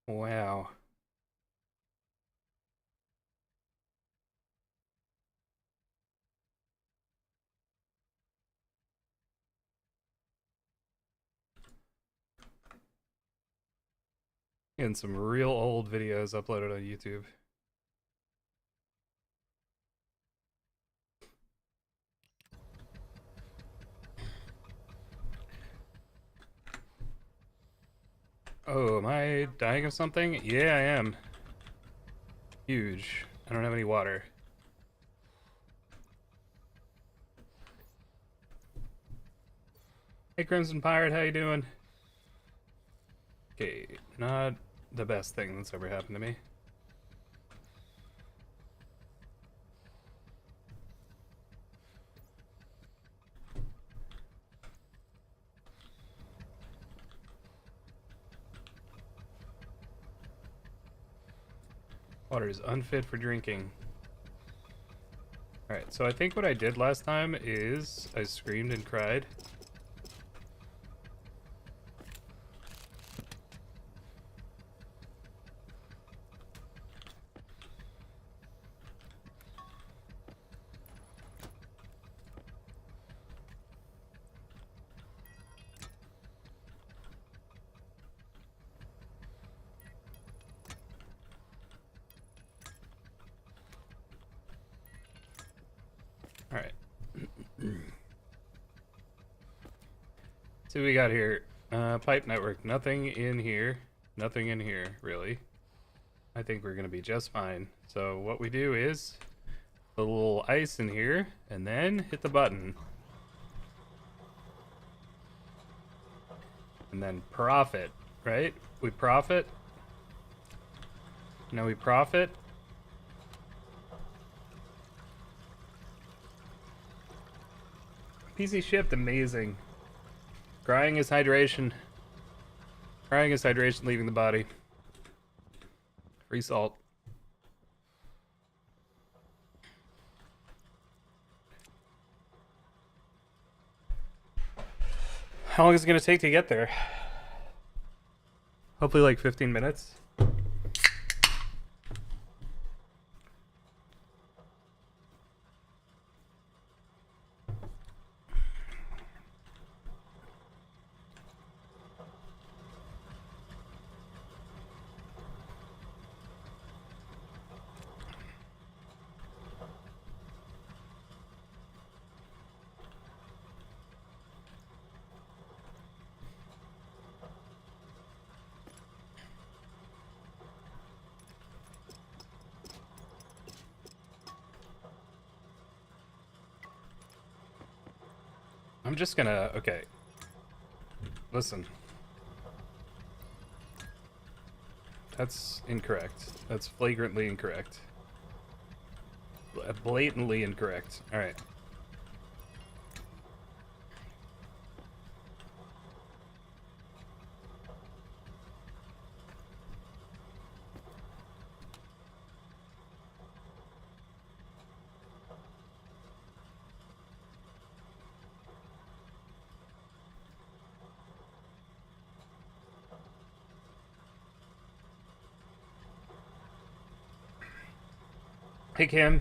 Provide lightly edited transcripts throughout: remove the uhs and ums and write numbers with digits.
Wow. And some real old videos uploaded on YouTube. Oh, am I dying of something? Yeah, I am. Huge. I don't have any water. Hey, Crimson Pirate, how you doing? Okay, not the best thing that's ever happened to me. Water is unfit for drinking. Alright, so I think what I did last time is I screamed and cried. Alright. See what we got here. Pipe network. Nothing in here. Nothing in here, really. I think we're going to be just fine. So what we do is a little ice in here, and then hit the button. And then profit, right? We profit. Now we profit. PC shipped, amazing. Crying is hydration. Crying is hydration leaving the body. Free salt. How long is it going to take to get there? Hopefully like 15 minutes. I'm just gonna, okay. Listen. That's incorrect. That's flagrantly incorrect. Blatantly incorrect. Alright. Hey, Kim.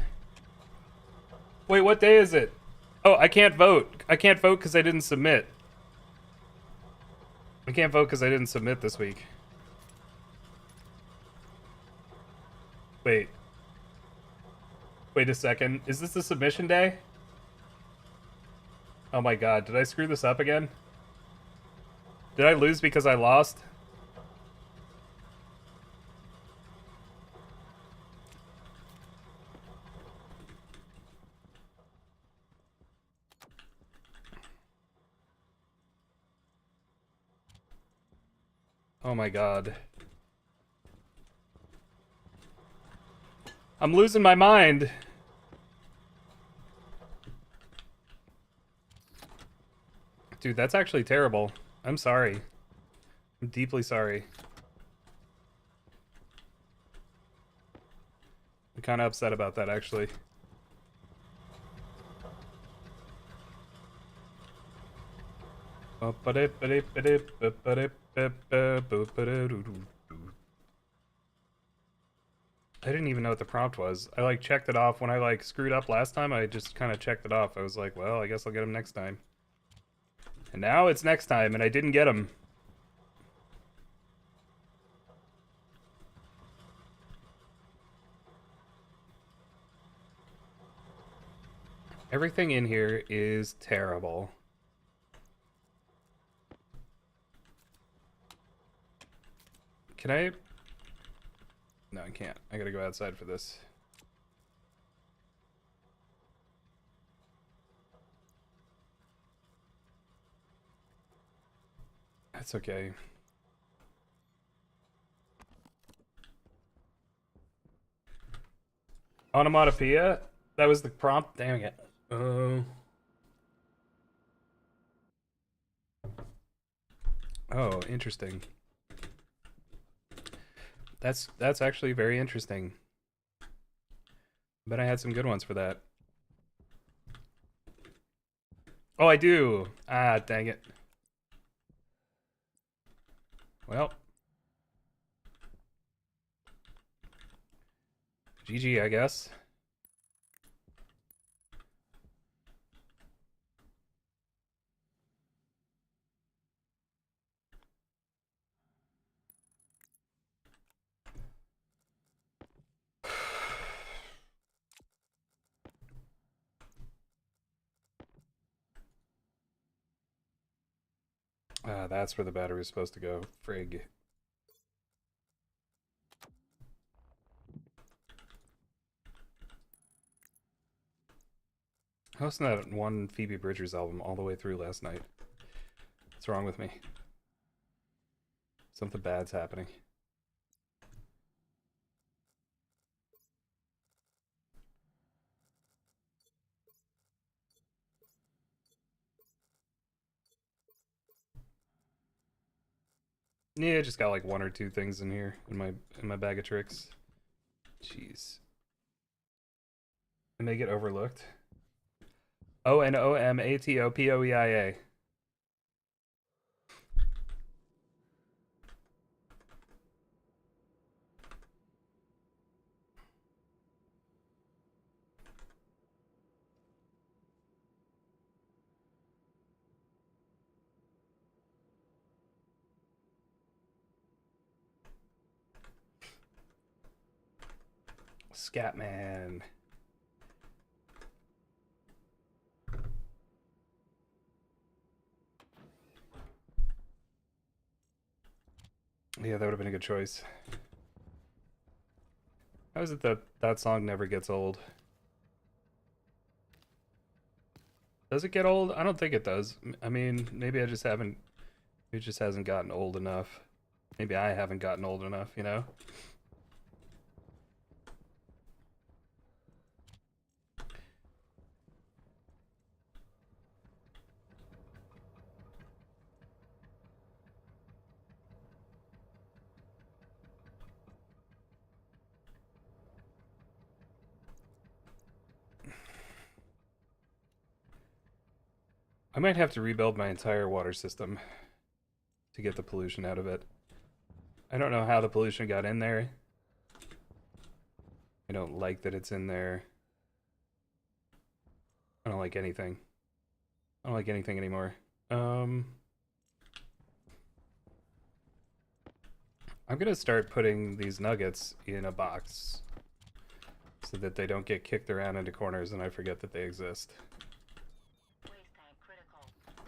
Wait, what day is it? Oh, I can't vote. I can't vote because I didn't submit. I can't vote because I didn't submit this week. Wait. Wait a second. Is this the submission day? Oh my god, did I screw this up again? Did I lose because I lost? Oh my god. I'm losing my mind. Dude, that's actually terrible. I'm sorry. I'm deeply sorry. I'm kind of upset about that, actually. I didn't even know what the prompt was. I like checked it off when I like screwed up last time. I just kind of checked it off. I was like, well, I guess I'll get him next time. And now it's next time, and I didn't get him. Everything in here is terrible. Can I? No, I can't. I gotta go outside for this. That's okay. Onomatopoeia? That was the prompt? Dang it. Oh, interesting. That's actually very interesting. But I had some good ones for that. Oh, I do. Ah, dang it. Well. GG, I guess. Ah, that's where the battery is supposed to go. Frig. I listened to that one Phoebe Bridgers album all the way through last night. What's wrong with me? Something bad's happening. Yeah, I just got like one or two things in here in my bag of tricks. Jeez. And they get overlooked. Onomatopoeia. Scatman. Yeah, that would have been a good choice. How is it that that song never gets old? Does it get old? I don't think it does. I mean, maybe I just haven't... It just hasn't gotten old enough. Maybe I haven't gotten old enough, you know? I might have to rebuild my entire water system to get the pollution out of it. I don't know how the pollution got in there. I don't like that it's in there. I don't like anything. I don't like anything anymore. I'm gonna start putting these nuggets in a box so that they don't get kicked around into corners and I forget that they exist.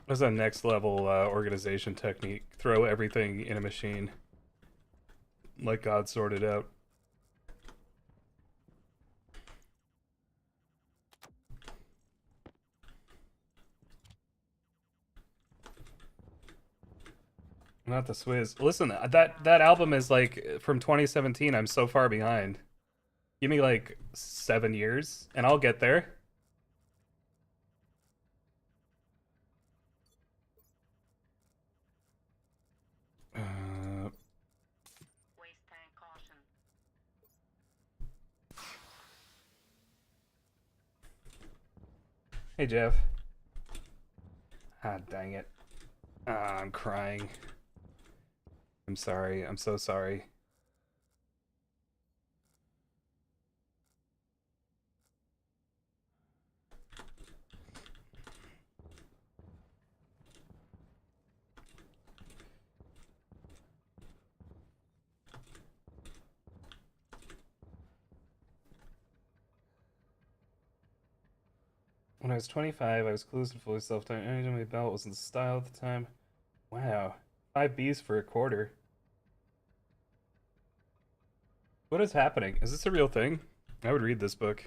That's a next level organization technique. Throw everything in a machine. Like God sorted out. Not the Swizz. Listen, that album is like from 2017. I'm so far behind. Give me like 7 years and I'll get there. Hey, Jeff. Ah, dang it. Ah, I'm crying. I'm sorry. I'm so sorry. When I was 25, I was close and fully self-taught. Anytime my belt was in style at the time. Wow. 5 Bs for a quarter. What is happening? Is this a real thing? I would read this book.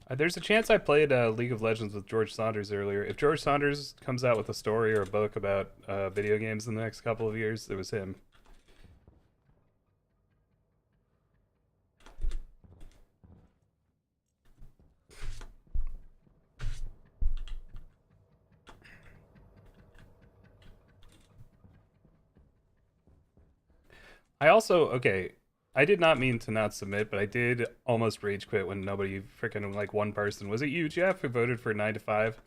There's a chance I played League of Legends with George Saunders earlier. If George Saunders comes out with a story or a book about video games in the next couple of years, it was him. I also, okay, I did not mean to not submit, but I did almost rage quit when nobody freaking, like, one person. Was it you, Jeff, who voted for 9 to 5?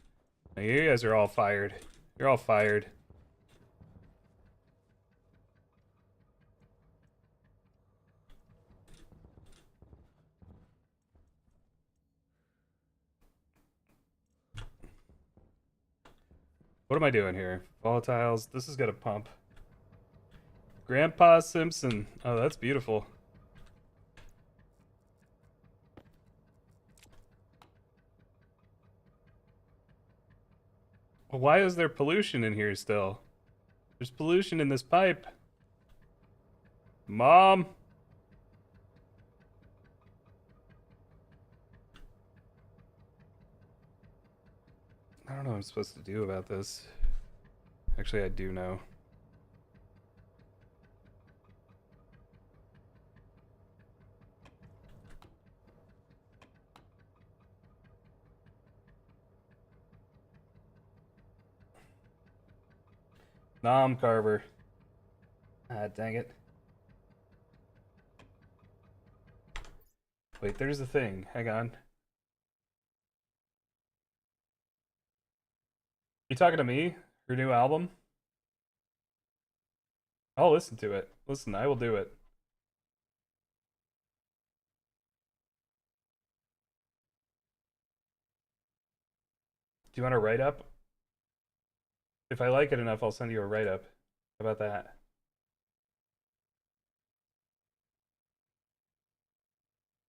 Now, you guys are all fired. You're all fired. What am I doing here? Volatiles. This is gonna pump. Grandpa Simpson. Oh, that's beautiful. Well, why is there pollution in here still? There's pollution in this pipe. Mom! I don't know what I'm supposed to do about this. Actually, I do know. Nom Carver. Ah, dang it. Wait, there's a thing. Hang on. You talking to me? Her new album? I'll listen to it. Listen, I will do it. Do you want a write up? If I like it enough, I'll send you a write up. How about that?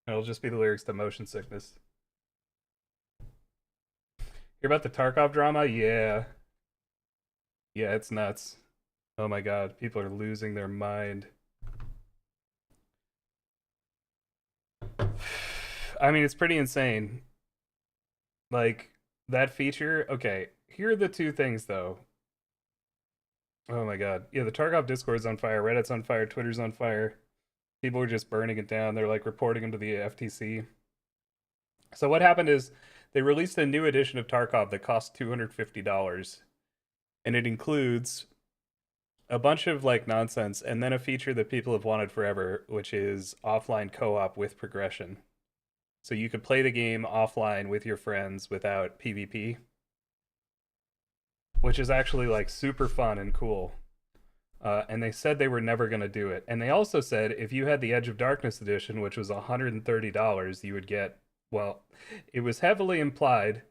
It'll just be the lyrics to Motion Sickness. Hear about the Tarkov drama? Yeah. Yeah, it's nuts. Oh my god, people are losing their mind. I mean, it's pretty insane. Like, that feature, okay, here are the two things though. Oh my god. Yeah, the Tarkov Discord's on fire, Reddit's on fire, Twitter's on fire. People are just burning it down. They're like reporting them to the FTC. So what happened is they released a new edition of Tarkov that costs $250, and it includes a bunch of like nonsense and then a feature that people have wanted forever, which is offline co-op with progression. So you could play the game offline with your friends without PvP, which is actually like super fun and cool. And they said they were never going to do it. And they also said if you had the Edge of Darkness edition, which was $130, you would get, well, it was heavily implied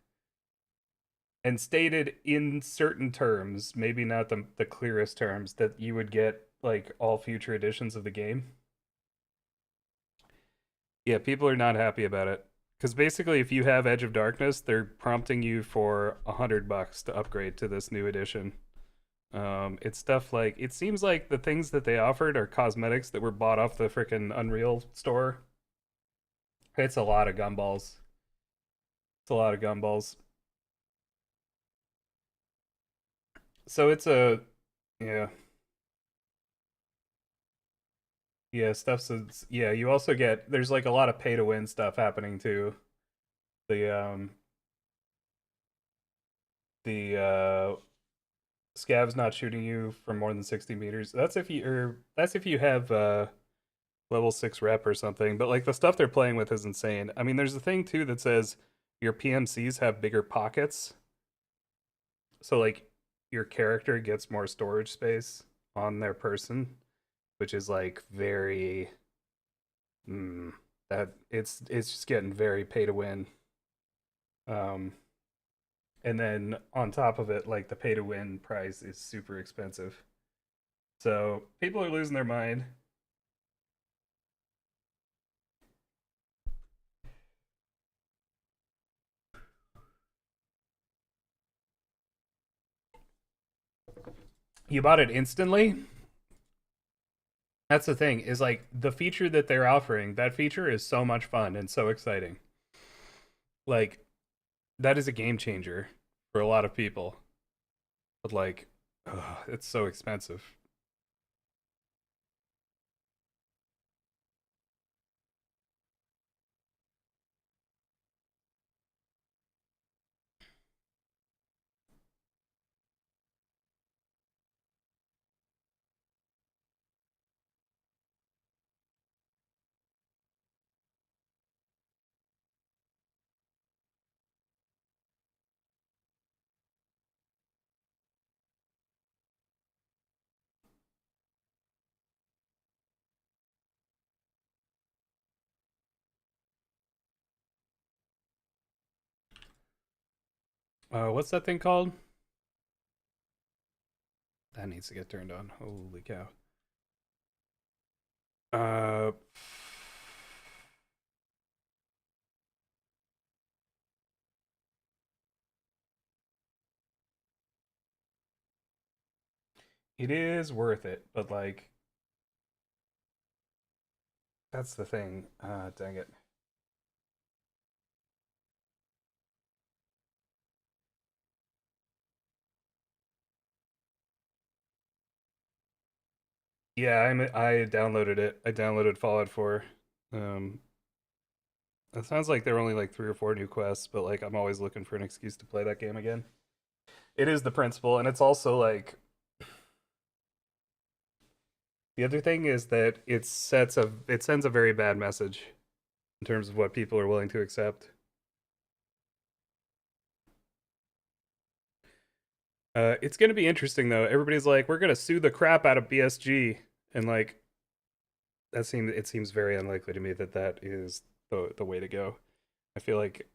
and stated in certain terms, maybe not the clearest terms, that you would get like all future editions of the game. Yeah, people are not happy about it. Because basically, if you have Edge of Darkness, they're prompting you for $100 to upgrade to this new edition. It's stuff like, it seems like the things that they offered are cosmetics that were bought off the freaking Unreal store. It's a lot of gumballs. It's a lot of gumballs. So it's a, yeah, yeah, stuff's, yeah, you also get, there's like a lot of pay to win stuff happening too. The, the scav's not shooting you from more than 60 meters. That's if you have level 6 rep or something, but like the stuff they're playing with is insane. I mean, there's a thing too that says your PMCs have bigger pockets. So like your character gets more storage space on their person, which is like very that it's just getting very pay to win. Um and then on top of it, like the pay to win price is super expensive. So people are losing their mind. You bought it instantly? That's the thing, is like the feature that they're offering, that feature is so much fun and so exciting. Like that is a game changer for a lot of people. But like, ugh, it's so expensive. What's that thing called? That needs to get turned on. Holy cow. Uh, it is worth it, but like, that's the thing. Dang it. Yeah, I downloaded it. I downloaded Fallout 4. Um, it sounds like there are only like 3 or 4 new quests, but like I'm always looking for an excuse to play that game again. It is the principle, and it's also like the other thing is that it sends a very bad message in terms of what people are willing to accept. It's gonna be interesting though. Everybody's like, we're gonna sue the crap out of BSG, and like it seems very unlikely to me that that is the way to go. I feel like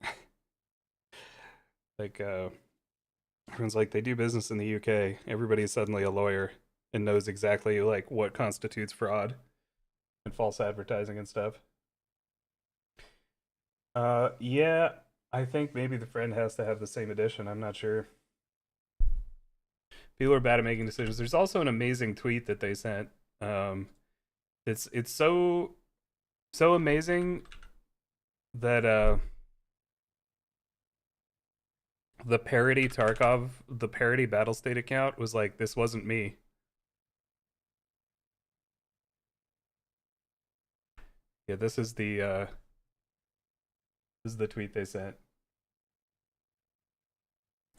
everyone's like they do business in the UK. Everybody's suddenly a lawyer and knows exactly like what constitutes fraud and false advertising and stuff. Yeah, I think maybe the friend has to have the same edition. I'm not sure. People are bad at making decisions. There's also an amazing tweet that they sent. Um, it's so amazing that the parody Battlestate account was like, this wasn't me. Yeah, this is the tweet they sent.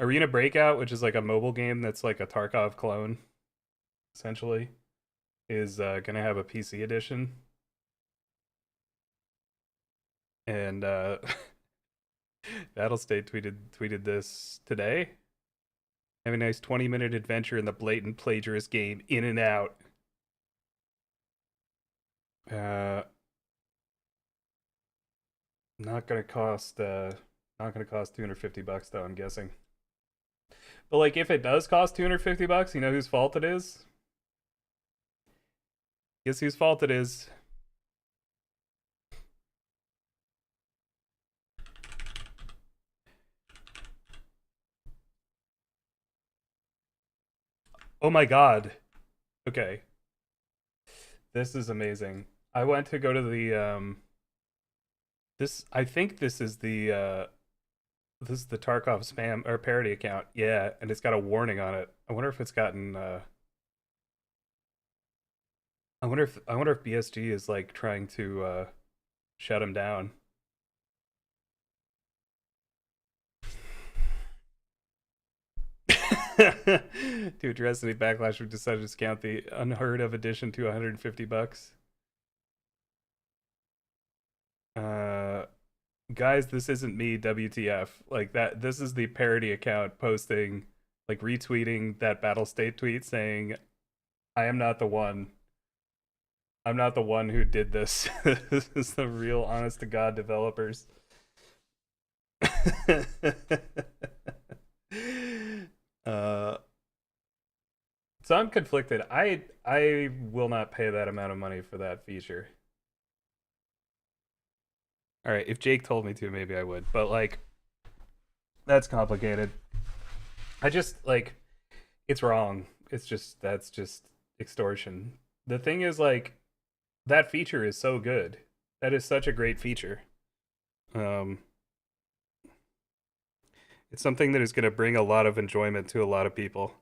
Arena Breakout, which is like a mobile game that's like a Tarkov clone, essentially, is gonna have a PC edition. And Battlestate tweeted this today. Have a nice 20-minute adventure in the blatant plagiarist game In and Out. Uh, not gonna cost $250 though, I'm guessing. But like if it does cost $250, you know whose fault it is? Guess whose fault it is? Oh my god. Okay. This is amazing. I went to go to the this I think this is the Tarkov spam or parody account. Yeah, and it's got a warning on it. I wonder if it's gotten I wonder if BSG is like trying to shut him down. To address any backlash, we decided to discount the unheard of addition to $150. guys, this isn't me, WTF. Like that, this is the parody account posting, like retweeting that Battle State tweet saying, I am not the one. I'm not the one who did this. This is the real honest to God developers. uh, so I'm conflicted. I will not pay that amount of money for that feature. All right, if Jake told me to, maybe I would. But like, that's complicated. I just like, it's wrong. It's just that's just extortion. The thing is like, that feature is so good. That is such a great feature. Um, it's something that is going to bring a lot of enjoyment to a lot of people,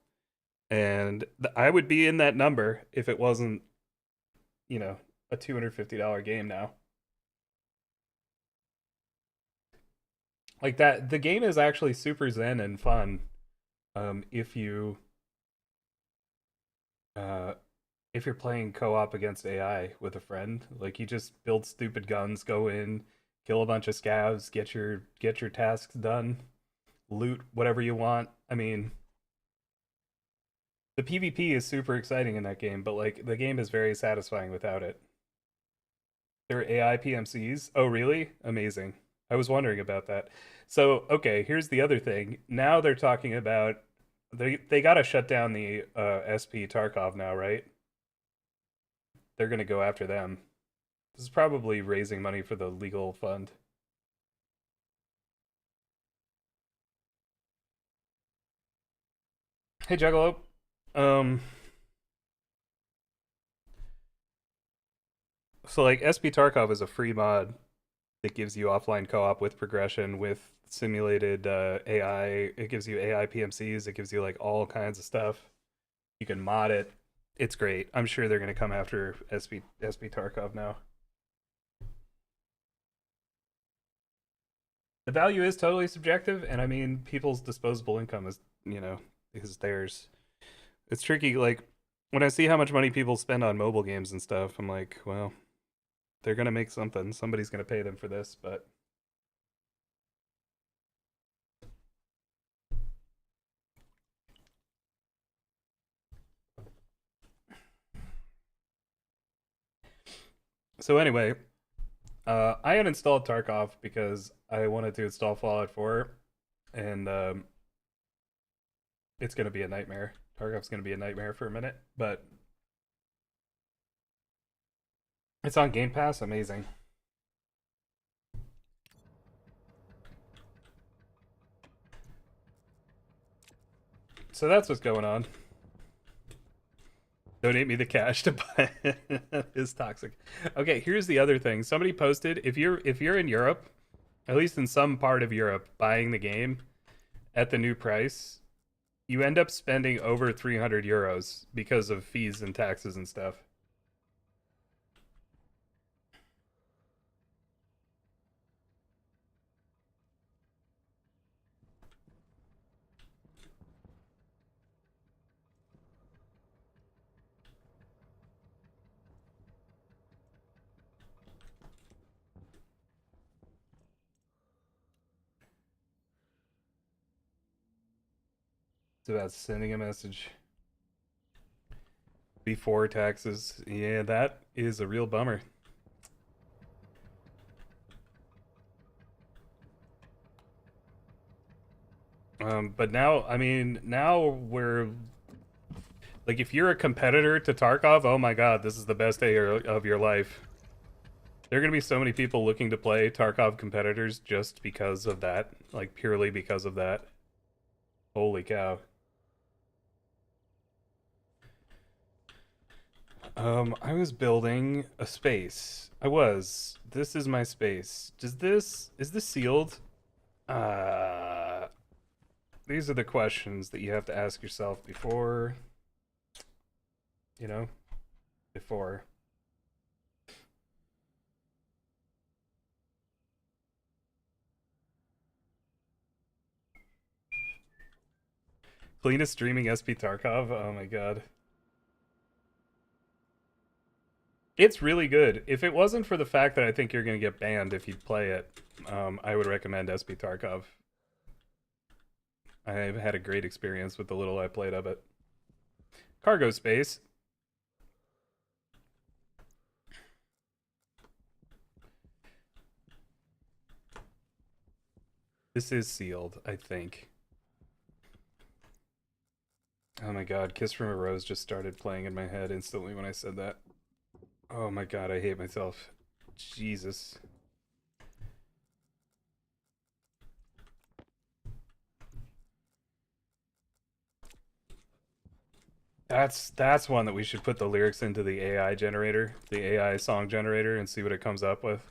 and I would be in that number if it wasn't, you know, a $250 game now. Like that, the game is actually super zen and fun. If you uh, if you're playing co-op against AI with a friend, like you just build stupid guns, go in, kill a bunch of scavs, get your tasks done, loot whatever you want. I mean, the PvP is super exciting in that game, but like the game is very satisfying without it. There are AI PMCs. Oh, really? Amazing. I was wondering about that. So, okay, here's the other thing. Now they're talking about they got to shut down the SP Tarkov now, right? They're going to go after them. This is probably raising money for the legal fund. Hey, Juggalo. Um, so like SP Tarkov is a free mod that gives you offline co-op with progression, with simulated AI. It gives you AI PMCs. It gives you like all kinds of stuff. You can mod it. It's great. I'm sure they're going to come after SP Tarkov now. The value is totally subjective, and I mean, people's disposable income is, is theirs. It's tricky. Like when I see how much money people spend on mobile games and stuff, I'm like, well, they're gonna make something. Somebody's gonna pay them for this, but so anyway, I uninstalled Tarkov because I wanted to install Fallout 4, and it's gonna be a nightmare. Tarkov's gonna be a nightmare for a minute, but it's on Game Pass. Amazing. So that's what's going on. Donate me the cash to buy it. Is toxic. Okay, here's the other thing. Somebody posted if you're in Europe, at least in some part of Europe, buying the game at the new price, you end up spending over 300 euros because of fees and taxes and stuff. It's about sending a message before taxes. Yeah, that is a real bummer. But now, I mean, now we're like, if you're a competitor to Tarkov, oh my god, this is the best day of your life. There are gonna be so many people looking to play Tarkov competitors just because of that, like purely because of that. Holy cow. I was building a space. I was. This is my space. Is this sealed? Uh, these are the questions that you have to ask yourself before, you know, before. Cleanest streaming SP Tarkov? Oh my god. It's really good. If it wasn't for the fact that I think you're going to get banned if you play it, I would recommend SP Tarkov. I've had a great experience with the little I played of it. Cargo space. This is sealed, I think. Oh my god, Kiss from a Rose just started playing in my head instantly when I said that. Oh my god, I hate myself. Jesus. That's one that we should put the lyrics into the AI generator, the AI song generator, and see what it comes up with.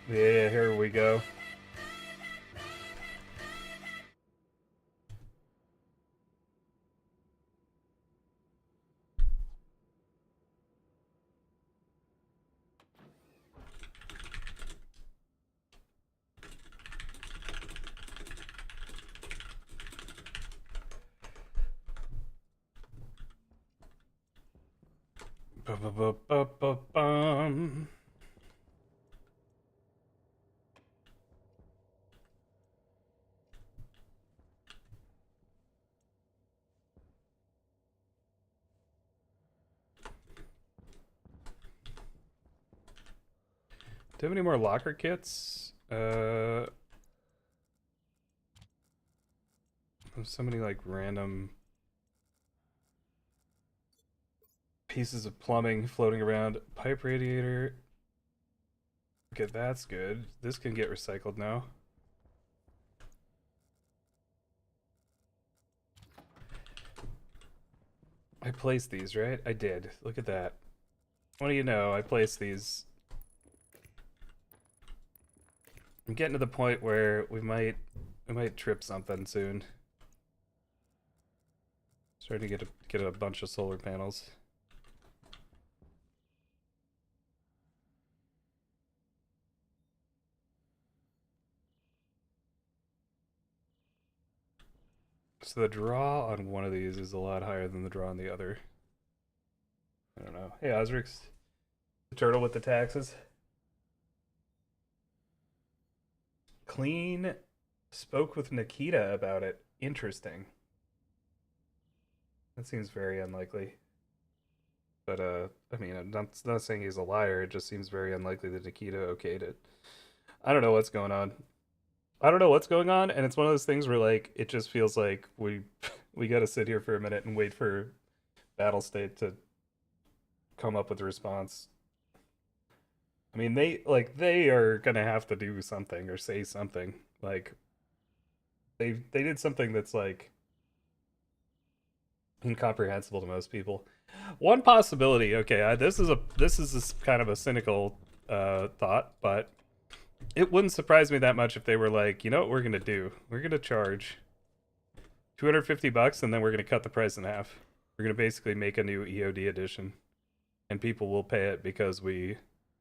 Yeah, here we go. Ba-ba-ba-ba-ba-bum. Do you have any more locker kits? So many like random pieces of plumbing floating around. Pipe radiator. Okay, that's good. This can get recycled now. I placed these, right? I did. Look at that. What do you know? I placed these. I'm getting to the point where we might trip something soon. Starting to get a bunch of solar panels. So the draw on one of these is a lot higher than the draw on the other. I don't know. Hey, Osrix. The turtle with the taxes. Clean spoke with Nikita about it. Interesting. That seems very unlikely. But, I mean, I'm not saying he's a liar. It just seems very unlikely that Nikita okayed it. I don't know what's going on. I don't know what's going on, and it's one of those things where, like, it just feels like we gotta sit here for a minute and wait for Battle State to come up with a response. I mean, they are gonna have to do something or say something. Like, they did something that's like incomprehensible to most people. One possibility, okay, this is kind of a cynical thought, but it wouldn't surprise me that much if they were like, you know what we're gonna do? We're gonna charge $250, and then we're gonna cut the price in half. We're gonna basically make a new EOD edition, and people will pay it because we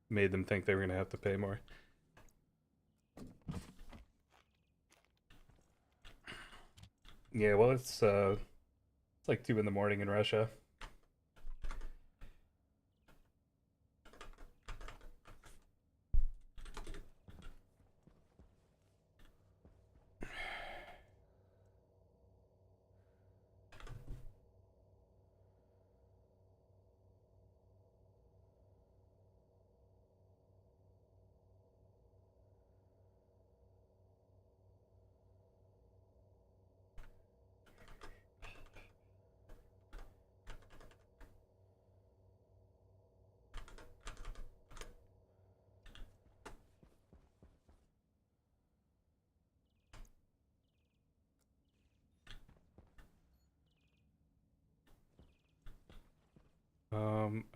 made them think they were gonna have to pay more. Yeah, well, it's like 2 in the morning in Russia.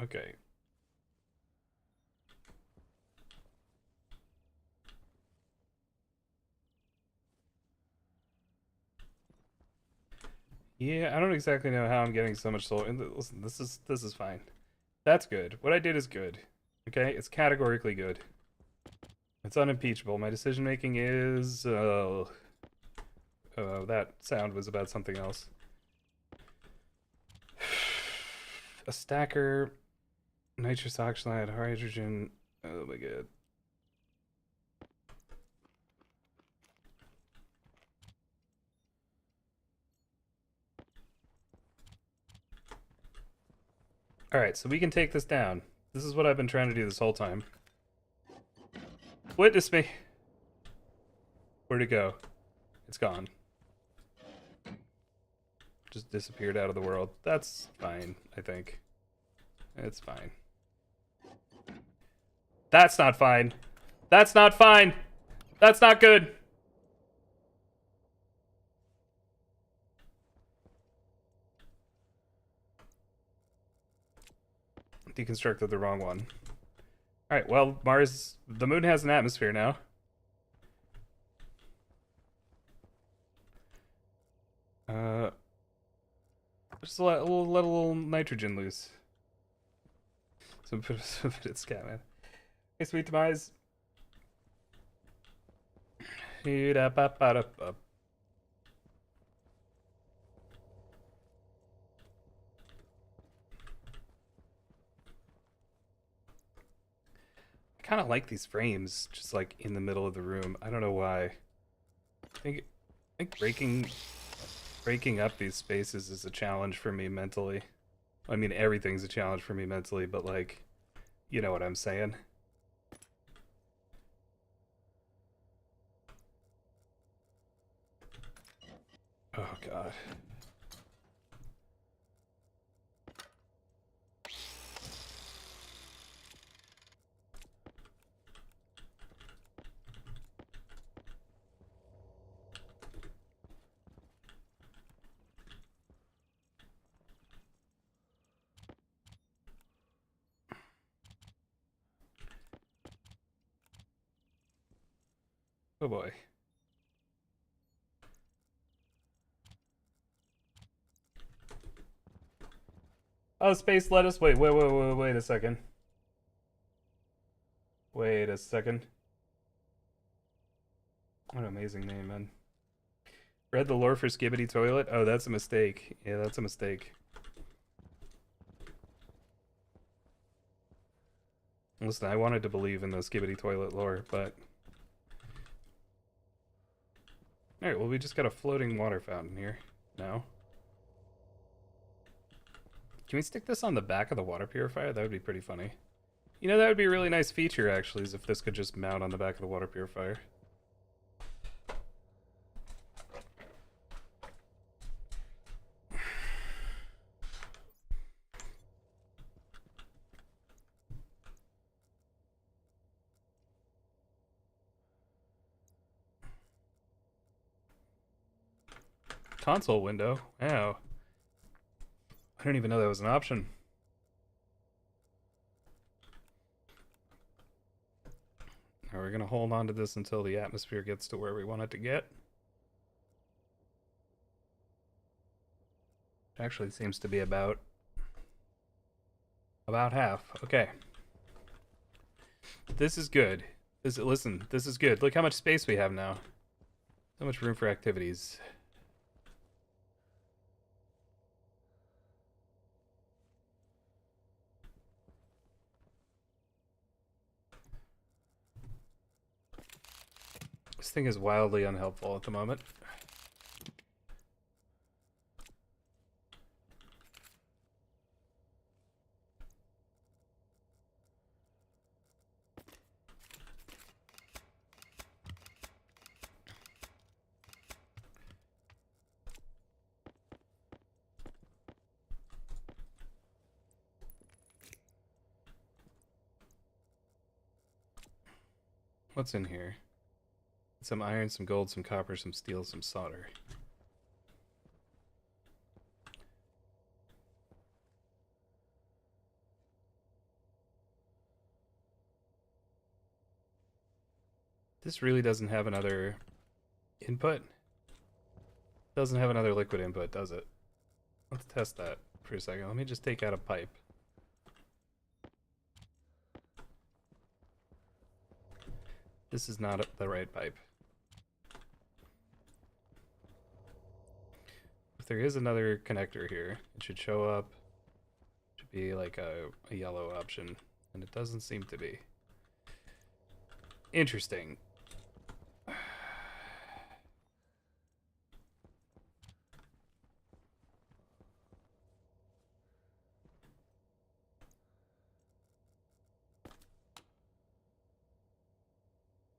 Okay. Yeah, I don't exactly know how I'm getting so much soul. And listen, this is fine. That's good. What I did is good. Okay, it's categorically good. It's unimpeachable. My decision making is. Oh, that sound was about something else. A stacker, nitrous oxide, hydrogen. Oh my god. Alright, so we can take this down. This is what I've been trying to do this whole time. Witness me. Where'd it go? It's gone. Just disappeared out of the world. That's fine, I think. It's fine. That's not fine. That's not fine. That's not good. Deconstructed the wrong one. Alright, well, Mars... The moon has an atmosphere now. Just let a little nitrogen loose. So put it scat, man. Hey, sweet demise. I kind of like these frames just like in the middle of the room. I don't know why. I think breaking up these spaces is a challenge for me mentally. I mean, everything's a challenge for me mentally, but like, you know what I'm saying. Oh god. Oh boy. Oh, space lettuce. Wait a second. Wait a second. What an amazing name, man. Read the lore for Skibidi Toilet? Oh, that's a mistake. Yeah, that's a mistake. Listen, I wanted to believe in the Skibidi Toilet lore, but... Alright, well, we just got a floating water fountain here now. Can we stick this on the back of the water purifier? That would be pretty funny. You know, that would be a really nice feature, actually, is if this could just mount on the back of the water purifier. Console window? Wow. I didn't even know that was an option. Now we're gonna hold on to this until the atmosphere gets to where we want it to get. Actually seems to be about half. Okay. This is good. Listen, this is good. Look how much space we have now. So much room for activities. This thing is wildly unhelpful at the moment. What's in here? Some iron, some gold, some copper, some steel, some solder. This really doesn't have another input? Doesn't have another liquid input, does it? Let's test that for a second. Let me just take out a pipe. This is not the right pipe. If there is another connector here, it should show up. It should be like a yellow option, and it doesn't seem to be. Interesting.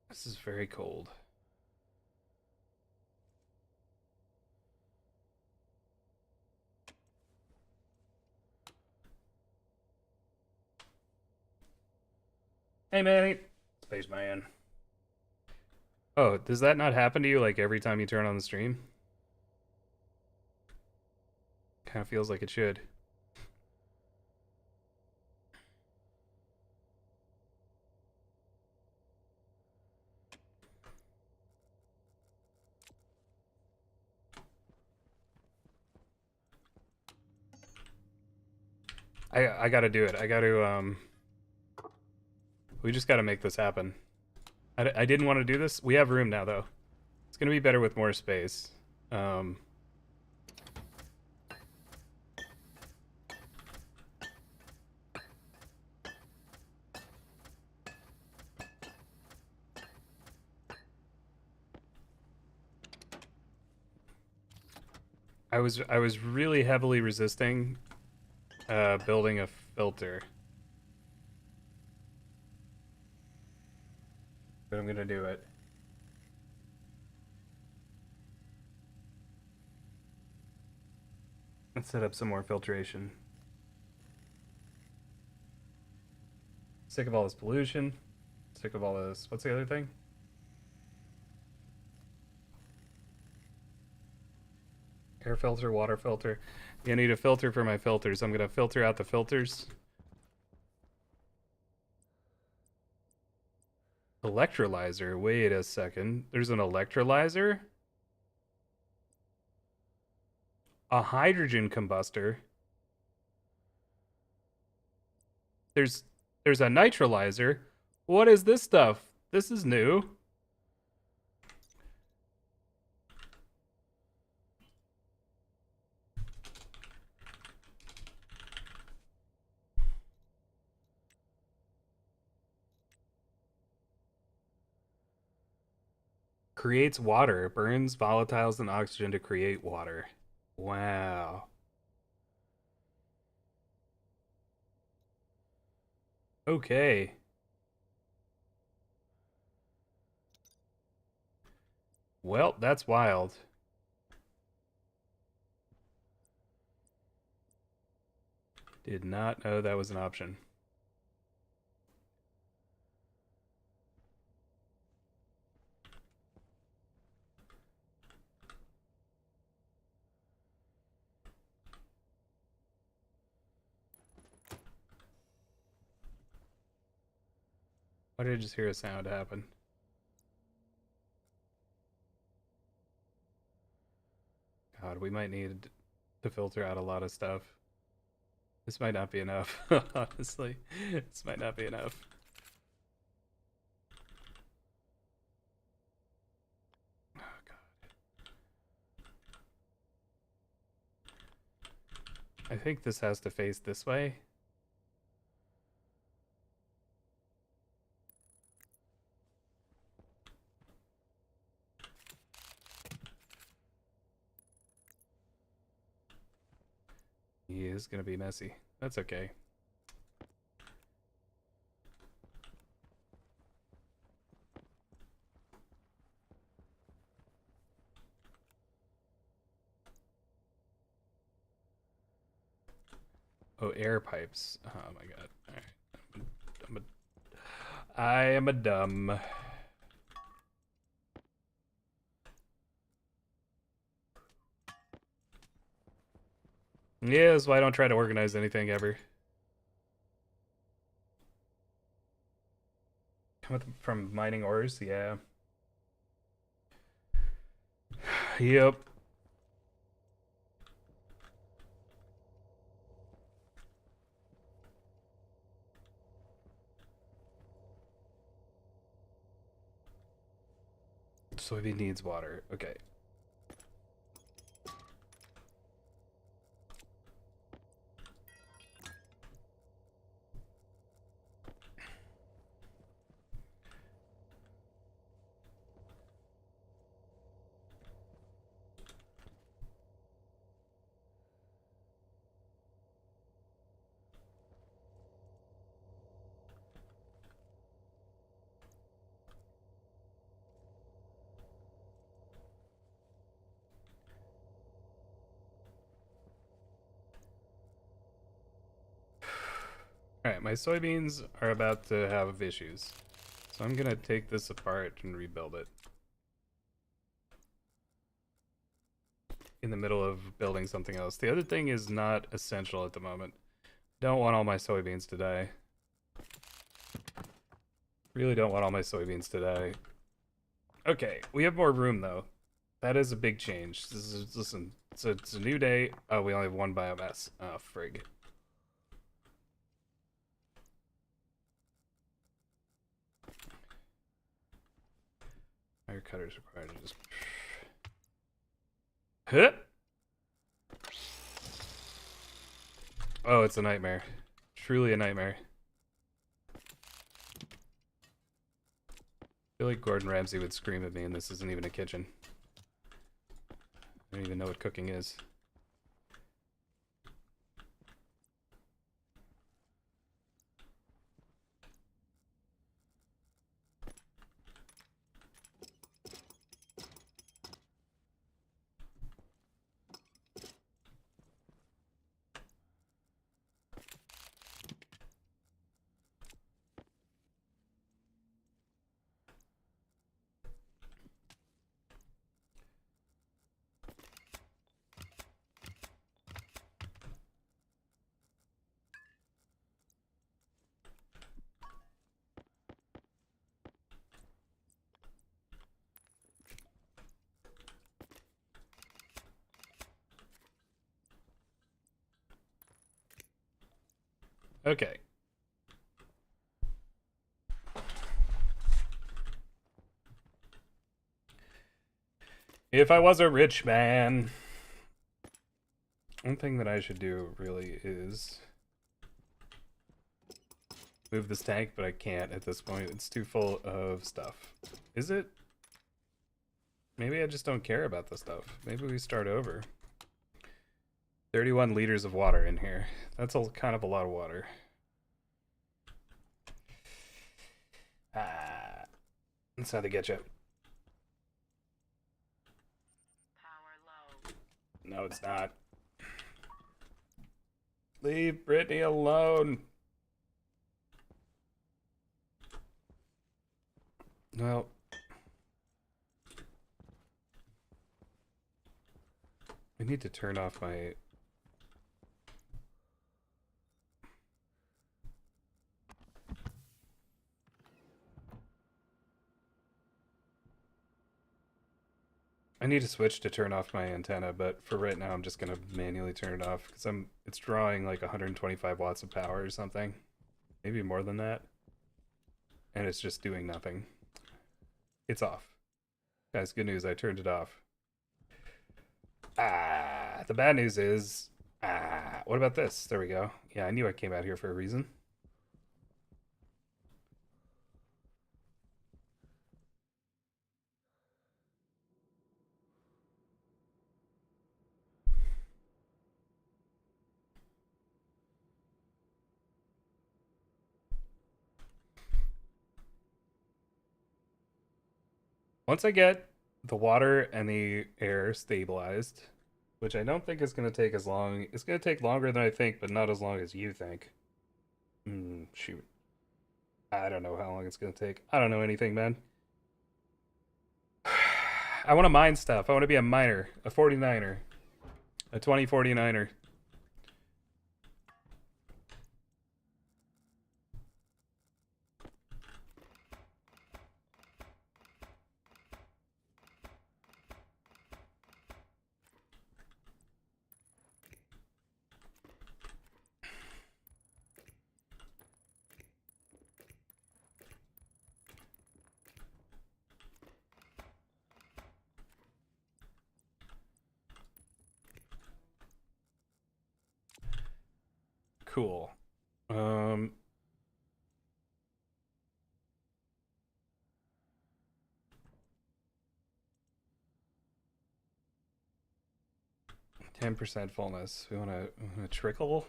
This is very cold. Hey, Manny. Spaceman. Oh, does that not happen to you like every time you turn on the stream? Kind of feels like it should. I gotta do it. I gotta, we just gotta make this happen. I didn't want to do this. We have room now, though. It's gonna be better with more space. I was really heavily resisting building a filter. But I'm gonna do it. Let's set up some more filtration. Sick of all this pollution. Sick of all this. What's the other thing? Air filter, water filter. I need a filter for my filters. I'm gonna filter out the filters. Electrolyzer. Wait a second. There's an electrolyzer? A hydrogen combustor. There's a nitrolyzer. What is this stuff? This is new. Creates water. Burns volatiles and oxygen to create water. Wow. Okay. Well, that's wild. Did not know that was an option. Why did I just hear a sound happen? God, we might need to filter out a lot of stuff. This might not be enough, honestly. This might not be enough. Oh, God. I think this has to face this way. He is gonna be messy. That's okay. Oh, air pipes. Oh my god. Alright. I am a dumb. Yeah, that's why I don't try to organize anything ever. From mining ores, yeah. Yep. Soybean needs water. Okay. Alright, my soybeans are about to have issues. So I'm gonna take this apart and rebuild it. In the middle of building something else. The other thing is not essential at the moment. Don't want all my soybeans to die. Really don't want all my soybeans to die. Okay, we have more room though. That is a big change. This is, listen, it's a new day. Oh, we only have one biomass. Oh, frig. Fire cutters required to just... Huh? Oh, it's a nightmare. Truly a nightmare. I feel like Gordon Ramsay would scream at me, and this isn't even a kitchen. I don't even know what cooking is. Okay. If I was a rich man. One thing that I should do really is move this tank, but I can't at this point. It's too full of stuff. Is it? Maybe I just don't care about the stuff. Maybe we start over. 31 liters of water in here. That's kind of a lot of water. Ah, that's how they get you. Power low. No, it's not. Leave Brittany alone. Well, I need to turn off my... I need to switch to turn off my antenna, but for right now I'm just gonna manually turn it off because it's drawing like 125 watts of power or something. Maybe more than that. And it's just doing nothing. It's off. Guys, good news, I turned it off. Ah, the bad news is, what about this? There we go. Yeah, I knew I came out here for a reason. Once I get the water and the air stabilized, which I don't think is going to take as long. It's going to take longer than I think, but not as long as you think. Shoot. I don't know how long it's going to take. I don't know anything, man. I want to mine stuff. I want to be a miner, a 49er, a 2049er. Cool. 10% fullness. We wanna trickle.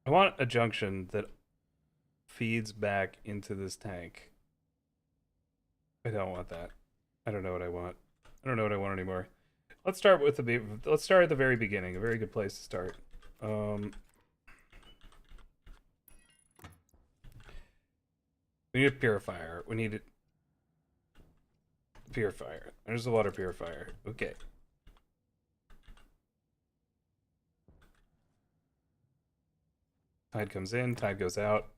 I want a junction that feeds back into this tank. I don't want that. I don't know what I want. I don't know what I want anymore. Let's start with let's start at the very beginning. A very good place to start. We need a purifier. We need a purifier. There's the water purifier. Okay. Tide comes in, tide goes out.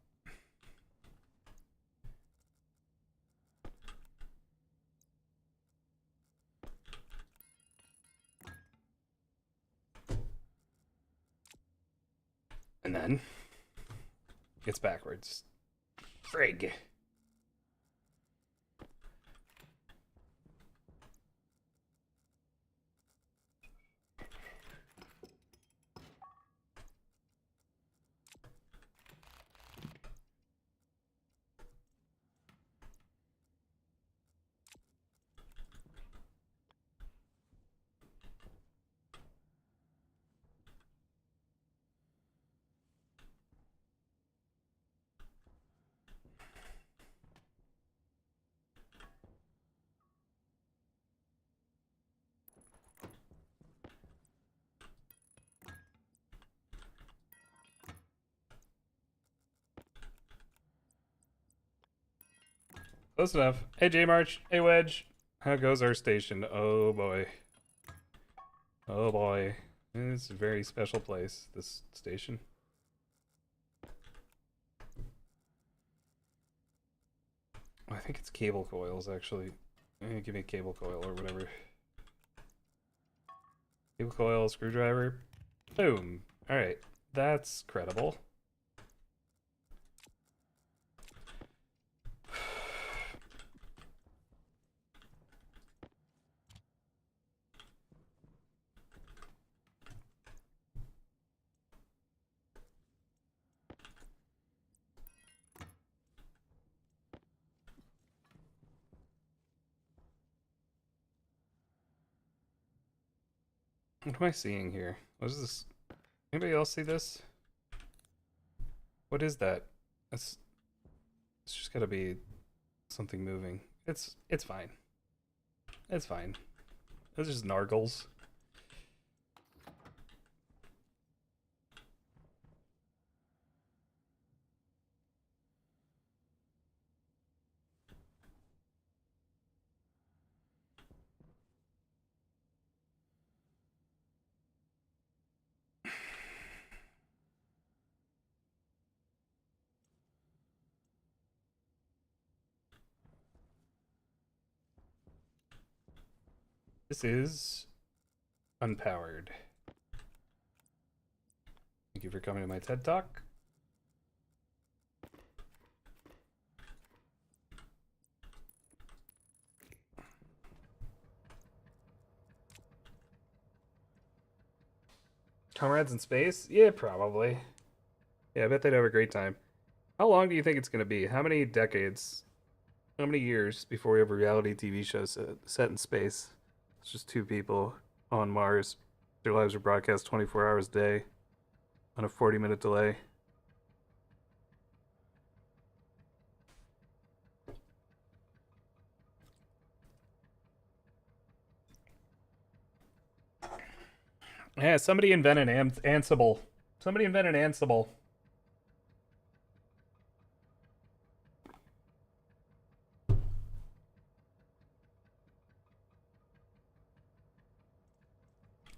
And then gets backwards. Frig. Close enough. Hey, J March. Hey, Wedge. How goes our station? Oh, boy. Oh, boy. It's a very special place, this station. I think it's cable coils, actually. Give me a cable coil or whatever. Cable coil, screwdriver. Boom. Alright. That's credible. What am I seeing here? What is this? Anybody else see this? What is that? It's just gotta be something moving. It's fine. It's fine. Those are just nargles. This is unpowered. Thank you for coming to my TED Talk. Comrades in space? Yeah, probably. Yeah, I bet they'd have a great time. How long do you think it's going to be? How many decades? How many years before we have a reality TV show set in space? It's just two people on Mars. Their lives are broadcast 24 hours a day on a 40-minute delay. Yeah, somebody invented Ansible. Somebody invented Ansible.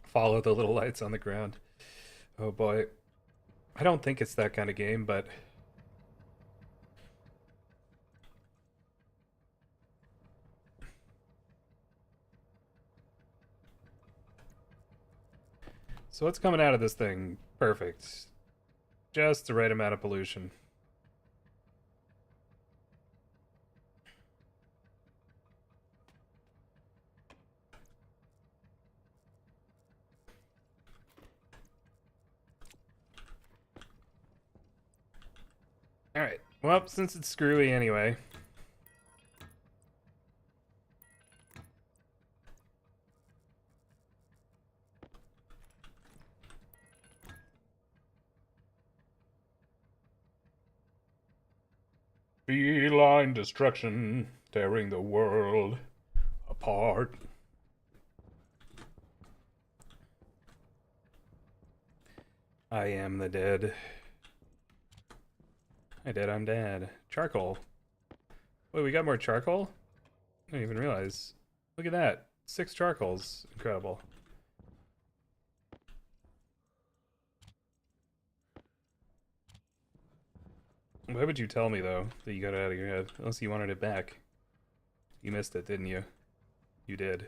Follow the little lights on the ground. Oh boy. I don't think it's that kind of game, but so what's coming out of this thing? Perfect. Just the right amount of pollution. Alright. Well, since it's screwy anyway. Feline destruction, tearing the world apart. I am the dead. Hi, dead, I'm dead. Charcoal. Wait, we got more charcoal? I didn't even realize. Look at that. 6 charcoals. Incredible. Why would you tell me, though, that you got it out of your head? Unless you wanted it back. You missed it, didn't you? You did.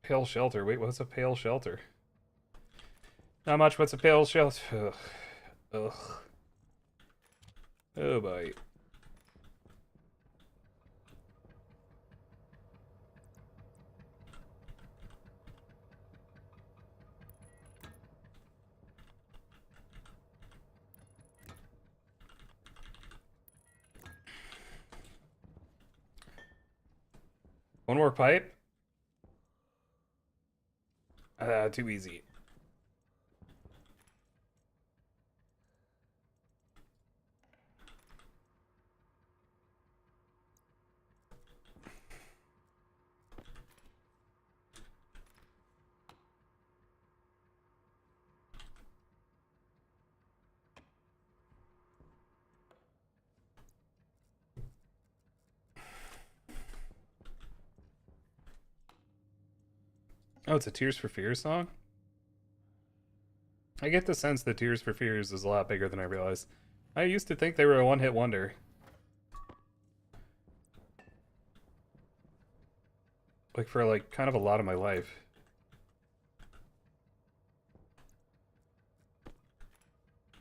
Pale shelter. Wait, what's a pale shelter? Not much. What's a pale shelter? Ugh. Ugh. Oh boy. One more pipe? Too easy. Oh, it's a Tears for Fears song? I get the sense that Tears for Fears is a lot bigger than I realized. I used to think they were a one-hit wonder. Like, for, like, kind of a lot of my life.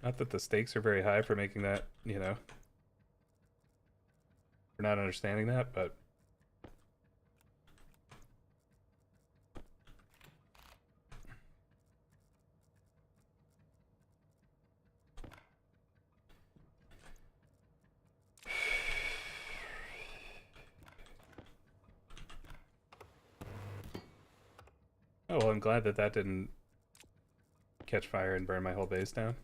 Not that the stakes are very high for making that, you know. For not understanding that, but... Oh, well, I'm glad that that didn't catch fire and burn my whole base down.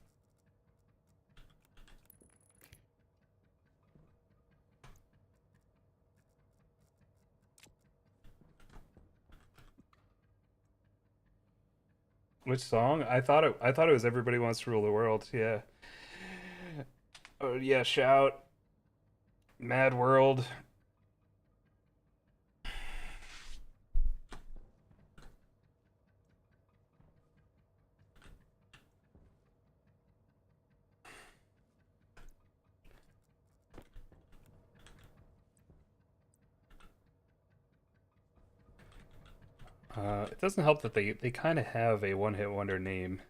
Which song? I thought it was Everybody Wants to Rule the World. Yeah. Oh yeah, Shout, Mad World. It doesn't help that they kind of have a one-hit wonder name.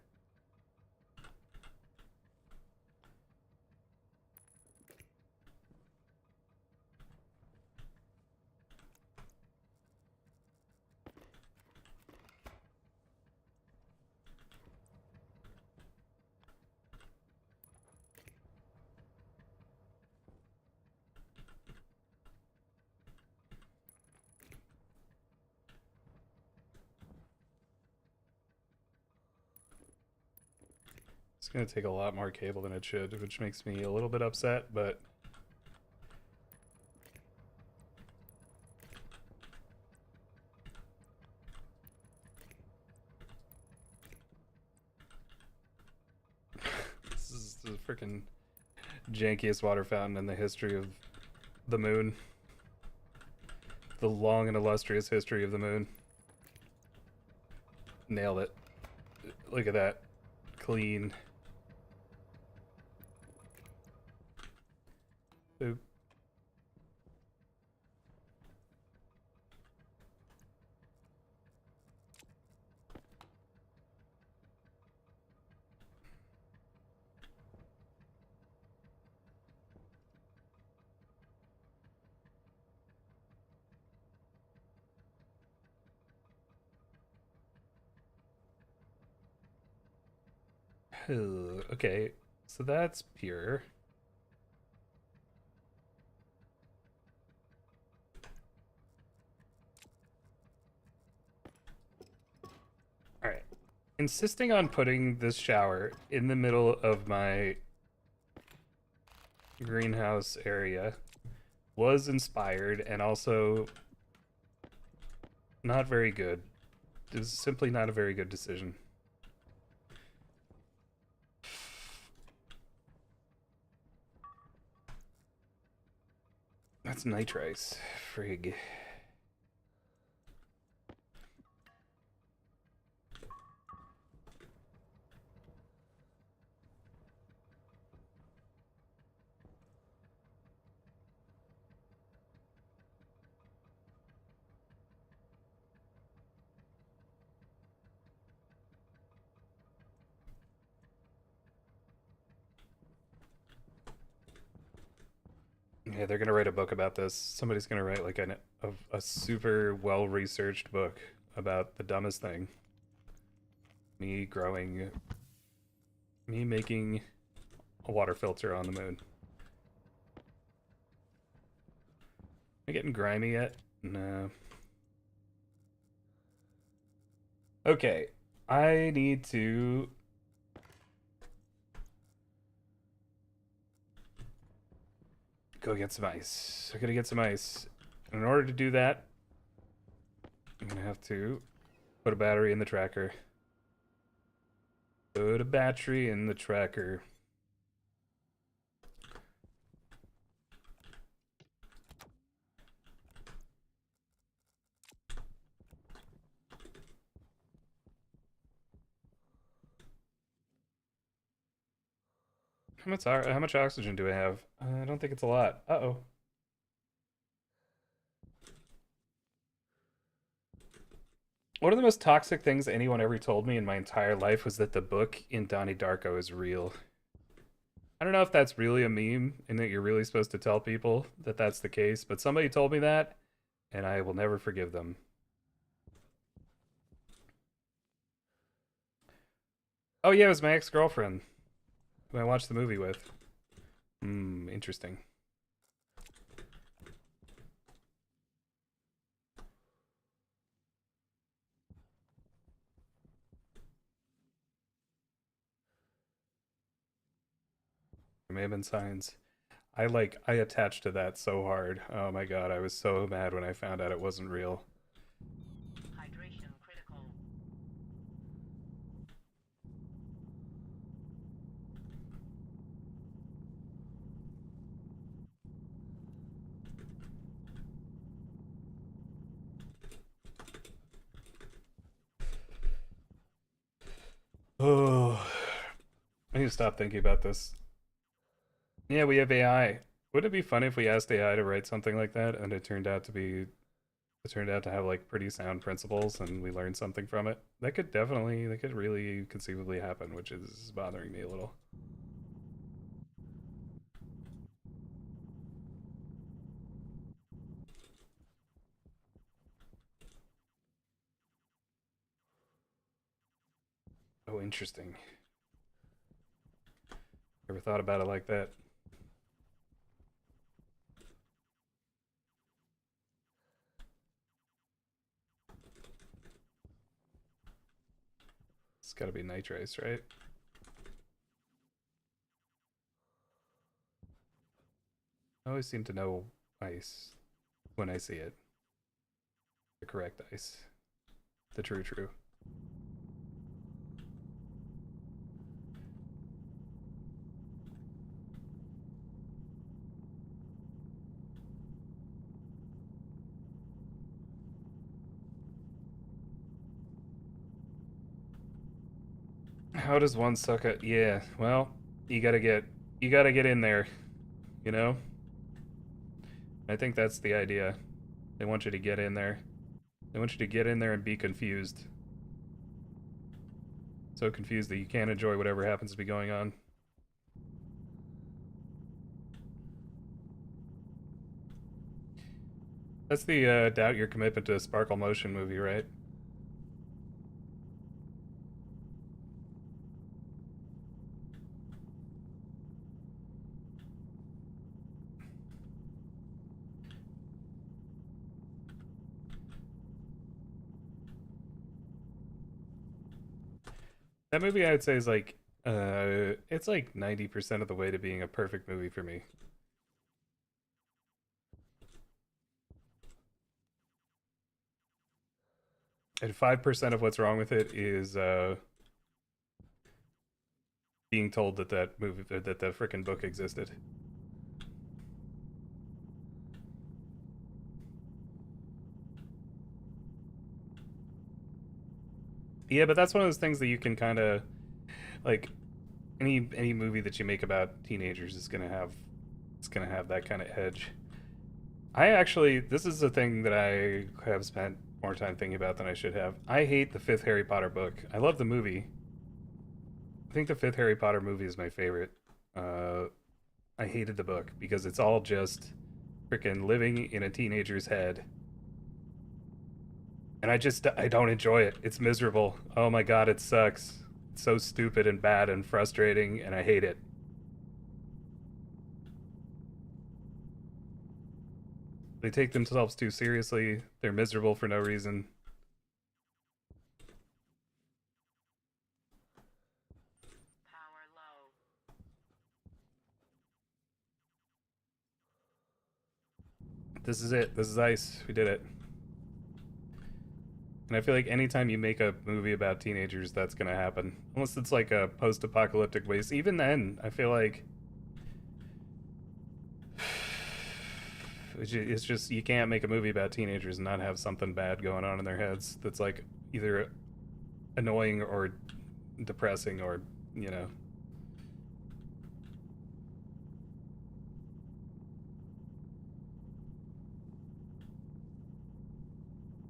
It's gonna take a lot more cable than it should, which makes me a little bit upset, but... This is the freaking jankiest water fountain in the history of the moon. The long and illustrious history of the moon. Nailed it. Look at that. Clean. Boop. Okay, so that's pure. Alright. Insisting on putting this shower in the middle of my greenhouse area was inspired and also not very good. It was simply not a very good decision. That's nitrice. Frig. Yeah, they're gonna write a book about this. Somebody's gonna write like a super well researched book about the dumbest thing. Me making a water filter on the moon. Am I getting grimy yet? No. Okay, I need to go get some ice. I gotta get some ice. And in order to do that, I'm gonna have to put a battery in the tracker. Put a battery in the tracker. How much oxygen do I have? I don't think it's a lot. Uh-oh. One of the most toxic things anyone ever told me in my entire life was that the book in Donnie Darko is real. I don't know if that's really a meme and that you're really supposed to tell people that that's the case, but somebody told me that, and I will never forgive them. Oh yeah, it was my ex-girlfriend who I watched the movie with. Interesting. There may have been signs. I attached to that so hard. Oh my god, I was so mad when I found out it wasn't real. Hydration critical. Oh, I need to stop thinking about this. Yeah, we have AI. Wouldn't it be funny if we asked AI to write something like that and it turned out to have like pretty sound principles and we learned something from it? That could really conceivably happen, which is bothering me a little. Oh, interesting. Never thought about it like that. It's gotta be nitrace, right? I always seem to know ice when I see it. The correct ice. The true. How does one suck at? Yeah, well, you gotta get you gotta get in there, you know? I think that's the idea. They want you to get in there. They want you to get in there and be confused. So confused that you can't enjoy whatever happens to be going on. That's the Doubt Your Commitment to a Sparkle Motion movie, right? That movie I would say is like it's like 90% of the way to being a perfect movie for me. And 5% of what's wrong with it is being told that that movie that the freaking book existed. Yeah, but that's one of those things that you can kind of like any movie that you make about teenagers is gonna have that kind of edge. I actually this is a thing that I have spent more time thinking about than I should have. I hate the fifth Harry Potter book. I love the movie. I think the fifth Harry Potter movie is my favorite. Uh, I hated the book because it's all just freaking living in a teenager's head. And I don't enjoy it. It's miserable. Oh my god, it sucks. It's so stupid and bad and frustrating, and I hate it. They take themselves too seriously. They're miserable for no reason. Power low. This is it. This is ice. We did it. And I feel like anytime you make a movie about teenagers, that's gonna happen. Unless it's like a post-apocalyptic waste. Even then, I feel like it's just you can't make a movie about teenagers and not have something bad going on in their heads that's like either annoying or depressing or you know.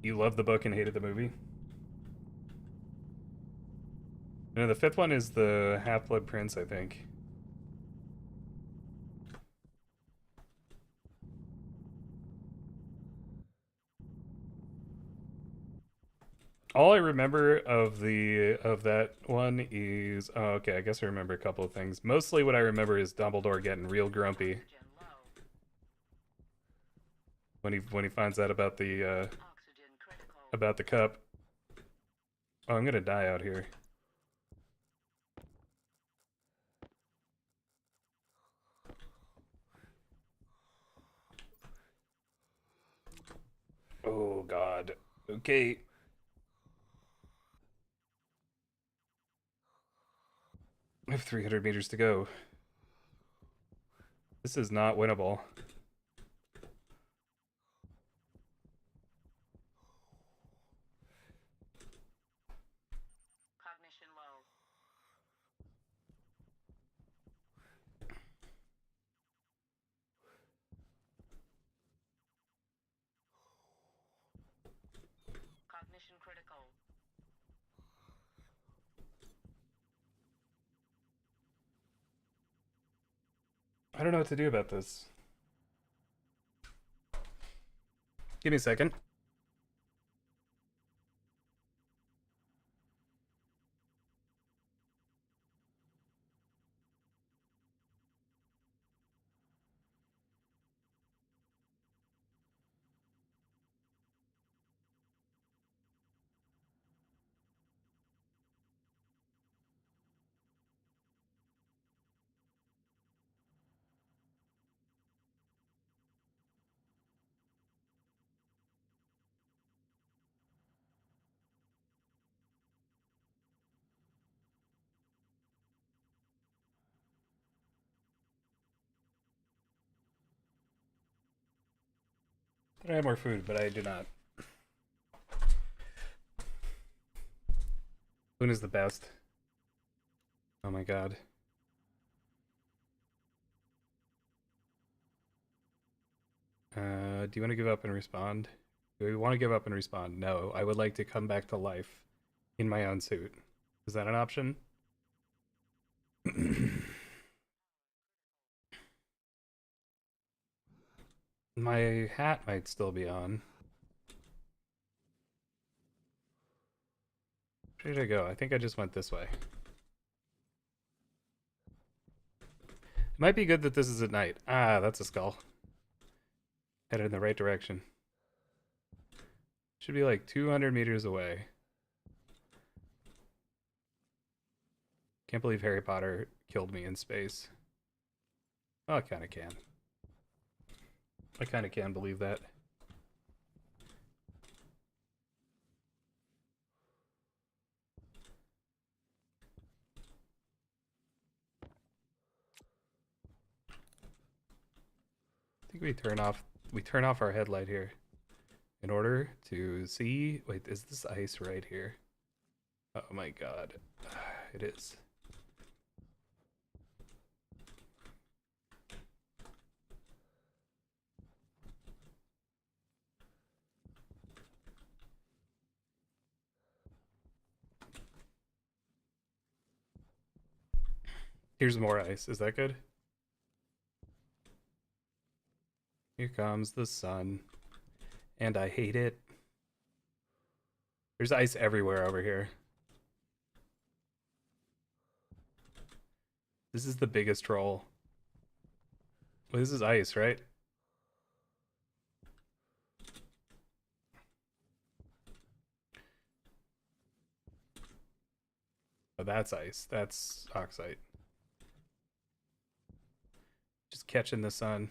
You loved the book and hated the movie. No, the fifth one is the Half Blood Prince, I think. All I remember of that one is okay. I guess I remember a couple of things. Mostly, what I remember is Dumbledore getting real grumpy Oxygen low. when he finds out Oxygen critical. about the cup. Oh, I'm gonna die out here. Oh God. Okay. I have 300 meters to go. This is not winnable. Cognition low. Cognition critical. I don't know what to do about this. Give me a second. I have more food, but I do not. Spoon is the best. Oh my God. Do you want to give up and respond? Do we want to give up and respond? No, I would like to come back to life in my own suit. Is that an option? My hat might still be on. Where did I go? I think I just went this way. It might be good that this is at night. Ah, that's a skull. Headed in the right direction. Should be like 200 meters away. Can't believe Harry Potter killed me in space. Oh, I kind of can. I kind of can believe that. I think we turn off our headlight here in order to see. Wait, is this ice right here? Oh my god. It is. Here's more ice. Is that good? Here comes the sun. And I hate it. There's ice everywhere over here. This is the biggest troll. Well, this is ice, right? Oh, that's ice. That's oxide. Just catching the sun.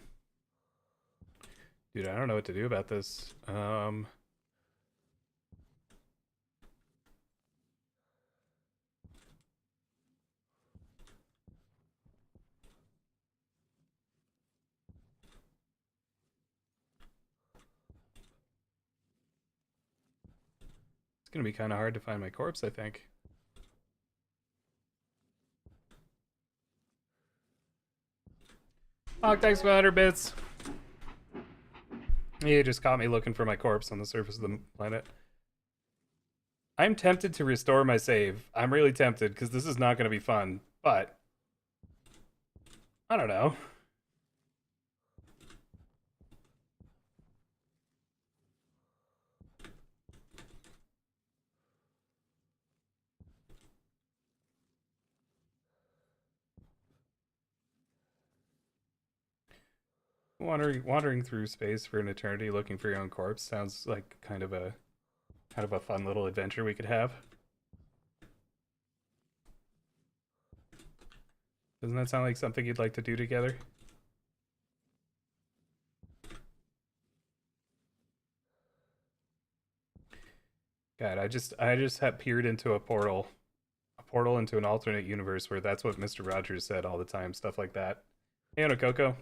Dude, I don't know what to do about this. It's gonna be kind of hard to find my corpse, I think. Oh, thanks for 100 bits. He just caught me looking for my corpse on the surface of the planet. I'm tempted to restore my save. I'm really tempted because this is not going to be fun, but I don't know. Wandering through space for an eternity looking for your own corpse sounds like kind of a fun little adventure we could have. Doesn't that sound like something you'd like to do together? God, I just have peered into a portal into an alternate universe where that's what Mr. Rogers said all the time, stuff like that. Hey, Coco.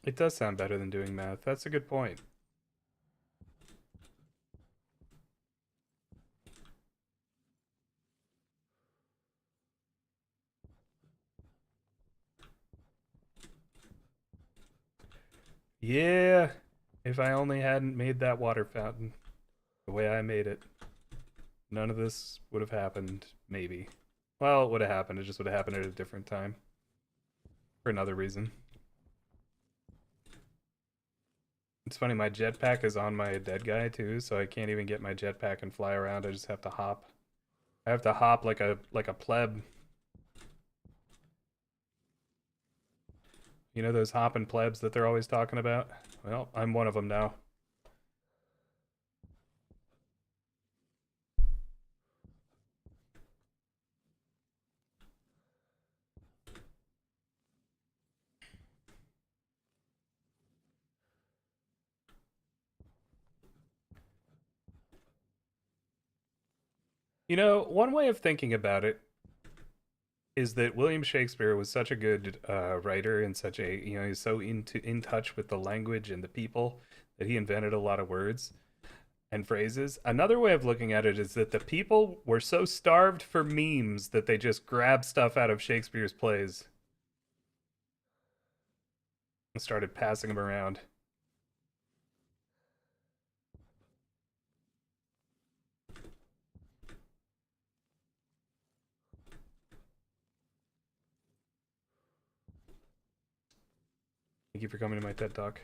It does sound better than doing math. That's a good point. Yeah, if I only hadn't made that water fountain the way I made it, none of this would have happened, maybe. Well, it would have happened. It just would have happened at a different time. For another reason. It's funny, my jetpack is on my dead guy too, so I can't even get my jetpack and fly around. I just have to hop. I have to hop like a pleb. You know those hopping plebs that they're always talking about? Well, I'm one of them now. You know, one way of thinking about it is that William Shakespeare was such a good writer and such a, you know, he's so in touch with the language and the people that he invented a lot of words. and phrases. Another way of looking at it is that the people were so starved for memes that they just grabbed stuff out of Shakespeare's plays and started passing them around. Thank you for coming to my TED Talk.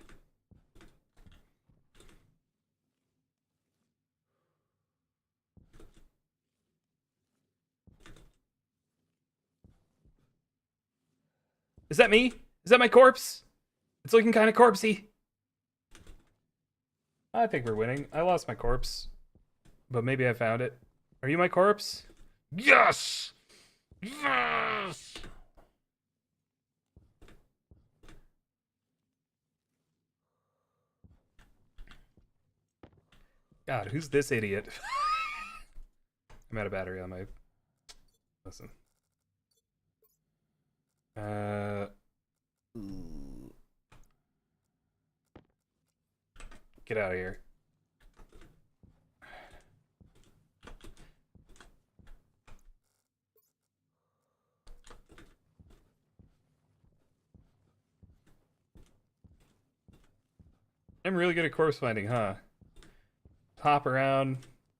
Is that me? Is that my corpse? It's looking kind of corpsey. I think we're winning. I lost my corpse, but maybe I found it. Are you my corpse? Yes! Yes! God, who's this idiot? I'm out of battery on my... Listen. Get out of here. I'm really good at corpse finding, huh? Hop around,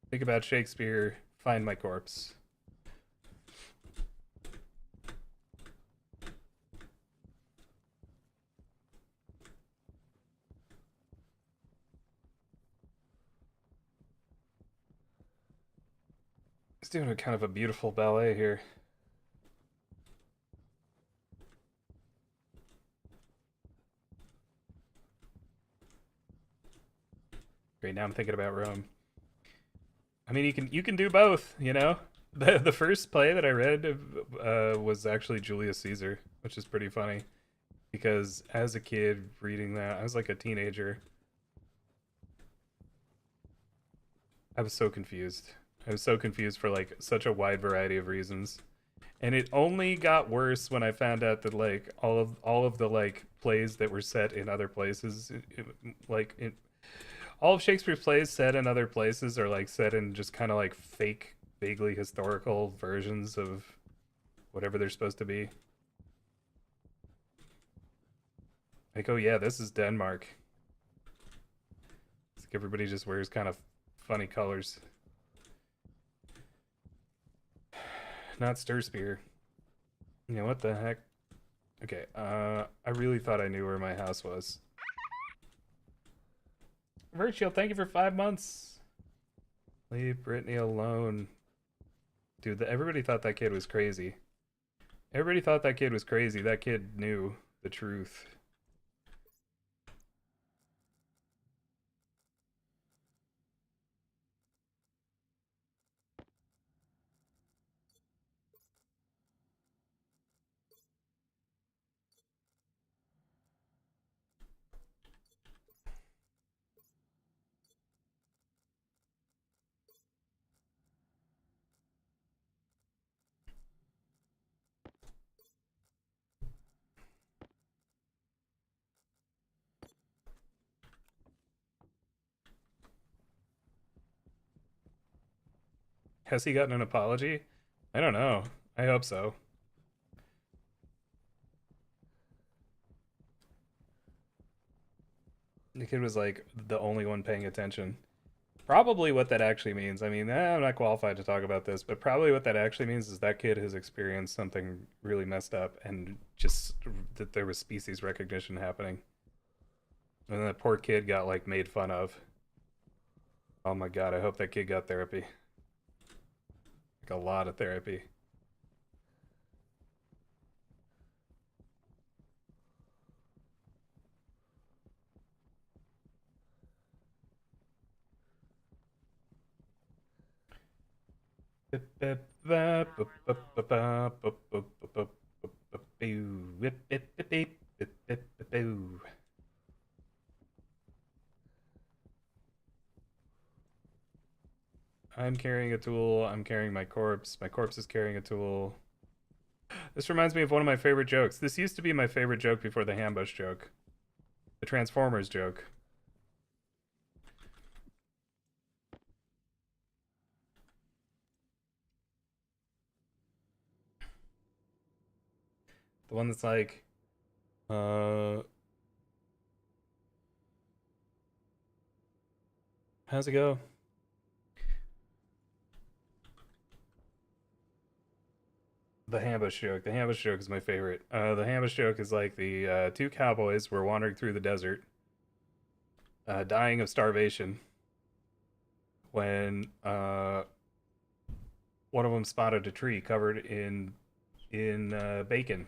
think about Shakespeare, find my corpse. He's doing a kind of a beautiful ballet here. Great, now I'm thinking about Rome. I mean, you can do both, you know? The first play that I read was actually Julius Caesar, which is pretty funny. Because as a kid reading that, I was like a teenager. I was so confused. I was so confused for like such a wide variety of reasons. And it only got worse when I found out that like all of the like plays that were set in other places, all of Shakespeare's plays set in other places are like set in just kind of like fake, vaguely historical versions of whatever they're supposed to be. Like, oh yeah, this is Denmark. It's like everybody just wears kind of funny colors. Not Sturspear. You know, what the heck? Okay, I really thought I knew where my house was. Virtual, thank you for 5 months. Leave Brittany alone. Dude, everybody thought that kid was crazy. Everybody thought that kid was crazy. That kid knew the truth. Has he gotten an apology? I don't know. I hope so. The kid was like the only one paying attention. Probably what that actually means. I mean, I'm not qualified to talk about this, but probably what that actually means is that kid has experienced something really messed up and just that there was species recognition happening. And that poor kid got like made fun of. Oh my god, I hope that kid got therapy. Like a lot of therapy. I'm carrying a tool. I'm carrying my corpse. My corpse is carrying a tool. This reminds me of one of my favorite jokes. This used to be my favorite joke before the Hambush joke. The Transformers joke. The one that's like, how's it go? The ambush joke. The ambush joke is my favorite. The ambush joke is like the two cowboys were wandering through the desert, dying of starvation, when one of them spotted a tree covered in bacon.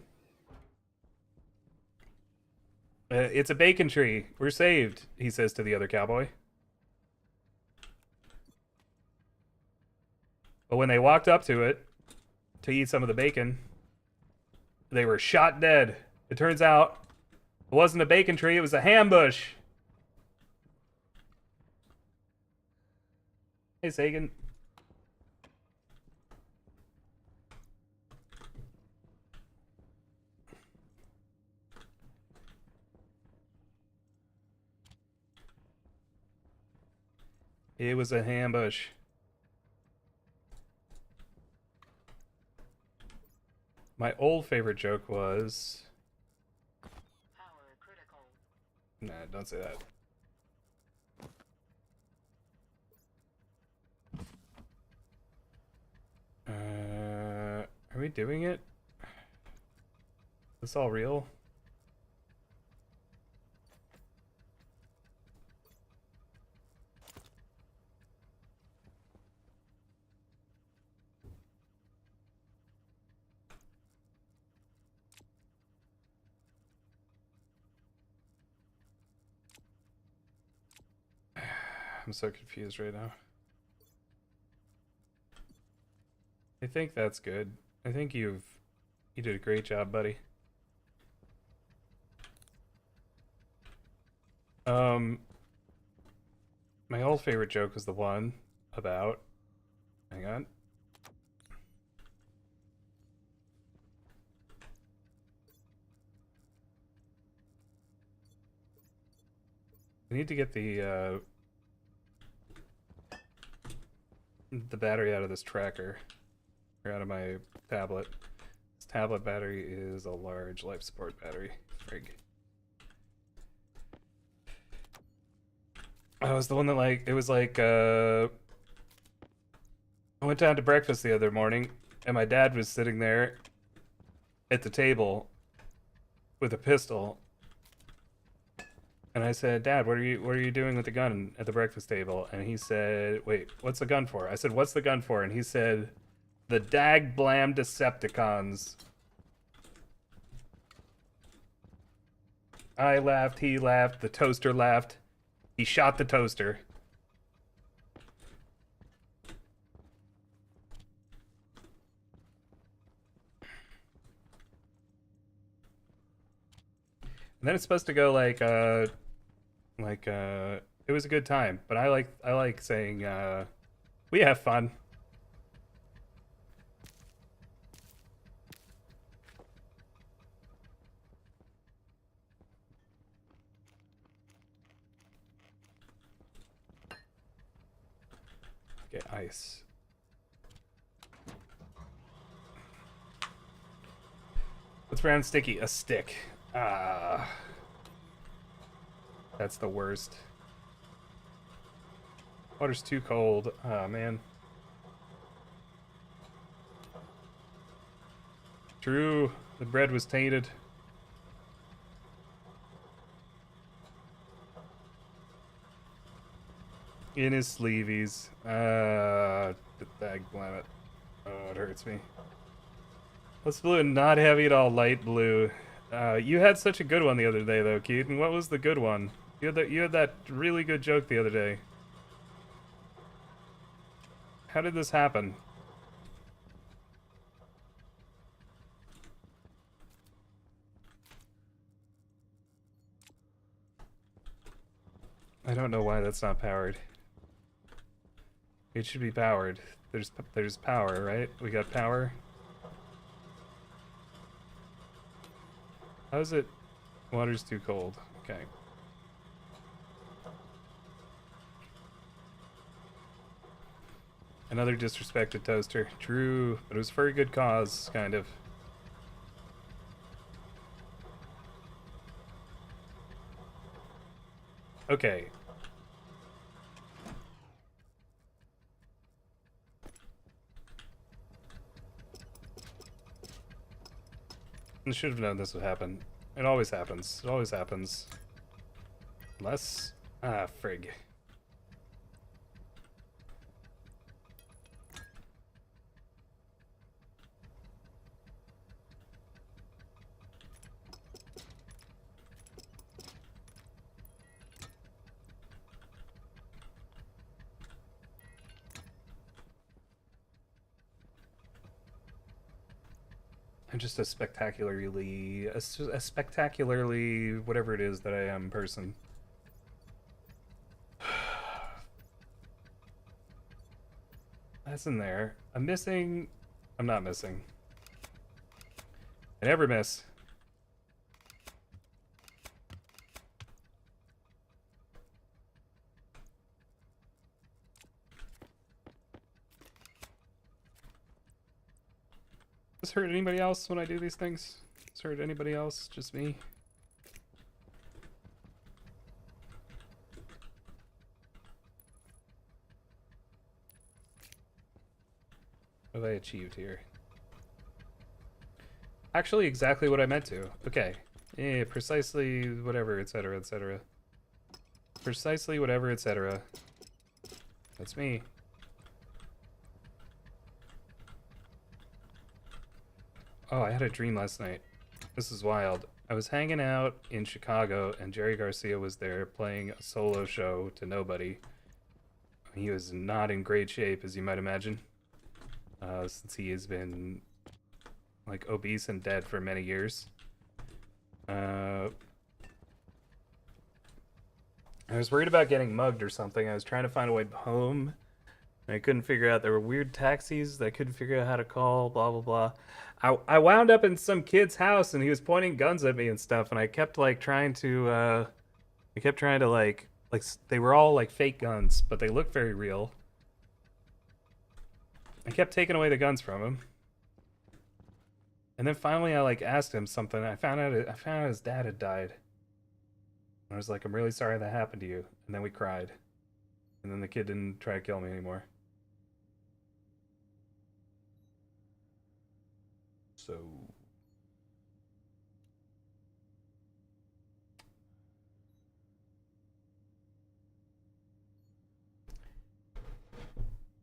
It's a bacon tree. We're saved, he says to the other cowboy. But when they walked up to it to eat some of the bacon, they were shot dead. It turns out it wasn't a bacon tree, it was a ham bush. Hey, Sagan. It was a ham bush. My old favorite joke was... Power critical. Nah, don't say that. Are we doing it? Is this all real? I'm so confused right now. I think that's good. I think you did a great job, buddy. My old favorite joke was the one about, hang on. I need to get the battery out of this tracker, or out of my tablet. This tablet battery is a large life support battery. Frig. Oh, it was the one that it was like, I went down to breakfast the other morning, and my dad was sitting there at the table with a pistol. And I said, "Dad, what are you doing with the gun at the breakfast table?" And he said, "Wait, what's the gun for?" I said, "What's the gun for?" And he said, "The dag blam Decepticons." I laughed, he laughed, the toaster laughed. He shot the toaster. And then it's supposed to go it was a good time, but I like saying we have fun. Okay, ice. What's brown sticky? A stick. Ah. That's the worst. Water's too cold. Oh, man. True. The bread was tainted. In his sleeveys. Dag blam it. Oh, it hurts me. What's blue and not heavy at all? Light blue. You had such a good one the other day, though, Keaton. What was the good one? You had that really good joke the other day. How did this happen? I don't know why that's not powered. It should be powered. There's power, right? We got power. How is it? Water's too cold. Okay. Another disrespected toaster. True, but it was for a good cause, kind of. Okay. I should have known this would happen. It always happens. It always happens. Unless... Ah, frig. I'm just a spectacularly whatever it is that I am person. That's in there. I'm missing. I'm not missing. I never miss. Does this hurt anybody else when I do these things? Does this hurt anybody else? Just me? What have I achieved here? Actually, exactly what I meant to. Okay. Yeah, precisely whatever, etc., etc. Precisely whatever, etc. That's me. Oh, I had a dream last night. This is wild. I was hanging out in Chicago, and Jerry Garcia was there playing a solo show to nobody. He was not in great shape, as you might imagine, since he has been like obese and dead for many years. I was worried about getting mugged or something. I was trying to find a way home. And I couldn't figure out. There were weird taxis that I couldn't figure out how to call. Blah blah blah. I wound up in some kid's house and he was pointing guns at me and stuff. And I kept like trying to. I kept trying to like they were all like fake guns, but they looked very real. I kept taking away the guns from him. And then finally, I like asked him something. I found out his dad had died. And I was like, "I'm really sorry that happened to you." And then we cried. And then the kid didn't try to kill me anymore. So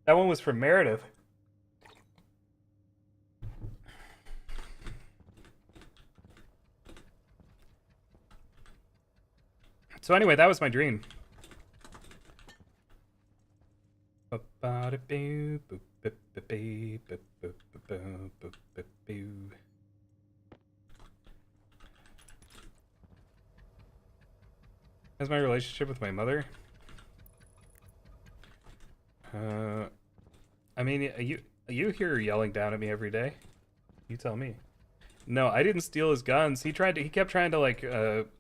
that one was from Meredith. So anyway, that was my dream. How's my relationship with my mother? I mean, you hear her yelling down at me every day. You tell me. No, I didn't steal his guns. He kept trying to like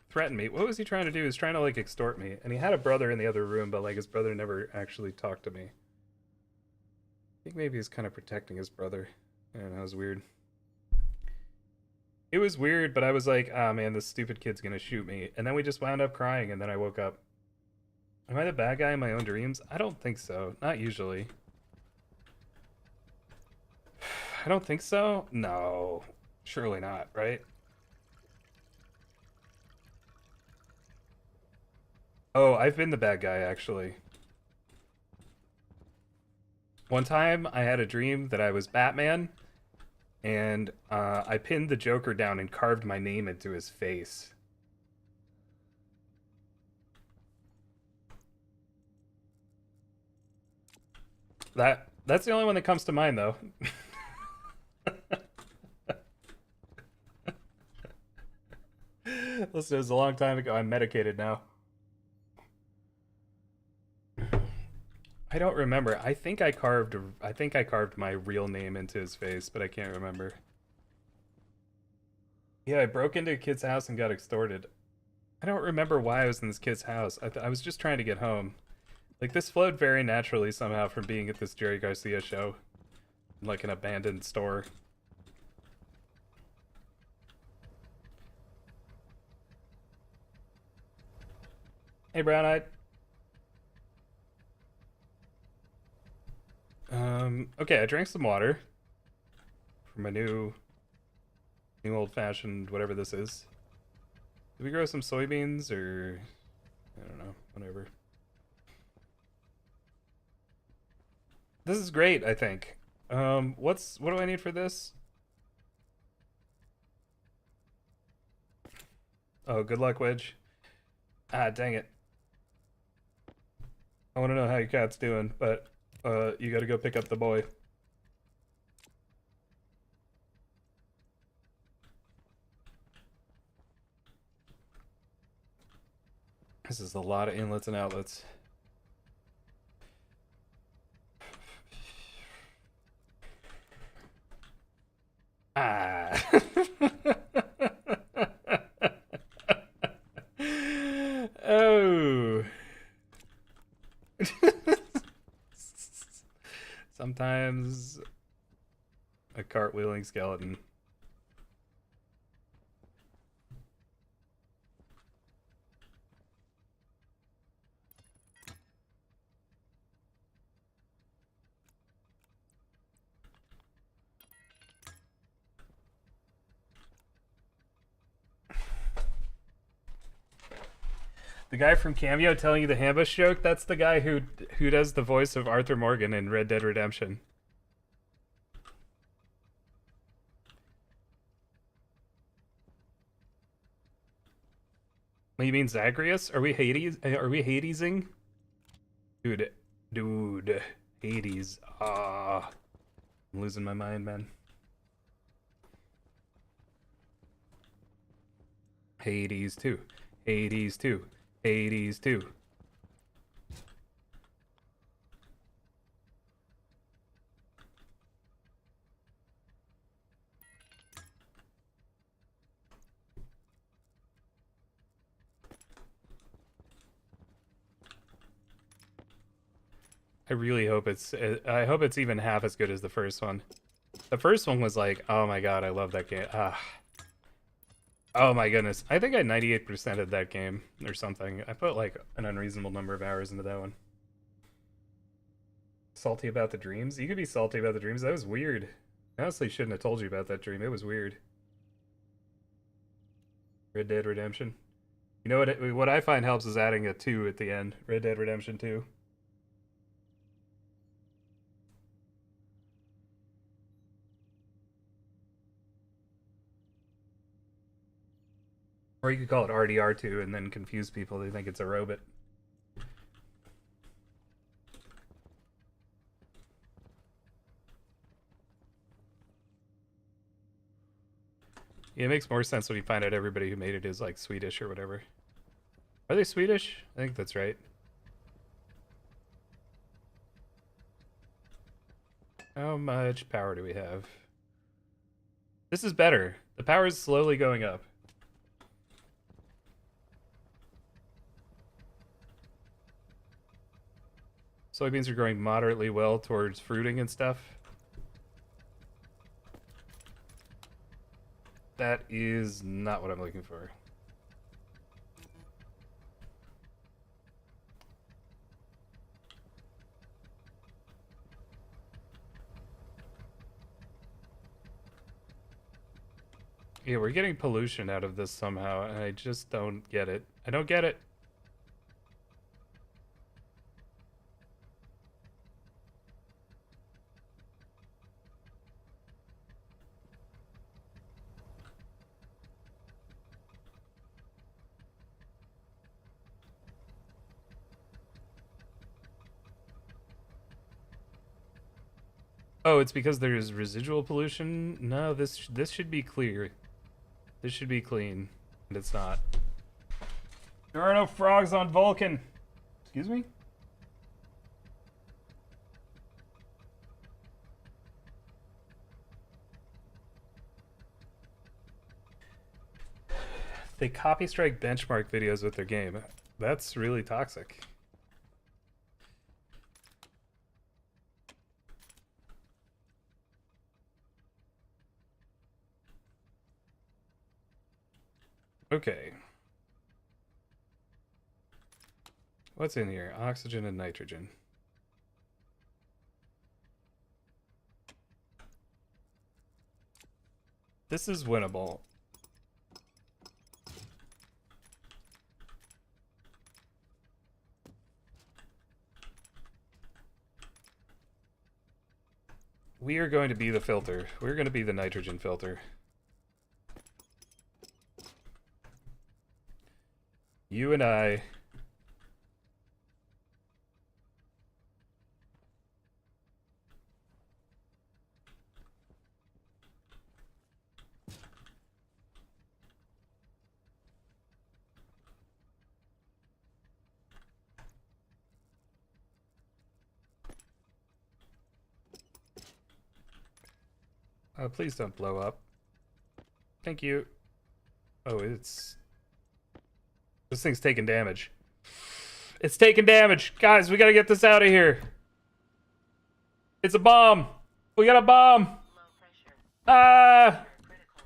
threaten me. What was he trying to do? He was trying to like extort me. And he had a brother in the other room, but like his brother never actually talked to me. I think maybe he's kind of protecting his brother. I don't know, it was weird. It was weird, but I was like, ah, man, this stupid kid's gonna shoot me. And then we just wound up crying, and then I woke up. Am I the bad guy in my own dreams? I don't think so. Not usually. I don't think so. No. Surely not, right? Oh, I've been the bad guy, actually. One time, I had a dream that I was Batman, and I pinned the Joker down and carved my name into his face. That's the only one that comes to mind, though. Listen, it was a long time ago. I'm medicated now. I don't remember. I think I carved my real name into his face, but I can't remember. Yeah, I broke into a kid's house and got extorted. I don't remember why I was in this kid's house. I was just trying to get home. Like, this flowed very naturally somehow from being at this Jerry Garcia show. Like an abandoned store. Hey, Brown Eyed. Okay, I drank some water for my new old-fashioned whatever this is. Did we grow some soybeans or I don't know, whatever. This is great, I think. What do I need for this? Oh, good luck, Wedge. Ah, dang it. I want to know how your cat's doing, but you got to go pick up the boy. This is a lot of inlets and outlets. Ah. Oh. Sometimes a cartwheeling skeleton. The guy from Cameo telling you the ambush joke, that's the guy who does the voice of Arthur Morgan in Red Dead Redemption. You mean Zagreus? Are we Hades? Are we Hadesing? Dude, Hades. Ah, I'm losing my mind, man. Hades 2. Hades 2. Hades 2. I really hope I hope it's even half as good as the first one. The first one was like, oh my god, I love that game. Ah. Oh my goodness. I think I 98%ed that game or something. I put like an unreasonable number of hours into that one. Salty about the dreams? You could be salty about the dreams. That was weird. I honestly shouldn't have told you about that dream. It was weird. Red Dead Redemption. You know what I find helps is adding a 2 at the end. Red Dead Redemption 2. Or you could call it RDR2 and then confuse people. They think it's a robot. Yeah, it makes more sense when you find out everybody who made it is like Swedish or whatever. Are they Swedish? I think that's right. How much power do we have? This is better. The power is slowly going up. Soybeans are growing moderately well towards fruiting and stuff. That is not what I'm looking for. Yeah, we're getting pollution out of this somehow, and I just don't get it. I don't get it. Oh, it's because there's residual pollution? No, this should be clear. This should be clean, and it's not. There are no frogs on Vulcan. Excuse me? They copy strike benchmark videos with their game. That's really toxic. Okay. What's in here? Oxygen and nitrogen. This is winnable. We are going to be the filter. We're going to be the nitrogen filter. You and I. Please don't blow up. Thank you. Oh, it's... This thing's taking damage. It's taking damage. Guys, we gotta get this out of here. It's a bomb. We got a bomb. Low pressure. Ah! Critical.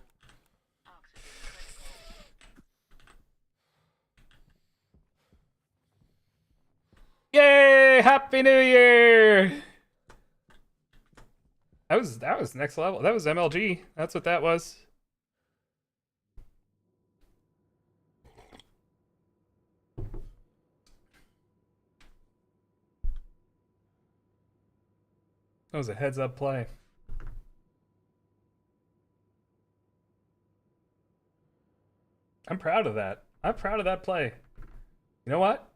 Oxygen critical. Yay! Happy New Year! That was next level. That was MLG. That's what that was. That was a heads up play. I'm proud of that. I'm proud of that play. You know what?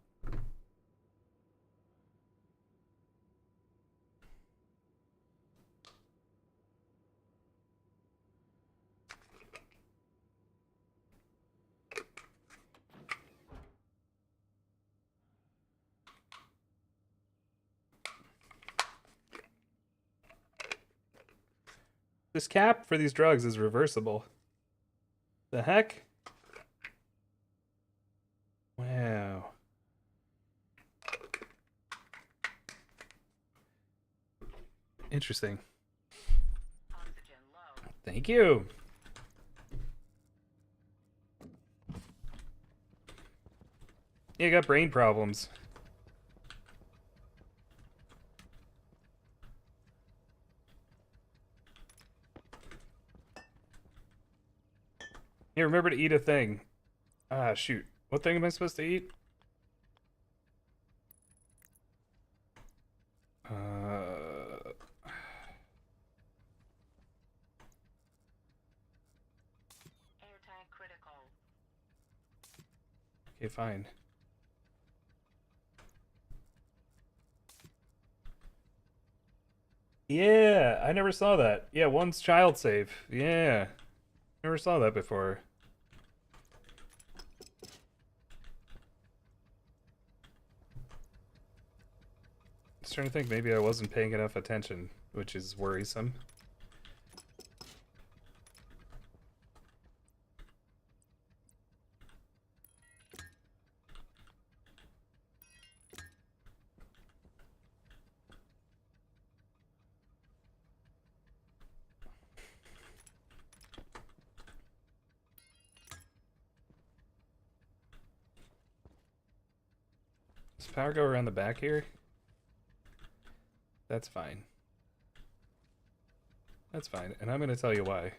This cap for these drugs is reversible. The heck? Wow. Interesting. Oxygen low. Thank you. You got brain problems. Yeah, remember to eat a thing. Ah, shoot. What thing am I supposed to eat? Air tank critical. Okay, fine. Yeah, I never saw that. Yeah, one's child safe. Yeah. Never saw that before. Just trying to think, maybe I wasn't paying enough attention, which is worrisome. Does power go around the back here? That's fine. That's fine, and I'm gonna tell you why.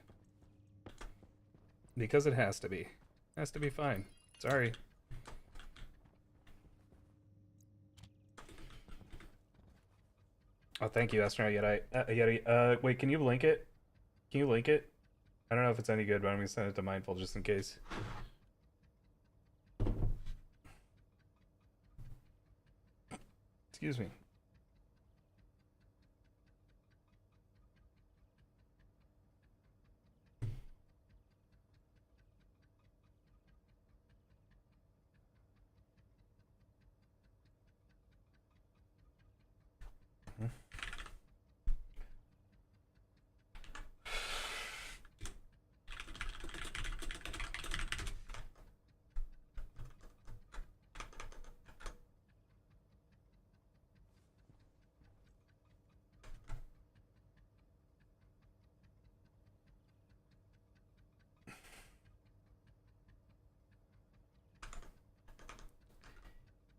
Because it has to be. It has to be fine. Sorry. Oh, thank you, Astronaut Yeti. Wait, can you link it? Can you link it? I don't know if it's any good, but I'm gonna send it to Mindful just in case. Excuse me.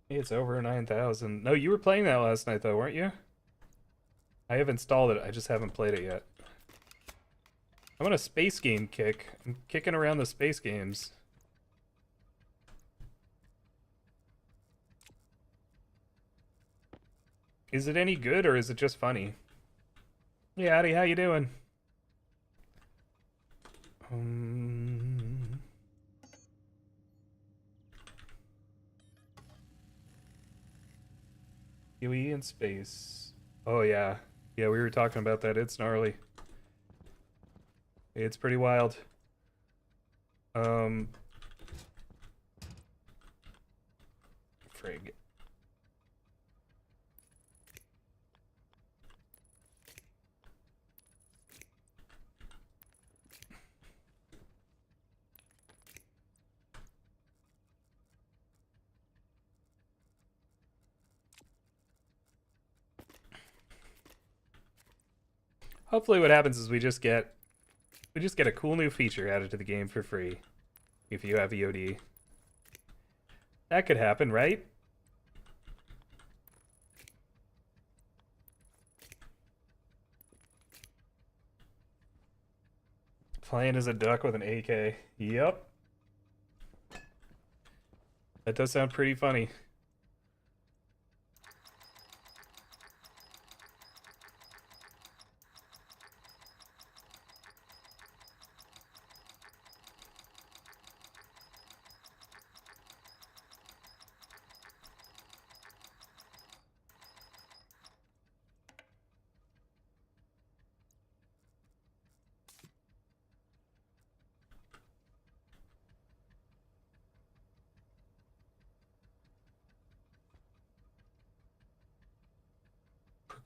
It's over 9,000. No, you were playing that last night though, weren't you? I have installed it. I just haven't played it yet. I'm on a space game kick. I'm kicking around the space games. Is it any good or is it just funny? Yeah, Addy, how you doing? Huey in space. Oh yeah. Yeah, we were talking about that. It's gnarly. It's pretty wild. Frig. Hopefully what happens is we just get a cool new feature added to the game for free if you have EOD. That could happen, right? Playing as a duck with an AK. Yep. That does sound pretty funny.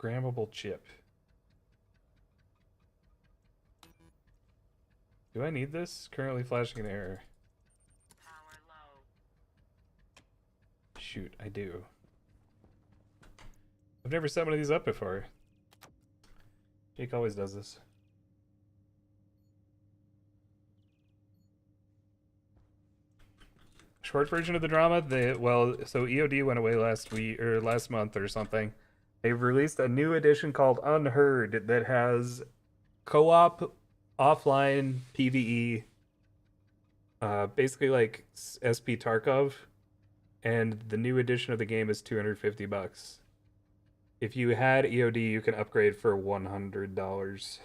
Programmable chip. Do I need this? Currently flashing an error. Power low. Shoot, I do. I've never set one of these up before. Jake always does this. Short version of the drama, so EOD went away last week or last month or something. They've released a new edition called Unheard that has co-op offline PvE, basically like SP Tarkov, and the new edition of the game is $250. If you had EOD, you can upgrade for $100.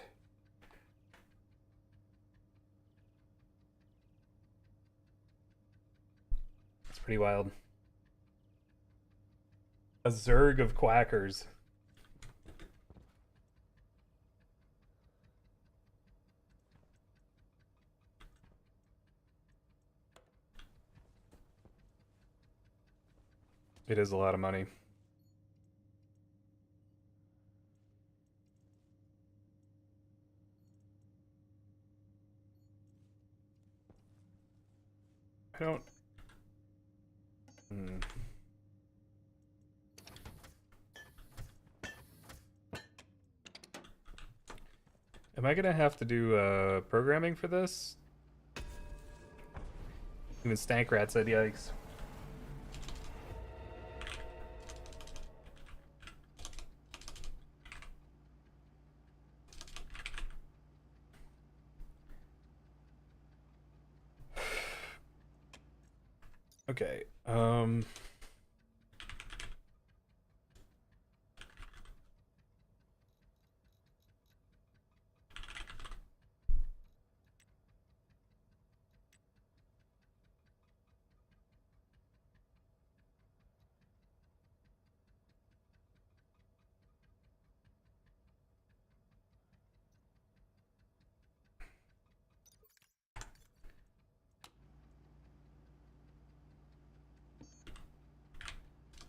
It's pretty wild. A Zerg of quackers. It is a lot of money. I don't... Am I gonna have to do programming for this? Even Stankrat said yikes. Okay,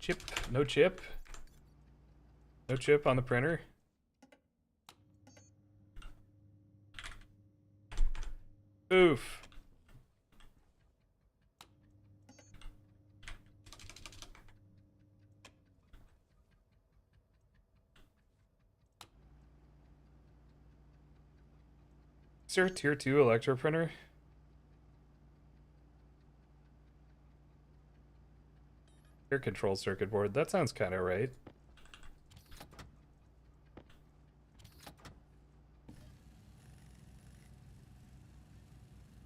chip, no chip? No chip on the printer? Oof. Is there a tier 2 electro printer? Air control circuit board. That sounds kind of right.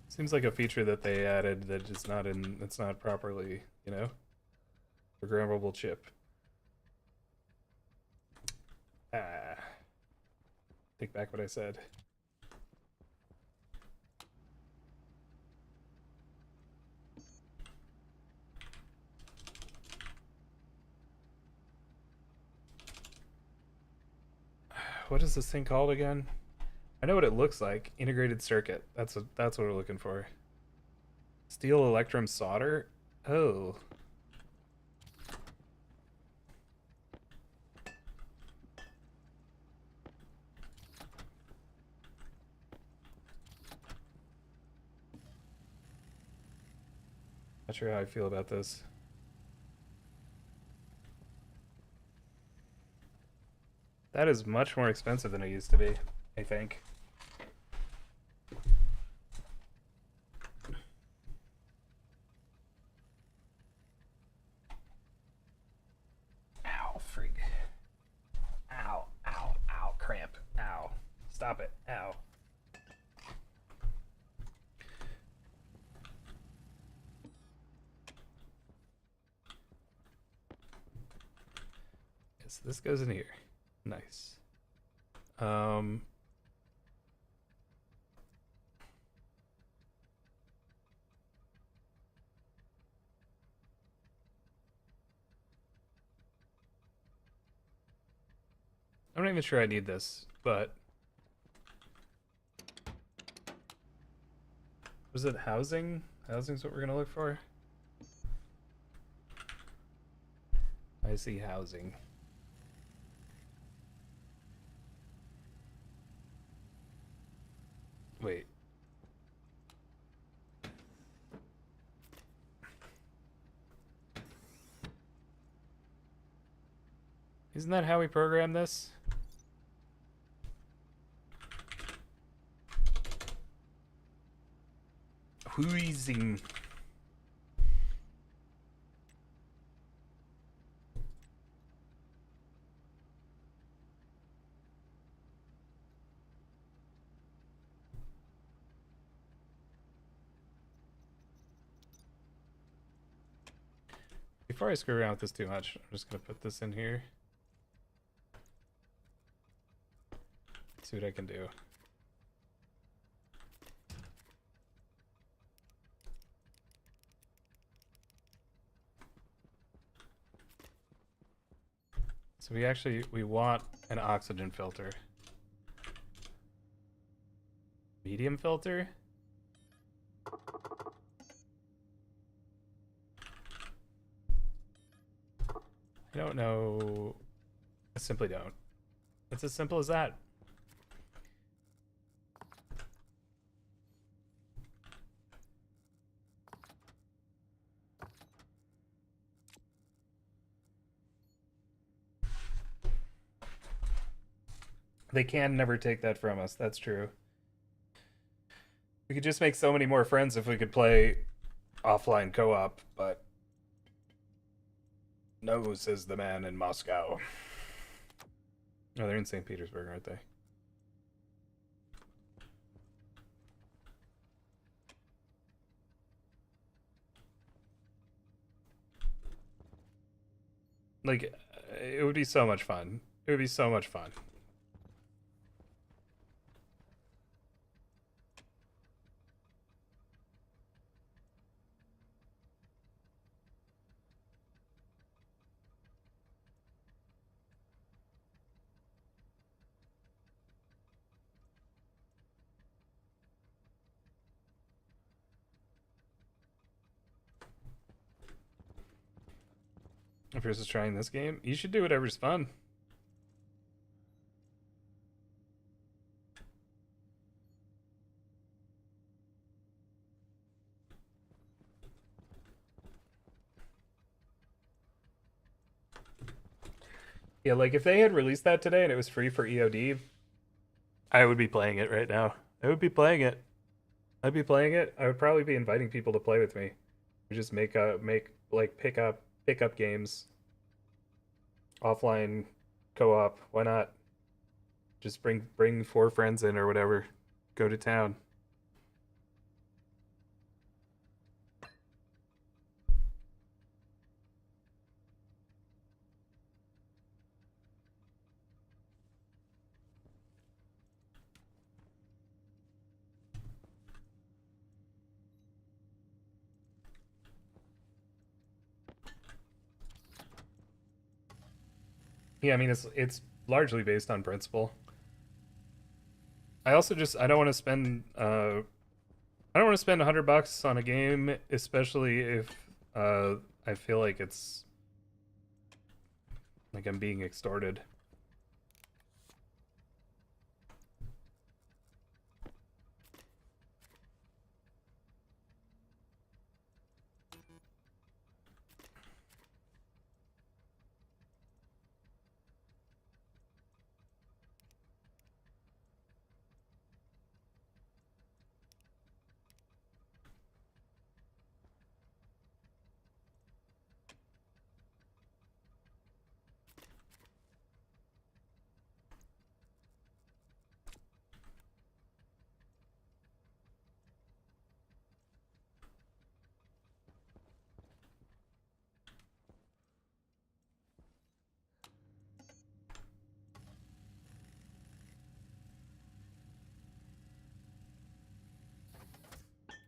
Seems like a feature that they added that is not in. It's not properly, you know, programmable chip. Take back what I said. What is this thing called again? I know what it looks like. Integrated circuit. That's what we're looking for. Steel electrum solder. Oh. Not sure how I feel about this. That is much more expensive than it used to be, I think. Ow, freak. Ow, ow, ow, cramp. Ow. Stop it. Ow. Yes, this goes in here. Nice. I'm not even sure I need this, but was it housing? Housing's what we're gonna look for. I see housing. Wait. Isn't that how we program this? Wheezing. Before I screw around with this too much, I'm just gonna put this in here. See what I can do. So we want an oxygen filter. Medium filter? I don't know. I simply don't. It's as simple as that. They can never take that from us. That's true. We could just make so many more friends if we could play offline co-op, but no, says the man in Moscow. Oh, they're in St. Petersburg, aren't they? Like, it would be so much fun. It would be so much fun. If you're just trying this game, you should do whatever's fun. Yeah, like if they had released that today and it was free for EOD, I would be playing it right now. I would be playing it. I'd be playing it. I would probably be inviting people to play with me. We just pick pickup games, offline co-op. Why not? Just bring 4 friends in or whatever. Go to town. Yeah, I mean it's largely based on principle. I also just I don't want to spend I don't want to spend $100 on a game, especially if I feel like it's like I'm being extorted.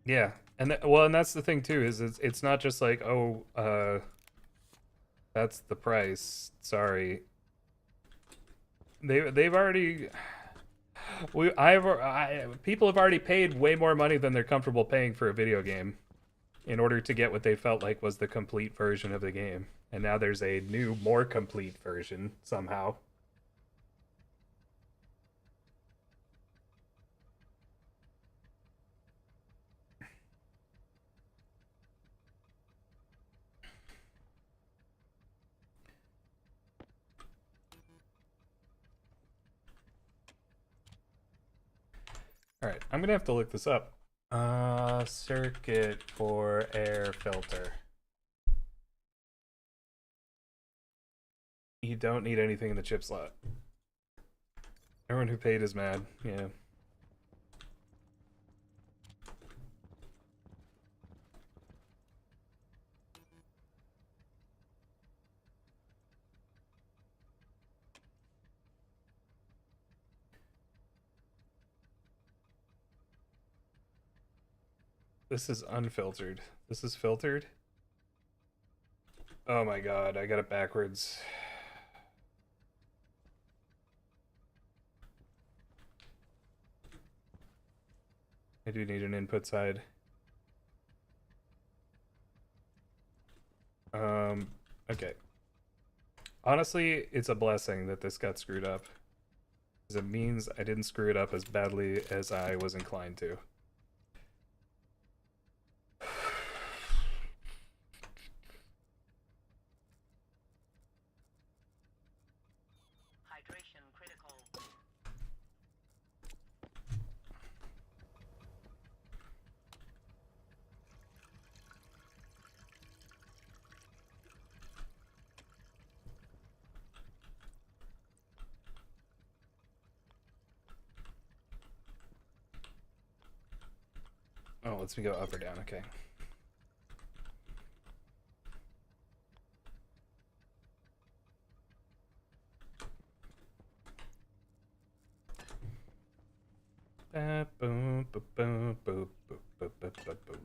Yeah, and well, and that's the thing too is it's not just like oh that's the price. Sorry, they've already people have already paid way more money than they're comfortable paying for a video game in order to get what they felt like was the complete version of the game, and now there's a new, more complete version somehow. All right, I'm gonna have to look this up. Circuit for air filter. You don't need anything in the chip slot. Everyone who paid is mad. Yeah. This is unfiltered. This is filtered. Oh my god, I got it backwards. I do need an input side. Okay. Honestly, it's a blessing that this got screwed up. Because it means I didn't screw it up as badly as I was inclined to. Hydration critical. Oh, let's me go up or down. Okay. Boom, boom, boom, boom, boom, boom, boom, boom.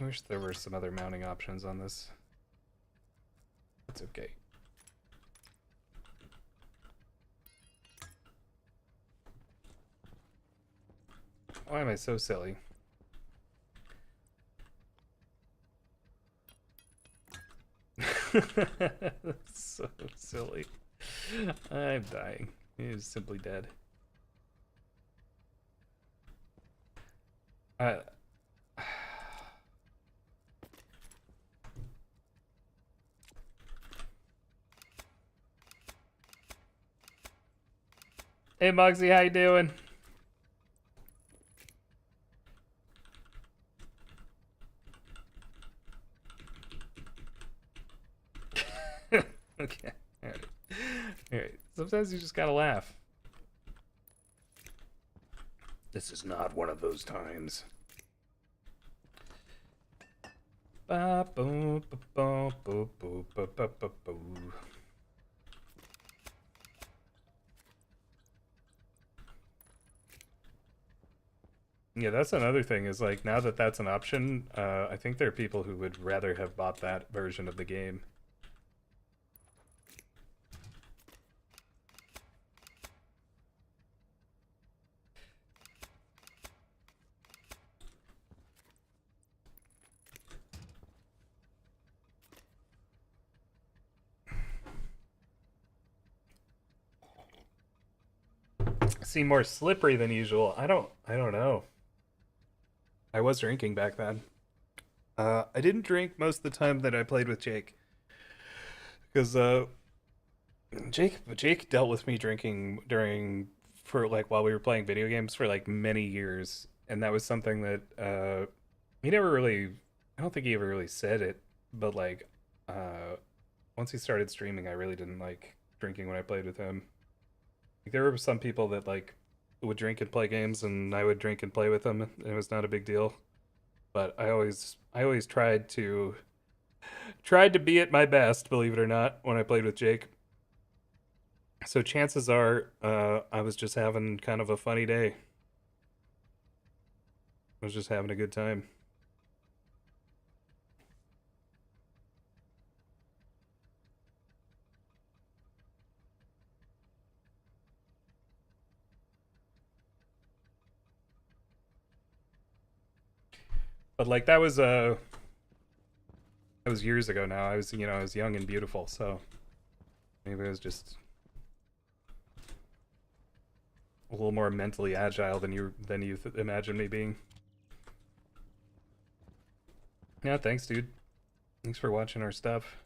I wish there were some other mounting options on this. It's okay. Why am I so silly? So silly. I'm dying. He is simply dead. Hey, Moxie, how you doing? Okay. All right. All right. Sometimes you just gotta laugh. This is not one of those times. Ba boo ba boo boo boo ba ba ba boo. Yeah, that's another thing is like now that that's an option, I think there are people who would rather have bought that version of the game. Seem more slippery than usual. I don't know. I was drinking back then. I didn't drink most of the time that I played with Jake, because Jake dealt with me drinking during for like while we were playing video games for like many years, and that was something that he never really. I don't think he ever really said it, but like uh, once he started streaming, I really didn't like drinking when I played with him. Like, there were some people that like would drink and play games, and I would drink and play with them, and it was not a big deal. But I always tried to be at my best, believe it or not, when I played with Jake. So chances are, I was just having kind of a funny day. I was just having a good time. But like that was years ago now. I was young and beautiful, so maybe I was just a little more mentally agile than you imagine me being. Yeah, thanks, dude. Thanks for watching our stuff.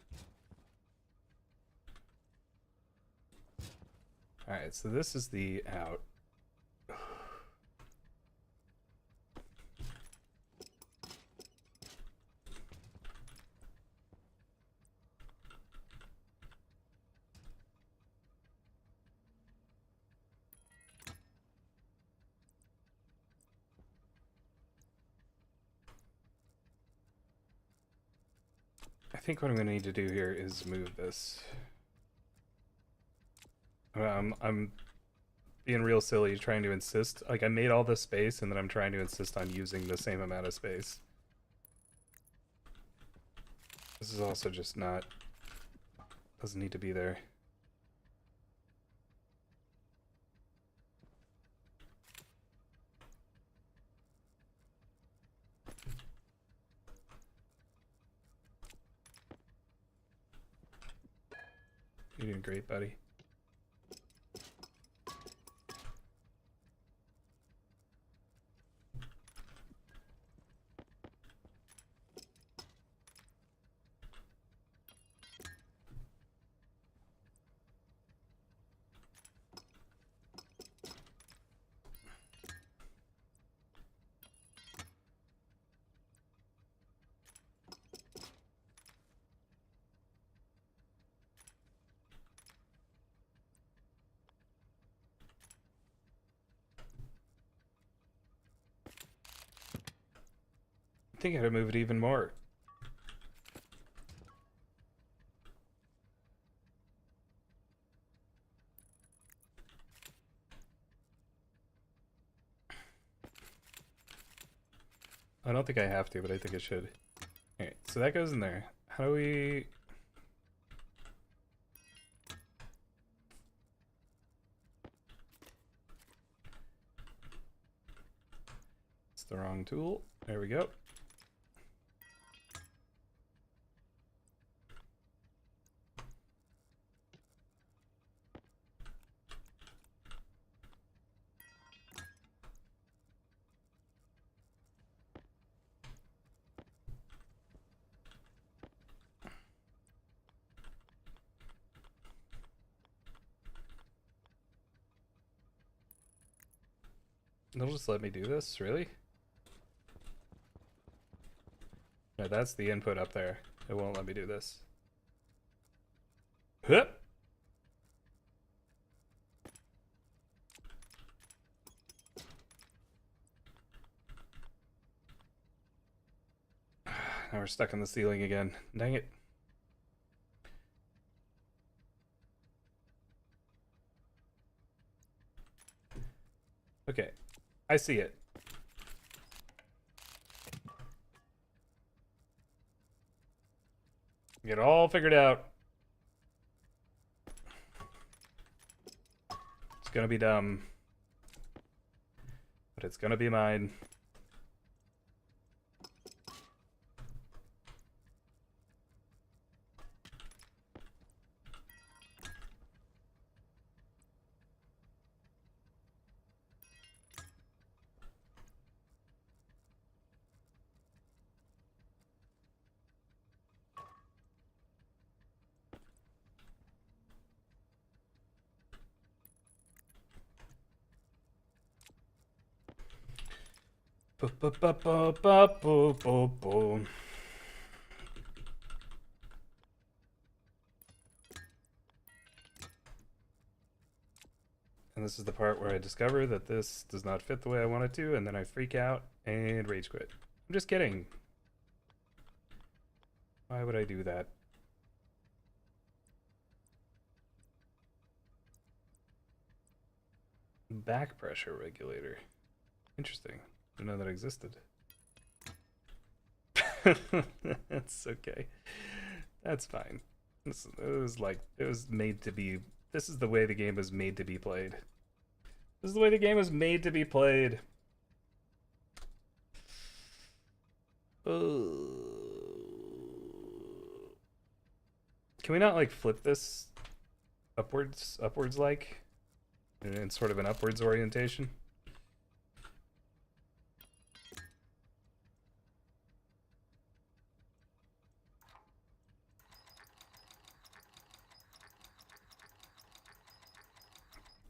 All right, so this is the out. I think what I'm gonna need to do here is move this. I'm being real silly trying to insist. Like, I made all this space, and then I'm trying to insist on using the same amount of space. This is also just not... doesn't need to be there. You're doing great, buddy. I think I gotta move it even more. I don't think I have to, but I think I should. Alright, so that goes in there. How do we... It's the wrong tool. There we go. They'll just let me do this, really? No, that's the input up there. It won't let me do this. Hup! Now we're stuck in the ceiling again. Dang it. Okay, I see it. Get it all figured out. It's gonna be dumb. But it's gonna be mine. Boom. And this is the part where I discover that this does not fit the way I want it to, and then I freak out and rage quit. I'm just kidding. Why would I do that? Back pressure regulator. Interesting. Didn't know that existed. That's okay. That's fine. It was made to be. This is the way the game was made to be played. This is the way the game was made to be played. Can we not like flip this upwards like in sort of an upwards orientation?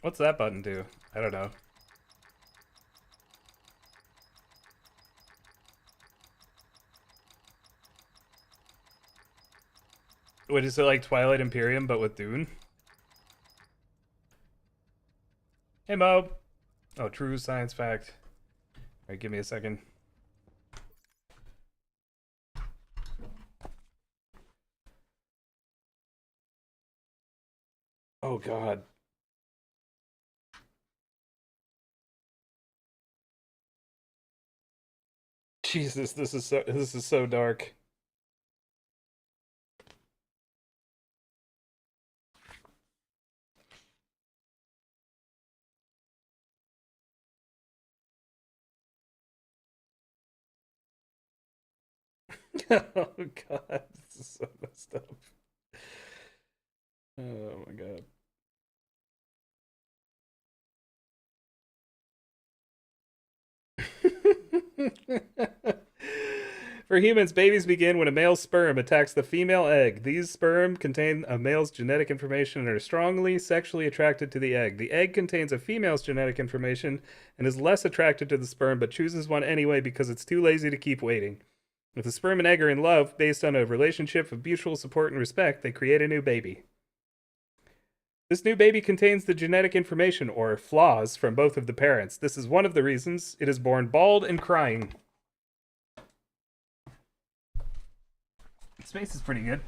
What's that button do? I don't know. Wait, is it like Twilight Imperium but with Dune? Hey Mo! Oh, true science fact. Alright, give me a second. Oh god. Jesus, this is so dark. Oh god, this is so messed up. Oh my god. For humans, babies begin when a male sperm attacks the female egg. These sperm contain a male's genetic information and are strongly sexually attracted to the egg. The egg contains a female's genetic information and is less attracted to the sperm but chooses one anyway because it's too lazy to keep waiting. If the sperm and egg are in love, based on a relationship of mutual support and respect, they create a new baby. This new baby contains the genetic information, or flaws, from both of the parents. This is one of the reasons it is born bald and crying. Space is pretty good.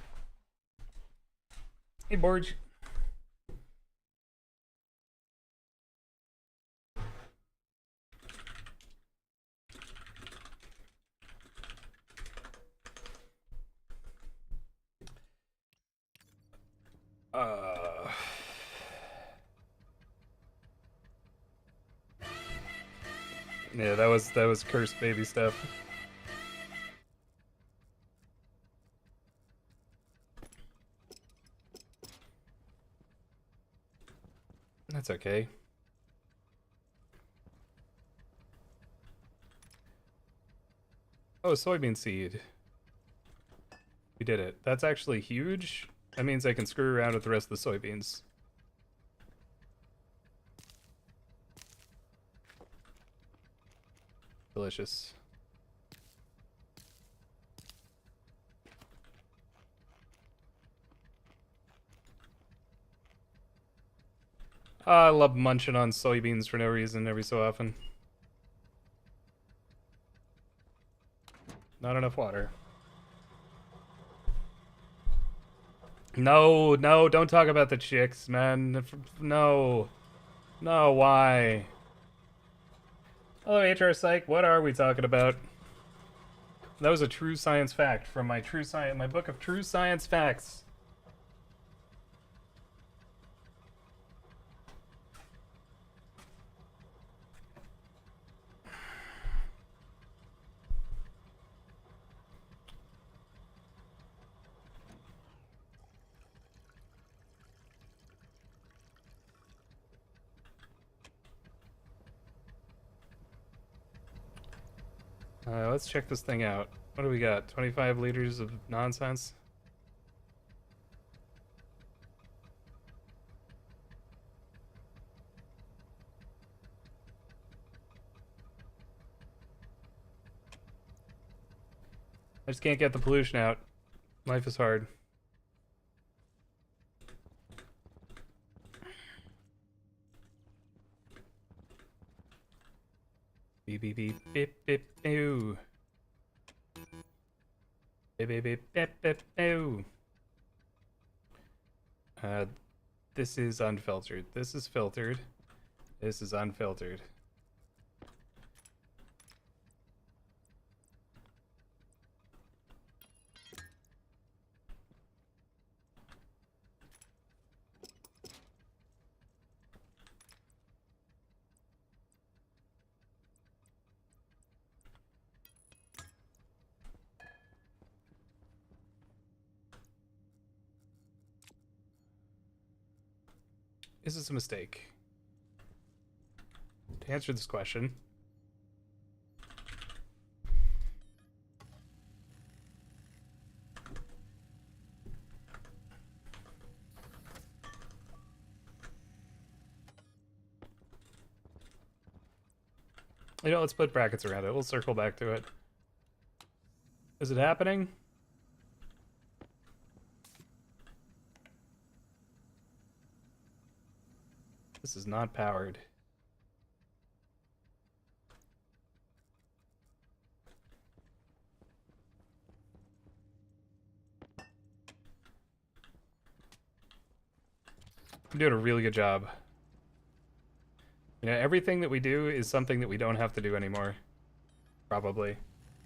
Hey, Borge. Yeah, that was cursed baby stuff. That's okay. Oh, soybean seed. We did it. That's actually huge. That means I can screw around with the rest of the soybeans. Delicious. I love munching on soybeans for no reason every so often. Not enough water. No, no, don't talk about the chicks, man. No. No, why? Hello, HR Psych. What are we talking about? That was a true science fact from my my book of true science facts. Let's check this thing out. What do we got? 25 liters of nonsense? I just can't get the pollution out. Life is hard. Beep beep beep beep beep ew. Beep beep beep beep beep ew. This is unfiltered. This is filtered. This is unfiltered. Is this a mistake? To answer this question, you know, let's put brackets around it. We'll circle back to it. Is it happening? This is not powered. I'm doing a really good job. You know, everything that we do is something that we don't have to do anymore. Probably.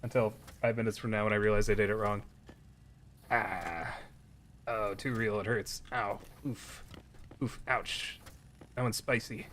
Until 5 minutes from now when I realize I did it wrong. Ah. Oh, too real, it hurts. Ow. Oof. Oof. Ouch. That one's spicy.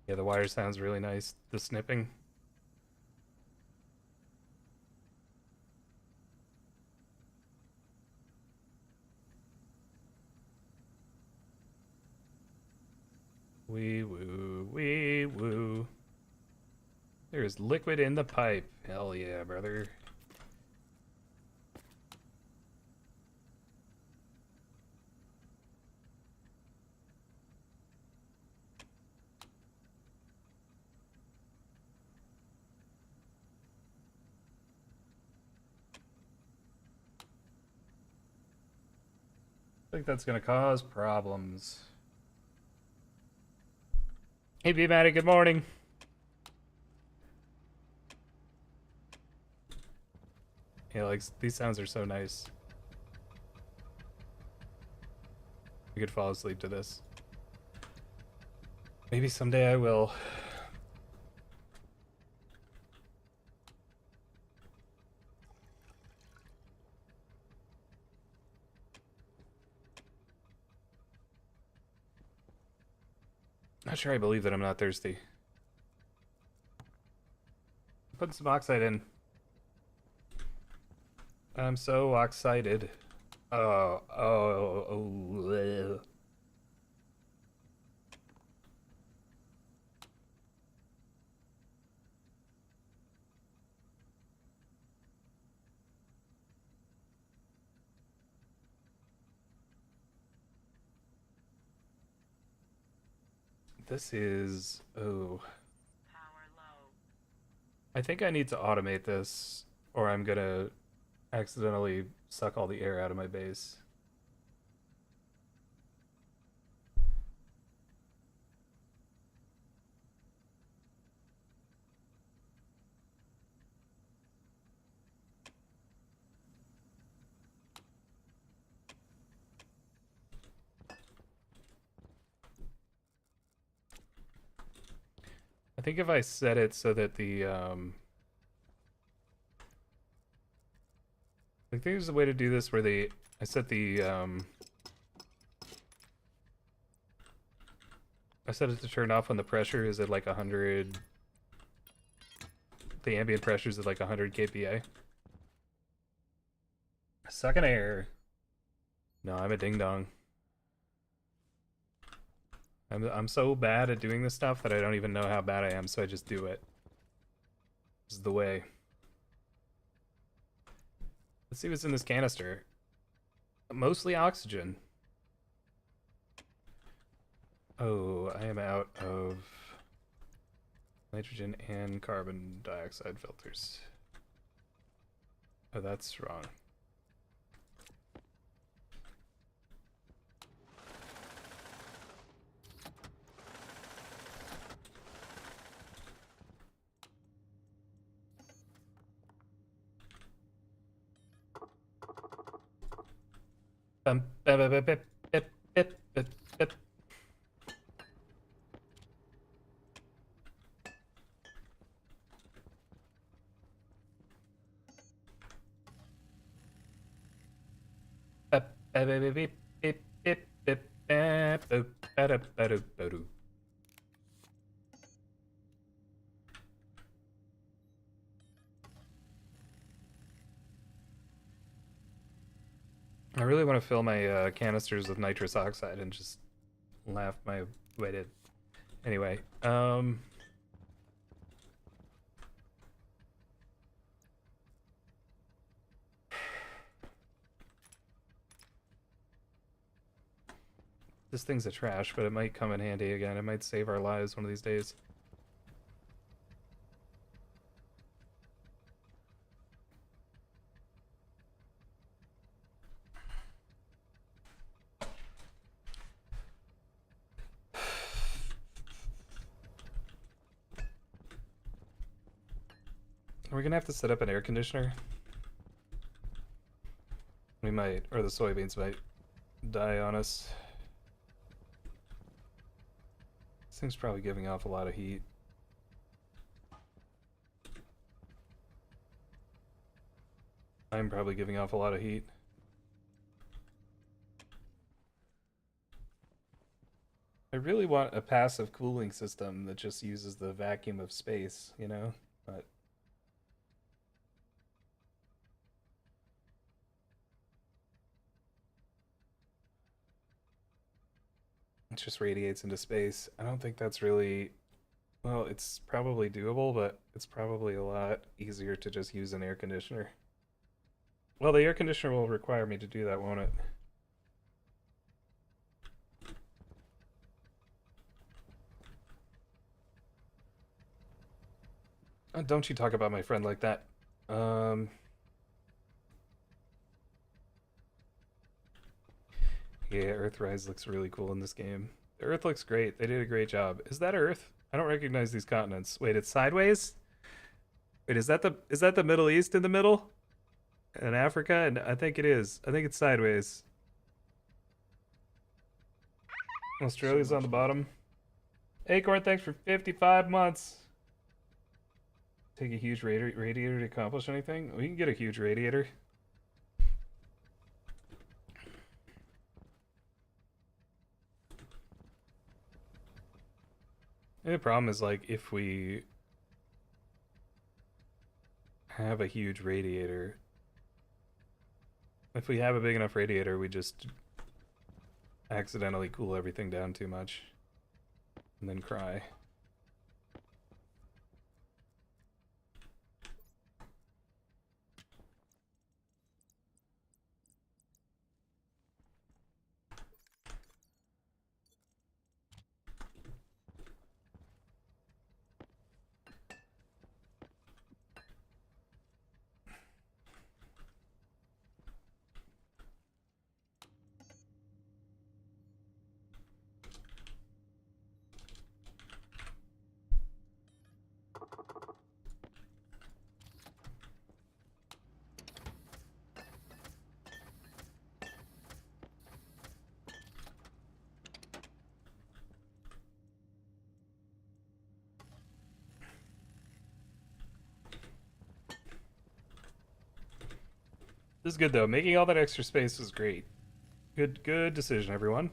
Yeah, the wire sounds really nice. The snipping. Wee woo, wee woo. There's liquid in the pipe. Hell yeah, brother. I think that's gonna cause problems. Hey, B-Matty, good morning. Yeah, like, these sounds are so nice. I could fall asleep to this. Maybe someday I will. Not sure I believe that I'm not thirsty. Put some oxide in. I'm so excited. Oh. This is... Oh. Power low. I think I need to automate this, or I'm gonna accidentally suck all the air out of my base. I think if I set it so that the I think there's a way to do this where I set the I set it to turn off when the pressure is at like 100. The ambient pressure is at like 100 kPa. Sucking air. No, I'm a ding dong. I'm so bad at doing this stuff that I don't even know how bad I am, so I just do it. This is the way. Let's see what's in this canister. Mostly oxygen. Oh, I am out of nitrogen and carbon dioxide filters. Oh, that's wrong. Bum, bip, bip, bip, bip, bip, bip, bip. Bip, bip, bip, bip, bip, bip, bip, bip, boop, ba-da, ba-do, ba-do. I really want to fill my canisters with nitrous oxide and just laugh my way to... Anyway, this thing's a trash, but it might come in handy again. It might save our lives one of these days. We're gonna have to set up an air conditioner. We might, or the soybeans might die on us. This thing's probably giving off a lot of heat. I'm probably giving off a lot of heat. I really want a passive cooling system that just uses the vacuum of space, you know? But it just radiates into space. I don't think that's really... Well, it's probably doable, but it's probably a lot easier to just use an air conditioner. Well, the air conditioner will require me to do that, won't it? Don't you talk about my friend like that. Yeah, Earthrise looks really cool in this game. The Earth looks great. They did a great job. Is that Earth? I don't recognize these continents. Wait, it's sideways? Wait, is that the Middle East in the middle? And Africa? And I think it is. I think it's sideways. Australia's on the bottom. Acorn, thanks for 55 months. Take a huge radiator to accomplish anything? We can get a huge radiator. The problem is, like, if we have a huge radiator, if we have a big enough radiator, we just accidentally cool everything down too much and then cry. This is good though. Making all that extra space was great. Good decision, everyone.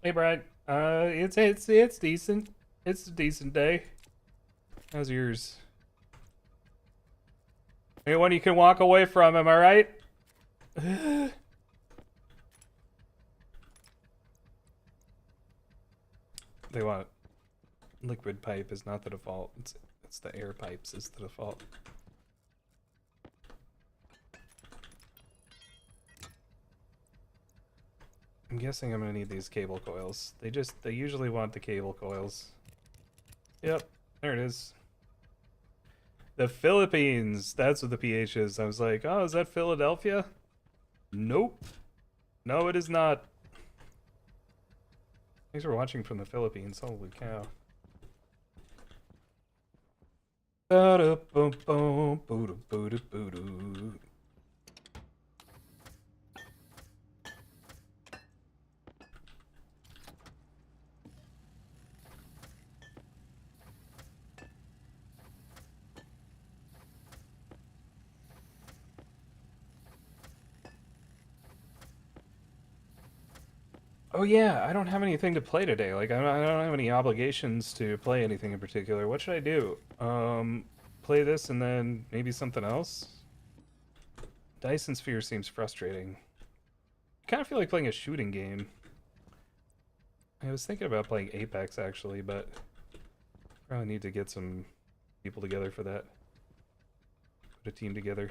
Hey, Brian. It's decent. It's a decent day. How's yours? Anyone you can walk away from, am I right? They want liquid pipe is not the default. It's the air pipes is the default. I'm guessing I'm gonna need these cable coils. They usually want the cable coils. Yep, there it is. The Philippines. That's what the PH is. I was like, oh, is that Philadelphia? Nope. No, it is not. Thanks for watching from the Philippines. Holy cow. Oh yeah, I don't have anything to play today. Like I don't have any obligations to play anything in particular. What should I do? Play this and then maybe something else? Dyson Sphere seems frustrating. I kind of feel like playing a shooting game. I was thinking about playing Apex actually, but probably need to get some people together for that. Put a team together.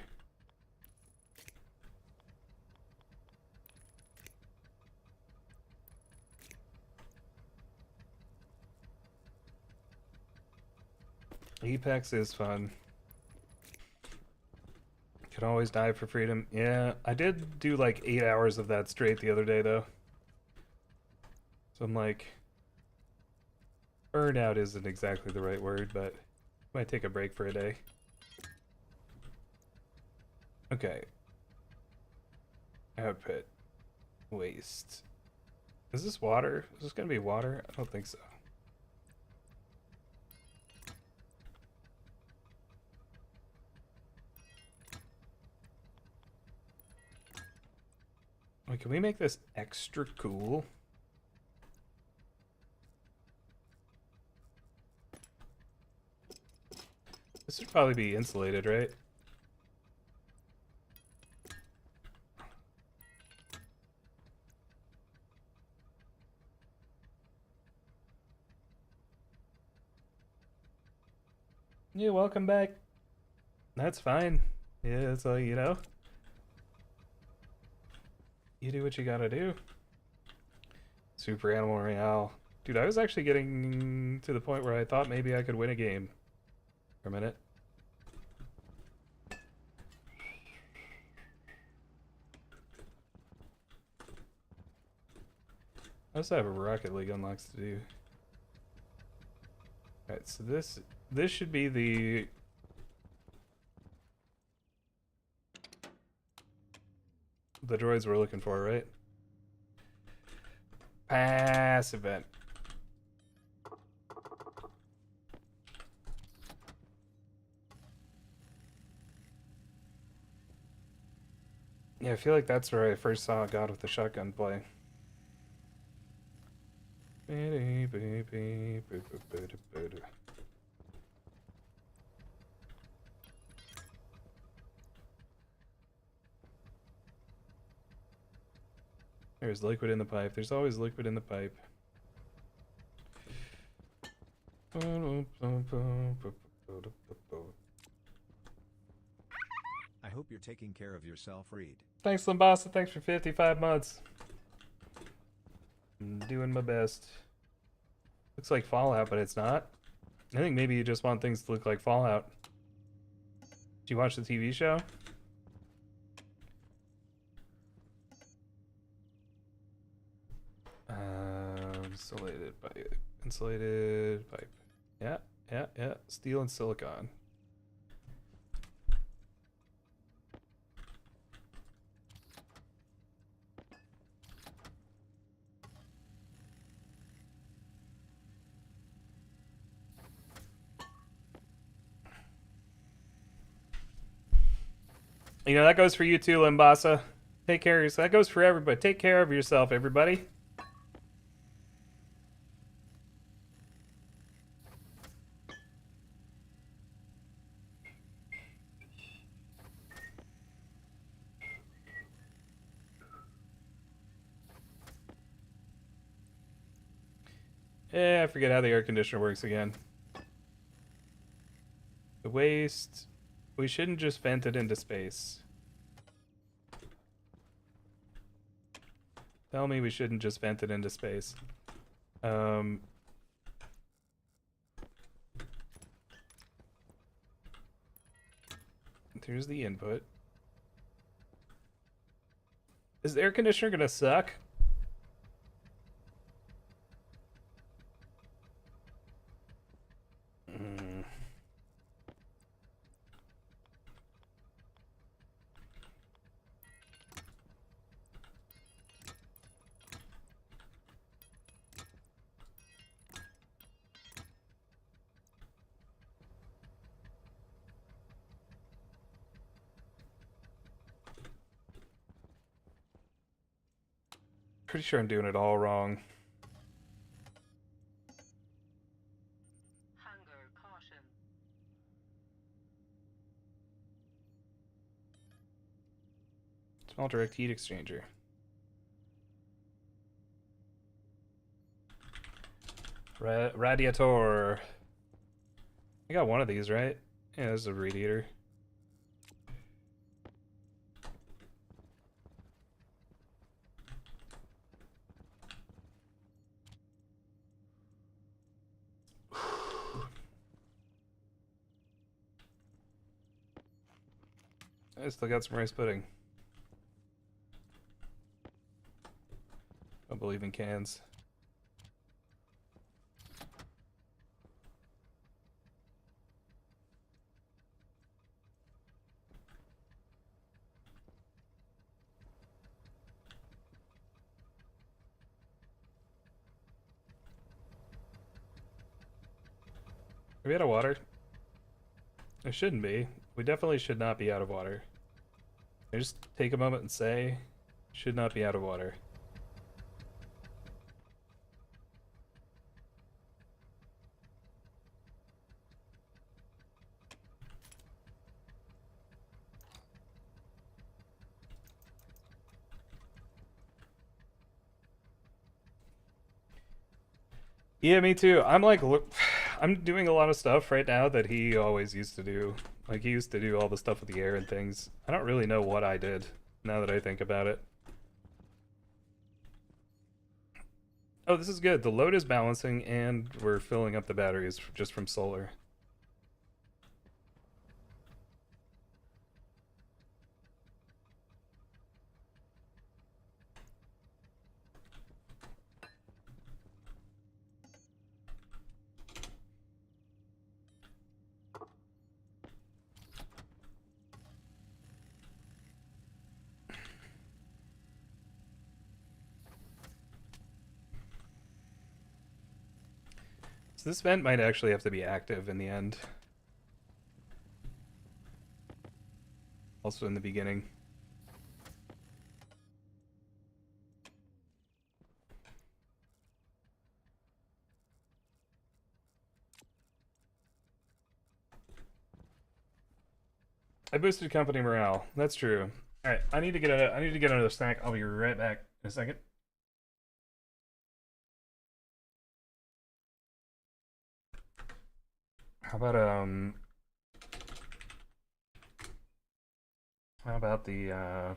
Apex is fun. Can always die for freedom. Yeah, I did do like 8 hours of that straight the other day though. So I'm like, burnout isn't exactly the right word, but might take a break for a day. Okay. Output. Waste. Is this water? Is this gonna be water? I don't think so. Wait, can we make this extra cool? This would probably be insulated, right? Yeah, welcome back. That's fine. Yeah, so you know, you do what you gotta do. Super Animal Royale. Dude, I was actually getting to the point where I thought maybe I could win a game for a minute. I also have a Rocket League unlocks to do. Alright, so this should be the droids we're looking for, right? Pass event. Yeah, I feel like that's where I first saw God with the shotgun play. There's liquid in the pipe. There's always liquid in the pipe. I hope you're taking care of yourself, Reed. Thanks, Limbasa. Thanks for 55 months. I'm doing my best. Looks like Fallout, but it's not. I think maybe you just want things to look like Fallout. Did you watch the TV show? Insulated pipe. Insulated pipe. Yeah, yeah, yeah. Steel and silicon. You know, that goes for you too, Limbasa. Take care of yourself. That goes for everybody. Take care of yourself, everybody. I forget how the air conditioner works again. The waste... We shouldn't just vent it into space. Tell me we shouldn't just vent it into space. Here's the input. Is the air conditioner gonna suck? Pretty sure I'm doing it all wrong. Hunger caution. Small direct heat exchanger. Radiator. I got one of these, right? Yeah, this is a radiator. I still got some rice pudding. I believe in cans. Are we out of water? It shouldn't be. We definitely should not be out of water. I just take a moment and say, should not be out of water. Yeah, me too. I'm like, look, I'm doing a lot of stuff right now that he always used to do. Like, he used to do all the stuff with the air and things. I don't really know what I did, now that I think about it. Oh, this is good. The load is balancing, and we're filling up the batteries just from solar. So this vent might actually have to be active in the end. Also in the beginning. I boosted company morale. That's true. All right, I need to get another snack. I'll be right back in a second. How about the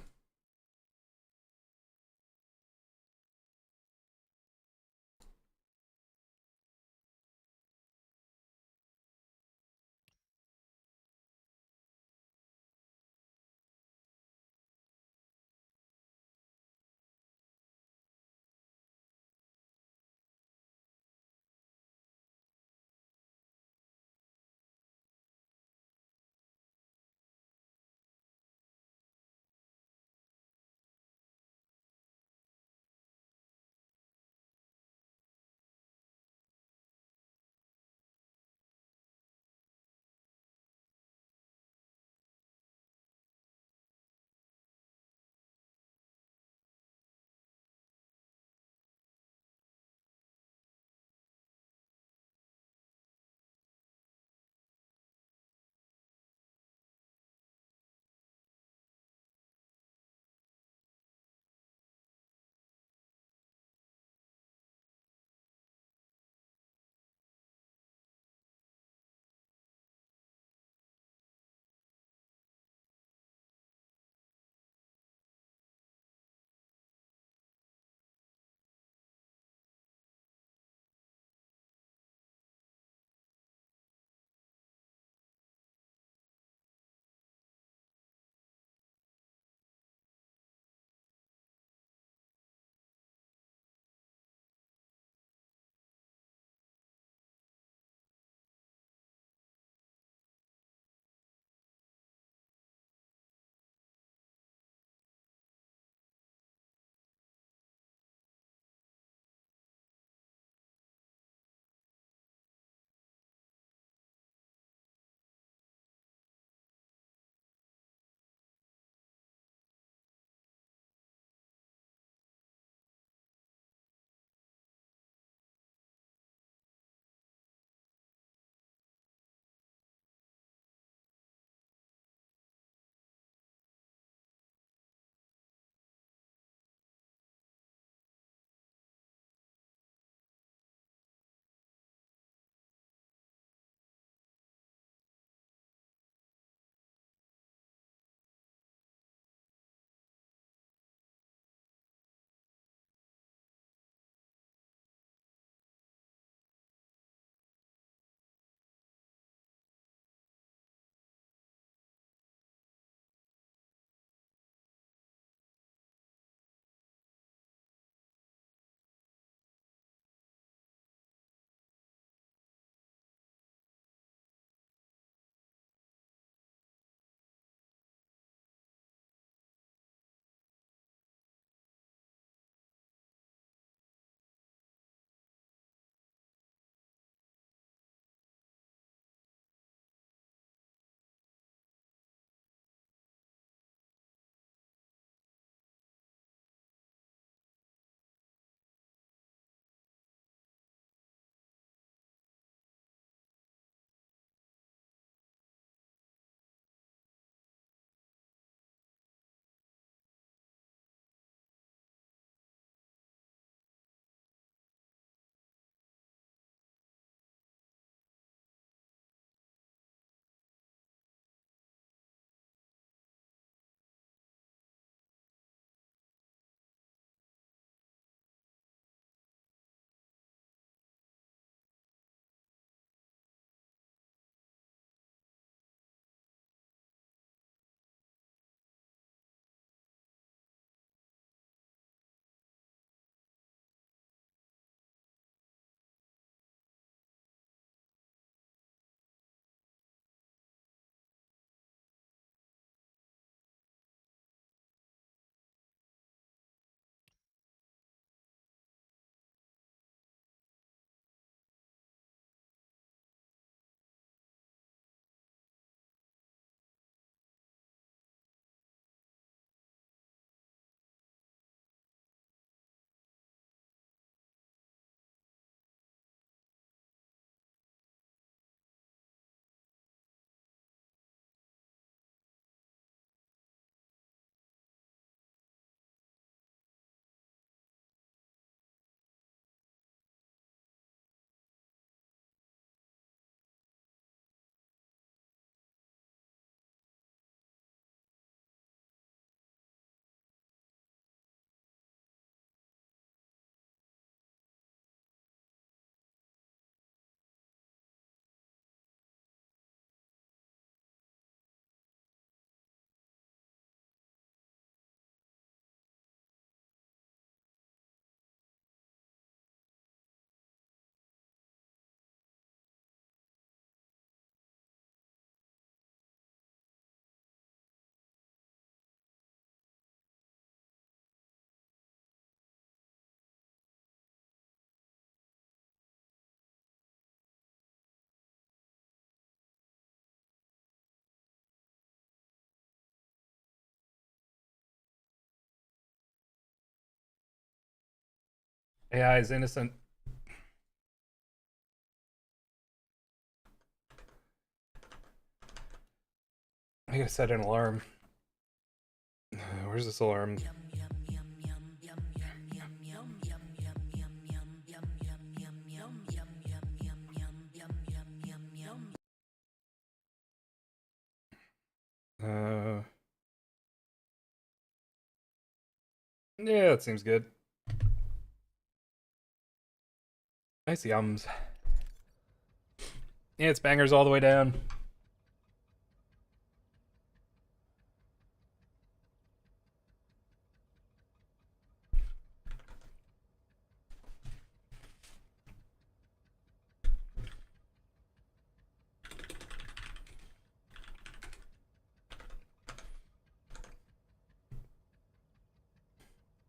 AI is innocent. I gotta set an alarm. Where's this alarm? Yeah, that seems good. Nice yums. Yeah, it's bangers all the way down.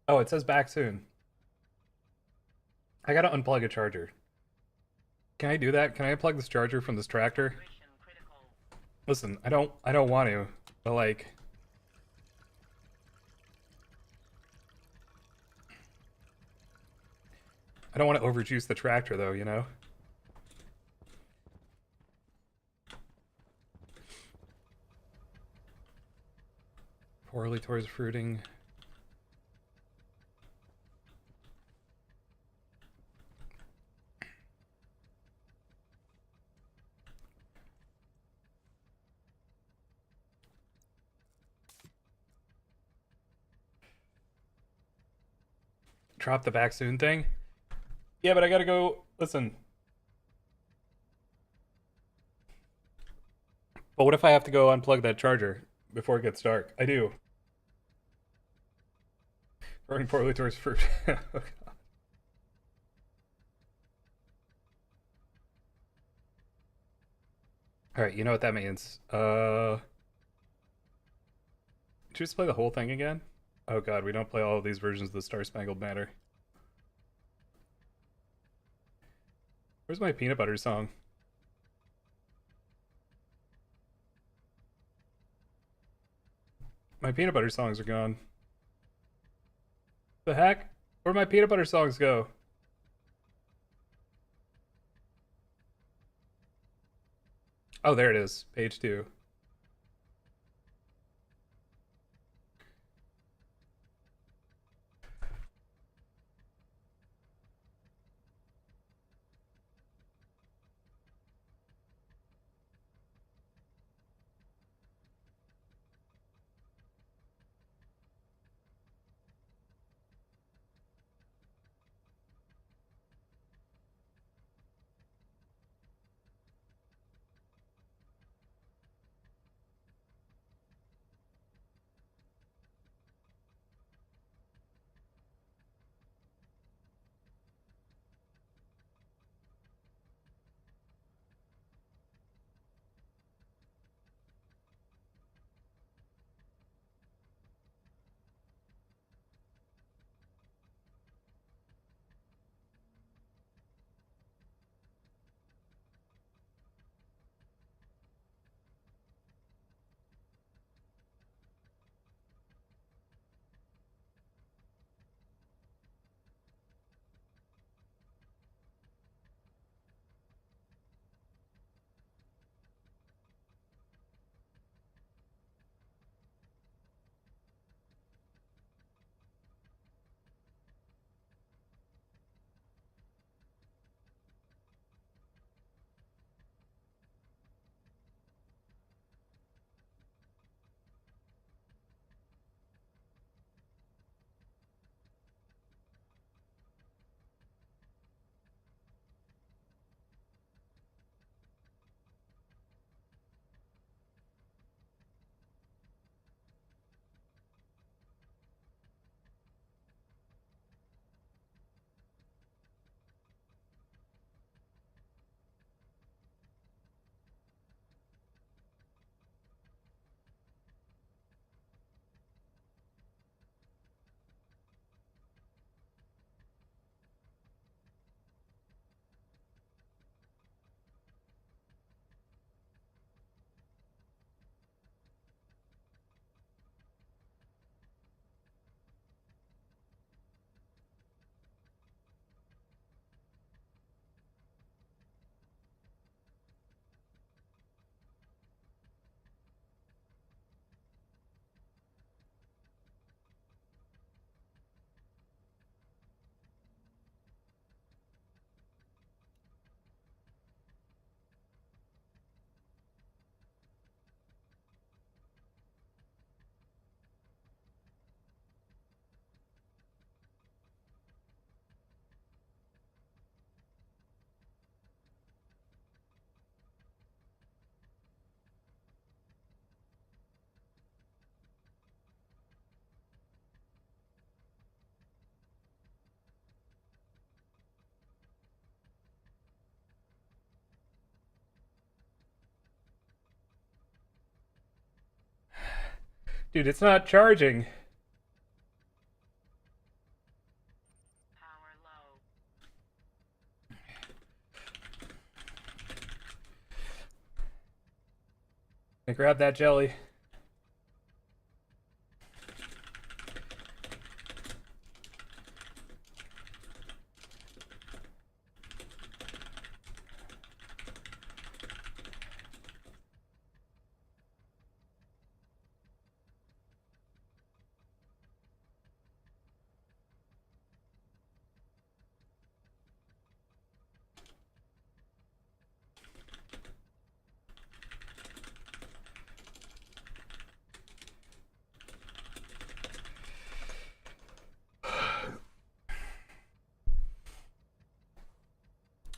Oh, it says back soon. I gotta unplug a charger. Can I do that? Can I unplug this charger from this tractor? Mission critical. Listen, I don't want to, but like I don't want to overjuice the tractor though, you know? Poorly towards fruiting. Drop the back soon thing? Yeah, but I gotta go. Listen. But what if I have to go unplug that charger before it gets dark? I do. Running poorly towards fruit. Alright, you know what that means. Did you just play the whole thing again? Oh god, we don't play all of these versions of the Star Spangled Banner. Where's my peanut butter song? My peanut butter songs are gone. The heck? Where'd my peanut butter songs go? Oh, there it is. Page 2. Dude, it's not charging. Power low. I grab that jelly.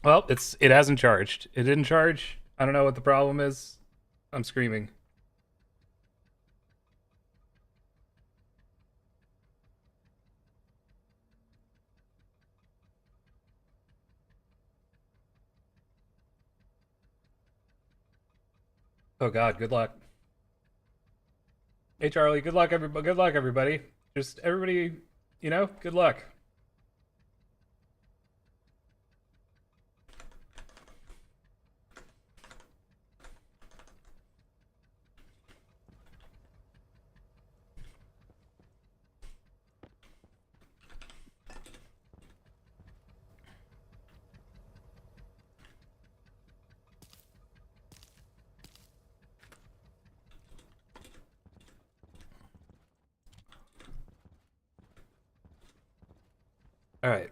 Well, it hasn't charged. It didn't charge. I don't know what the problem is. I'm screaming. Oh God, good luck. Hey Charlie, good luck everybody. Good luck everybody. Just everybody, good luck. All right.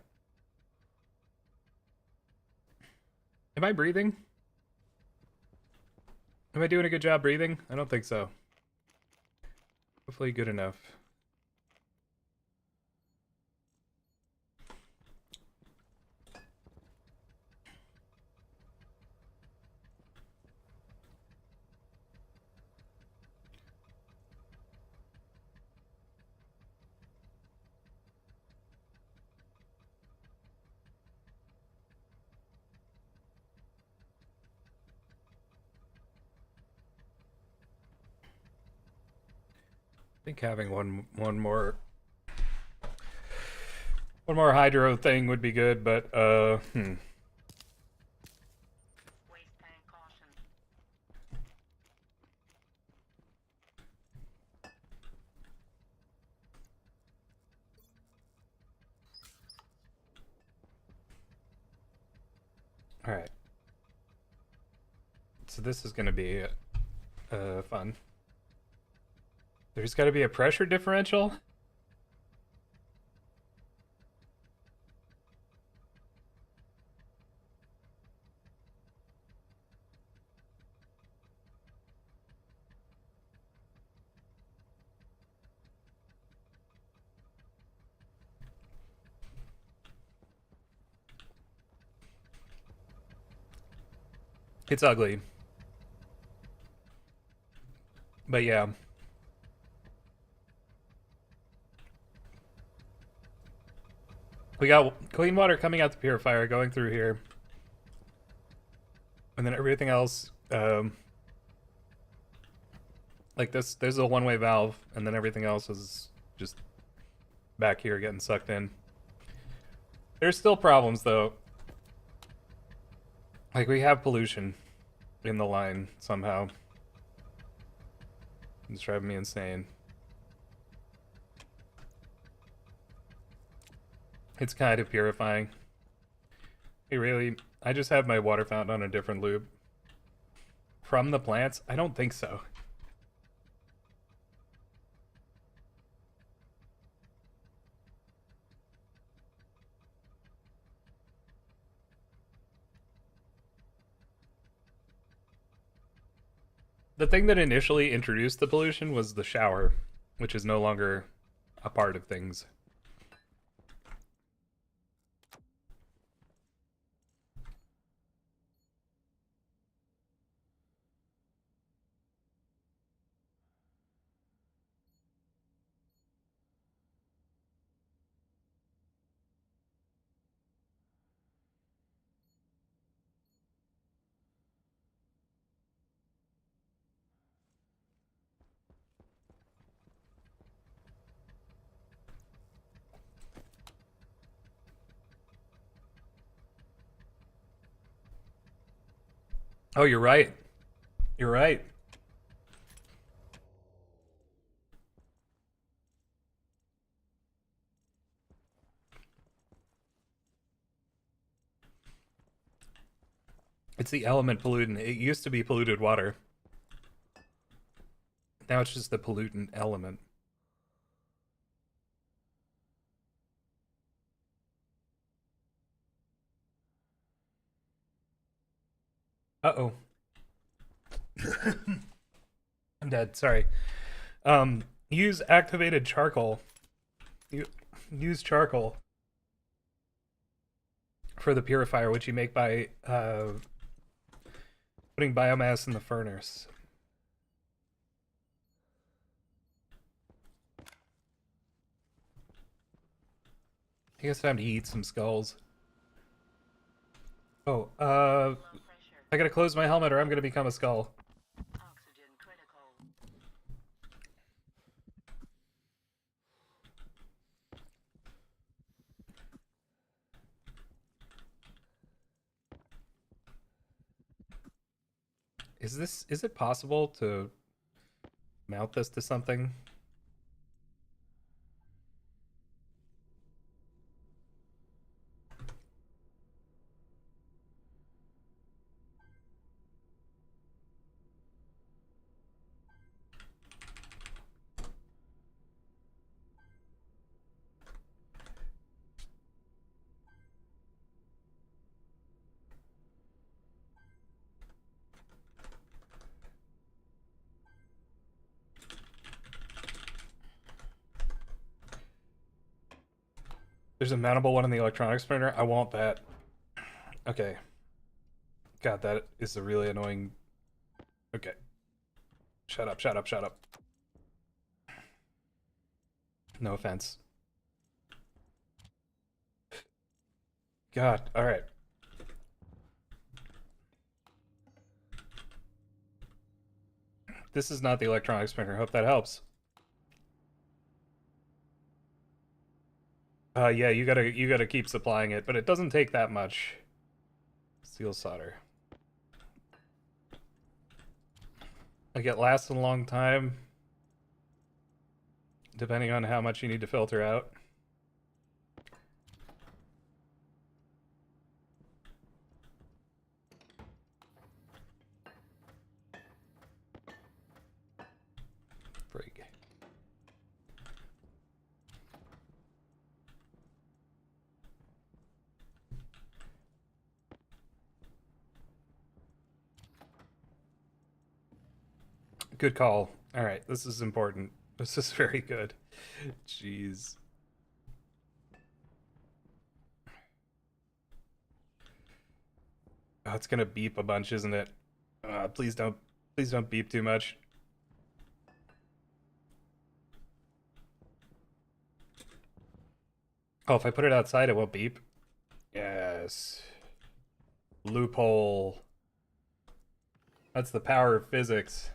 Am I breathing? Am I doing a good job breathing? I don't think so. Hopefully good enough. I think having one more hydro thing would be good, but Waste tank caution. all right. So this is gonna be fun. There's got to be a pressure differential. It's ugly. But yeah. We got clean water coming out the purifier, going through here. And then everything else, like this, there's a one-way valve, and then everything else is just back here getting sucked in. There's still problems, though. Like, we have pollution in the line, somehow. It's driving me insane. It's kind of purifying. Hey, really? I just have my water fountain on a different loop. From the plants? I don't think so. The thing that initially introduced the pollution was the shower, which is no longer a part of things. Oh, you're right. You're right. It's the element pollutant. It used to be polluted water. Now it's just the pollutant element. Uh-oh. I'm dead. Sorry. Use activated charcoal. Use charcoal for the purifier, which you make by putting biomass in the furnace. I guess time to eat some skulls. Oh, Low pressure. I gotta close my helmet or I'm gonna become a skull. Oxygen critical. Is it possible to mount this to something? There's a mountable one in the electronics printer. I want that. Okay. God, that is a really annoying. Okay. Shut up, shut up, shut up. No offense. God, alright. This is not the electronics printer. Hope that helps. Yeah, you gotta keep supplying it, but it doesn't take that much. Steel solder. Like it lasts a long time, depending on how much you need to filter out. Frig. Good call. All right, this is important. This is very good. Jeez. Oh, it's gonna beep a bunch, isn't it? Please don't beep too much. Oh, if I put it outside, it won't beep. Yes. Loophole. That's the power of physics.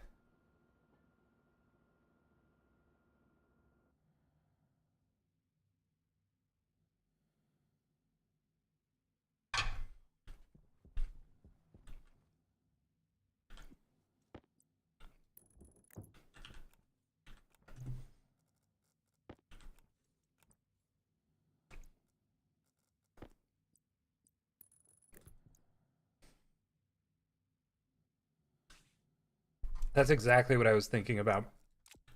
That's exactly what I was thinking about.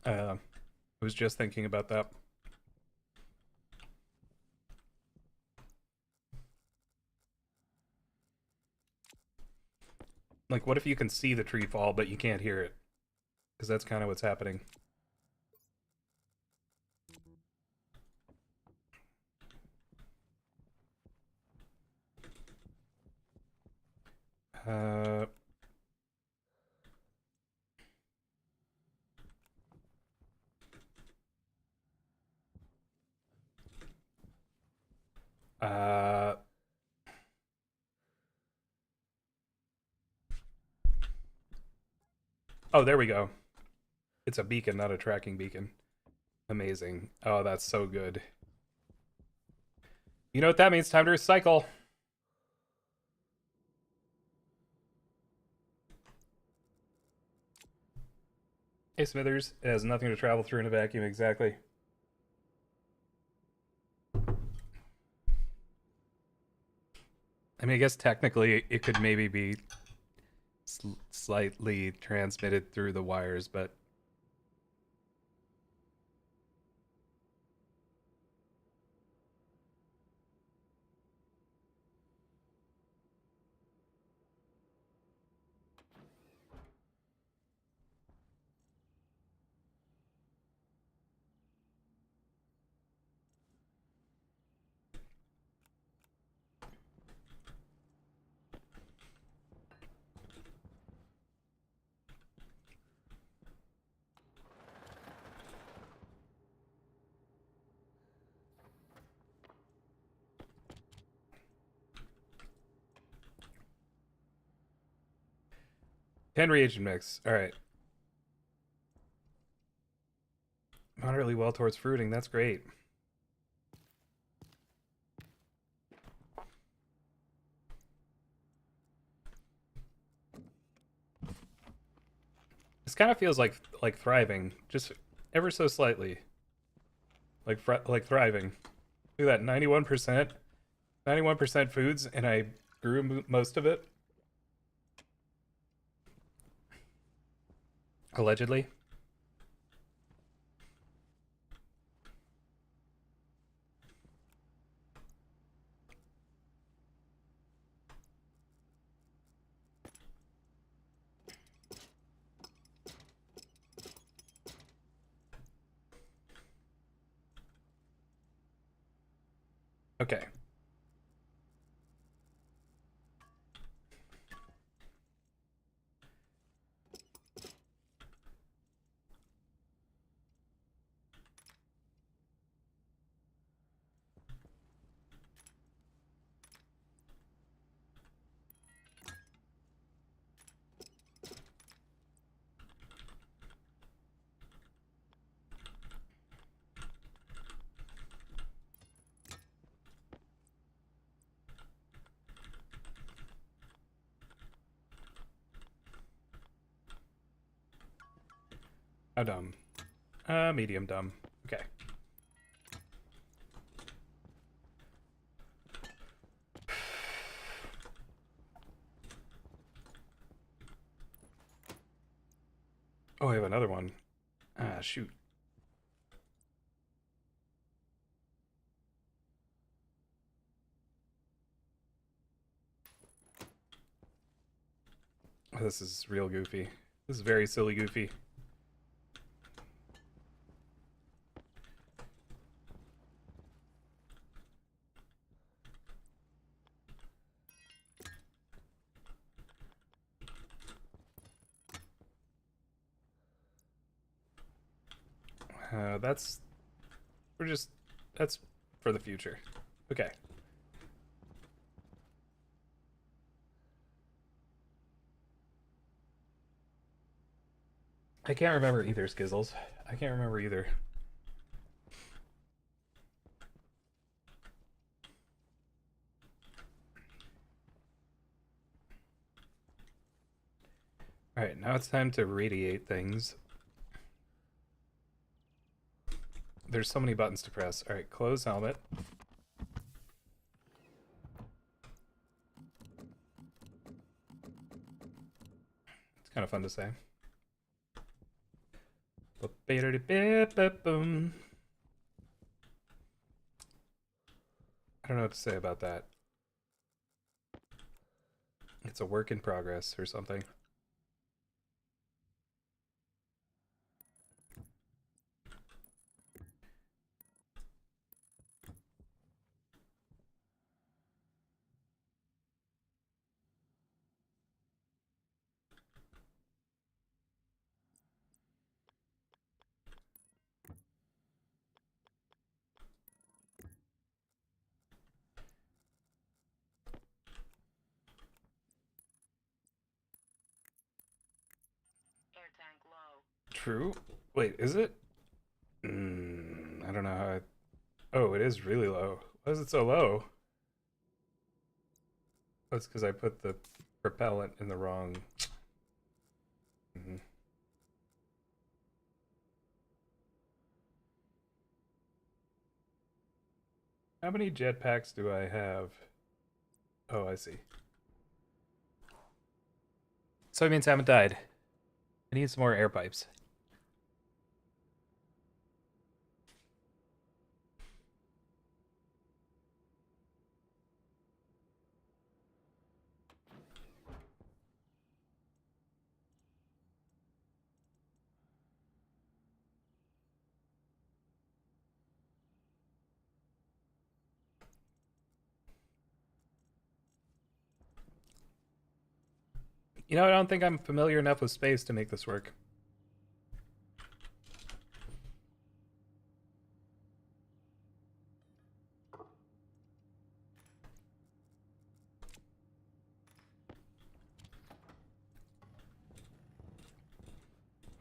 I was just thinking about that. Like, what if you can see the tree fall, but you can't hear it? Because that's kind of what's happening. Uh... Uh... Oh, there we go. It's a beacon, not a tracking beacon. Amazing. Oh, that's so good. You know what that means? Time to recycle. Hey, Smithers. It has nothing to travel through in a vacuum, exactly. I mean, I guess technically it could maybe be slightly transmitted through the wires, but Ten reagent mix. All right. Moderately well towards fruiting. That's great. This kind of feels like thriving, just ever so slightly. Like thriving. Look at that, 91%. 91% foods, and I grew most of it. Allegedly. Okay. How dumb? Medium dumb. Okay. Oh, I have another one. Ah, shoot. Oh, this is real goofy. This is very silly goofy. That's... We're just... That's for the future. Okay. I can't remember either, Skizzles. I can't remember either. Alright, now it's time to radiate things. There's so many buttons to press. Alright, close helmet. It's kind of fun to say. I don't know what to say about that. It's a work in progress or something. Air tank low. True. Wait, is it? I don't know how I... Oh, it is really low. Why is it so low? That's because I put the propellant in the wrong... How many jetpacks do I have? Oh, I see. Soybeans haven't died. I need some more air pipes. You know, I don't think I'm familiar enough with space to make this work.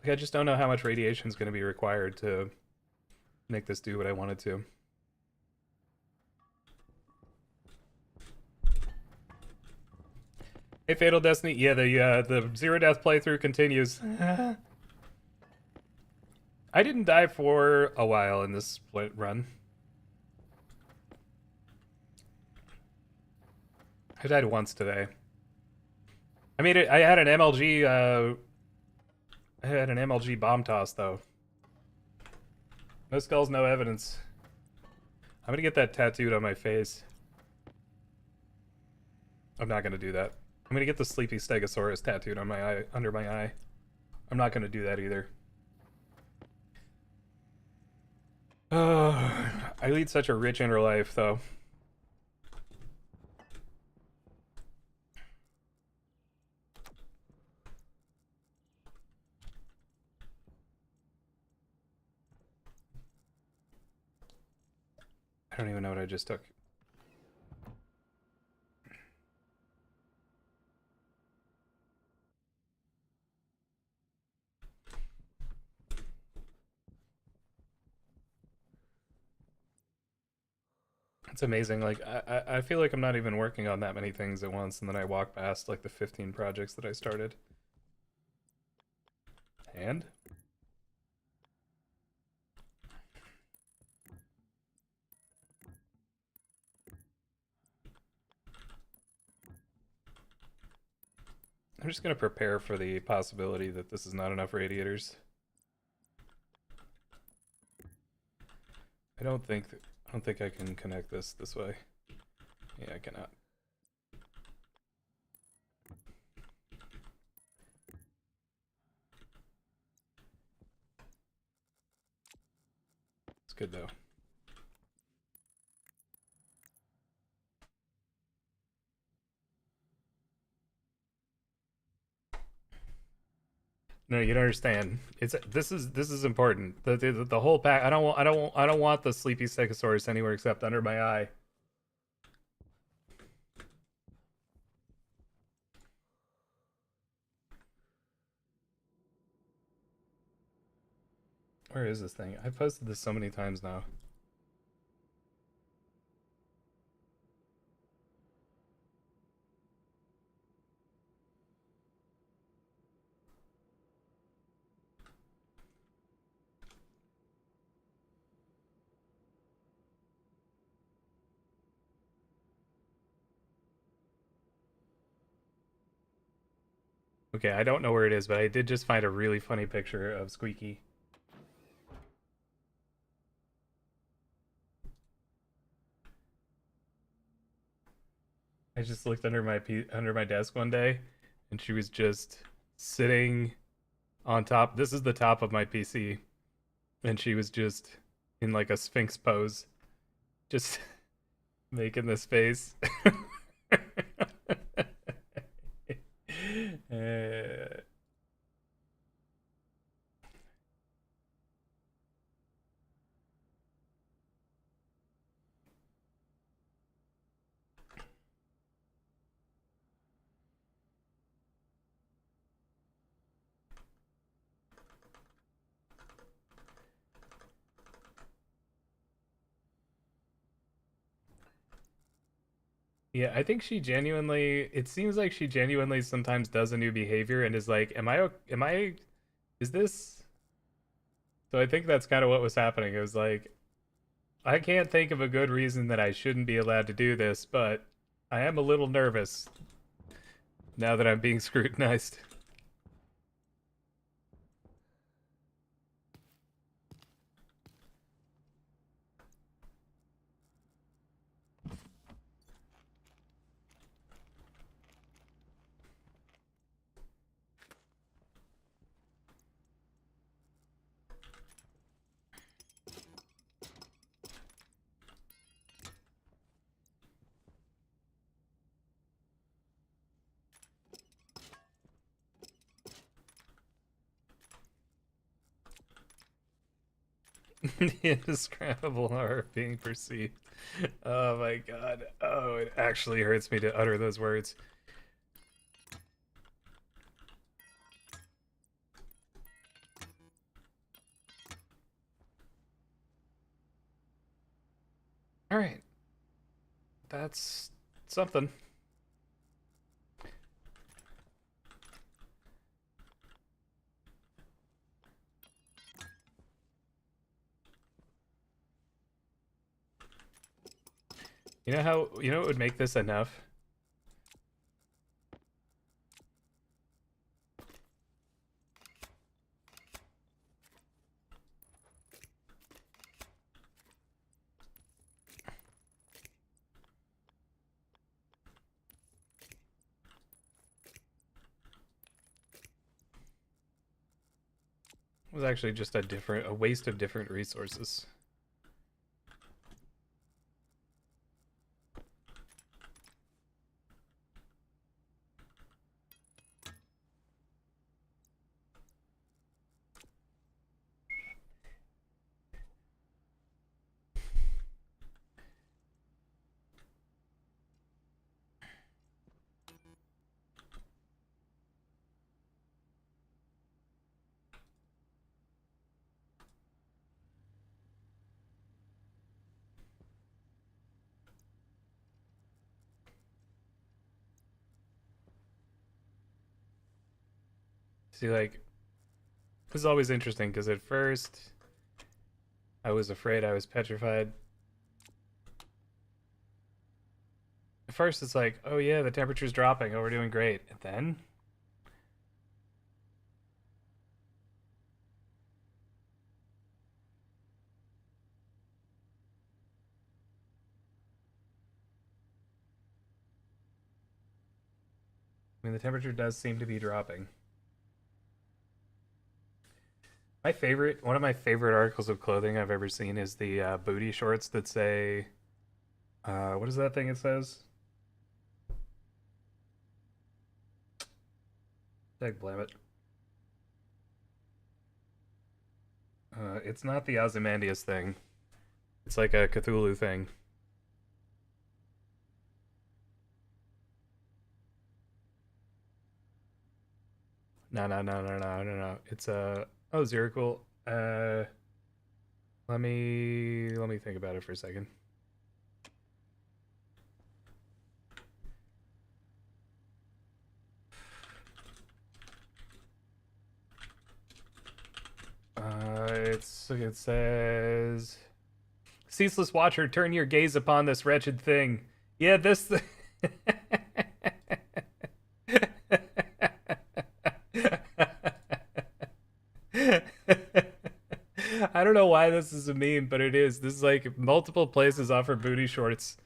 Like, I just don't know how much radiation is going to be required to make this do what I want it to. Hey, Fatal Destiny. Yeah, the Zero Death playthrough continues. I didn't die for a while in this split run. I died once today. I mean, I had an MLG. I had an MLG bomb toss though. No skulls, no evidence. I'm gonna get that tattooed on my face. I'm not gonna do that. I'm gonna get the Sleepy Stegosaurus tattooed on my eye, under my eye. I'm not gonna do that either. I lead such a rich inner life, though. I don't even know what I just took. It's amazing. Like I feel like I'm not even working on that many things at once, and then I walk past like the 15 projects that I started. And I'm just gonna prepare for the possibility that this is not enough radiators. I don't think I can connect this way. Yeah, I cannot. It's good though. No, you don't understand. This is important. The whole pack. I don't want the Sleepy Stegosaurus anywhere except under my eye. Where is this thing? I've posted this so many times now. Okay, I don't know where it is, but I did just find a really funny picture of Squeaky. I just looked under my desk one day, and she was just sitting on top. This is the top of my PC, and she was just in like a sphinx pose, just making this face. uh, Yeah, I think she genuinely, it seems like she genuinely sometimes does a new behavior and is like, is this? So I think that's kind of what was happening. It was like, I can't think of a good reason that I shouldn't be allowed to do this, but I am a little nervous now that I'm being scrutinized. The indescribable horror of being perceived. Oh my god. Oh, it actually hurts me to utter those words. Alright. That's something. You know what would make this enough? It was actually just a waste of different resources. See, like, this is always interesting because at first I was afraid, I was petrified. At first it's like, oh yeah, the temperature's dropping, oh we're doing great. And then I mean the temperature does seem to be dropping. One of my favorite articles of clothing I've ever seen is the booty shorts that say, what is that thing it says? Heck, blame it. It's not the Ozymandias thing. It's like a Cthulhu thing. No. It's a oh Ziracool. Let me think about it for a second. It says, "Ceaseless watcher, turn your gaze upon this wretched thing." Yeah, this. I don't know why this is a meme, but it is. This is like multiple places offer booty shorts.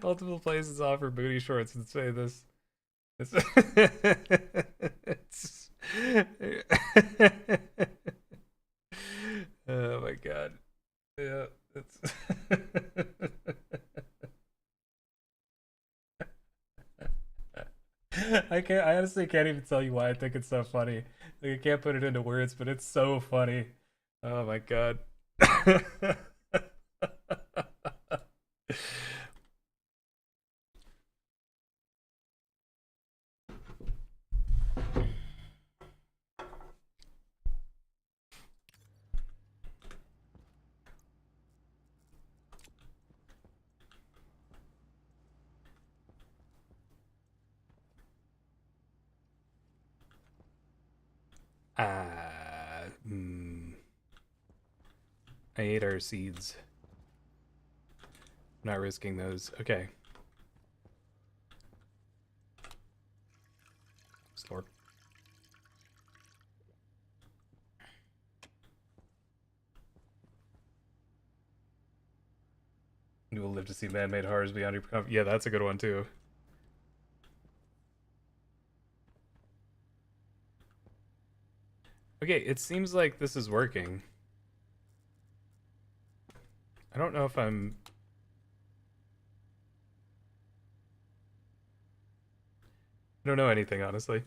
Multiple places offer booty shorts and say this. It's oh my god. Yeah, it's I honestly can't even tell you why I think it's so funny. Like I can't put it into words, but it's so funny. Oh my god. Uh, mm, I ate our seeds. Not risking those. Okay. Store. You will live to see man-made horrors beyond your... Yeah, that's a good one too. Okay, it seems like this is working. I don't know if I'm... I don't know anything, honestly.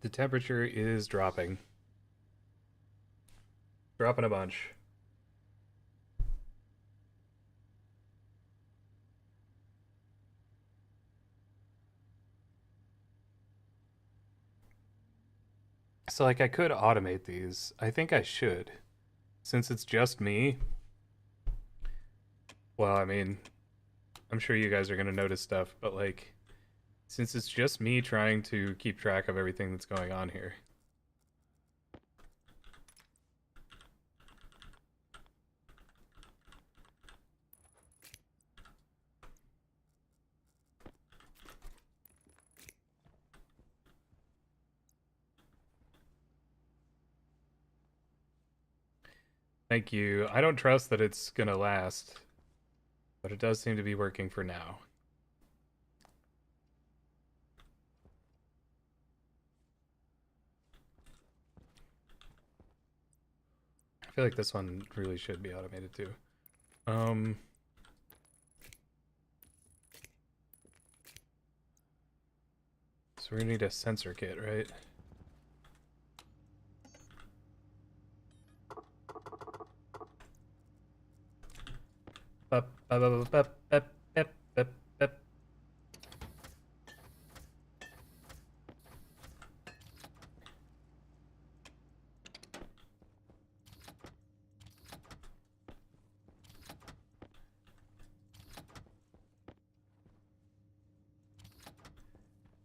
The temperature is dropping. Dropping a bunch. So, like, I could automate these. I think I should. Since it's just me. Well, I mean, I'm sure you guys are going to notice stuff, but, like, since it's just me trying to keep track of everything that's going on here. Thank you. I don't trust that it's gonna last, but it does seem to be working for now. I feel like this one really should be automated too. So we're gonna need a sensor kit, right? Bup, bup, bup, bup, bup, bup, bup, bup.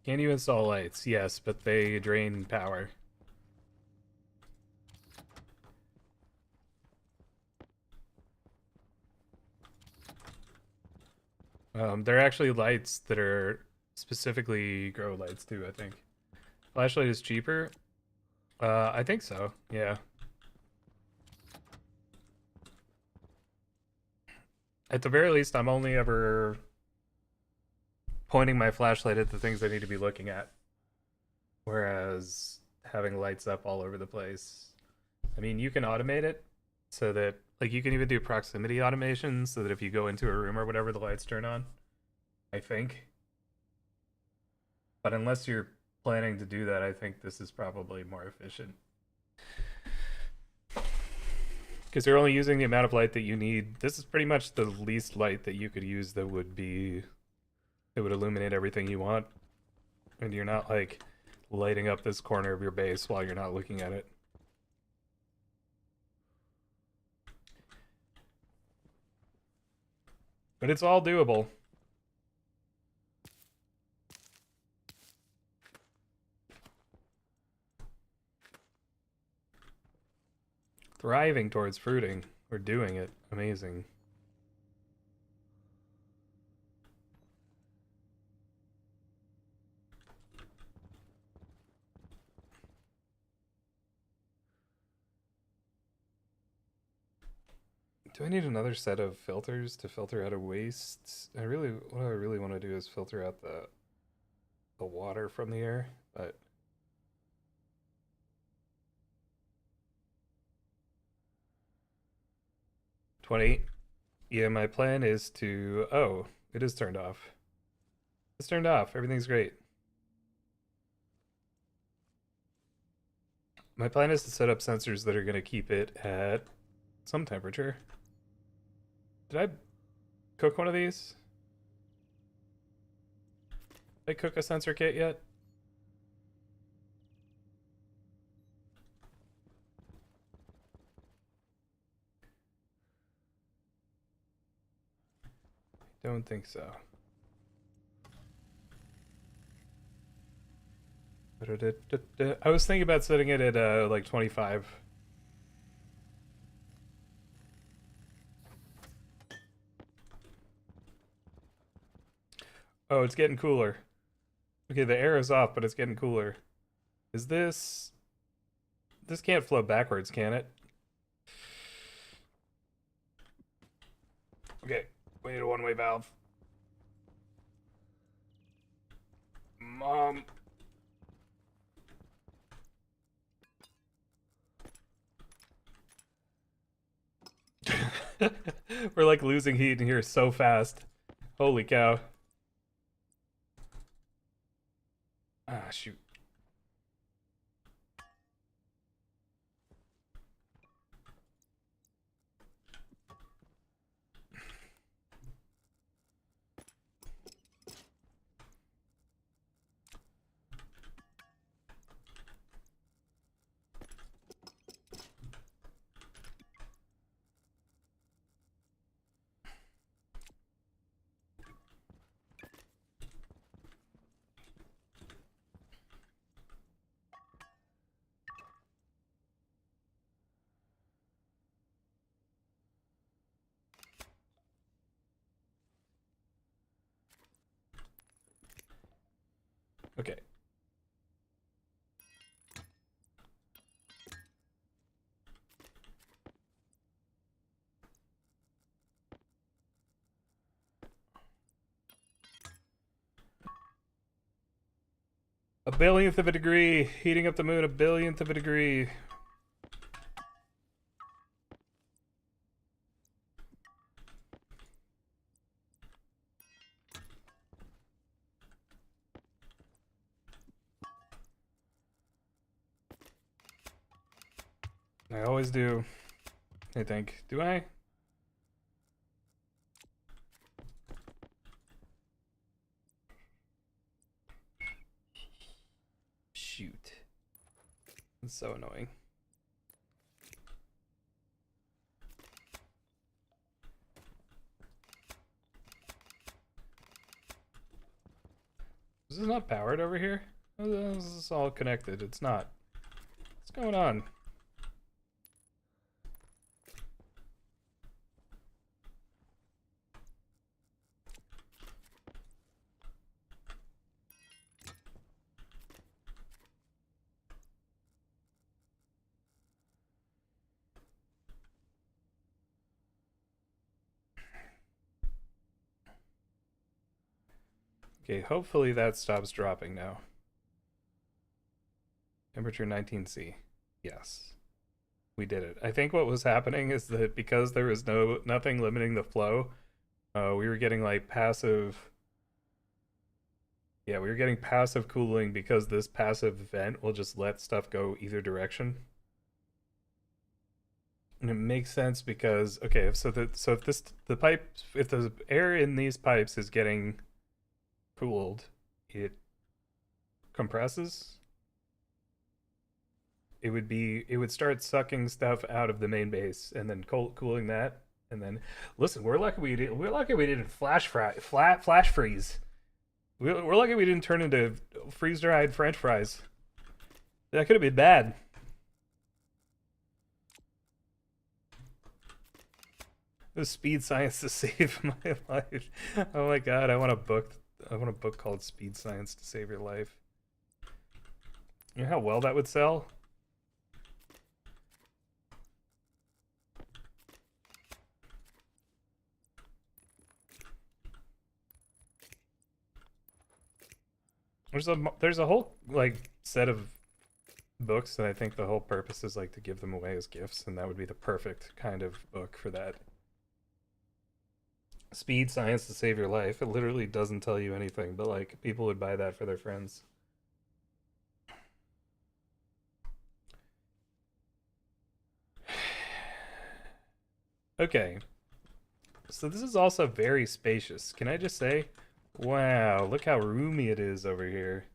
Can you install lights? Yes, but they drain power. There are actually lights that are specifically grow lights too, I think. Flashlight is cheaper? I think so, yeah. At the very least, I'm only ever pointing my flashlight at the things I need to be looking at. Whereas having lights up all over the place. I mean, you can automate it so that, like, you can even do proximity automation so that if you go into a room or whatever, the lights turn on. I think. But unless you're planning to do that, I think this is probably more efficient. Because you're only using the amount of light that you need. This is pretty much the least light that you could use that would illuminate everything you want. And you're not, like, lighting up this corner of your base while you're not looking at it. But it's all doable. Thriving towards fruiting. We're doing it. Amazing. Do I need another set of filters to filter out a waste? What I really want to do is filter out the water from the air, but 20. Yeah, my plan is to... Oh, it is turned off. It's turned off. Everything's great. My plan is to set up sensors that are going to keep it at some temperature. Did I cook one of these? Did I cook a sensor kit yet? Don't think so. I was thinking about setting it at like 25. Oh, it's getting cooler. Okay, the air is off, but it's getting cooler. Is this... This can't flow backwards, can it? Okay, we need a one-way valve. Mom. We're like losing heat in here so fast. Holy cow. Ah, shoot. Okay. A billionth of a degree. Heating up the moon a billionth of a degree. I always do. I think. Do I? Shoot. It's so annoying. Is this not powered over here? Oh, this is all connected. It's not. What's going on? Okay, hopefully that stops dropping now. Temperature 19C. Yes. We did it. I think what was happening is that because there was nothing limiting the flow, we were getting like passive... Yeah, we were getting passive cooling because this passive vent will just let stuff go either direction. And it makes sense because, okay, if the air in these pipes is getting cooled, it compresses. It would start sucking stuff out of the main base and then cooling that, and then listen, we're lucky we didn't flash freeze. We're lucky we didn't turn into freeze dried French fries. That could have been bad. The speed science to save my life. Oh my god, I want a book called Speed Science to Save Your Life. You know how well that would sell? There's a whole like set of books that I think the whole purpose is like to give them away as gifts, and that would be the perfect kind of book for that. Speed Science to Save Your Life. It literally doesn't tell you anything, but like people would buy that for their friends. Okay. So this is also very spacious. Can I just say? Wow, look how roomy it is over here.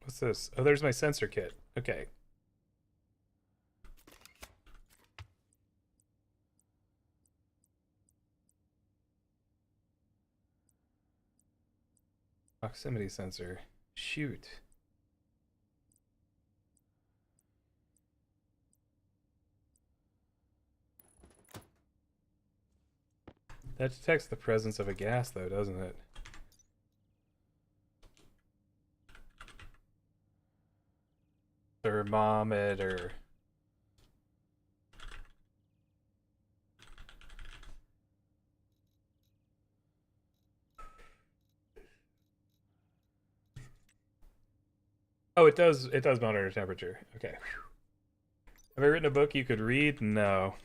What's this? Oh, there's my sensor kit. Okay. Proximity sensor. Shoot. That detects the presence of a gas, though, doesn't it? Thermometer. Oh, it does. It does monitor temperature. Okay. Have I written a book you could read? No.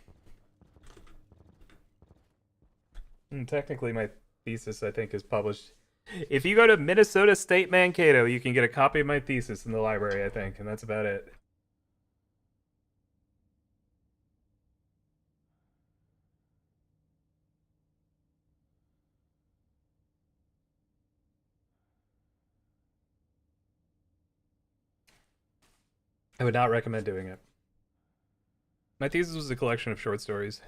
Technically, my thesis, I think, is published. If you go to Minnesota State Mankato, you can get a copy of my thesis in the library, I think, and that's about it. I would not recommend doing it. My thesis was a collection of short stories,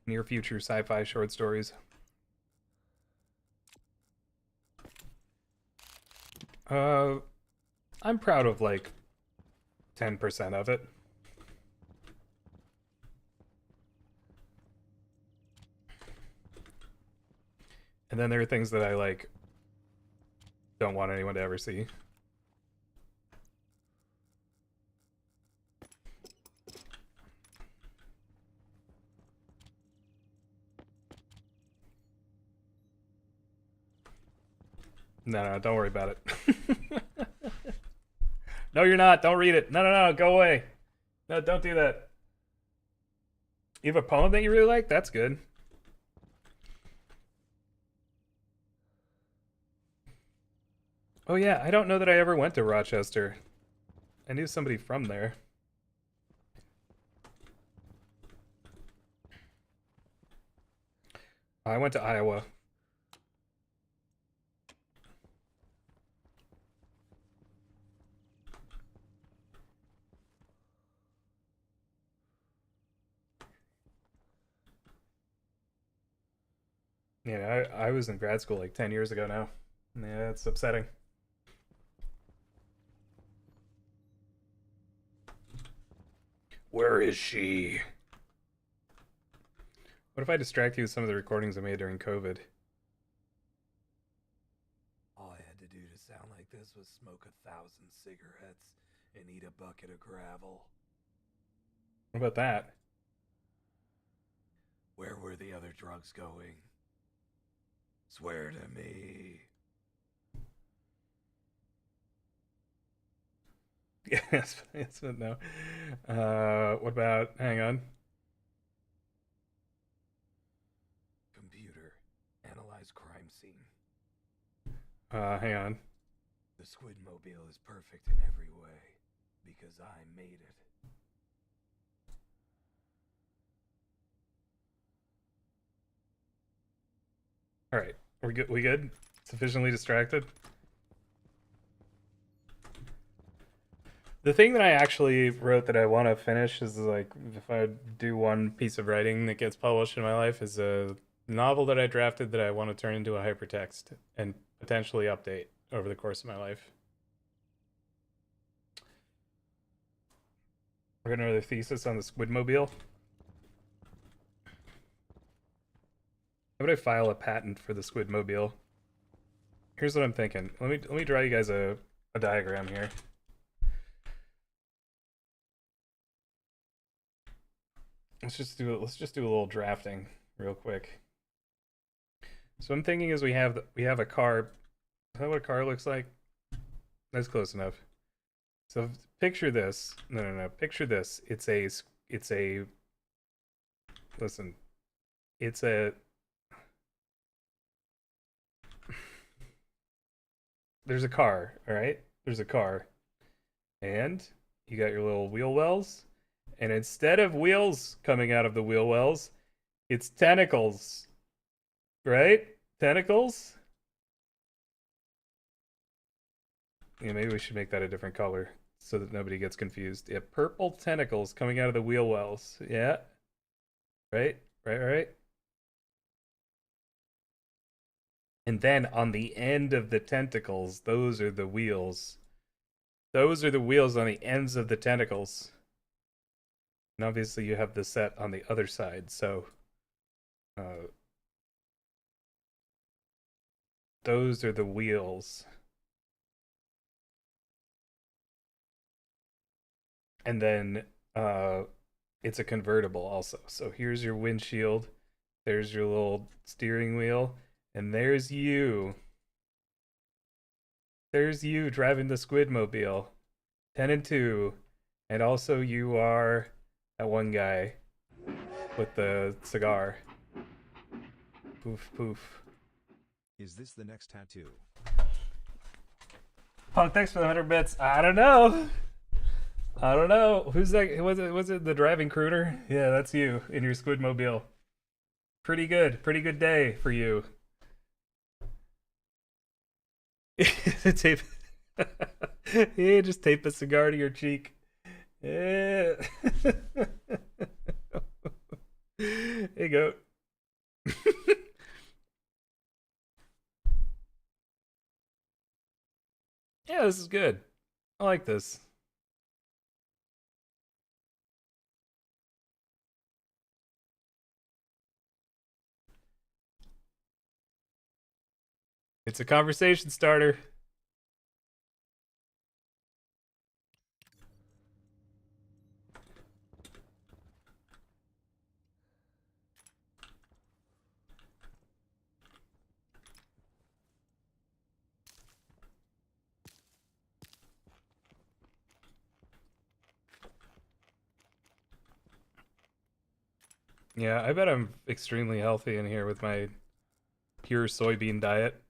near future sci-fi short stories. I'm proud of like 10% of it. And then there are things that I like don't want anyone to ever see. No, don't worry about it. No, you're not. Don't read it. No, go away. No, don't do that. You have a poem that you really like? That's good. Oh yeah, I don't know that I ever went to Rochester. I knew somebody from there. I went to Iowa. Yeah, I was in grad school like 10 years ago now. Yeah, it's upsetting. Where is she? What if I distract you with some of the recordings I made during COVID? All I had to do to sound like this was smoke 1,000 cigarettes and eat a bucket of gravel. What about that? Where were the other drugs going? Swear to me. Yes, but no. What about, hang on. Computer, analyze crime scene. Hang on. The Squidmobile is perfect in every way because I made it. All right, we good? We good? Sufficiently distracted? The thing that I actually wrote that I want to finish is like, if I do one piece of writing that gets published in my life, is a novel that I drafted that I want to turn into a hypertext and potentially update over the course of my life. We're gonna write a thesis on the Squidmobile. How would I file a patent for the Squidmobile? Here's what I'm thinking. Let me draw you guys a diagram here. Let's just do a little drafting real quick. So I'm thinking is we have a car. Is that what a car looks like? That's close enough. So picture this. No. Picture this. It's a listen. It's a there's a car, all right? There's a car. And you got your little wheel wells, and instead of wheels coming out of the wheel wells, it's tentacles. Right? Tentacles? Yeah, maybe we should make that a different color so that nobody gets confused. Yeah, purple tentacles coming out of the wheel wells. Yeah. Right? Right. And then on the end of the tentacles, those are the wheels. Those are the wheels on the ends of the tentacles. And obviously you have the set on the other side, so those are the wheels. And then it's a convertible also. So here's your windshield. There's your little steering wheel. And there's you. There's you driving the Squidmobile. 10 and 2. And also you are that one guy with the cigar. Poof, poof. Is this the next tattoo? Punk, thanks for the 100 bits. I don't know. Who's that? Was it the driving crooner? Yeah, that's you in your Squidmobile. Pretty good day for you. Tape. Yeah, just tape a cigar to your cheek. Yeah. Here you go. Yeah, this is good. I like this. It's a conversation starter. Yeah, I bet I'm extremely healthy in here with my pure soybean diet.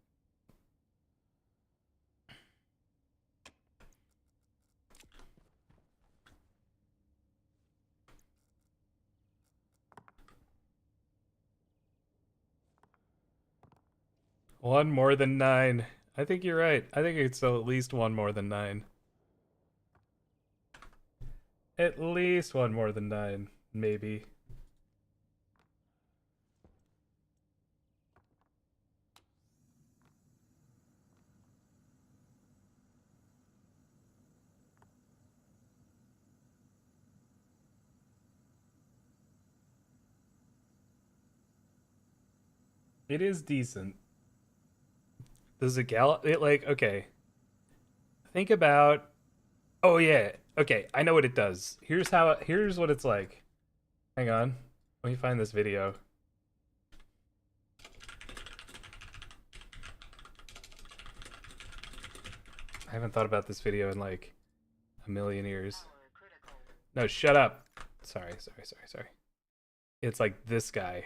One more than 9. I think you're right. I think it's at least one more than 9. At least one more than 9, maybe. It is decent. Does it gallop? It like okay. Think about. Oh yeah. Okay, I know what it does. Here's what it's like. Hang on. Let me find this video. I haven't thought about this video in like a million years. Power critical. No, shut up. Sorry. It's like this guy.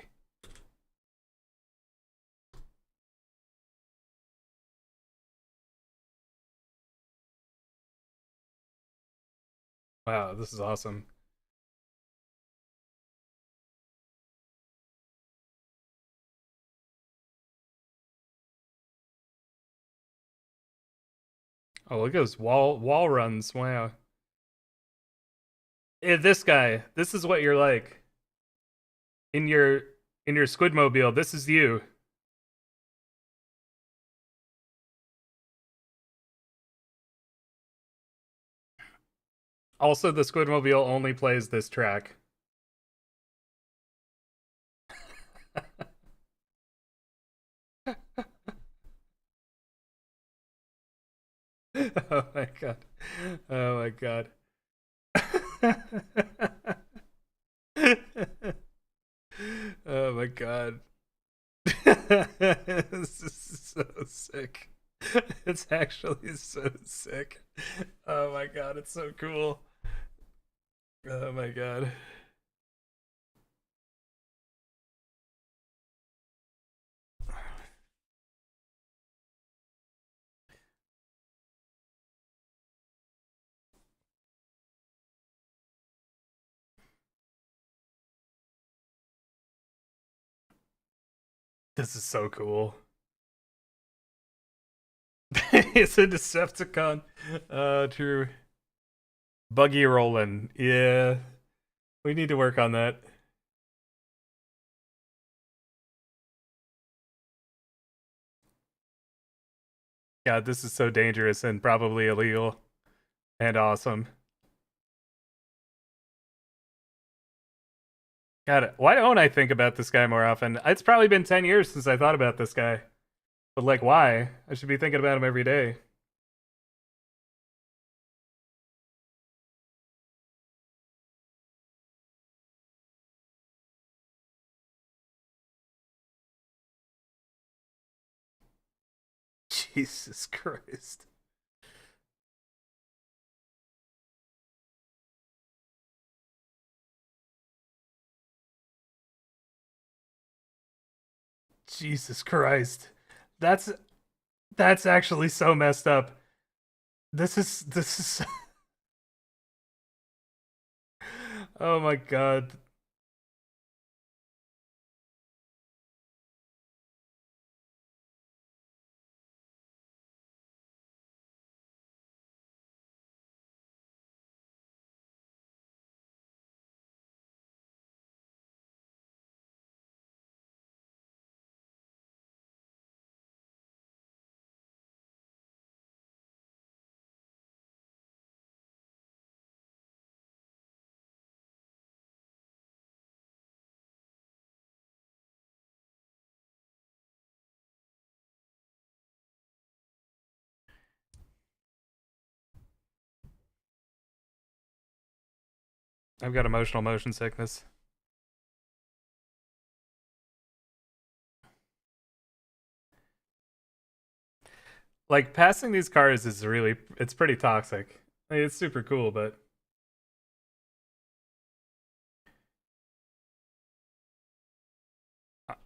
Wow, this is awesome. Oh, look at those wall runs. Wow. This guy. This is what you're like. In your Squidmobile, this is you. Also, the Squidmobile only plays this track. Oh my god. Oh my god. Oh my god. This is so sick. It's actually so sick. Oh my god, it's so cool. Oh my god. This is so cool. It's a Decepticon. True. Buggy rolling. Yeah. We need to work on that. God, this is so dangerous and probably illegal. And awesome. God, why don't I think about this guy more often? It's probably been 10 years since I thought about this guy. But, like, why? I should be thinking about him every day. Jesus Christ. Jesus Christ. That's actually so messed up. This is Oh my god. I've got emotional motion sickness. Like, passing these cars is really, it's pretty toxic. Like, it's super cool, but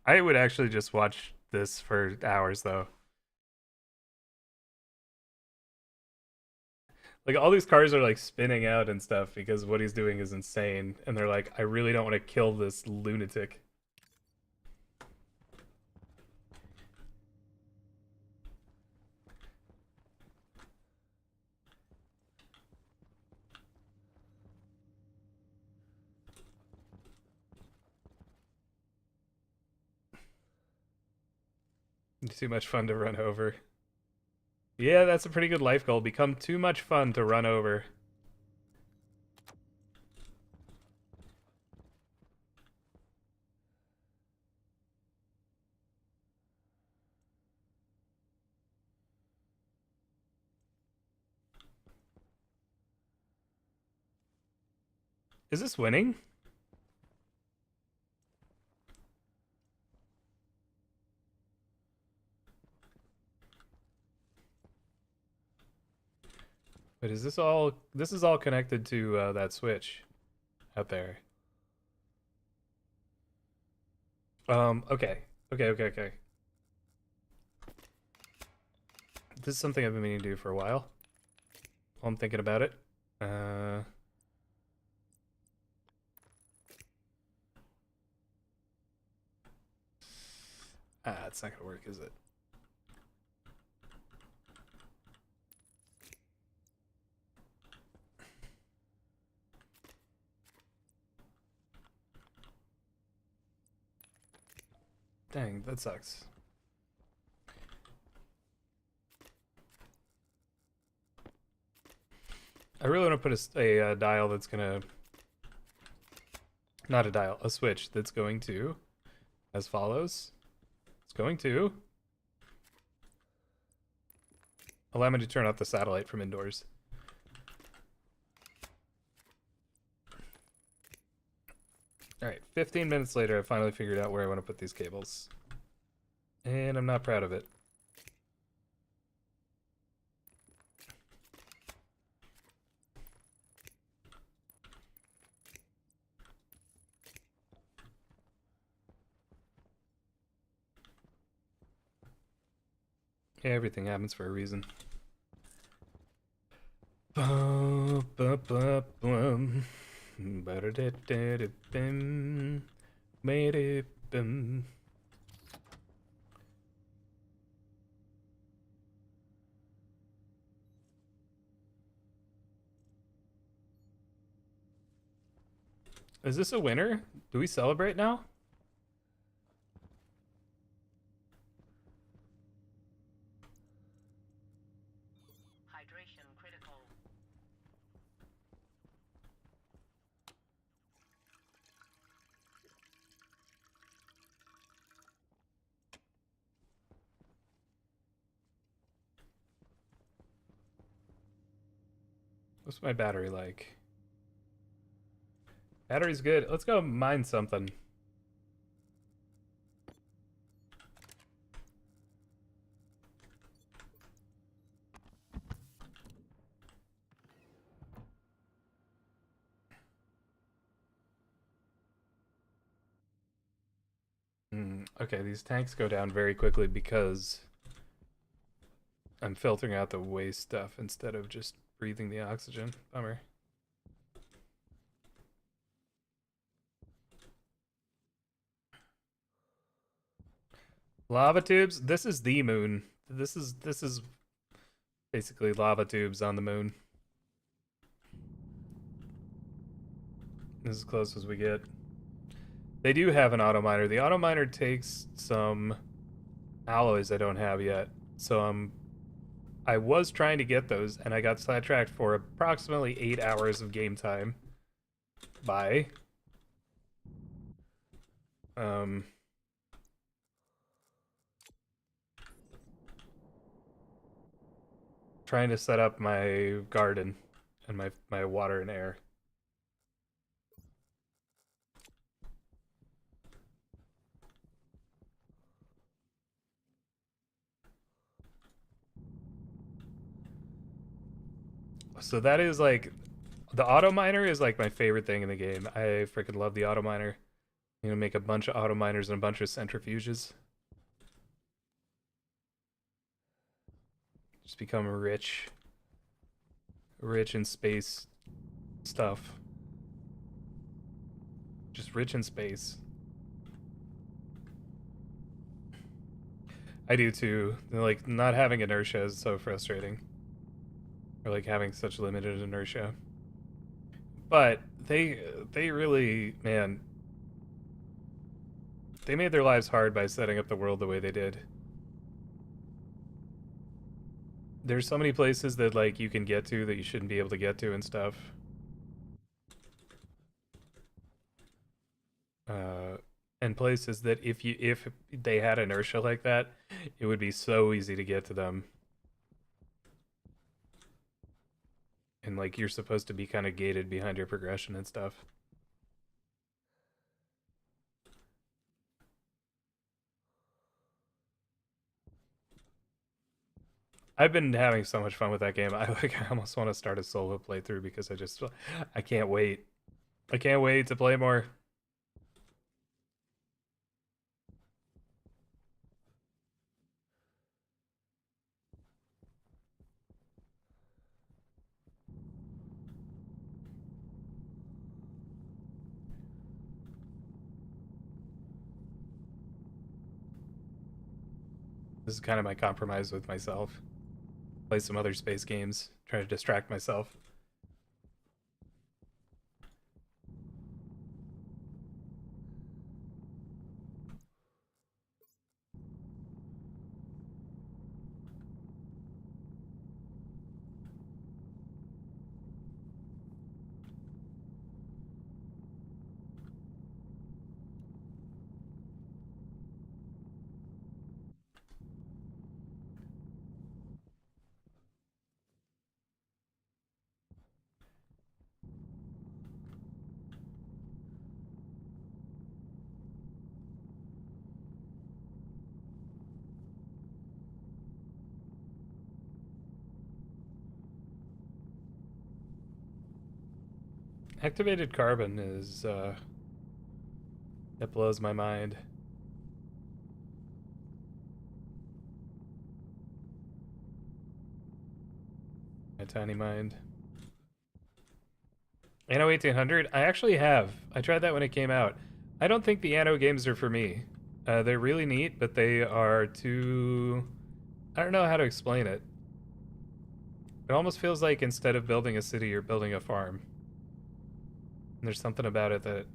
I would actually just watch this for hours, though. Like, all these cars are, like, spinning out and stuff because what he's doing is insane. And they're like, I really don't want to kill this lunatic. Too much fun to run over. Yeah, that's a pretty good life goal. Become too much fun to run over. Is this winning? But is this all? This is all connected to that switch out there. Okay. Okay. This is something I've been meaning to do for a while. I'm thinking about it. It's not gonna work, is it? Dang, that sucks. I really want to put a dial that's gonna... Not a dial, a switch that's going to... As follows. It's going to... Allow me to turn off the satellite from indoors. Alright, 15 minutes later, I finally figured out where I want to put these cables. And I'm not proud of it. Yeah, everything happens for a reason. Is this a winner? Do we celebrate now? Hydration critical. What's my battery like? Battery's good. Let's go mine something. Okay, these tanks go down very quickly because I'm filtering out the waste stuff instead of just breathing the oxygen. Bummer. Lava tubes? This is the moon. This is basically lava tubes on the moon. This is as close as we get. They do have an auto miner. The auto miner takes some alloys I don't have yet. So I was trying to get those and I got sidetracked for approximately 8 hours of game time by trying to set up my garden and my water and air. So that is like, the auto miner is like my favorite thing in the game. I freaking love the auto miner. You know, make a bunch of auto miners and a bunch of centrifuges. Just become rich in space stuff. Just rich in space. I do too. Like, not having inertia is so frustrating. Or like having such limited inertia. But they really, man, they made their lives hard by setting up the world the way they did. There's so many places that like you can get to that you shouldn't be able to get to and stuff. And places that if they had inertia like that, it would be so easy to get to them. And like you're supposed to be kind of gated behind your progression and stuff. I've been having so much fun with that game. I almost want to start a solo playthrough because I can't wait. I can't wait to play more. This is kind of my compromise with myself. Play some other space games, try to distract myself. Activated carbon is, it blows my mind. My tiny mind. Anno 1800? I actually have. I tried that when it came out. I don't think the Anno games are for me. They're really neat, but they are too... I don't know how to explain it. It almost feels like instead of building a city, you're building a farm. There's something about it that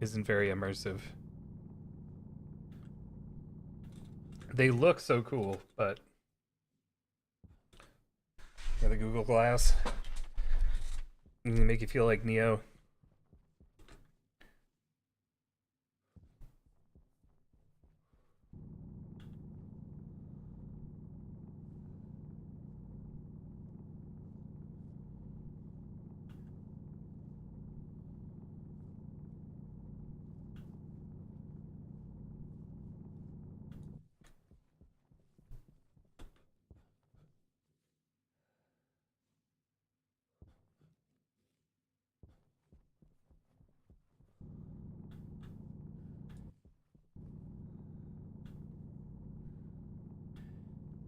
isn't very immersive. They look so cool, but yeah, the Google Glass make you feel like Neo.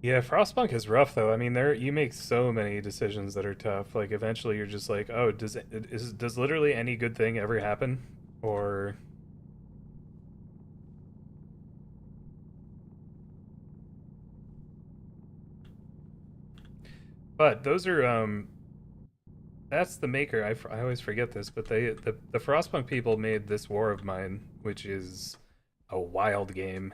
Yeah, Frostpunk is rough though. I mean, there you make so many decisions that are tough. Like eventually you're just like, oh, does literally any good thing ever happen? Or but those are that's the maker. I always forget this, but the Frostpunk people made this War of Mine, which is a wild game.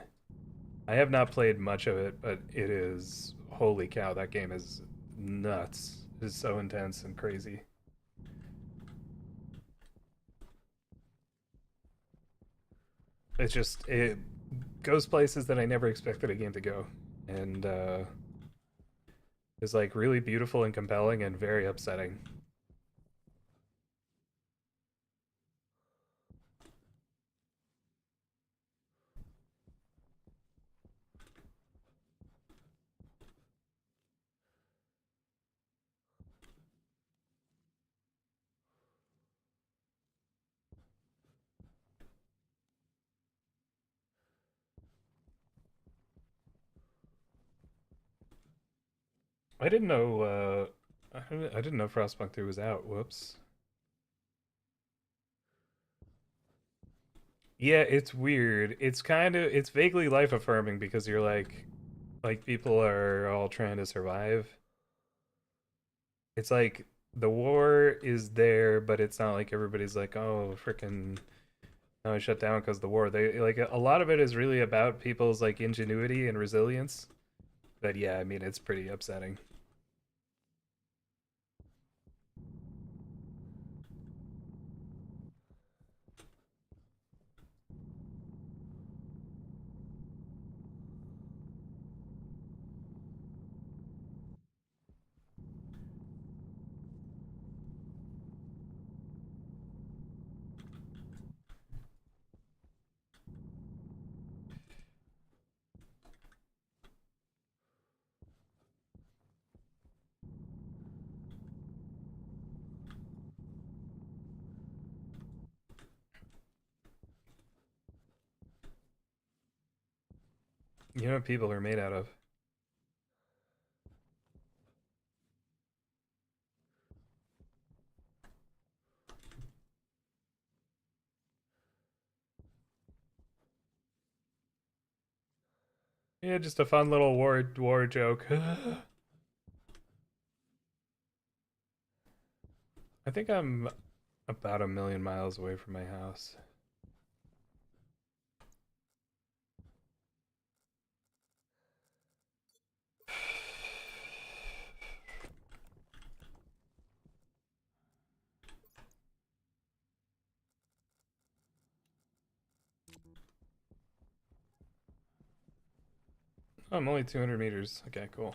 I have not played much of it, but it is holy cow, that game is nuts. It's so intense and crazy. It's just it goes places that I never expected a game to go, and is like really beautiful and compelling and very upsetting. I didn't know. I didn't know Frostpunk 2 was out. Whoops. Yeah, it's weird. It's vaguely life affirming because you're like people are all trying to survive. It's like the war is there, but it's not like everybody's like, oh, freaking, no, I shut down because the war. They like a lot of it is really about people's like ingenuity and resilience. But yeah, I mean, it's pretty upsetting. You know what people are made out of? Yeah, just a fun little war joke. I think I'm about 1,000,000 miles away from my house. Oh, I'm only 200 meters. Okay, cool.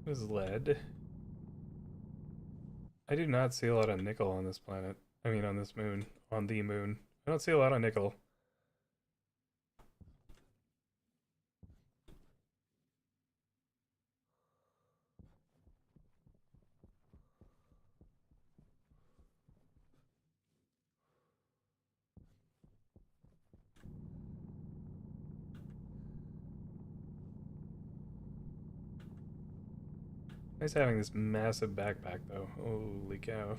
This is lead. I do not see a lot of nickel on this planet. I mean, on this moon. On the moon. I don't see a lot of nickel. Nice having this massive backpack, though. Holy cow.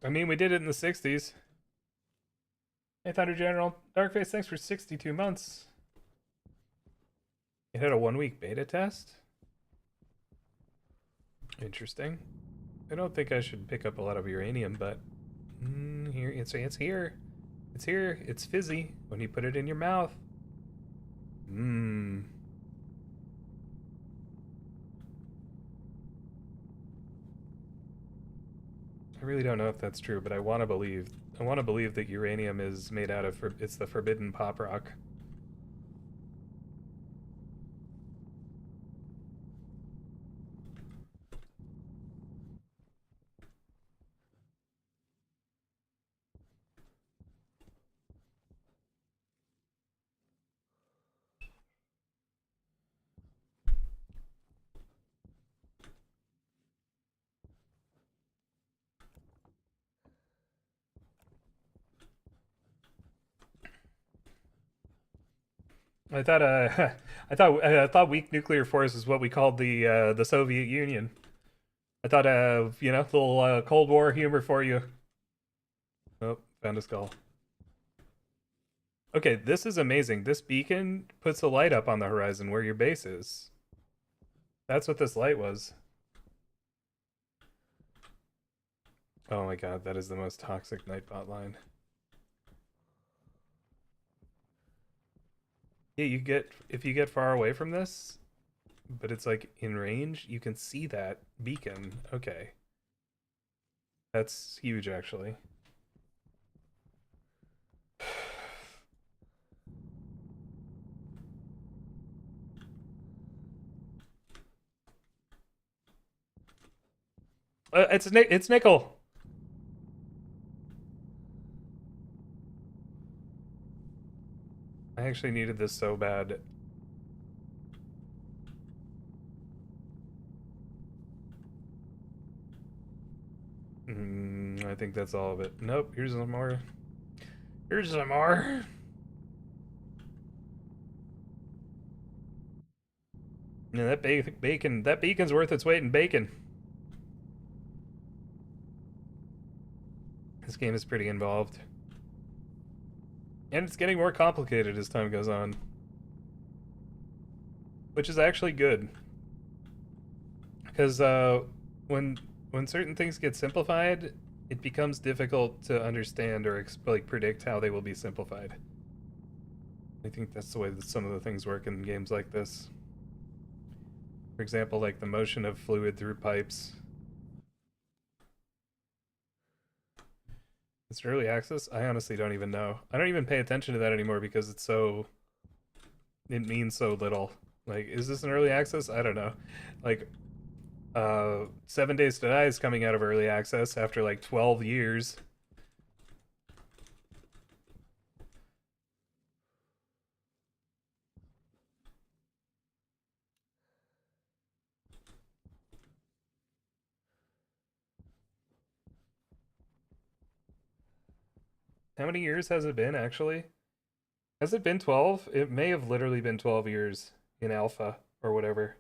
I mean, we did it in the 60s. Hey, Thunder General. Darkface, thanks for 62 months. You had a 1-week beta test? Interesting. I don't think I should pick up a lot of uranium, but here it's here. It's here. It's fizzy when you put it in your mouth. Mmm. I really don't know if that's true, but I want to believe. I want to believe that uranium is made out of. It's the forbidden pop rock. I thought I thought weak nuclear force is what we called the Soviet Union. I thought you know, little Cold War humor for you. Oh, found a skull. Okay, this is amazing. This beacon puts a light up on the horizon where your base is. That's what this light was. Oh my god, that is the most toxic Nightbot line. Yeah, you get, if you get far away from this, but it's like in range, you can see that beacon. Okay. That's huge, actually. It's nickel. I actually needed this so bad. I think that's all of it. Nope, here's some more. Here's some more. Yeah, that that beacon's worth its weight in bacon. This game is pretty involved. And it's getting more complicated as time goes on. Which is actually good. Because when certain things get simplified, it becomes difficult to understand or like predict how they will be simplified. I think that's the way that some of the things work in games like this. For example, like the motion of fluid through pipes. It's early access? I honestly don't even know. I don't even pay attention to that anymore because it's so... It means so little. Like, is this an early access? I don't know. Like, 7 Days to Die is coming out of early access after like 12 years. How many years has it been, actually? Has it been 12? It may have literally been 12 years in alpha or whatever.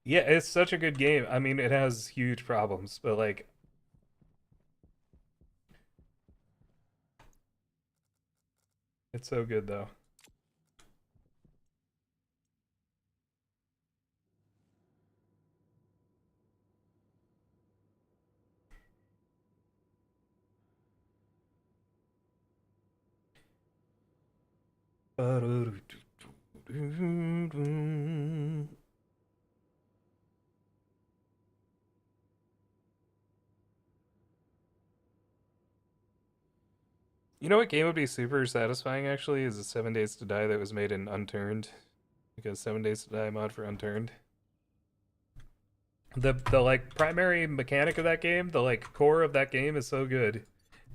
Yeah, it's such a good game. I mean, it has huge problems, but like... It's so good, though. You know what game would be super satisfying, actually, is a 7 Days to Die that was made in Unturned. Because 7 Days to Die mod for Unturned. The like primary mechanic of that game, the like core of that game is so good.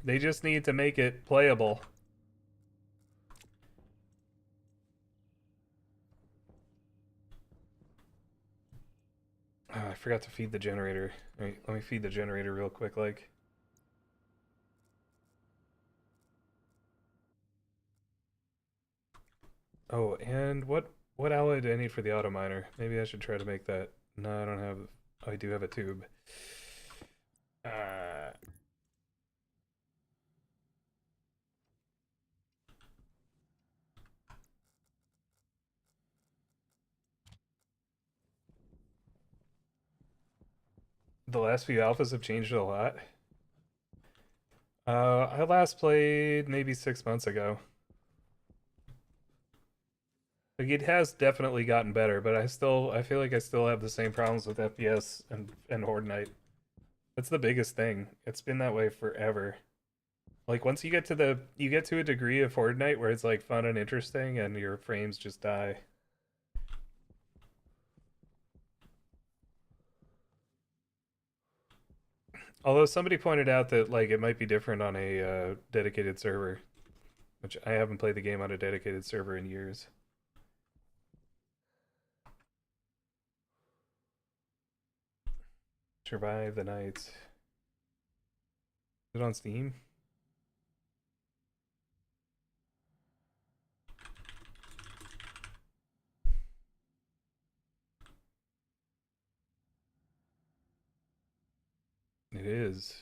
They just need to make it playable. Oh, I forgot to feed the generator. Wait, let me feed the generator real quick, like. Oh, and what alloy do I need for the auto miner? Maybe I should try to make that No, I don't have. I do have a tube. Uh, the last few alphas have changed a lot. I last played maybe 6 months ago. Like it has definitely gotten better, but I feel like I still have the same problems with FPS and Horde Night. That's the biggest thing. It's been that way forever. Like once you get to a degree of Horde Night where it's like fun and interesting and your frames just die. Although somebody pointed out that like it might be different on a dedicated server, which I haven't played the game on a dedicated server in years. Survive the nights. Is it on Steam? It is.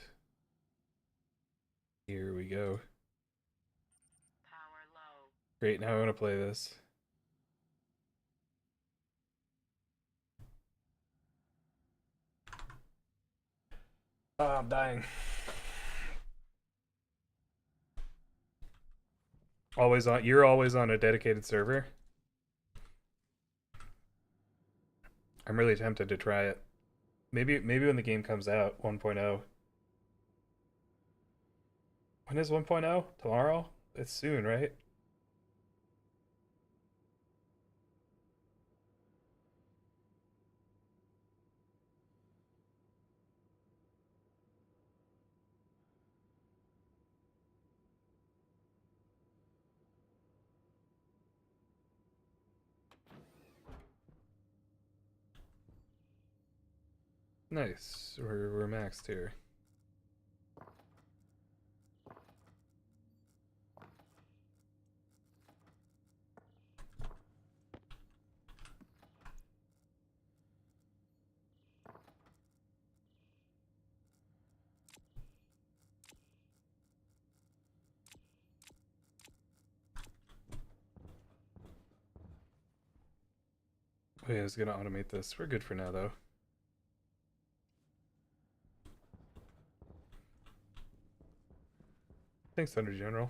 Here we go. Power low. Great, now I want to play this. Oh, I'm dying. Always on. You're always on a dedicated server. I'm really tempted to try it. Maybe when the game comes out, 1.0. When is 1.0? Tomorrow? It's soon, right? Nice. We're maxed here. Wait, I was gonna automate this. We're good for now, though. Thanks, Thunder General.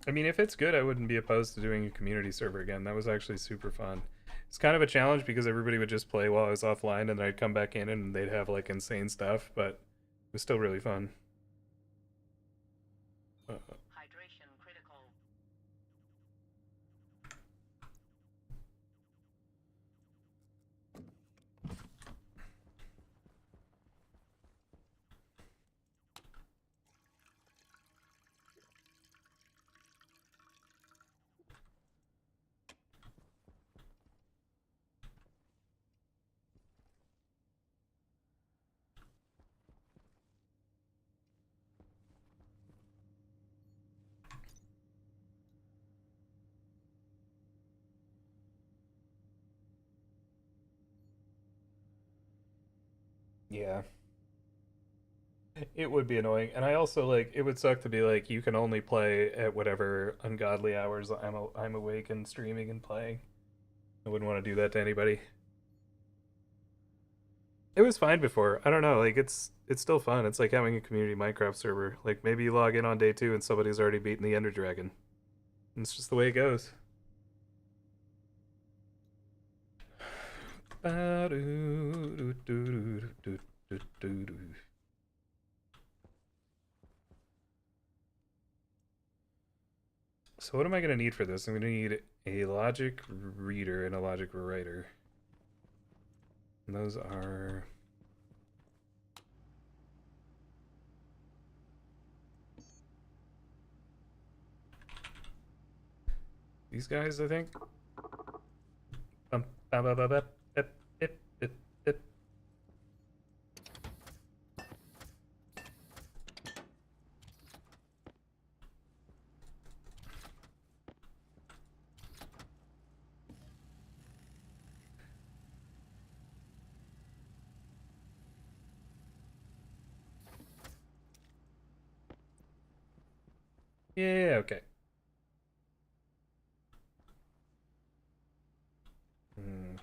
I mean, if it's good, I wouldn't be opposed to doing a community server again. That was actually super fun. It's kind of a challenge because everybody would just play while I was offline, and then I'd come back in and they'd have like insane stuff, but it was still really fun. Hydration critical. Yeah. It would be annoying. And I also like it would suck to be like you can only play at whatever ungodly hours I'm awake and streaming and playing. I wouldn't want to do that to anybody. It was fine before. I don't know, like it's still fun. It's like having a community Minecraft server. Like maybe you log in on day 2 and somebody's already beaten the Ender Dragon. And it's just the way it goes. So what am I going to need for this? I'm going to need a logic reader and a logic writer. And those are... these guys, I think. Bum, ba, ba, ba, ba, bip, bip, bip, bip. Yeah, okay. Hmm.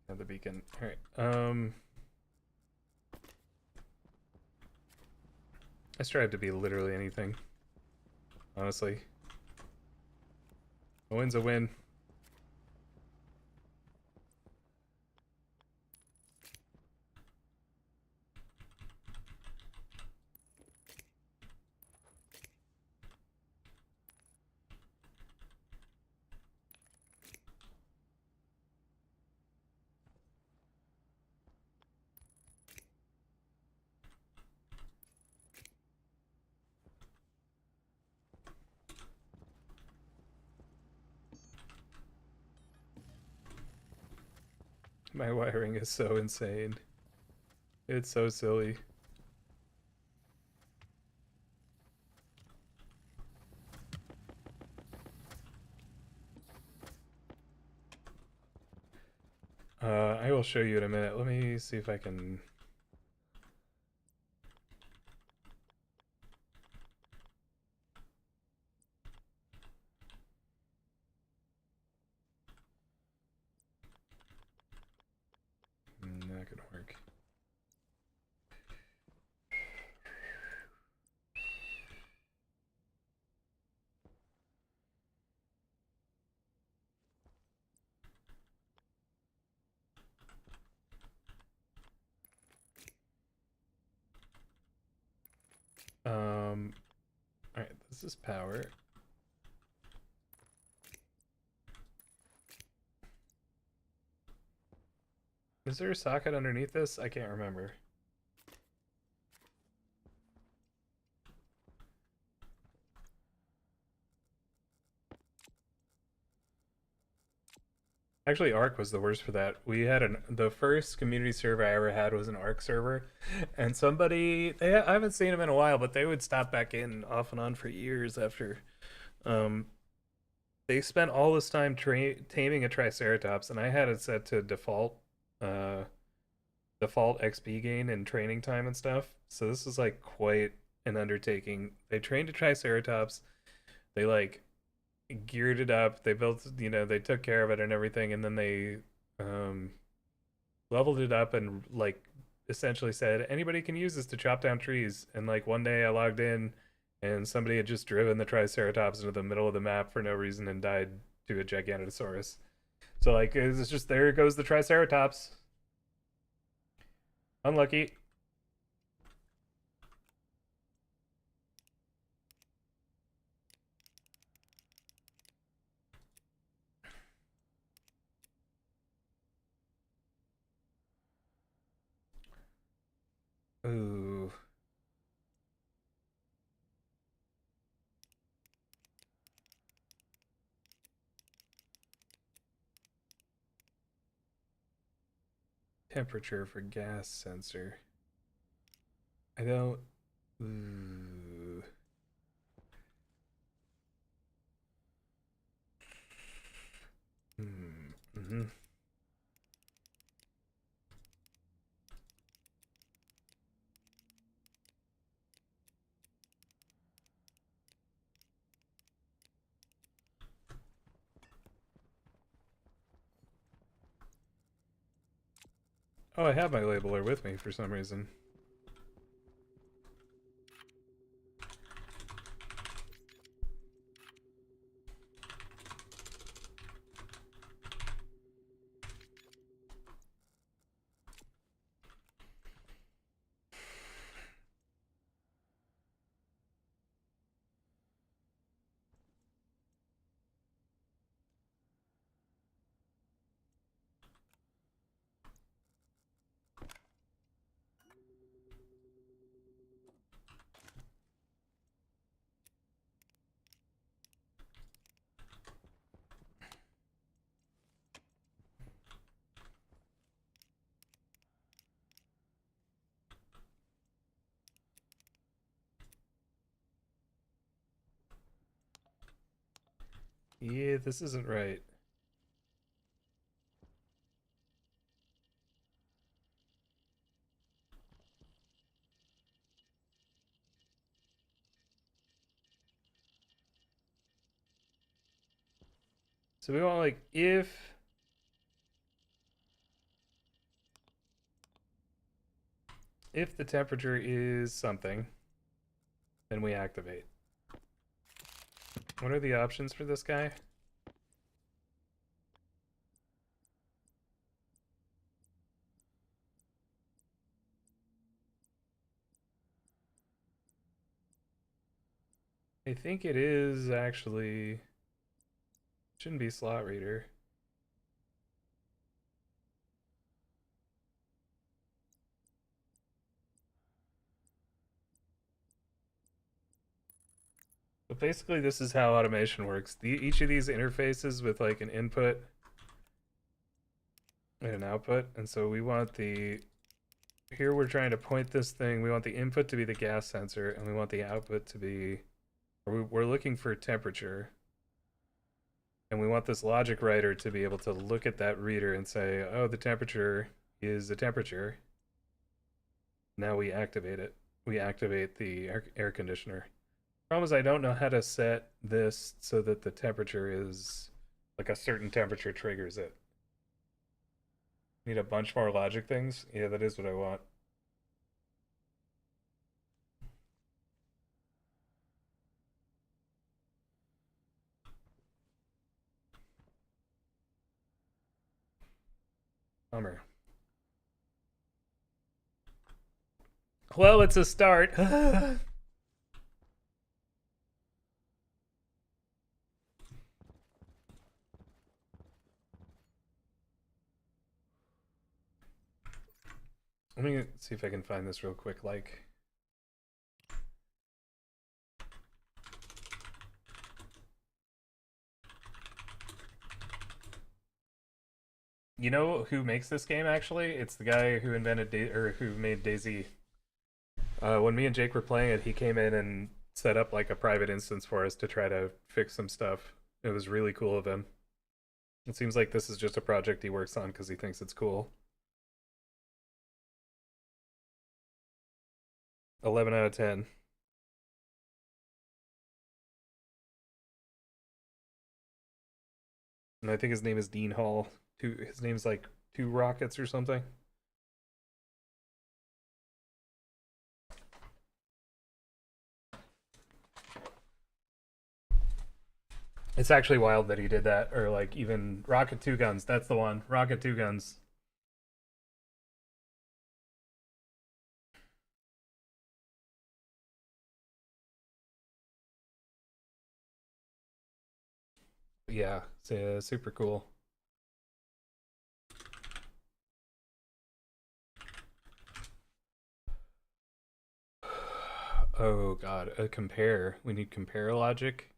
Now the beacon. All right. I strive to be literally anything. Honestly, a win's a win. My wiring is so insane. It's so silly. I will show you in a minute. Let me see if I can. That could work. All right, this is power. Is there a socket underneath this? I can't remember. Actually, Arc was the worst for that. We had the first community server I ever had was an Arc server, and I haven't seen them in a while, but they would stop back in off and on for years after. Um, they spent all this time taming a Triceratops, and I had it set to default XP gain and training time and stuff. So this is like quite an undertaking. They trained a Triceratops. They like geared it up. They built, they took care of it and everything, and then they um, leveled it up and like essentially said anybody can use this to chop down trees. And like one day I logged in, and somebody had just driven the Triceratops into the middle of the map for no reason and died to a Giganotosaurus. So like it's just there goes the Triceratops. Unlucky. Ooh. Temperature for gas sensor. I don't. Ooh. Mm-hmm. Oh, I have my labeler with me for some reason. Yeah, this isn't right. So we want like if the temperature is something, then we activate. What are the options for this guy? I think it is actually shouldn't be slot reader. But basically this is how automation works. Each of these interfaces with like an input and an output, and so we want the here we're trying to point this thing. We want the input to be the gas sensor, and we want the output to be, we're looking for temperature. And we want this logic writer to be able to look at that reader and say, oh, the temperature is the temperature. Now we activate it. We activate the air conditioner. Problem is I don't know how to set this so that the temperature is, like a certain temperature triggers it. Need a bunch more logic things? Yeah, that is what I want. Bummer. Well, it's a start. Let me see if I can find this real quick. Like, you know who makes this game? Actually, it's the guy who invented or who made DayZ. When me and Jake were playing it, he came in and set up like a private instance for us to try to fix some stuff. It was really cool of him. It seems like this is just a project he works on because he thinks it's cool. 11 out of 10. And I think his name is Dean Hall. His name's like Two Rockets or something. It's actually wild that he did that, or like even Rocket Two Guns. That's the one. Rocket Two Guns. Yeah, it's super cool. Oh god, a compare. We need compare logic.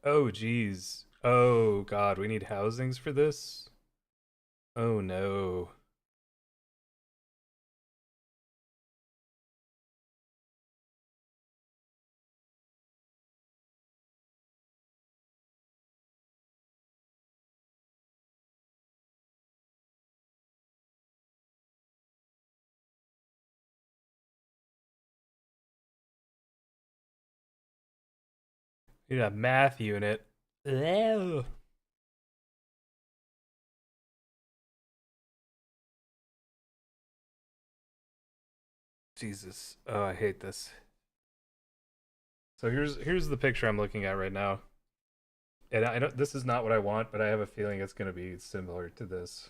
Oh geez. Oh god, we need housings for this. Oh no. We need a math unit. Ew. Jesus. Oh, I hate this. So here's the picture I'm looking at right now. And I don't, this is not what I want, but I have a feeling it's going to be similar to this.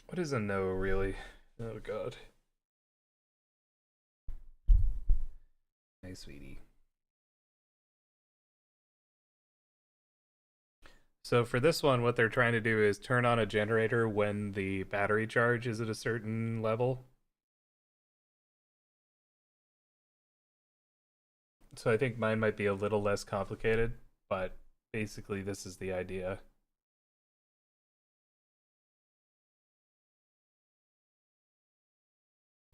What is a no, really? Oh god. Hey, sweetie. So for this one, what they're trying to do is turn on a generator when the battery charge is at a certain level. So I think mine might be a little less complicated, but basically this is the idea.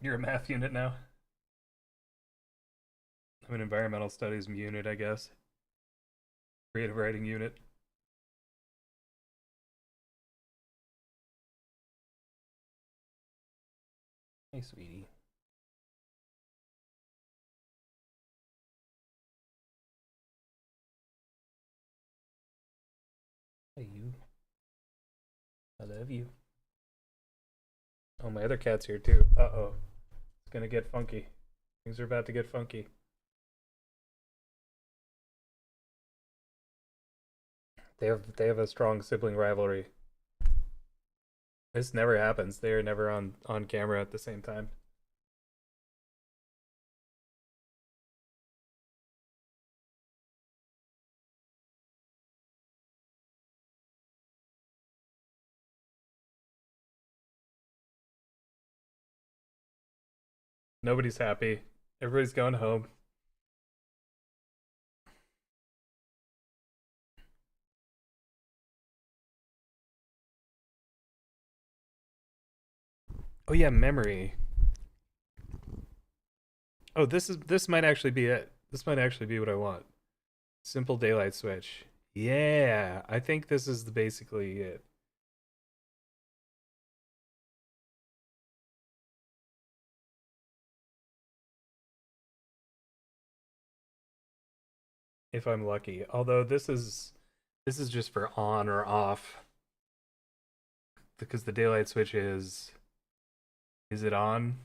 You're a math unit now. I'm an environmental studies unit, I guess. Creative writing unit. Hey, sweetie. Hey, you. I love you. Oh, my other cat's here too. Uh-oh. It's gonna get funky. Things are about to get funky. They have a strong sibling rivalry. This never happens. They are never on camera at the same time. Nobody's happy. Everybody's going home. Oh yeah, memory. Oh, this might actually be it. This might actually be what I want. Simple daylight switch. Yeah, I think this is basically it. If I'm lucky. Although this is just for on or off. Because the daylight switch is it on?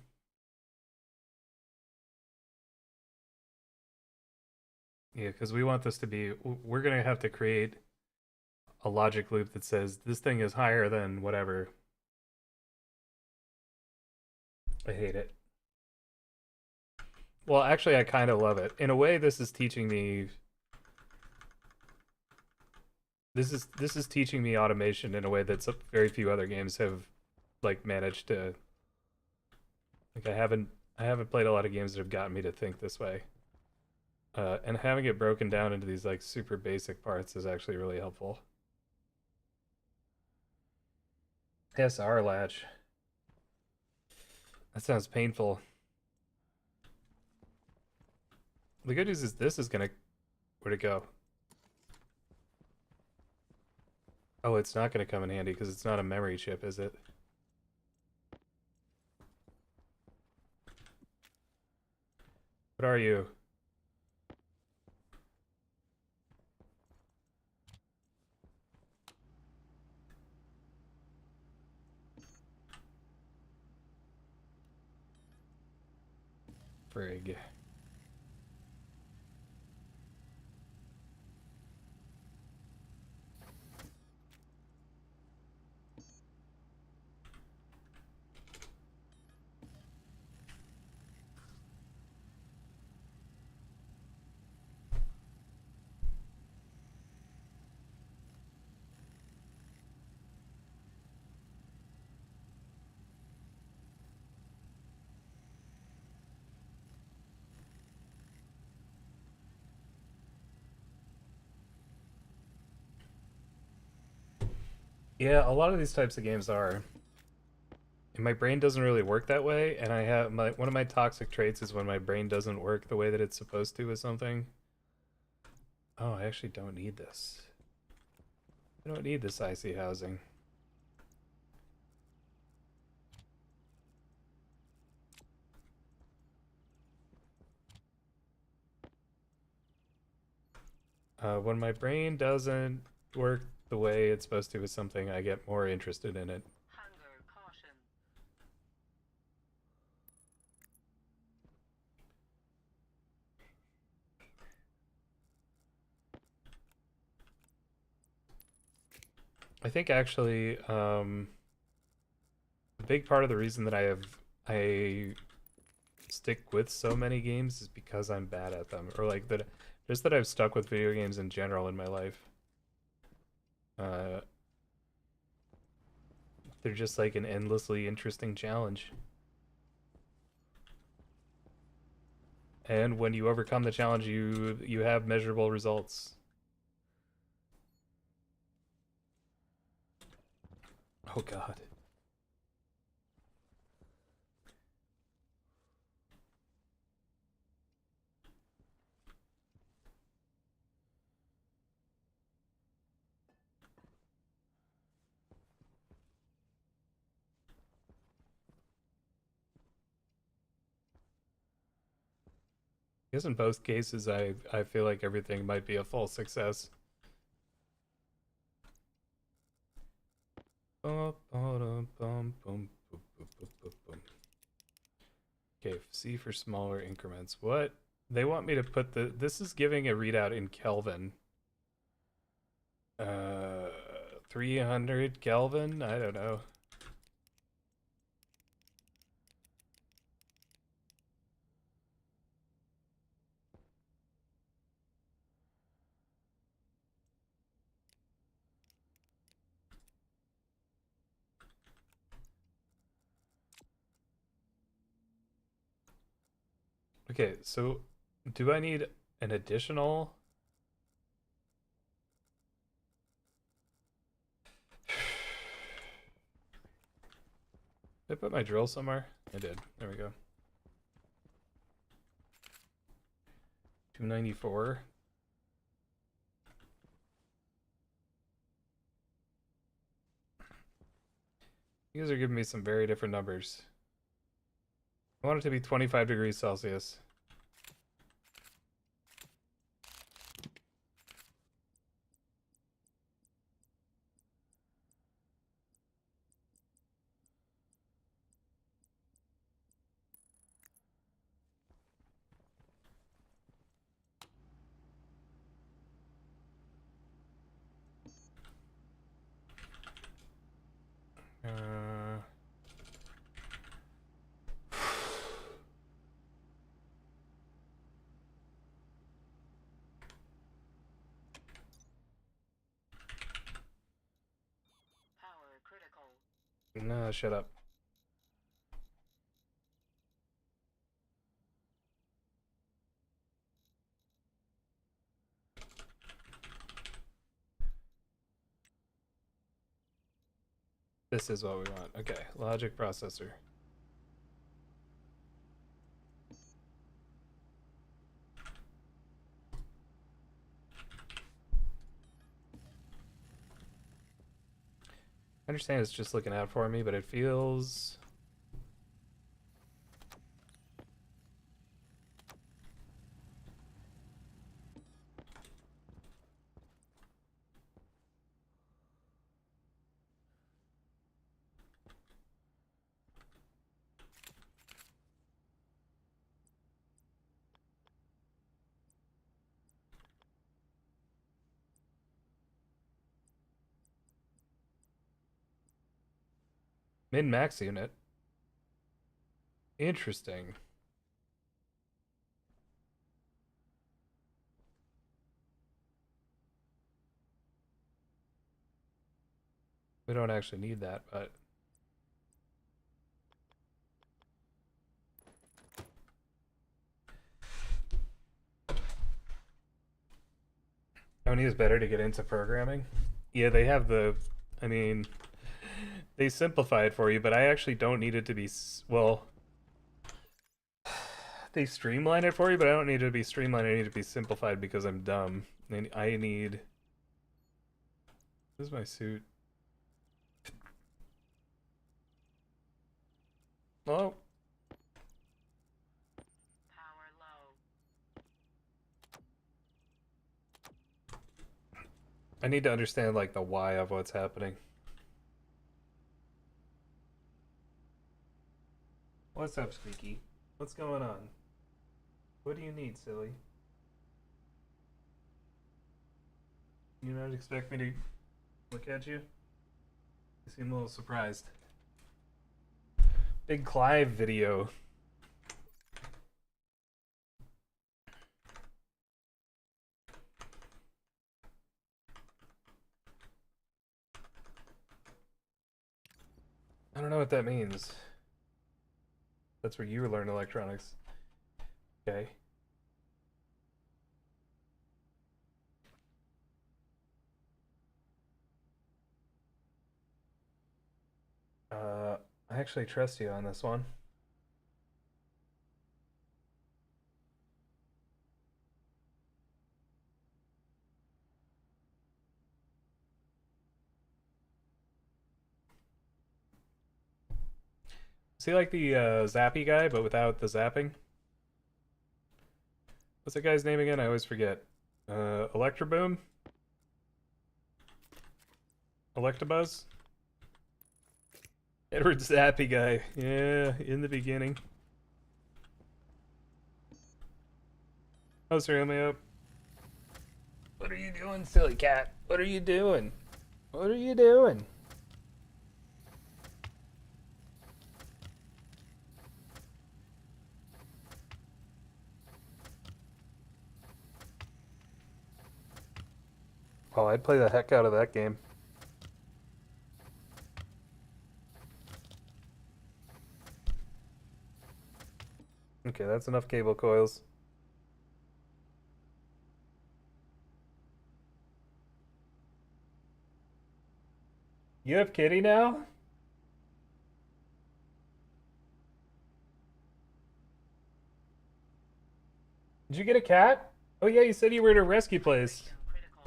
Yeah, because we want this to be, we're going to have to create a logic loop that says this thing is higher than whatever. I hate it. Well, actually, I kind of love it. In a way, this is teaching me. This is teaching me automation in a way that very few other games have, like, managed to. Like, I haven't played a lot of games that have gotten me to think this way. And having it broken down into these like super basic parts is actually really helpful. SR latch. That sounds painful. The good news is this is gonna... Where'd it go? Oh, it's not gonna come in handy because it's not a memory chip, is it? What are you? Frig. Yeah, a lot of these types of games are. And my brain doesn't really work that way, and I have one of my toxic traits is when my brain doesn't work the way that it's supposed to with something. Oh, I actually don't need this. I don't need this icy housing. When my brain doesn't work the way it's supposed to with something, I get more interested in it. Hunger caution. I think actually, a big part of the reason that I stick with so many games is because I'm bad at them, or like that, just that I've stuck with video games in general in my life. Uh, they're just like an endlessly interesting challenge. And when you overcome the challenge, you have measurable results. Oh God. guess in both cases, I feel like everything might be a full success. Okay, C for smaller increments. What? They want me to put the... This is giving a readout in Kelvin. 300 Kelvin? I don't know. Okay, so do I need an additional? Did I put my drill somewhere? I did. There we go. 294. You guys are giving me some very different numbers. I want it to be 25 degrees Celsius. Power critical. No, shut up. This is what we want. Okay, logic processor. I understand it's just looking out for me, but it feels... Min-max unit. Interesting. We don't actually need that, but... Oni is better to get into programming. Yeah, they have the... I mean... They simplify it for you, but I actually don't need it to be... Well... They streamline it for you, but I don't need it to be streamlined. I need it to be simplified because I'm dumb. And I need... This is my suit. Oh. Power low. I need to understand, like, the why of what's happening. What's up, Squeaky? What's going on? What do you need, silly? You not expect me to look at you? You seem a little surprised. Big Clive video. I don't know what that means. That's where you learn electronics. Okay. I actually trust you on this one. Is he like the zappy guy, but without the zapping? What's that guy's name again? I always forget. Electroboom? Electabuzz? Edward Zappy guy. Yeah, in the beginning. Oh, sorry, me up. What are you doing, silly cat? What are you doing? What are you doing? Oh, I'd play the heck out of that game. Okay, that's enough cable coils. You have Kitty now? Did you get a cat? Oh yeah, you said you were at a rescue place. Mission critical.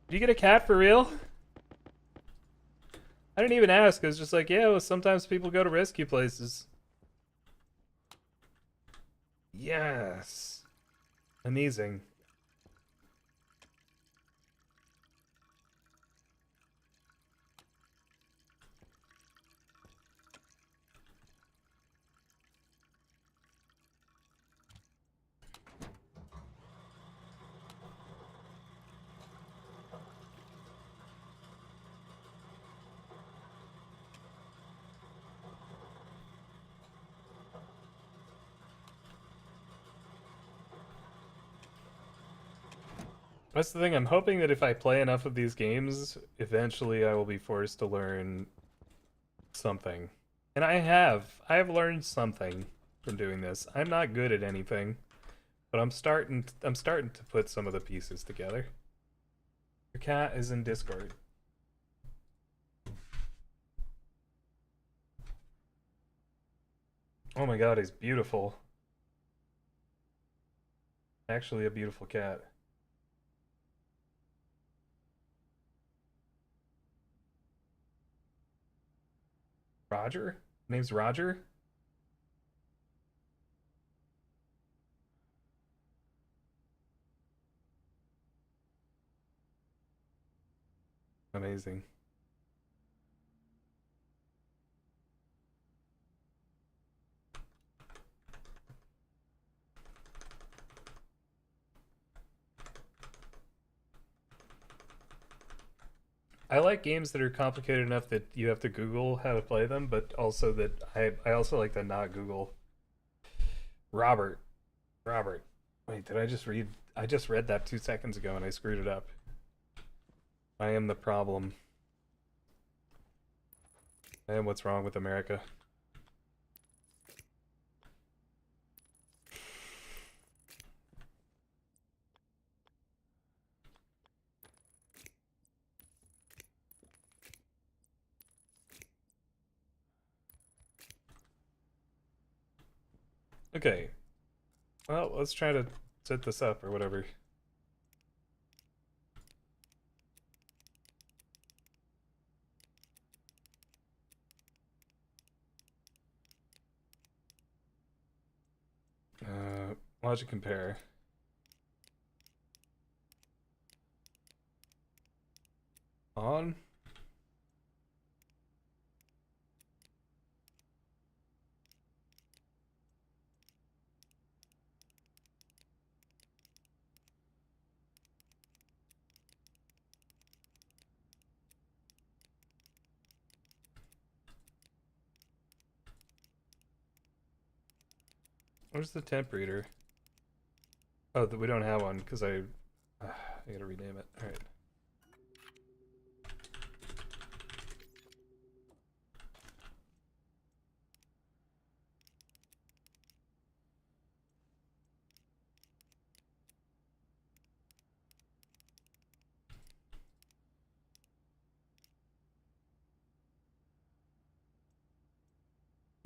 Did you get a cat for real? I didn't even ask. I was just like, yeah, well, sometimes people go to rescue places. Yes. Amazing. That's the thing. I'm hoping that if I play enough of these games, eventually I will be forced to learn something. And I have. I have learned something from doing this. I'm not good at anything, but I'm starting to put some of the pieces together. Your cat is in Discord. Oh my god, he's beautiful. Actually a beautiful cat. Roger? Name's Roger? Amazing. I like games that are complicated enough that you have to Google how to play them, but also that I also like to not Google. Robert. Robert. Wait, did I just read? I just read that 2 seconds ago and I screwed it up. I am the problem. I am what's wrong with America. Okay. Well, let's try to set this up or whatever. Logic compare. On. Where's the temp reader? Oh, we don't have one because I gotta rename it. All right.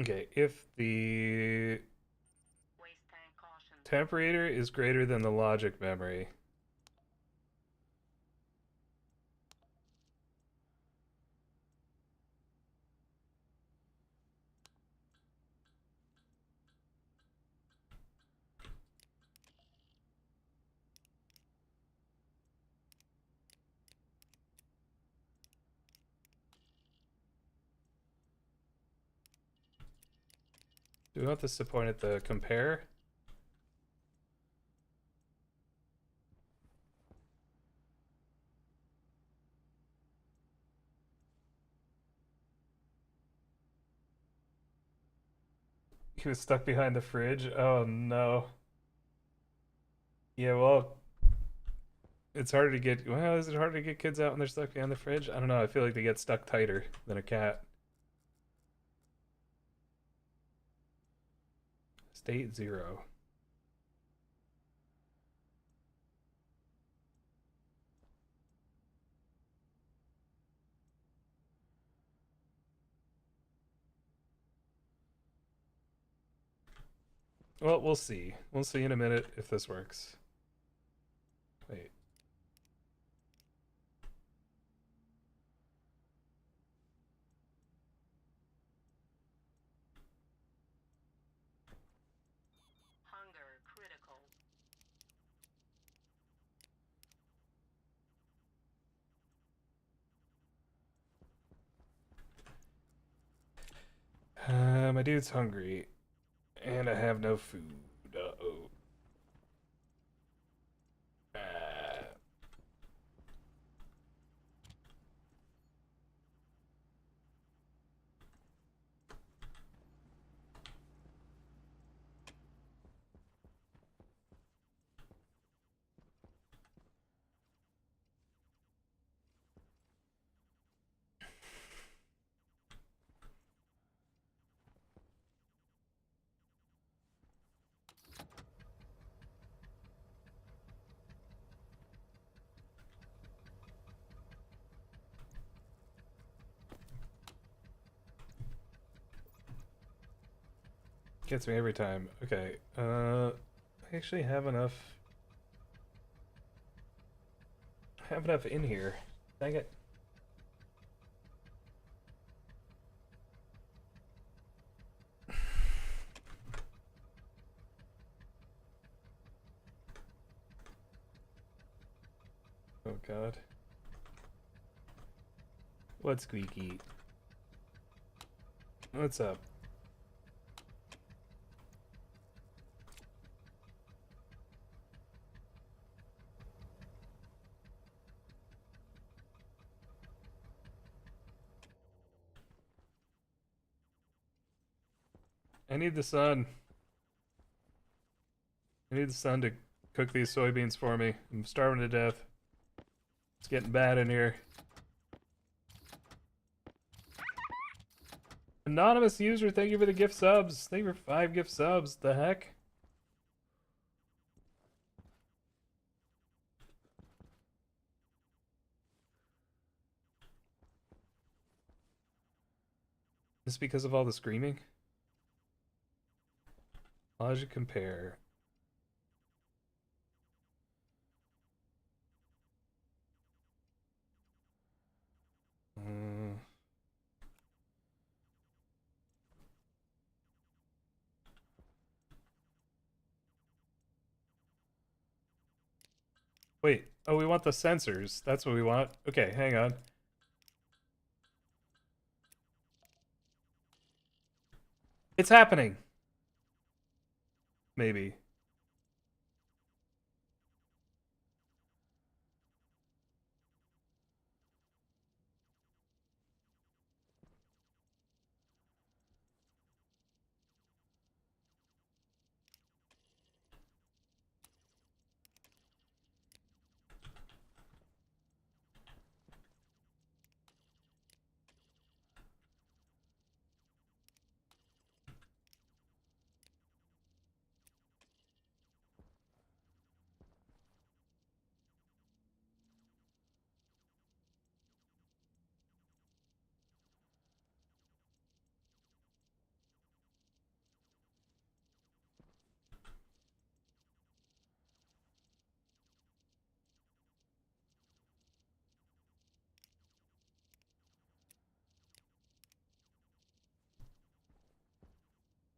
Okay, if the Waste tank caution. temp reader is greater than the logic memory, Do we want this to point at the compare? He was stuck behind the fridge. Oh no. Yeah, well, it's harder to get. Well, is it harder to get kids out when they're stuck behind the fridge? I don't know. I feel like they get stuck tighter than a cat. State 0. Well, we'll see. We'll see in a minute if this works. Wait. Hunger critical. My dude's hungry. And I have no food. Uh-oh. Gets me every time. Okay. I actually have enough. I have enough in here. Dang it. Oh god. What's squeaky? What's up? I need the sun. I need the sun to cook these soybeans for me. I'm starving to death. It's getting bad in here. Anonymous user, thank you for the gift subs. Thank you for 5 gift subs. The heck? Is this because of all the screaming? Logic compare. Wait. Oh, we want the sensors. That's what we want. Okay, hang on. It's happening. Maybe.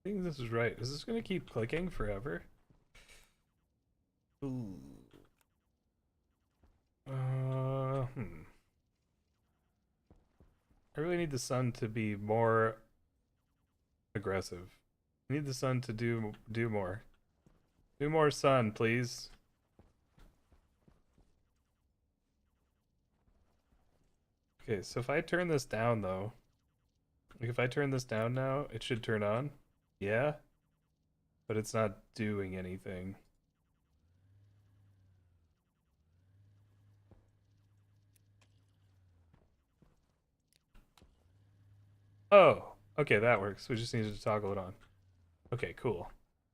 I think this is right. Is this gonna keep clicking forever? Ooh. I really need the sun to be more aggressive. Need the sun to do more. Do more sun, please. Okay, so if I turn this down though, like if I turn this down now, it should turn on. Yeah, but it's not doing anything. Oh, okay, that works. We just needed to toggle it on. Okay, cool.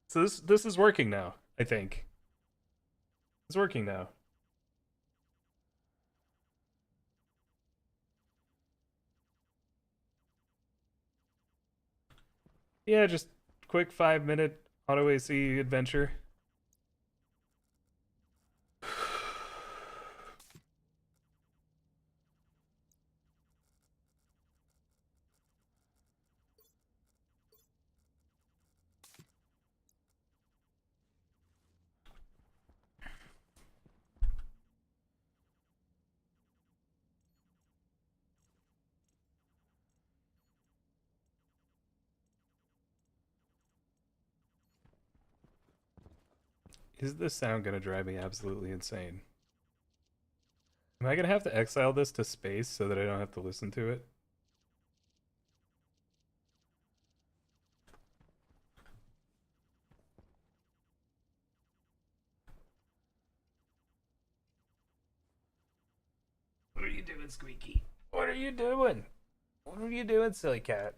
So this is working now, I think. It's working now. Yeah, just quick 5-minute auto AC adventure. Is this sound gonna drive me absolutely insane? Am I gonna have to exile this to space so that I don't have to listen to it? What are you doing, Squeaky? What are you doing? What are you doing, silly cat?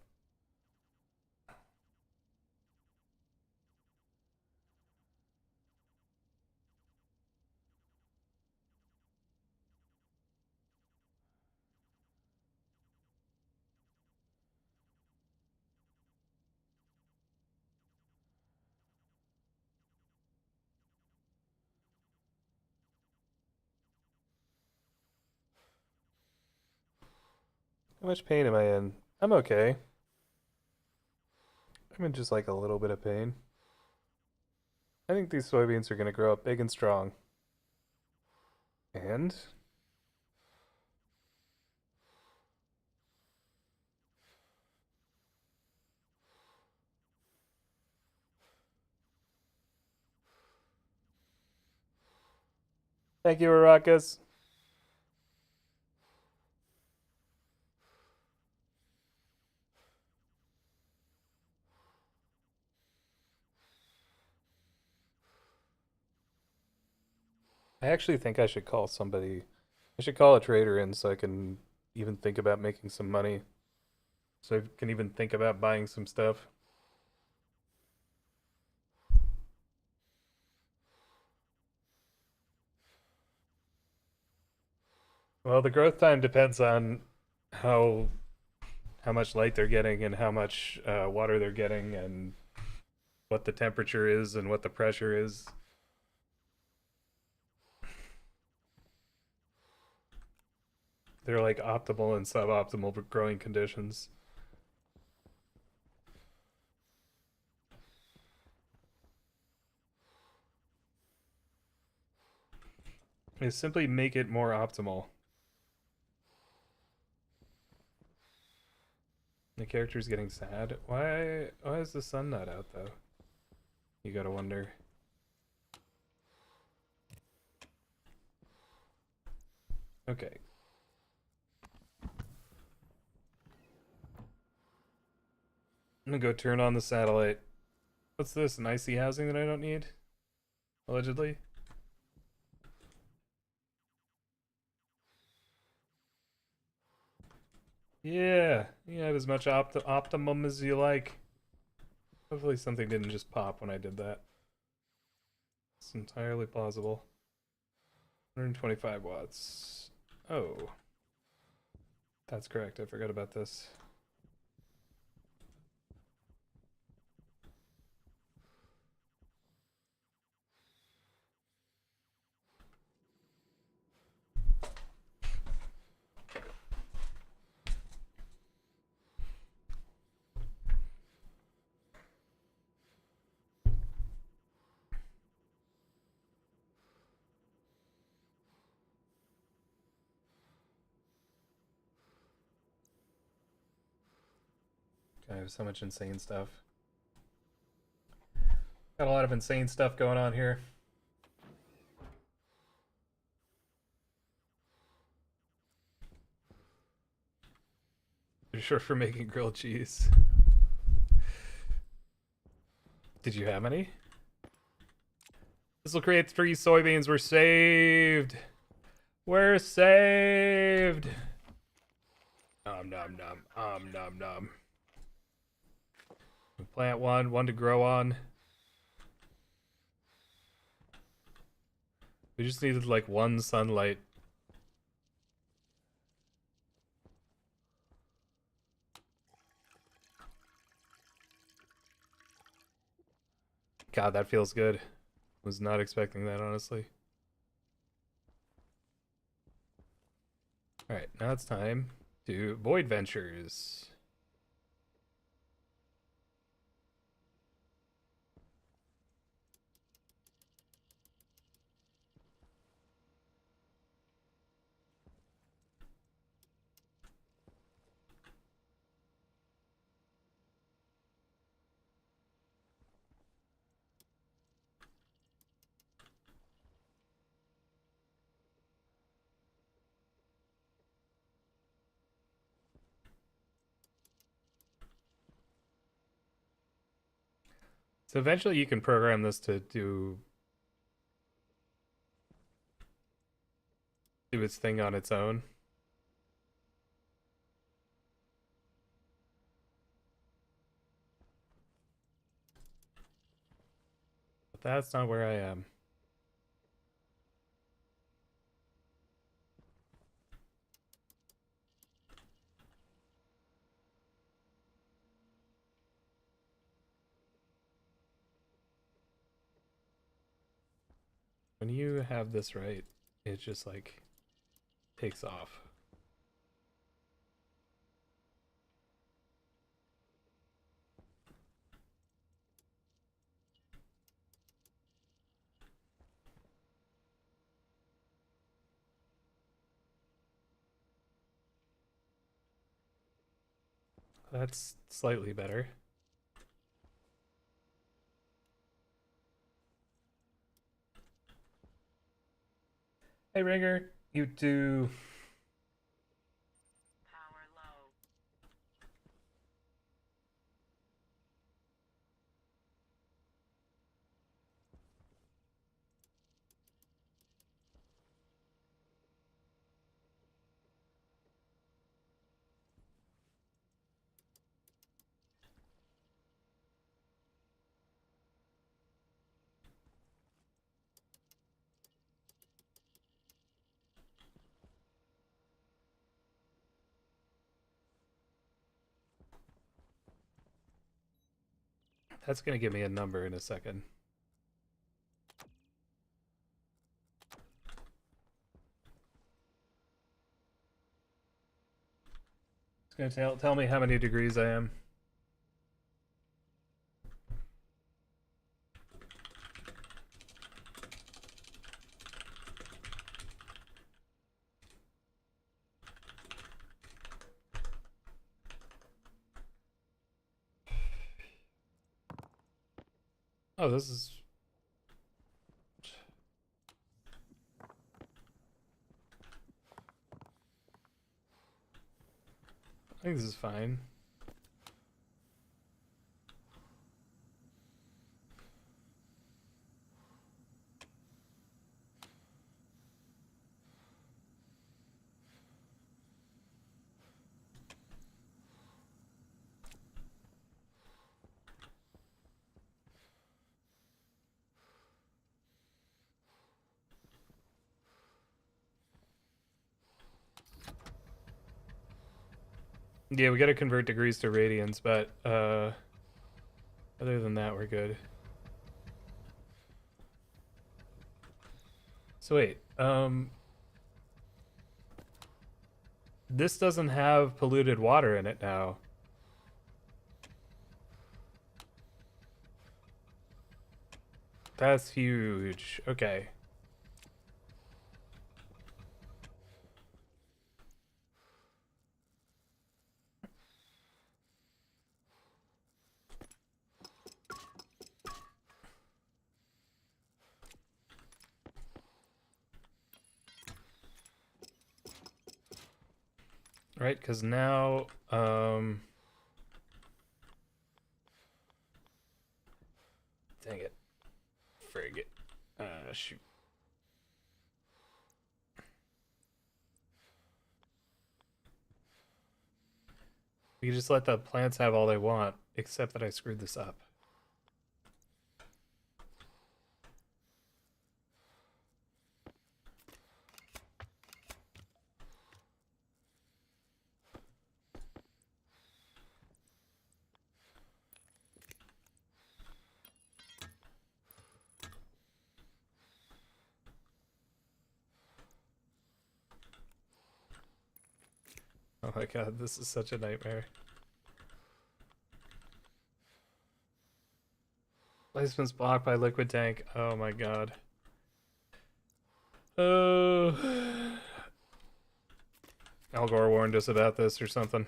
How much pain am I in? I'm okay. I'm in just like a little bit of pain. I think these soybeans are gonna grow up big and strong. And thank you, Aracas. I actually think I should call somebody. I should call a trader in so I can even think about making some money. So I can even think about buying some stuff. Well, the growth time depends on how how much light they're getting and how much water they're getting and what the temperature is and what the pressure is. They're like optimal and suboptimal growing conditions. They simply make it more optimal. The character's getting sad. Why is the sun not out though? You gotta wonder. Okay. I'm gonna go turn on the satellite. What's this? An icy housing that I don't need? Allegedly? Yeah, you have as much optimum as you like. Hopefully something didn't just pop when I did that. It's entirely plausible. 125 watts. Oh. That's correct, I forgot about this. I have so much insane stuff. Got a lot of insane stuff going on here. You're sure for making grilled cheese. Did you have any? This will create 3 soybeans. We're saved. We're saved. Nom nom nom. Nom nom. Plant one to grow on. We just needed like 1 sunlight. God, that feels good. Was not expecting that, honestly. Alright, now it's time to Void Ventures. So eventually you can program this to do its thing on its own. But that's not where I am. When you have this right, it just like takes off. That's slightly better. Hey Ringer, you do. Power low. That's gonna give me a number in a second. It's gonna tell me how many degrees I am. Oh, this is... I think this is fine. Yeah, we gotta convert degrees to radians, but other than that, we're good. So wait, this doesn't have polluted water in it now. That's huge. Okay. Right, because now, dang it. Frig it. Shoot. We can just let the plants have all they want, except that I screwed this up. Oh my god, this is such a nightmare. Placement's blocked by liquid tank. Oh my god. Oh. Al Gore warned us about this or something.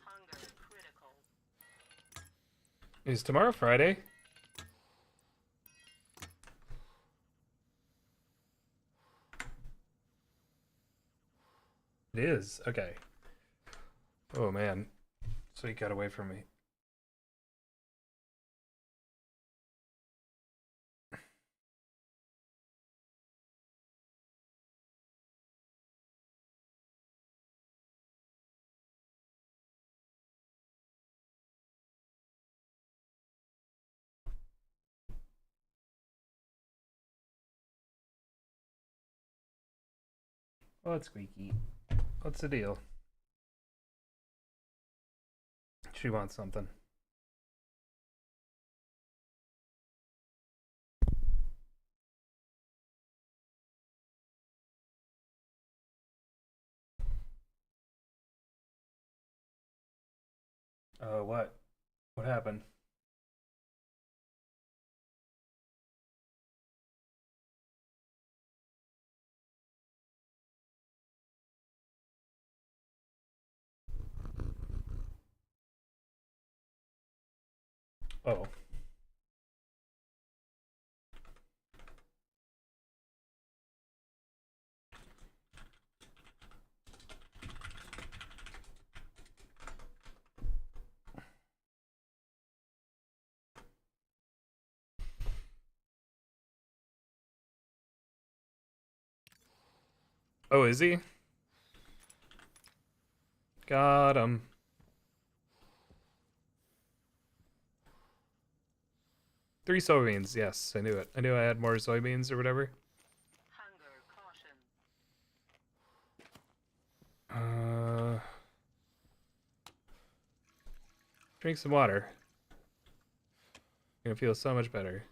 Hunger critical. Is tomorrow Friday? It is. Okay. Oh man. So he got away from me. Oh, it's squeaky. What's the deal? She wants something. What? What happened? Oh. Oh, is he? Got him. Three soybeans, yes, I knew it. I knew I had more soybeans or whatever. Hunger caution. Drink some water. You're gonna feel so much better.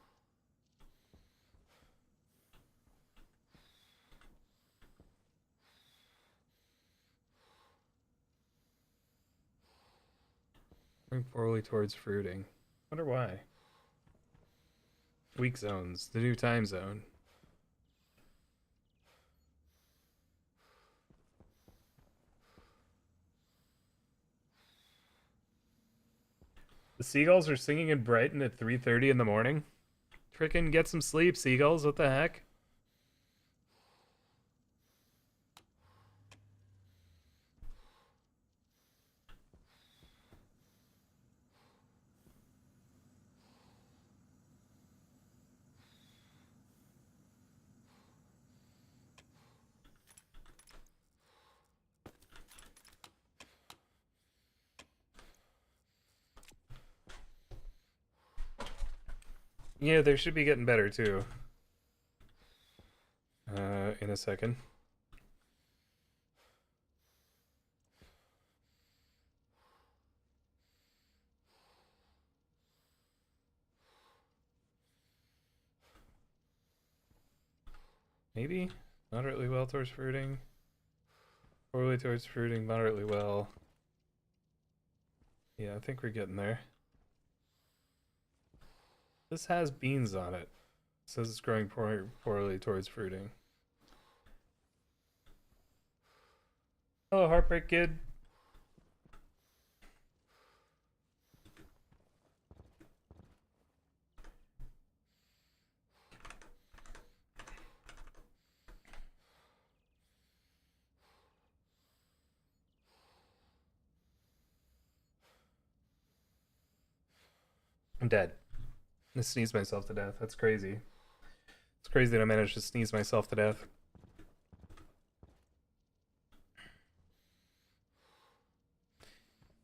Going poorly towards fruiting. Wonder why. Weak zones, the new time zone. The seagulls are singing in Brighton at 3:30 in the morning. Frickin' get some sleep, seagulls. What the heck? Yeah, they should be getting better too. In a second. Maybe? Moderately well towards fruiting. Poorly towards fruiting, moderately well. Yeah, I think we're getting there. This has beans on it. It says it's growing poorly towards fruiting. Oh, Heartbreak Kid. I'm dead. I sneezed myself to death. That's crazy. It's crazy that I managed to sneeze myself to death.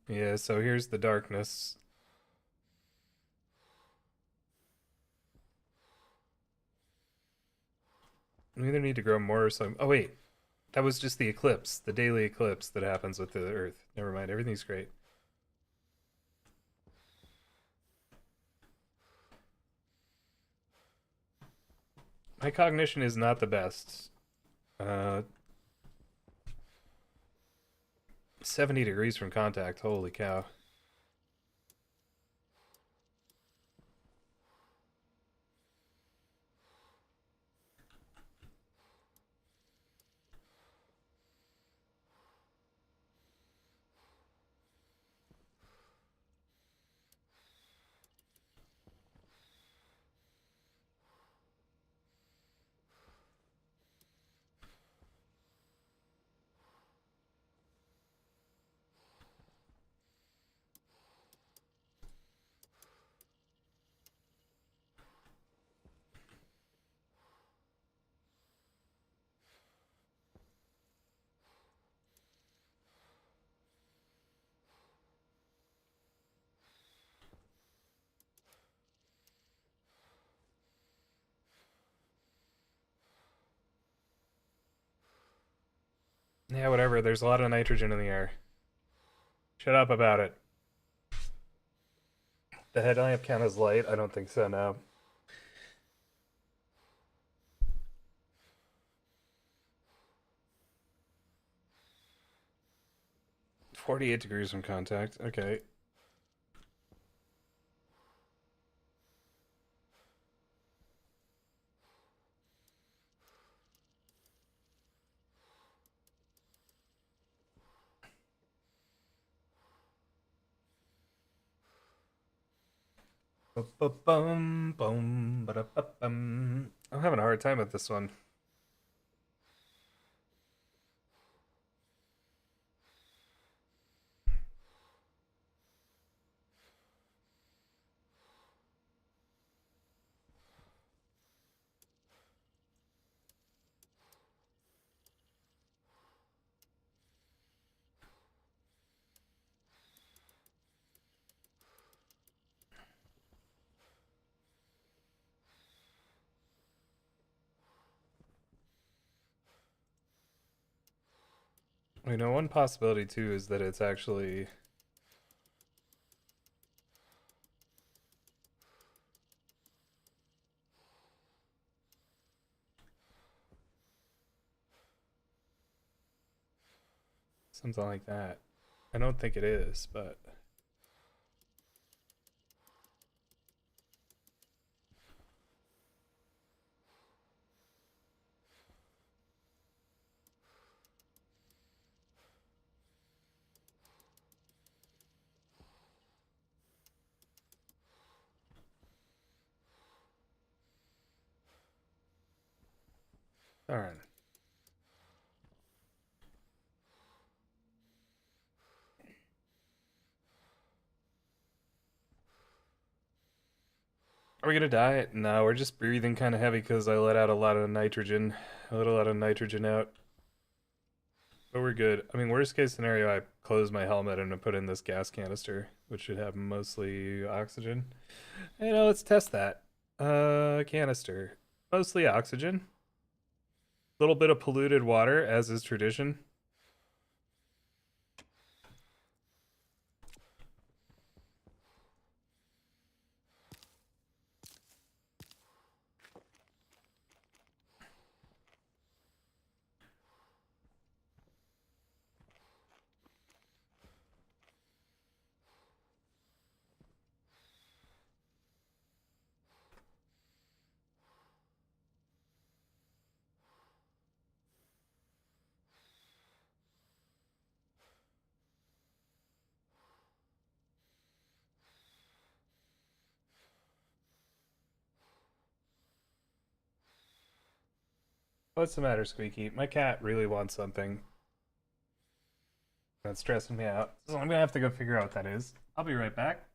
Yeah, so here's the darkness. We either need to grow more or something. Oh, wait. That was just the eclipse, the daily eclipse that happens with the Earth. Never mind, everything's great. My cognition is not the best. 70 degrees from contact, holy cow. Yeah, whatever. There's a lot of nitrogen in the air. Shut up about it. The headlamp count is light? I don't think so, no. "48 degrees from contact." Okay. Bum bum ba-da-ba-bum. I'm having a hard time with this one. You know, one possibility too is that it's actually something like that. I don't think it is, but darn. Are we gonna die? No, we're just breathing kind of heavy because I let out a lot of nitrogen. I let a lot of nitrogen out. But we're good. I mean, worst case scenario, I close my helmet and I put in this gas canister, which should have mostly oxygen. You know, let's test that. Canister. Mostly oxygen. A little bit of polluted water, as is tradition. What's the matter, Squeaky? My cat really wants something. That's stressing me out. So I'm gonna have to go figure out what that is. I'll be right back.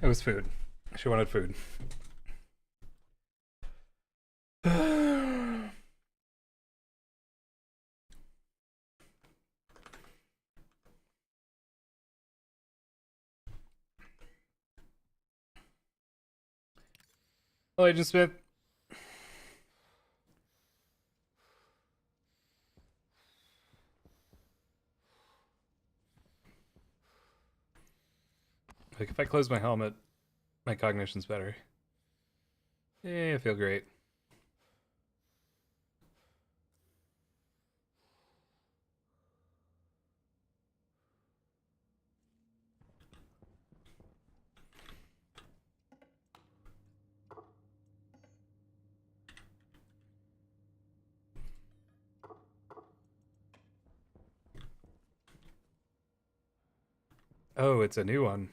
It was food. She wanted food. Oh, Agent Smith. Like, if I close my helmet, my cognition's better. Yeah, I feel great. Oh, it's a new one.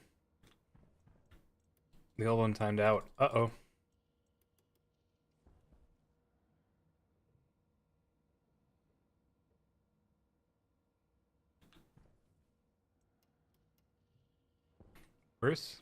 The old one timed out. Uh-oh. Bruce?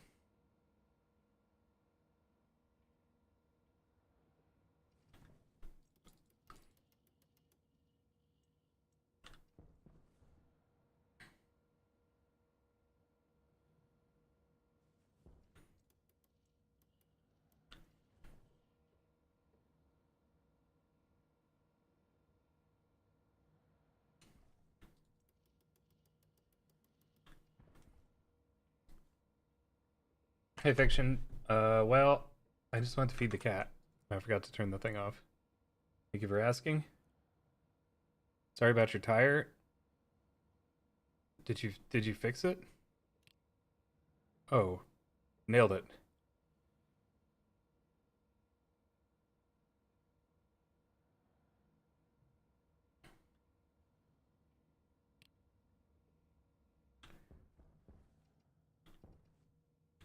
Hey, Fiction. Well, I just went to feed the cat. I forgot to turn the thing off. Thank you for asking. Sorry about your tire. Did you fix it? Oh, nailed it.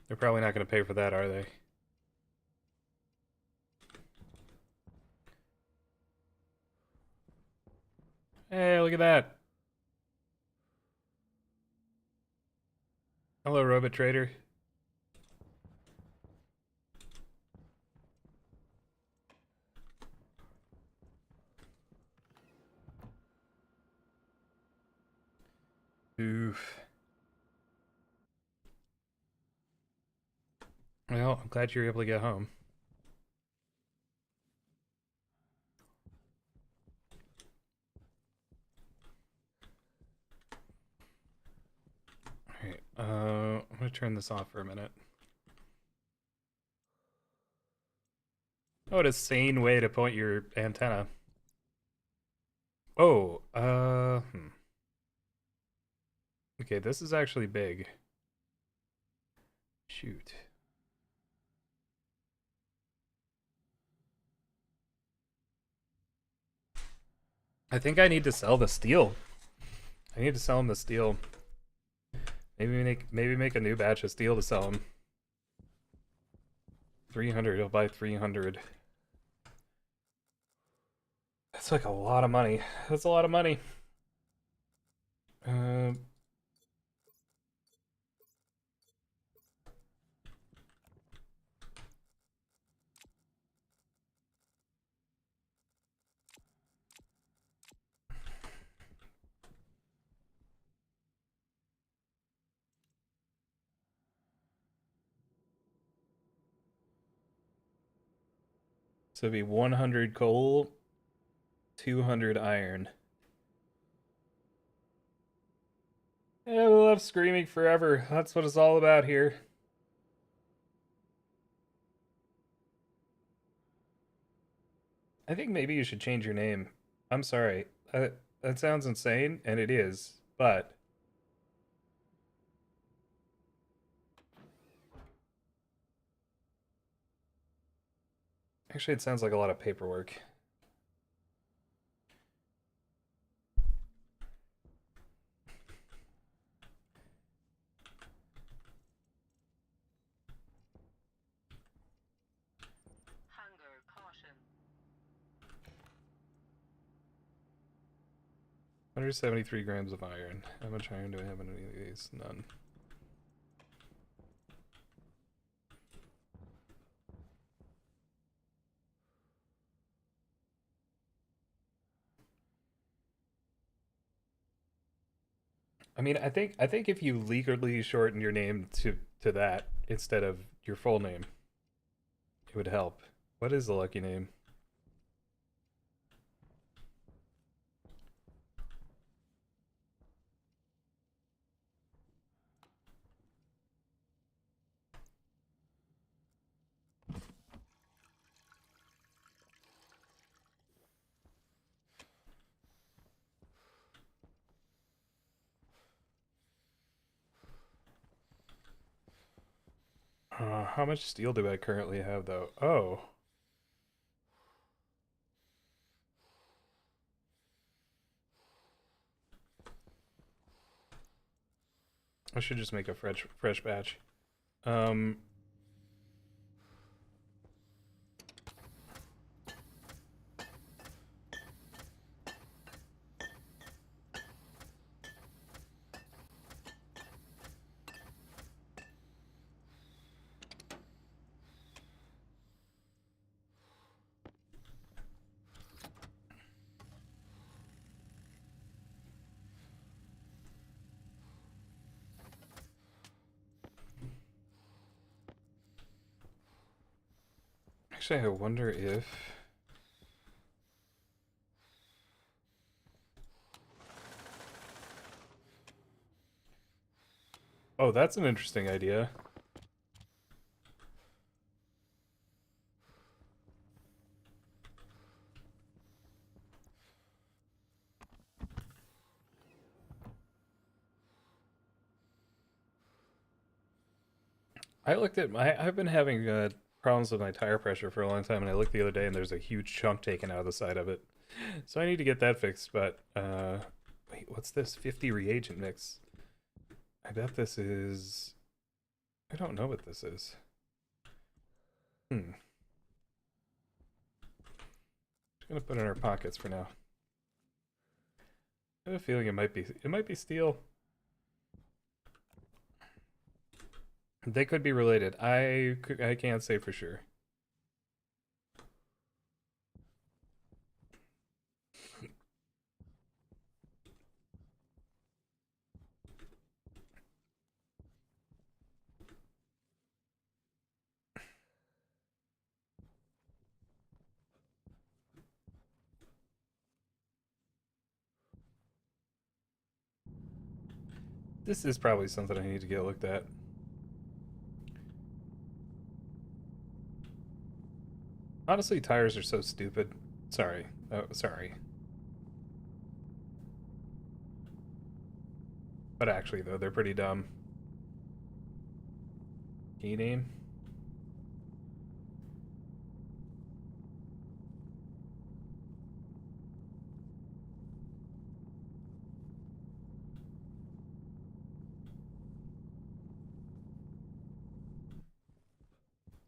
They're probably not going to pay for that, are they? Hey, look at that. Hello, Robot Trader. Oof. Well, I'm glad you were able to get home. Alright, I'm gonna turn this off for a minute. Oh, what a sane way to point your antenna. Oh, Okay, this is actually big. Shoot. I think I need to sell the steel. I need to sell him the steel. Maybe make a new batch of steel to sell him. 300, he'll buy 300. That's like a lot of money. That's a lot of money. So it'd be 100 coal, 200 iron. Yeah, we love screaming forever. That's what it's all about here. I think maybe you should change your name. I'm sorry. That sounds insane, and it is, but actually it sounds like a lot of paperwork. Hunger caution. 173 grams of iron. How much iron do I have in any of these? None. I mean, I think if you legally shorten your name to that instead of your full name, it would help. What is the lucky name? How much steel do I currently have, though? Oh. I should just make a fresh batch. Um, Actually, I wonder if... Oh, that's an interesting idea. I've been having problems with my tire pressure for a long time, and I looked the other day and there's a huge chunk taken out of the side of it. So I need to get that fixed, but wait, what's this? 50 reagent mix. I bet this is... I don't know what this is. Just gonna put it in our pockets for now. I have a feeling it might be steel. They could be related. I can't say for sure. This is probably something I need to get looked at. Honestly, tires are so stupid. Sorry. Oh, sorry. But actually, though, they're pretty dumb. Key name?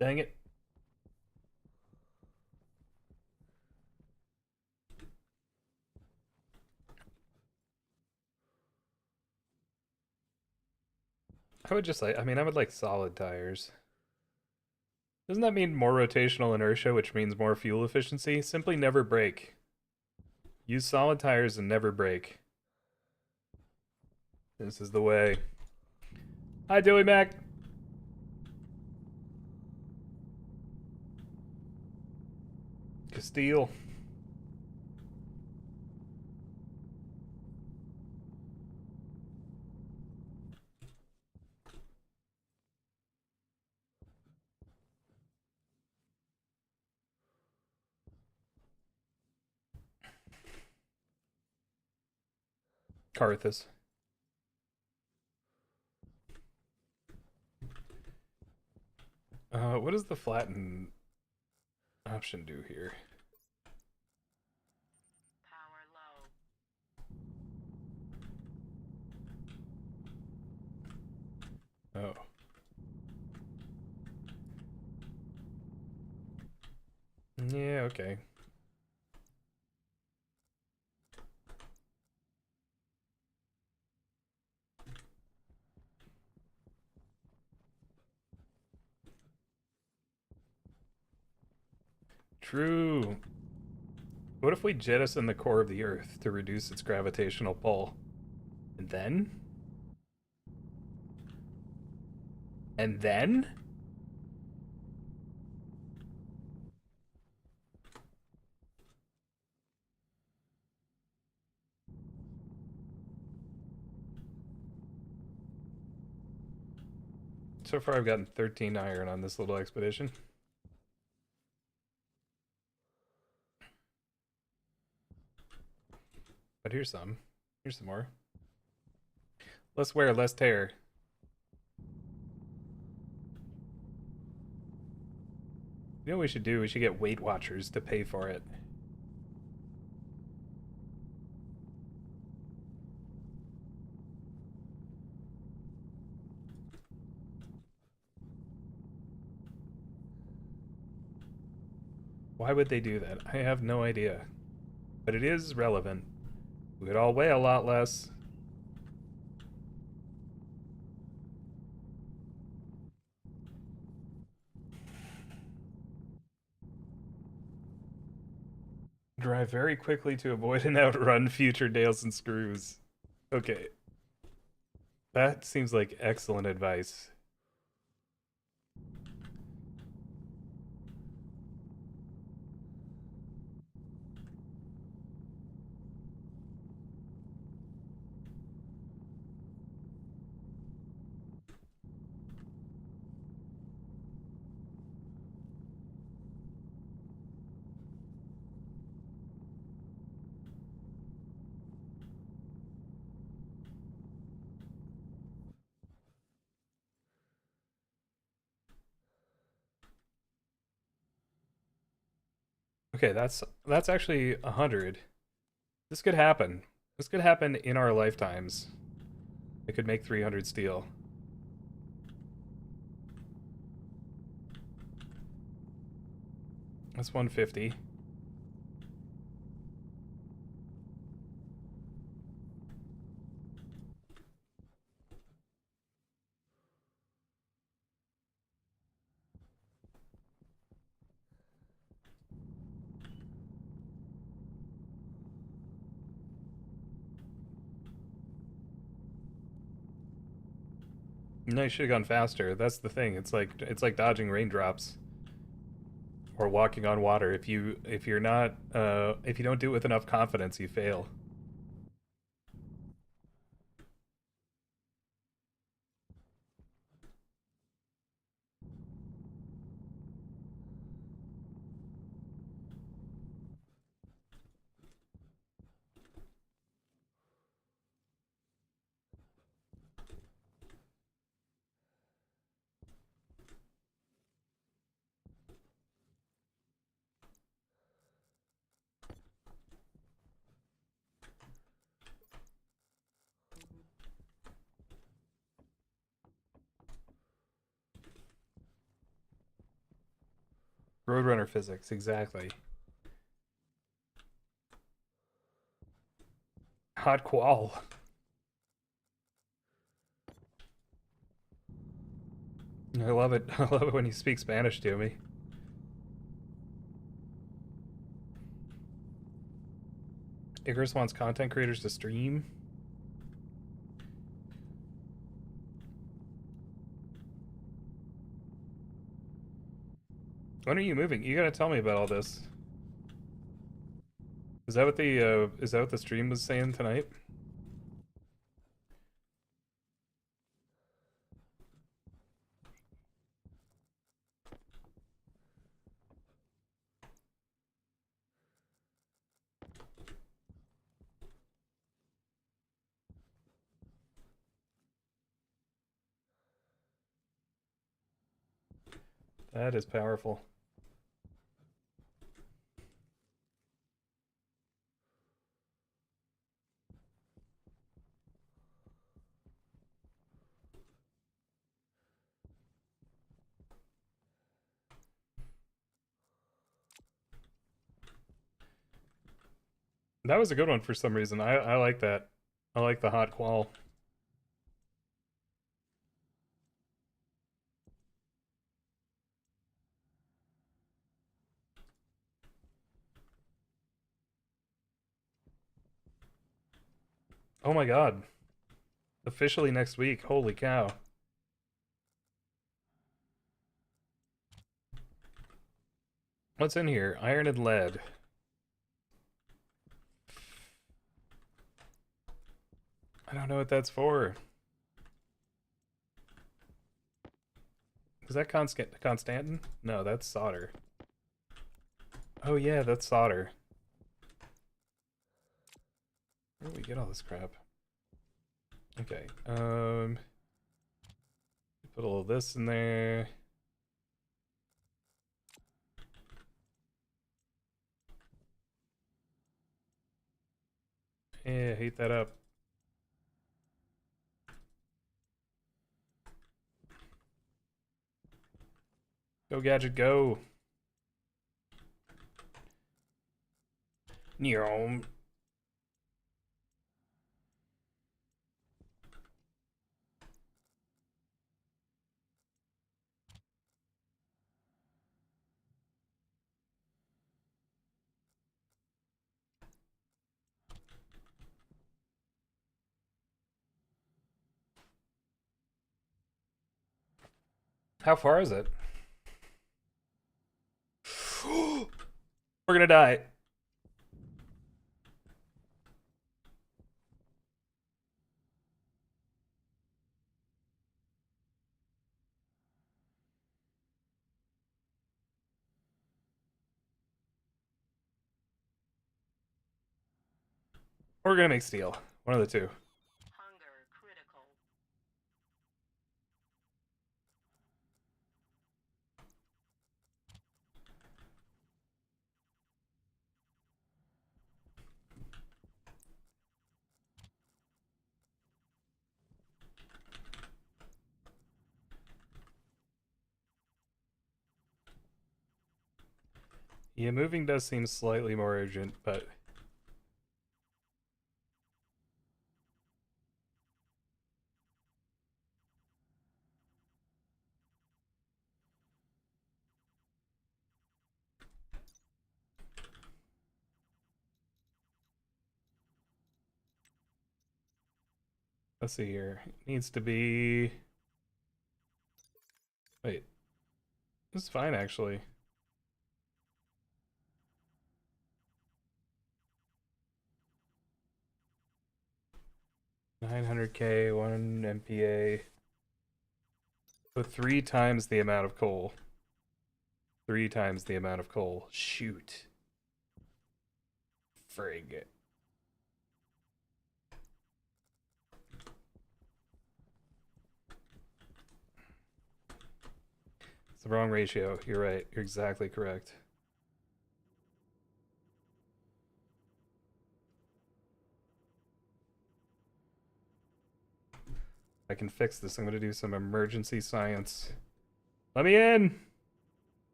Dang it. I would just like, I mean, I would like solid tires. Doesn't that mean more rotational inertia, which means more fuel efficiency? Simply never break. Use solid tires and never break. This is the way. Hi, Dewey Mac. Castile. Carthus. What does the flatten option do here? Power low. Oh. Yeah, okay. True. What if we jettison the core of the Earth to reduce its gravitational pull? And then And then? So far I've gotten 13 iron on this little expedition. But here's some. Here's some more. Less wear, less tear. You know what we should do? We should get Weight Watchers to pay for it. Why would they do that? I have no idea. But it is relevant. We would all weigh a lot less. Drive very quickly to avoid and outrun future Dales and Screws. Okay. That seems like excellent advice. Okay, that's actually 100. This could happen. This could happen in our lifetimes. It could make 300 steel. That's 150. No, you should have gone faster. That's the thing. It's like dodging raindrops or walking on water. If you're not if you don't do it with enough confidence, you fail. Roadrunner physics, exactly. Hot qual. I love it. I love it when you speak Spanish to me. Icarus wants content creators to stream. When are you moving? You gotta tell me about all this. Is that what the stream was saying tonight? That is powerful. That was a good one for some reason. I like that. I like the hot qual. Oh my god. Officially next week. Holy cow. What's in here? Iron and lead. I don't know what that's for. Is that Constantin? No, that's solder. Oh yeah, that's solder. Where do we get all this crap? Okay, put a little of this in there. Yeah, heat that up. Go, Gadget, go. Neom. How far is it? We're gonna die. We're gonna make steel. One of the two. Hunger critical. Yeah, moving does seem slightly more urgent, but let's see here. It needs to be. Wait. This is fine actually. $900K, 1 MPA. So 3 times the amount of coal. 3 times the amount of coal. Shoot. Frig. It's the wrong ratio. You're right. You're exactly correct. I can fix this. I'm going to do some emergency science. Let me in!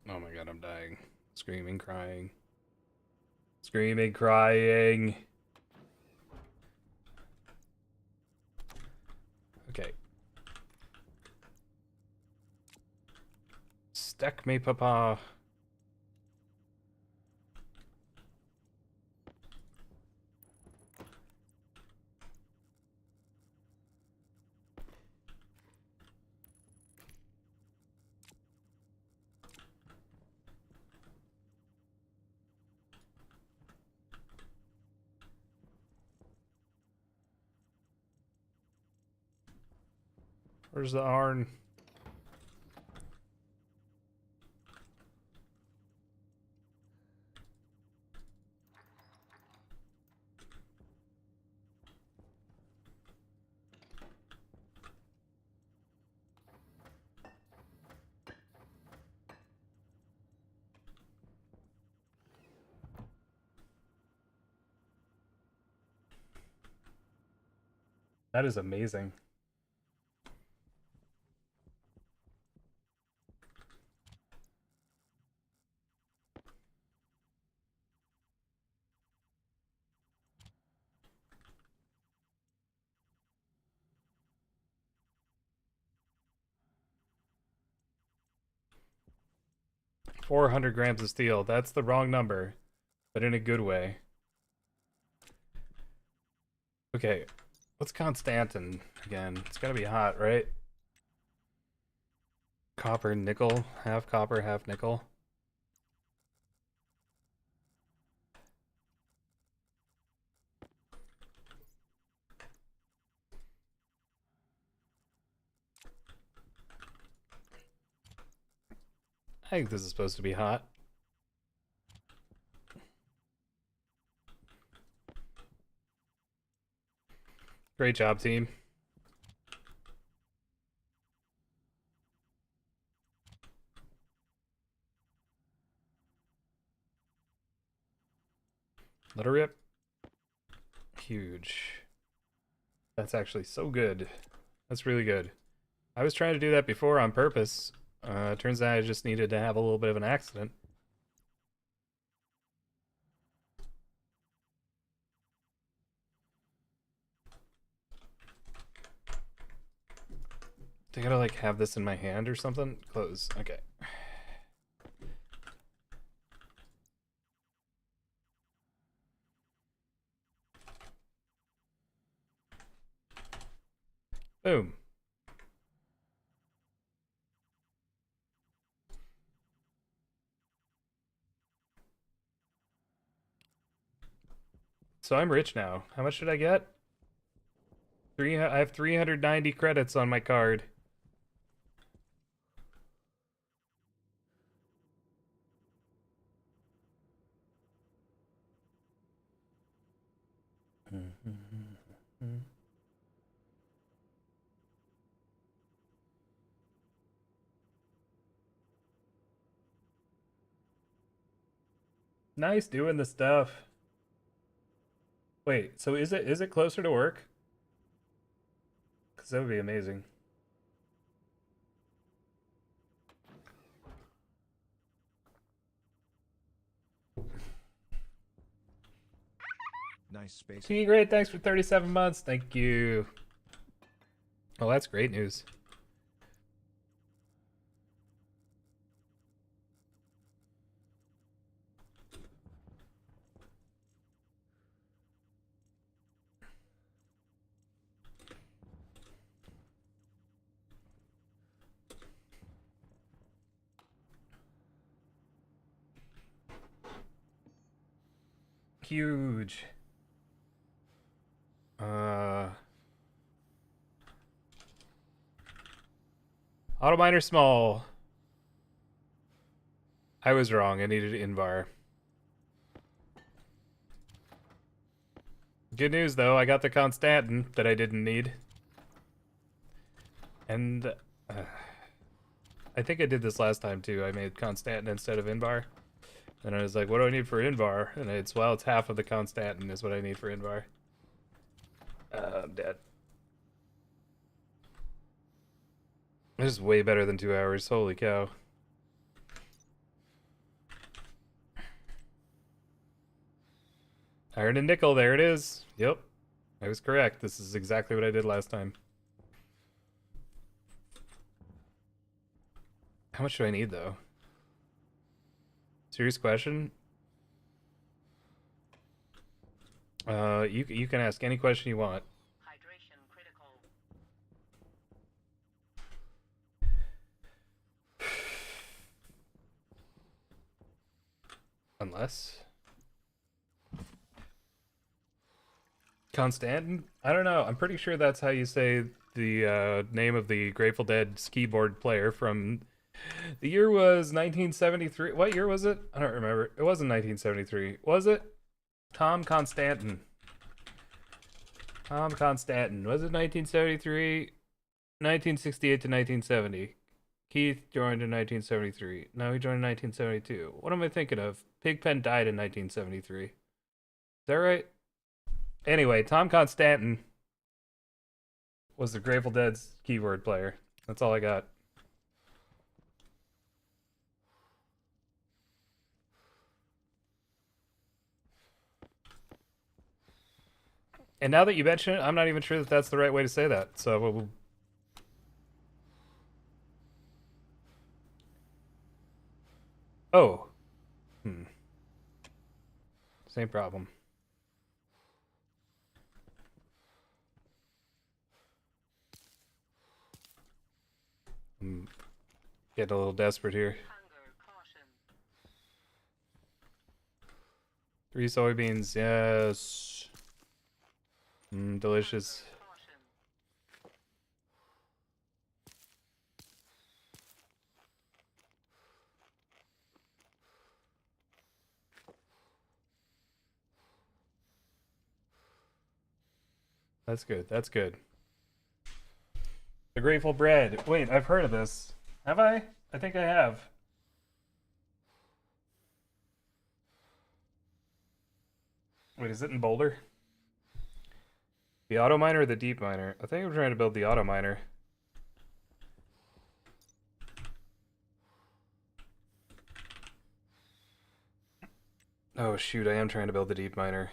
Oh my god, I'm dying. Screaming, crying. Screaming, crying. Okay. Stack me, papa. Where's the iron? That is amazing. $400 grams of steel. That's the wrong number, but in a good way. Okay, what's Constantin again? It's gotta be hot, right? Copper, nickel, half nickel. I think this is supposed to be hot. Great job, team. Let her rip. Huge. That's actually so good. That's really good. I was trying to do that before on purpose. Turns out I just needed to have a little bit of an accident. I gotta like have this in my hand or something? Close. Okay. Boom. So I'm rich now. How much did I get? I have 390 credits on my card. Nice doing the stuff. Wait, so is it closer to work? Because that would be amazing. Nice space. T Great, thanks for 37 months. Thank you. Well, that's great news. Huge. Autominer small. I was wrong. I needed Invar. Good news though, I got the Constantin that I didn't need. And I think I did this last time too. I made Constantin instead of Invar. And I was like, what do I need for Invar? And it's, well, it's half of the Constantin is what I need for Invar. I'm dead. This is way better than 2 hours. Holy cow. Iron and nickel, there it is. Yep. I was correct. This is exactly what I did last time. How much do I need, though? Serious question? You can ask any question you want. Hydration critical. Unless... Constantin? I don't know. I'm pretty sure that's how you say the name of the Grateful Dead keyboard player from... The year was 1973. What year was it? I don't remember. It wasn't 1973. Was it? Tom Constantin. Tom Constantin. Was it 1973? 1968 to 1970. Keith joined in 1973. No, he joined in 1972. What am I thinking of? Pigpen died in 1973. Is that right? Anyway, Tom Constantin was the Grateful Dead's keyboard player. That's all I got. And now that you mention it, I'm not even sure that that's the right way to say that. So, oh, same problem. I'm getting a little desperate here. Hunger caution. 3 soybeans, yes. Delicious. Caution. That's good. That's good. The Grateful Bread. Wait, I've heard of this. Have I? I think I have. Wait, is it in Boulder? The auto miner or the deep miner? I think I'm trying to build the auto miner. Oh shoot, I am trying to build the deep miner.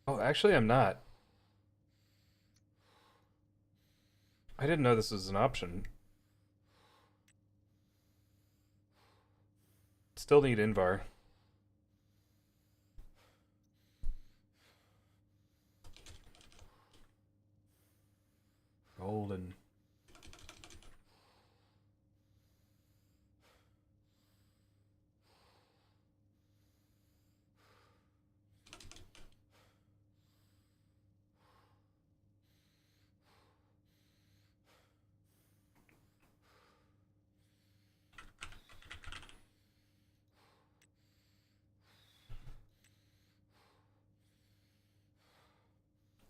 Oh, actually I'm not. I didn't know this was an option. Still need Invar. Golden.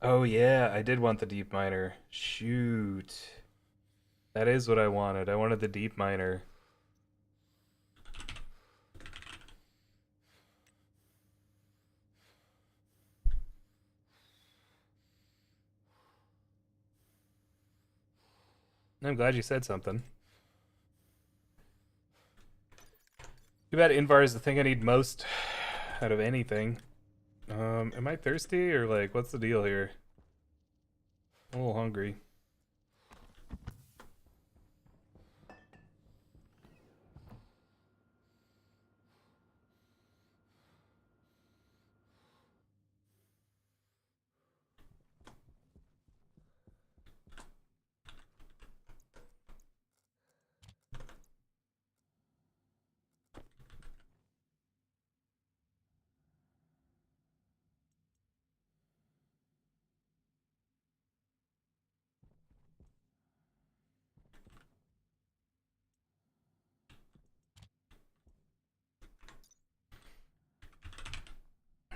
Oh yeah, I did want the deep miner. Shoot. That is what I wanted. I wanted the deep miner. I'm glad you said something. Too bad Invar is the thing I need most out of anything. Am I thirsty or like what's the deal here? I'm a little hungry.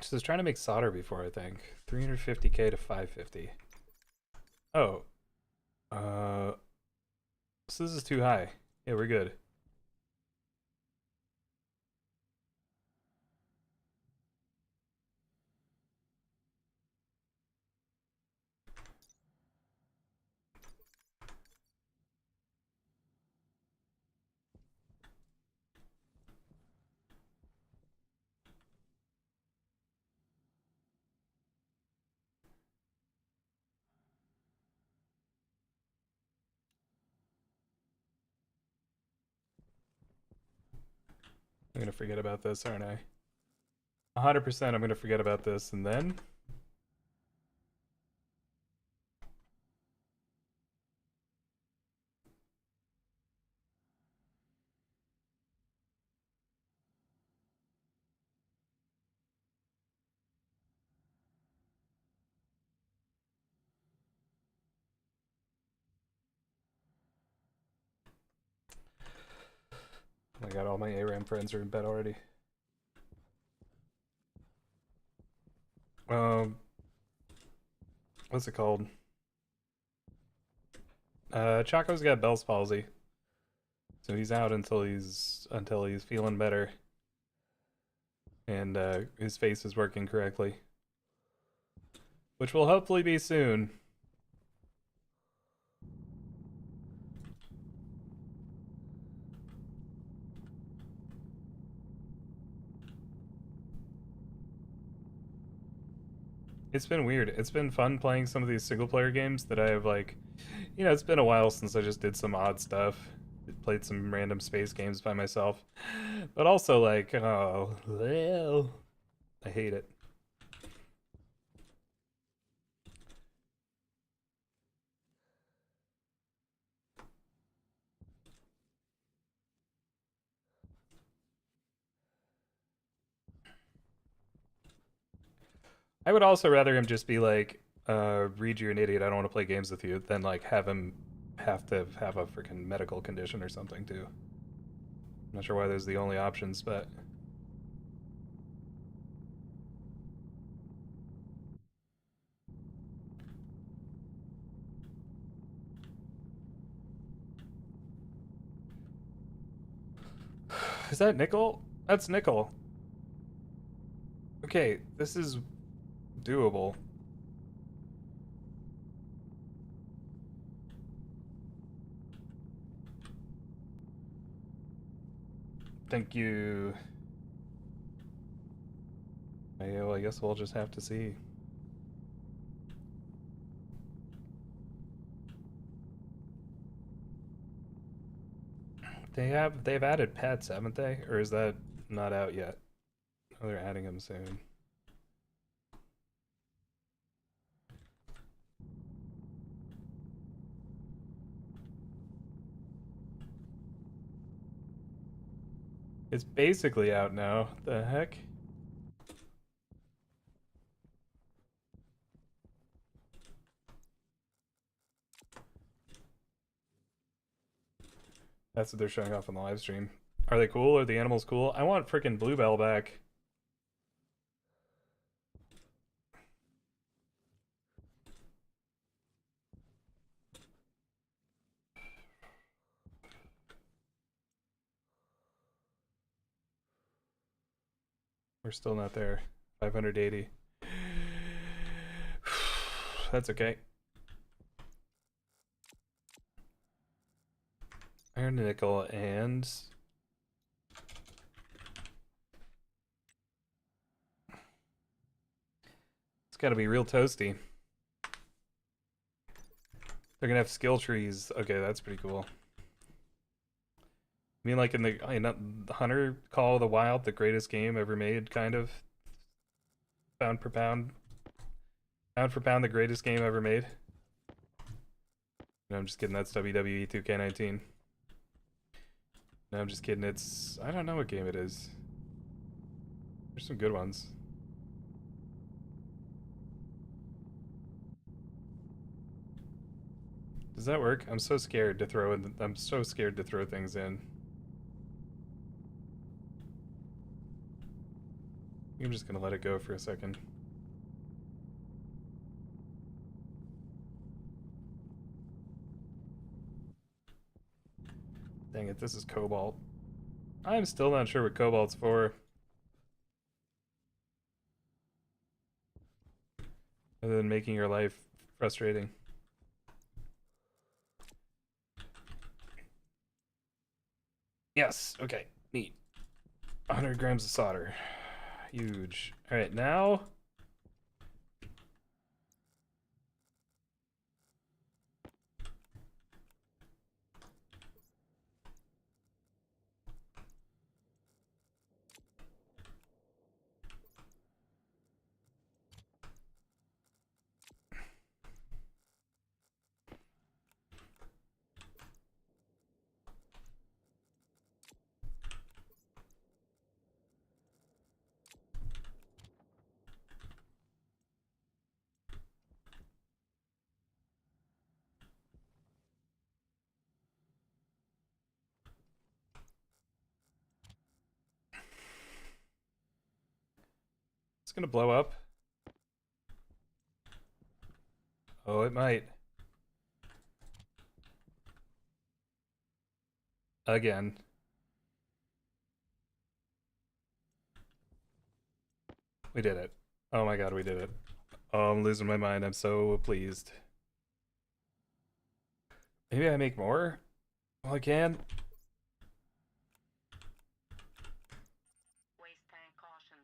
Just was trying to make solder before, I think. 350k to 550. Oh. So this is too high. Yeah, we're good. I'm gonna forget about this, aren't I? 100% I'm gonna forget about this, and then... Oh my god, all my ARAM friends are in bed already. What's it called? Chaco's got Bell's palsy. So he's out until he's feeling better. And his face is working correctly. Which will hopefully be soon. It's been weird. It's been fun playing some of these single player games that I have like, you know, it's been a while since I just did some odd stuff. Played some random space games by myself. But also like, oh, well, I hate it. I would also rather him just be like, Reed, you're an idiot. I don't want to play games with you, than like have him have to have a freaking medical condition or something too. I'm not sure why those are the only options, but is that Nickel? That's Nickel. Okay, this is doable. Thank you. Yeah, well, I guess we'll just have to see. They've added pets, haven't they? Or is that not out yet? Oh, they're adding them soon. It's basically out now. The heck? That's what they're showing off on the live stream. Are they cool? Are the animals cool? I want freaking Bluebell back. We're still not there. 580. That's okay. Iron nickel and it's got to be real toasty. They're gonna have skill trees. Okay, that's pretty cool. I mean, like in the Hunter Call of the Wild, the greatest game ever made, kind of. Pound for pound, the greatest game ever made. No, I'm just kidding. That's WWE 2K19. No, I'm just kidding. It's I don't know what game it is. There's some good ones. Does that work? I'm so scared to throw in. I'm so scared to throw things in. I'm just gonna let it go for a second. Dang it, this is Cobalt. I'm still not sure what Cobalt's for. Other than making your life frustrating. Yes, okay, neat. 100 grams of solder. Huge. Alright, now... It's gonna blow up. Oh, it might. Again. We did it. Oh my god, we did it. Oh, I'm losing my mind. I'm so pleased. Maybe I make more? Well, I can. Waste tank caution.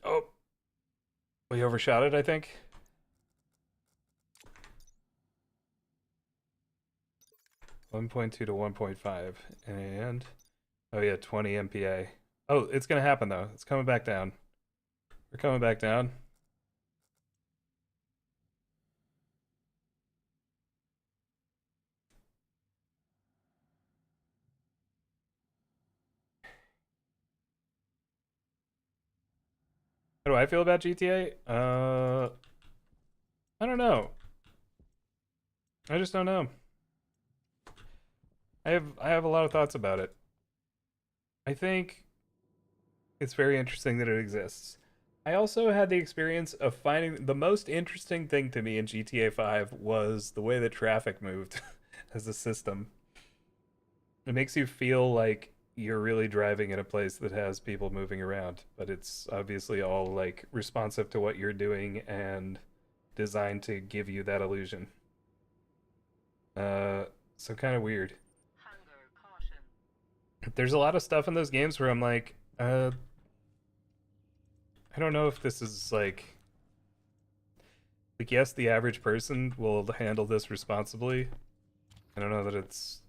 Oh. We overshot it, I think. .2 to 1.5. And... oh yeah, 20 MPa. Oh, it's gonna happen though. It's coming back down. We're coming back down. How do I feel about GTA? I don't know. I just don't know. I have a lot of thoughts about it. I think it's very interesting that it exists. I also had the experience of finding the most interesting thing to me in GTA 5 was the way that traffic moved as a system. It makes you feel like you're really driving in a place that has people moving around, but it's obviously all like responsive to what you're doing and designed to give you that illusion. So kind of weird. Hunger caution. There's a lot of stuff in those games where I'm like, I don't know if this is like yes, the average person will handle this responsibly. I don't know that it's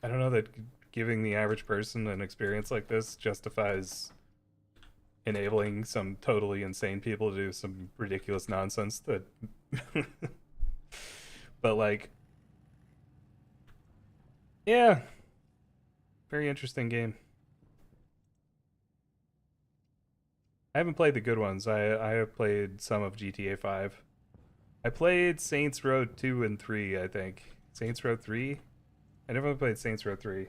I don't know that giving the average person an experience like this justifies enabling some totally insane people to do some ridiculous nonsense that but like yeah, very interesting game. I haven't played the good ones. I have played some of GTA 5. I played Saints Row 2 and 3, I think. Saints Row 3? I never played Saints Row 3.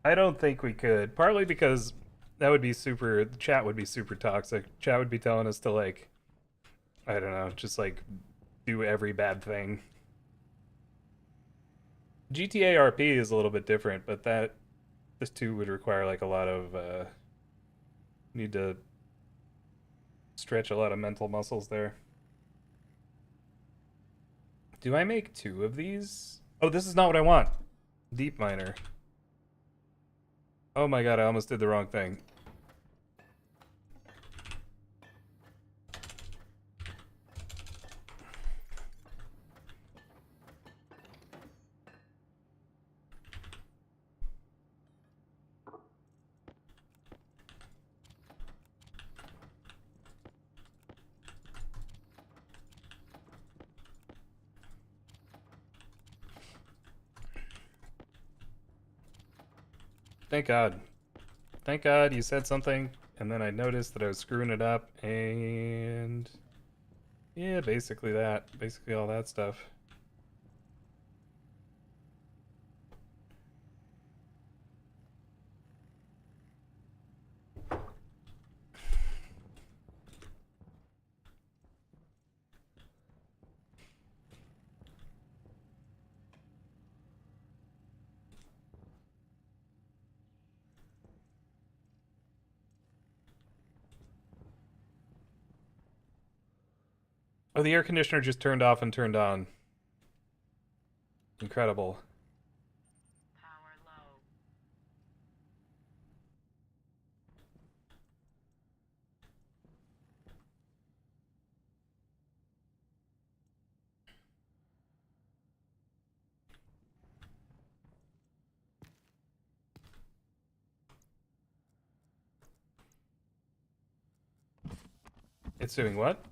I don't think we could. Partly because that would be super the chat would be super toxic. Chat would be telling us to like I don't know, just like do every bad thing. GTA RP is a little bit different, but this too would require like a lot of need to stretch a lot of mental muscles there. Do I make 2 of these? Oh, this is not what I want. Deep miner. Oh my god, I almost did the wrong thing. Thank God. Thank God you said something, and then I noticed that I was screwing it up, and yeah, basically that. Basically all that stuff. Oh, the air conditioner just turned off and turned on. Incredible. Power low. It's doing what?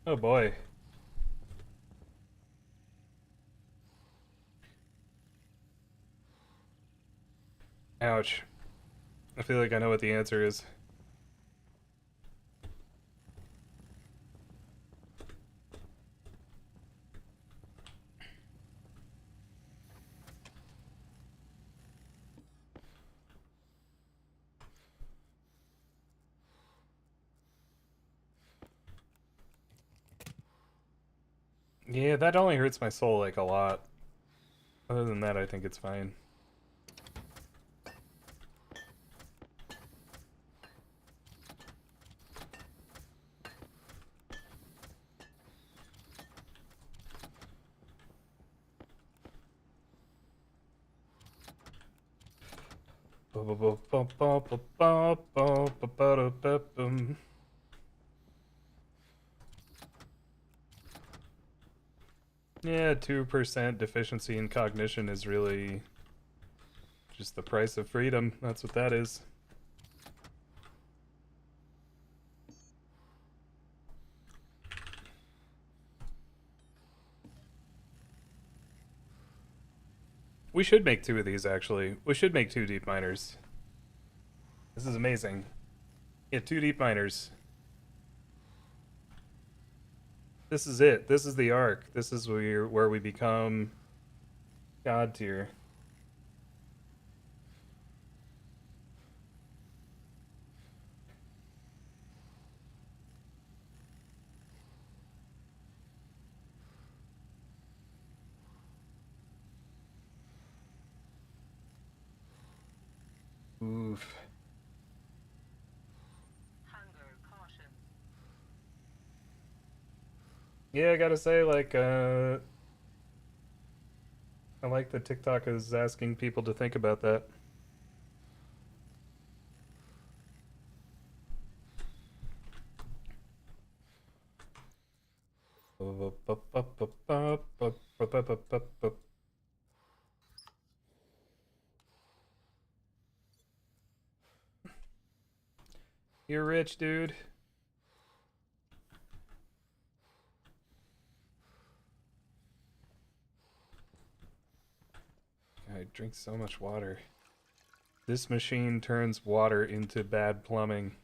Oh boy. Ouch. I feel like I know what the answer is. Yeah, that only hurts my soul like a lot. Other than that, I think it's fine. Yeah, 2% deficiency in cognition is really just the price of freedom. That's what that is. We should make 2 of these, actually. We should make 2 deep miners. This is amazing. Yeah, 2 deep miners. This is it. This is the arc. This is where we become God tier. Oof. Hunger caution. Yeah, I gotta say, like, I like that TikTok is asking people to think about that. You're rich, dude. I drink so much water. This machine turns water into bad plumbing.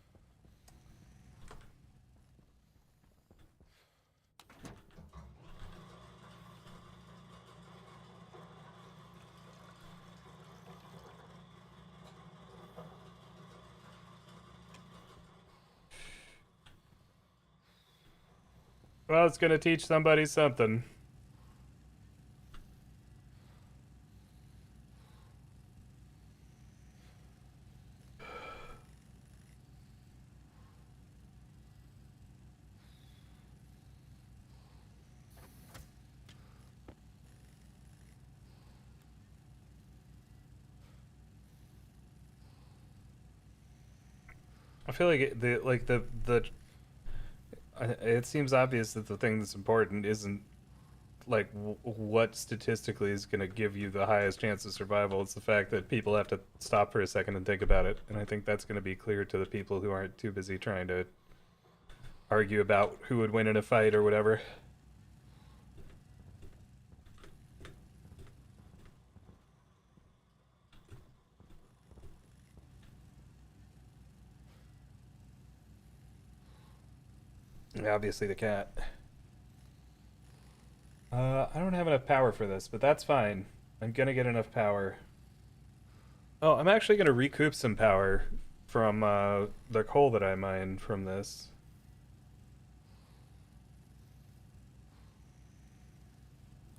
Well, it's gonna teach somebody something. I feel like it seems obvious that the thing that's important isn't like what statistically is going to give you the highest chance of survival. It's the fact that people have to stop for a second and think about it, and I think that's going to be clear to the people who aren't too busy trying to argue about who would win in a fight or whatever. Obviously the cat. I don't have enough power for this, but that's fine. I'm gonna get enough power. Oh, I'm actually gonna recoup some power from the coal that I mined from this.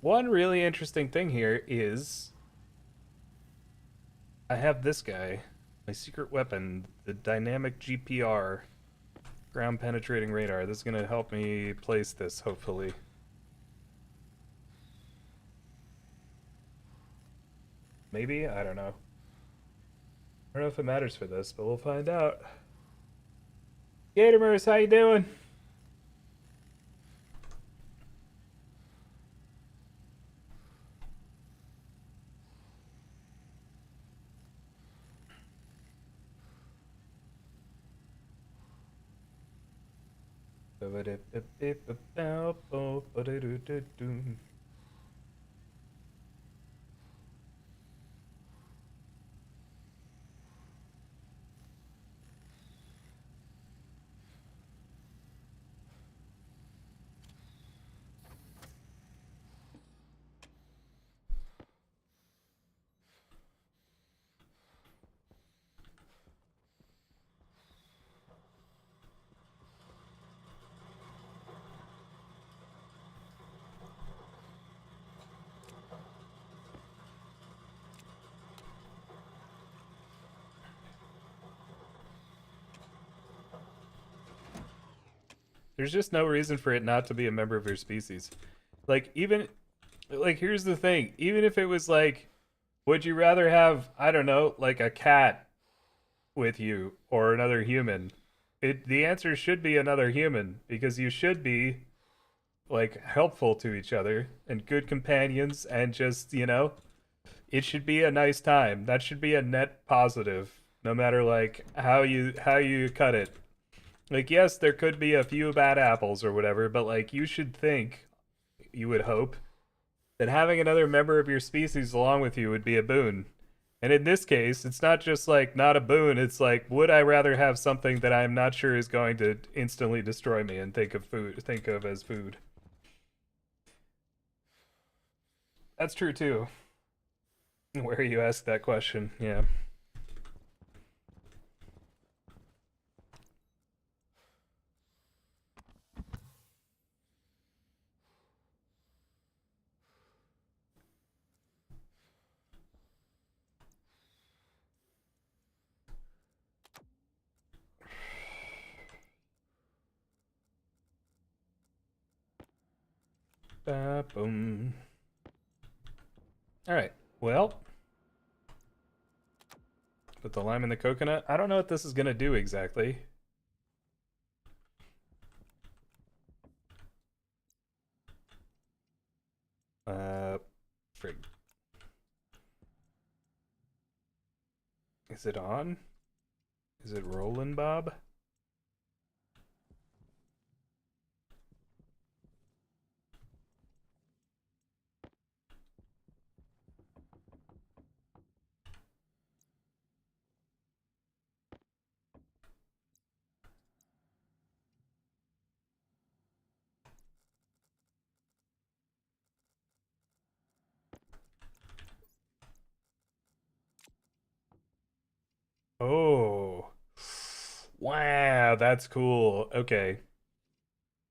One really interesting thing here is I have this guy, my secret weapon, the dynamic GPR, ground penetrating radar. This is gonna help me place this, hopefully. Maybe? I don't know. I don't know if it matters for this, but we'll find out. Gatormers, how you doing? There's just no reason for it not to be a member of your species. Like, even, like, here's the thing. Even if it was like, Would you rather have, I don't know, like a cat with you or another human? The answer should be another human because you should be like helpful to each other and good companions and just, it should be a nice time. That should be a net positive no matter like how you cut it. Like yes, there could be a few bad apples or whatever, but like you should think, you would hope that having another member of your species along with you would be a boon. And in this case, it's not just like not a boon, it's like would I rather have something that I'm not sure is going to instantly destroy me and think of as food. That's true too. Where you ask that question, yeah. Boom. All right. Well, put the lime in the coconut. I don't know what this is gonna do exactly. Frig. Is it on? Is it rolling, Bob? Oh. Wow, that's cool. Okay.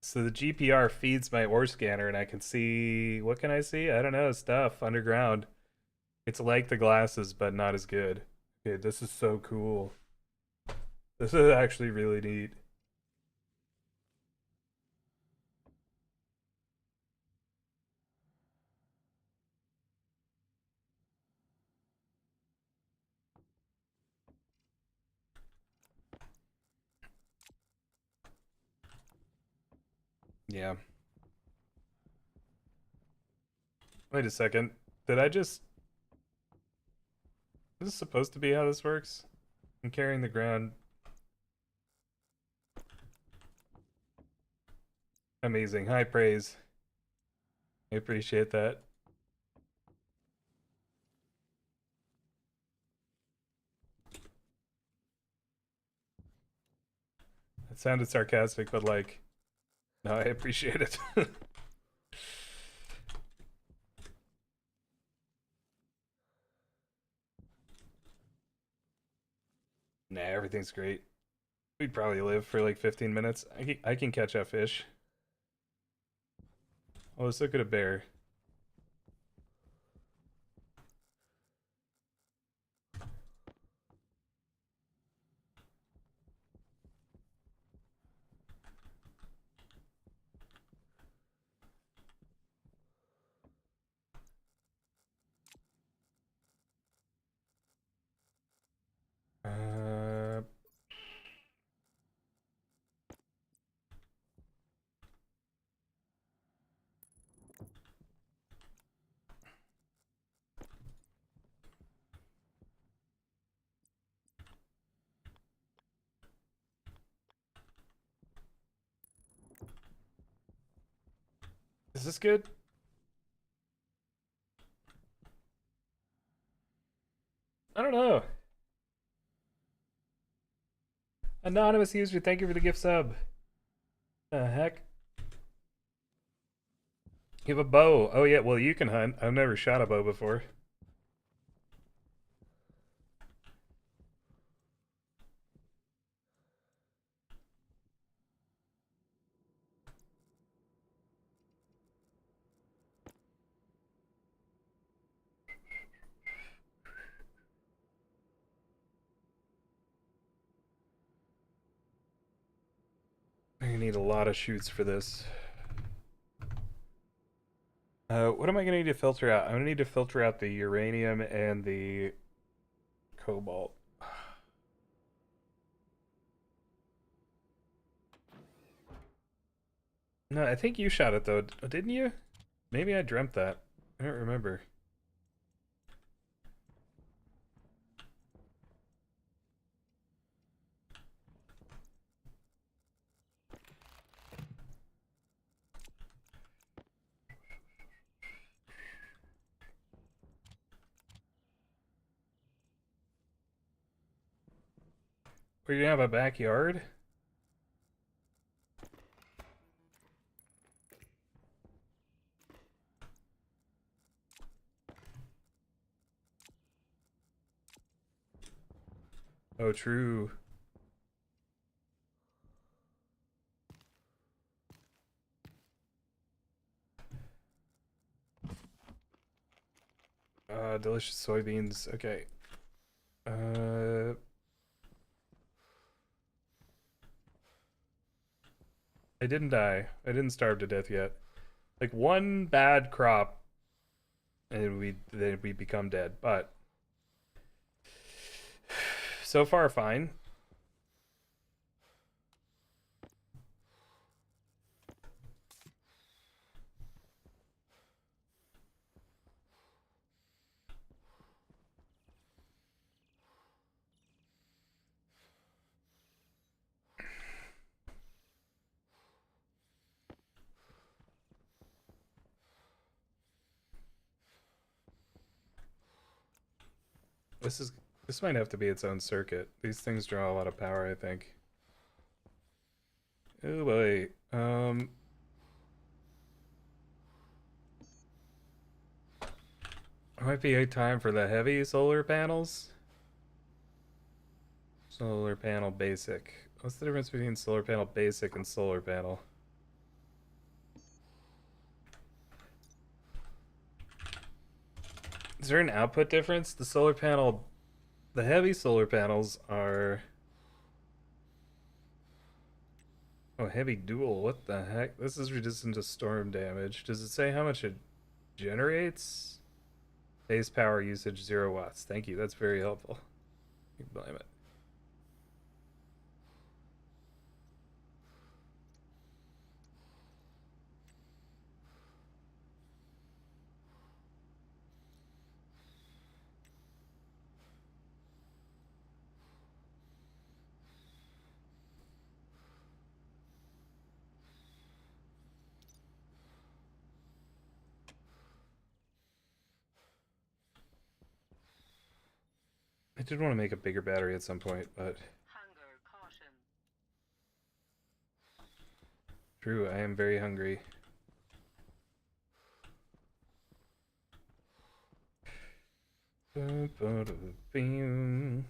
So the GPR feeds my ore scanner and I can see, what can I see? I don't know, stuff underground. It's like the glasses, but not as good. Okay, this is so cool. This is actually really neat. Yeah. Wait a second. Did I just... Is this supposed to be how this works? I'm carrying the ground. Amazing. High praise. I appreciate that. It sounded sarcastic, but like, no, I appreciate it. Nah, everything's great. We'd probably live for like 15 minutes. I can catch up fish. Oh, let's look at a bear. Uh, is this good? I don't know. Anonymous user, thank you for the gift sub. The heck? You have a bow. Oh yeah, well you can hunt. I've never shot a bow before. I need a lot of shoots for this. What am I gonna need to filter out? I'm gonna need to filter out the uranium and the cobalt. No, I think you shot it though, didn't you? Maybe I dreamt that. I don't remember. We're gonna have a backyard? Oh, true. Delicious soybeans. Okay. I didn't die. I didn't starve to death yet. Like one bad crop, and we become dead. But so far, fine. This might have to be its own circuit. These things draw a lot of power, I think. Oh boy. Might be a time for the heavy solar panels. Solar panel basic. What's the difference between solar panel basic and solar panel? Is there an output difference? The solar panel, the heavy solar panels are... Oh, heavy dual, what the heck? This is resistant to storm damage. Does it say how much it generates? Base power usage 0 watts. Thank you, that's very helpful. You can blame it. I did want to make a bigger battery at some point, but Hunger caution. true, I am very hungry. Ba-ba-da-bing.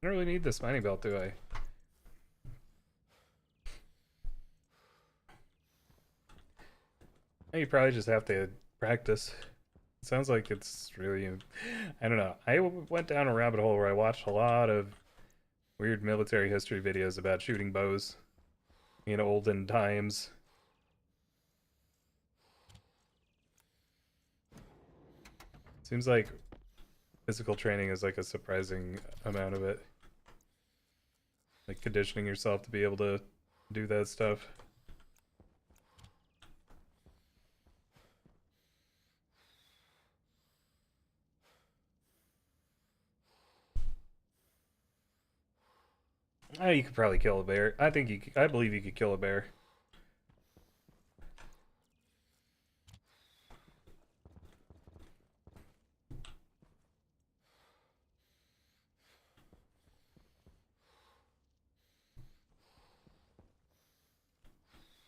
I don't really need this mining belt, do I? You probably just have to practice. It sounds like it's really... I don't know. I went down a rabbit hole where I watched a lot of weird military history videos about shooting bows in olden times. Seems like physical training is like a surprising amount of it. Like conditioning yourself to be able to do that stuff. Oh, you could probably kill a bear. I think you could, I believe you could kill a bear.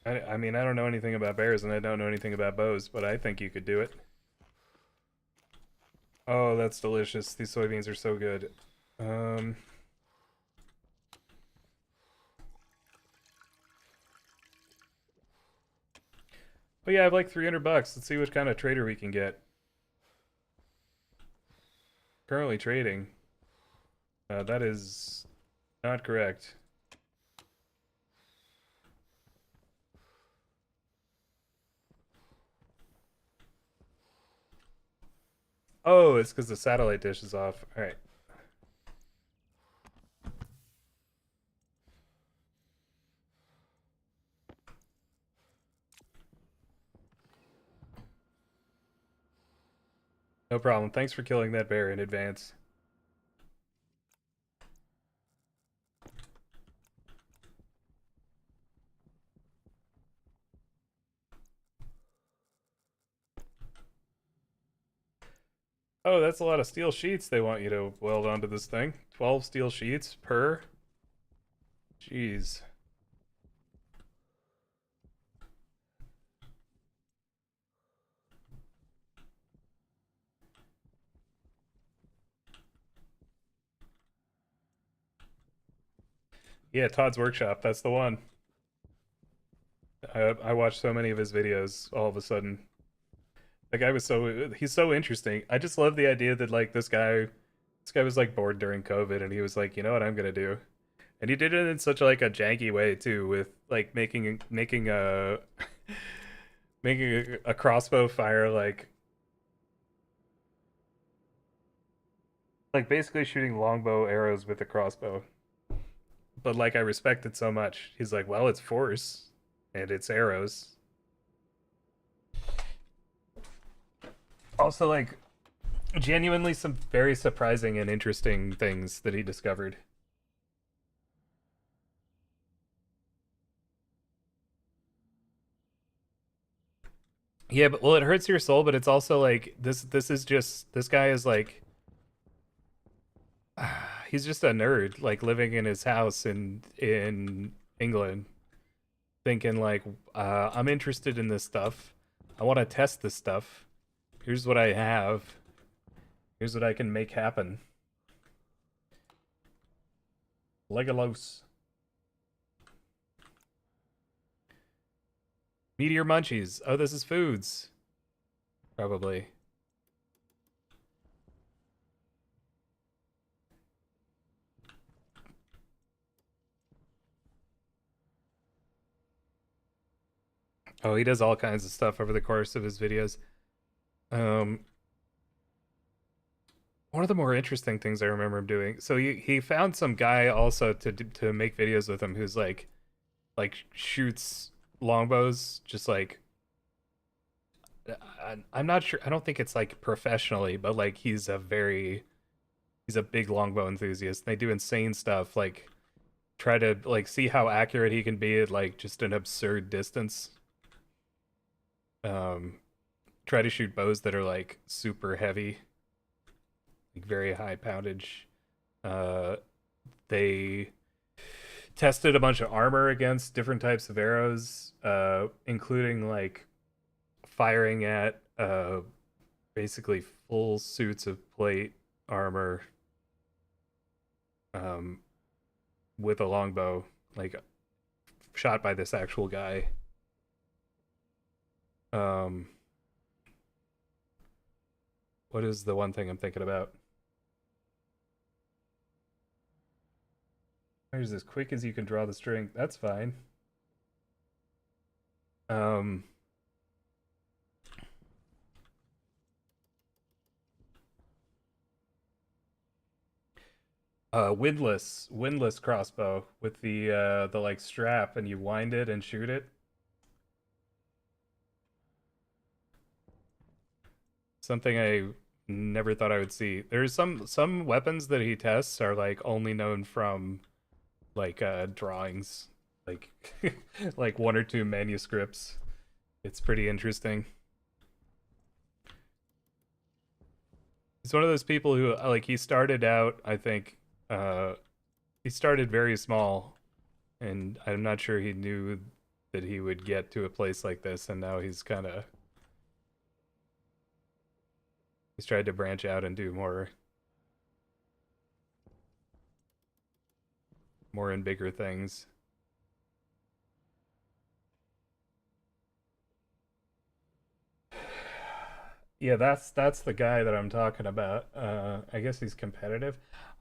I mean, I don't know anything about bears and I don't know anything about bows, but I think you could do it. Oh, that's delicious. These soybeans are so good. Oh yeah, I have like 300 bucks. Let's see what kind of trader we can get. Currently trading. That is not correct. Oh, it's because the satellite dish is off. All right. No problem. Thanks for killing that bear in advance. Oh, that's a lot of steel sheets they want you to weld onto this thing. 12 steel sheets per. Jeez. Yeah, Todd's Workshop. That's the one. I watched so many of his videos all of a sudden. The guy was he's so interesting. I just love the idea that like this guy was like bored during COVID and he was like, you know what I'm gonna do? And he did it in such like a janky way too, with like making a making a crossbow fire like basically shooting longbow arrows with a crossbow. But like I respect it so much. He's like, well, it's force and it's arrows. Also like genuinely some very surprising and interesting things that he discovered. Yeah, but well, it hurts your soul, but it's also like this is just this guy is like he's just a nerd like living in his house in England thinking like I'm interested in this stuff. I want to test this stuff. Here's what I have. Here's what I can make happen. Legolos. Meteor munchies. Oh, this is foods. Probably. Oh, he does all kinds of stuff over the course of his videos. Um, one of the more interesting things I remember him doing. So he found some guy also to make videos with him who's like shoots longbows just like I'm not sure. I don't think it's like professionally, but like he's a big longbow enthusiast. They do insane stuff like try to like see how accurate he can be at like just an absurd distance. Um Try to shoot bows that are like super heavy, like very high poundage. Uh they tested a bunch of armor against different types of arrows, including like firing at basically full suits of plate armor um, with a longbow, like shot by this actual guy. Um, what is the one thing I'm thinking about? There's as quick as you can draw the string. That's fine. Um, windless crossbow with the like strap, and you wind it and shoot it. Something I never thought I would see. There's some weapons that he tests are like only known from like drawings, like like one or two manuscripts. It's pretty interesting. He's one of those people who like he started out, I think he started very small and I'm not sure he knew that he would get to a place like this and now he's tried to branch out and do more and bigger things. Yeah, that's the guy that I'm talking about. I guess he's competitive.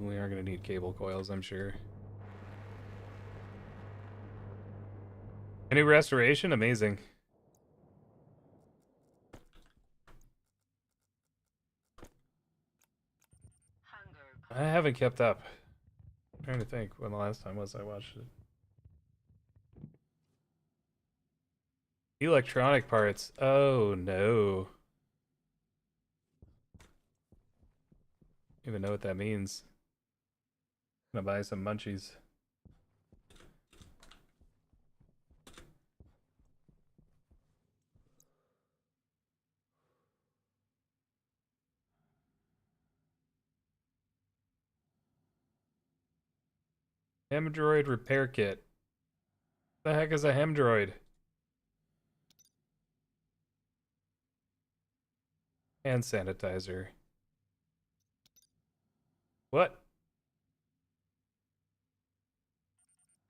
We are going to need cable coils, I'm sure. Any restoration? Amazing. I haven't kept up. I'm trying to think when the last time was I watched it. Electronic parts. Oh no. Don't even know what that means. I'm gonna buy some munchies. Hemdroid repair kit. The heck is a Hemdroid? Hand sanitizer. What?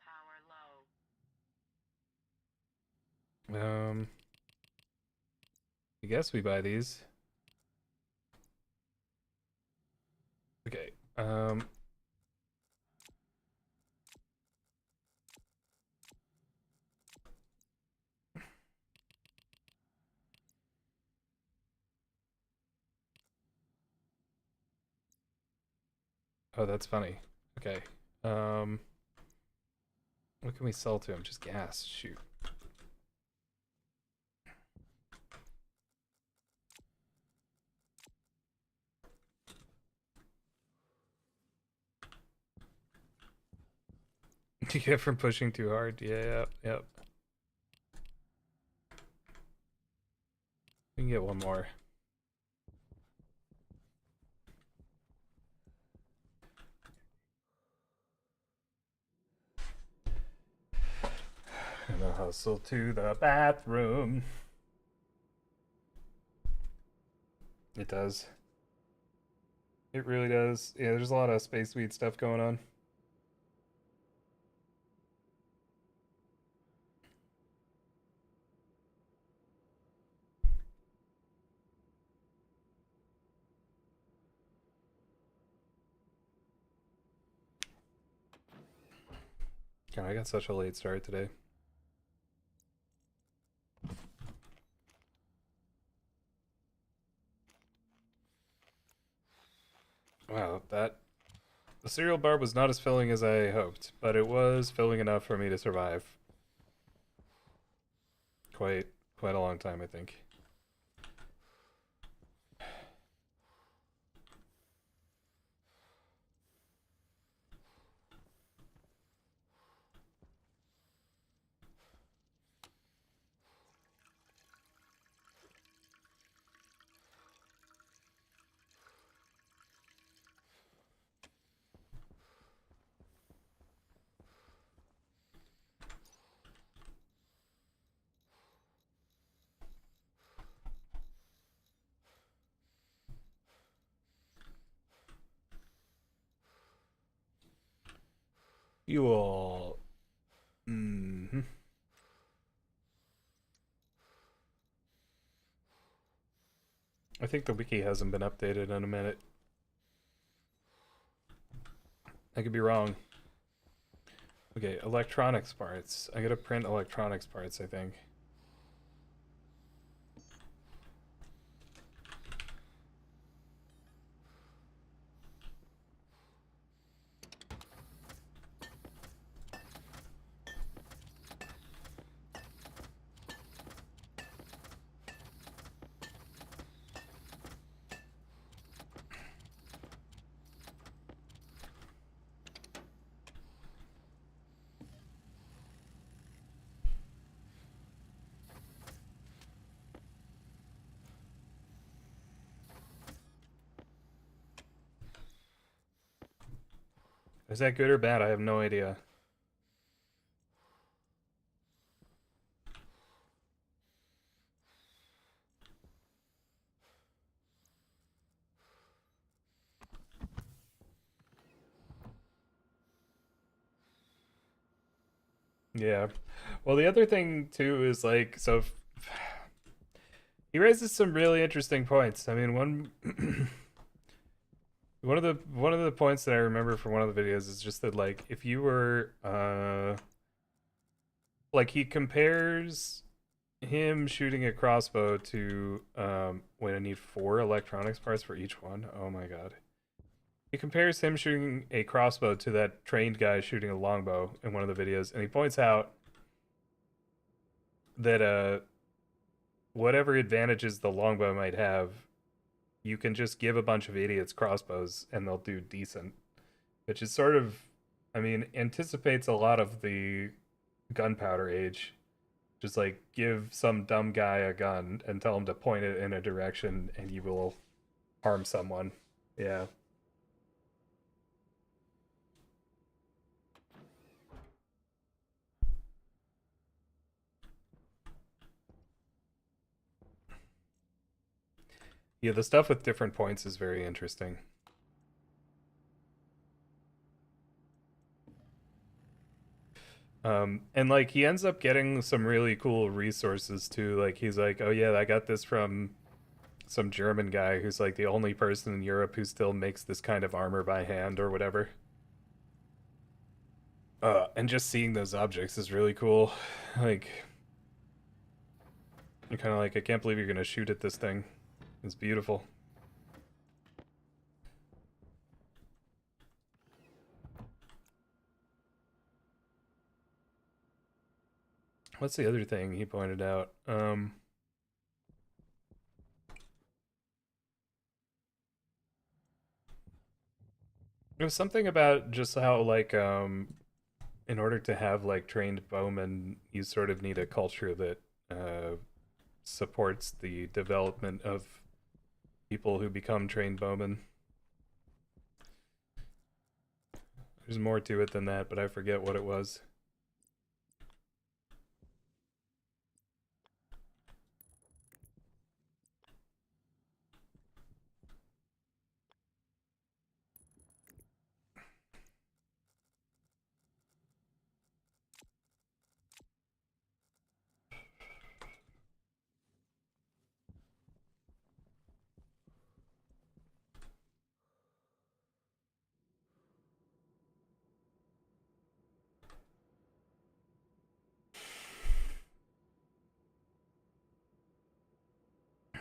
Power low. I guess we buy these. Okay. Oh, that's funny. Okay. What can we sell to him? Just gas. Shoot. You get from pushing too hard. Yeah, yep. We can get one more. And a hustle to the bathroom. It does. It really does. Yeah, there's a lot of space weed stuff going on. God, I got such a late start today. Wow, the cereal bar was not as filling as I hoped, but it was filling enough for me to survive. Quite a long time, I think. Fuel. I think the wiki hasn't been updated in a minute. I could be wrong. Okay, electronics parts. I gotta print electronics parts, I think. Is that good or bad? I have no idea. Yeah. Well, the other thing too is like, so he raises some really interesting points. I mean, one one of the points that I remember from one of the videos is just that like if you were like he compares him shooting a crossbow to wait, I need 4 electronics parts for each one. Oh my god. He compares him shooting a crossbow to that trained guy shooting a longbow in one of the videos, and he points out that whatever advantages the longbow might have, you can just give a bunch of idiots crossbows and they'll do decent. Which is sort of, I mean, anticipates a lot of the gunpowder age. Just like give some dumb guy a gun and tell him to point it in a direction and you will harm someone. Yeah. Yeah, the stuff with different points is very interesting. And like he ends up getting some really cool resources too. Like he's like, oh yeah, I got this from some German guy who's like the only person in Europe who still makes this kind of armor by hand or whatever. And just seeing those objects is really cool. Like, you're kind of like, I can't believe you're gonna shoot at this thing. It's beautiful. What's the other thing he pointed out? It was something about just how like in order to have like trained bowmen, you sort of need a culture that supports the development of people who become trained bowmen. There's more to it than that, but I forget what it was.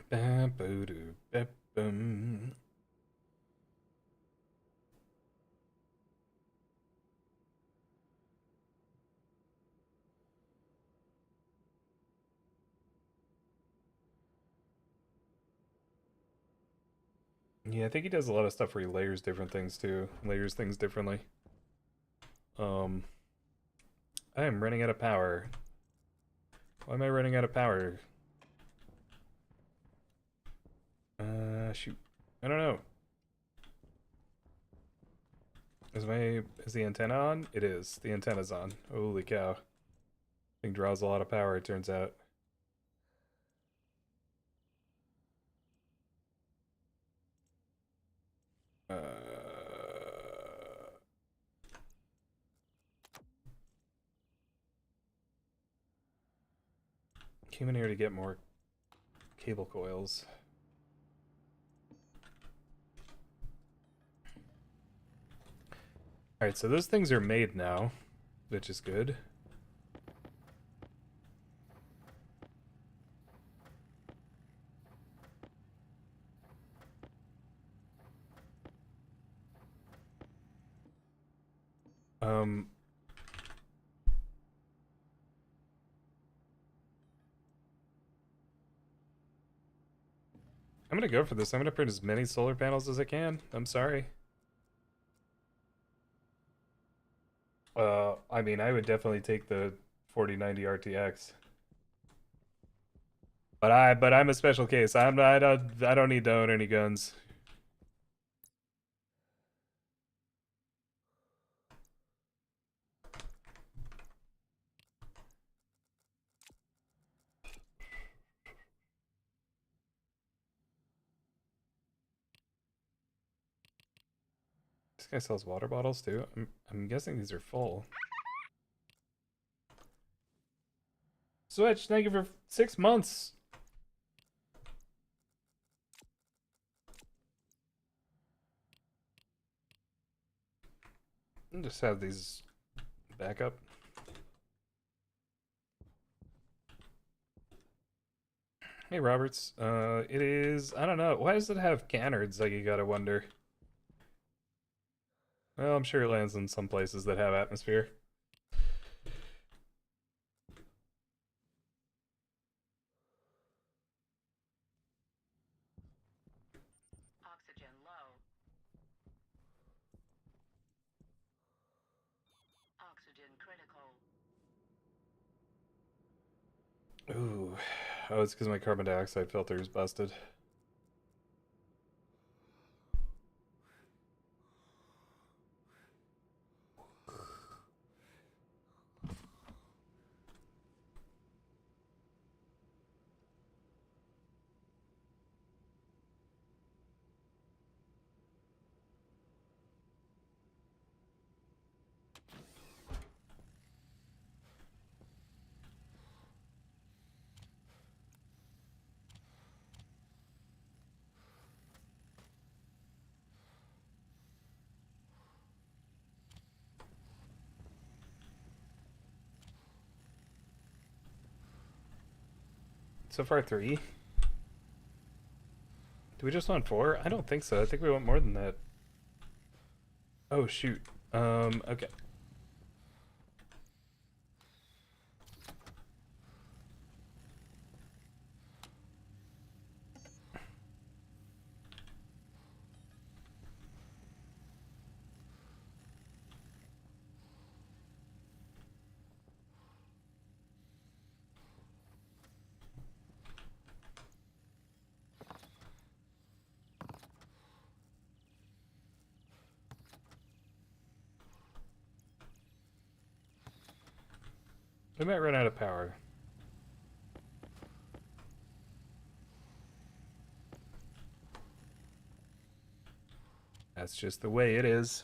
Ba-boo-doo-ba-bum. Yeah, I think he does a lot of stuff where he layers different things too. Layers things differently. I am running out of power. Why am I running out of power? Shoot. I don't know. Is the antenna on? It is. The antenna's on. Holy cow. Thing draws a lot of power, it turns out. Came in here to get more cable coils. Alright, so those things are made now, which is good. Um, I'm gonna go for this. I'm gonna print as many solar panels as I can. I'm sorry. I mean, I would definitely take the 4090 RTX. But I'm a special case. I don't need to own any guns. This guy sells water bottles too. I'm guessing these are full. Switch, thank you for 6 months. Just have these back up. Hey Roberts, it is, I don't know, why does it have canards, like you gotta wonder? Well, I'm sure it lands in some places that have atmosphere. Oxygen low. Oxygen critical. Ooh, oh, it's because my carbon dioxide filter is busted. So far 3. Do we just want 4? I don't think so. I think we want more than that. Oh shoot. Okay. We might run out of power. That's just the way it is.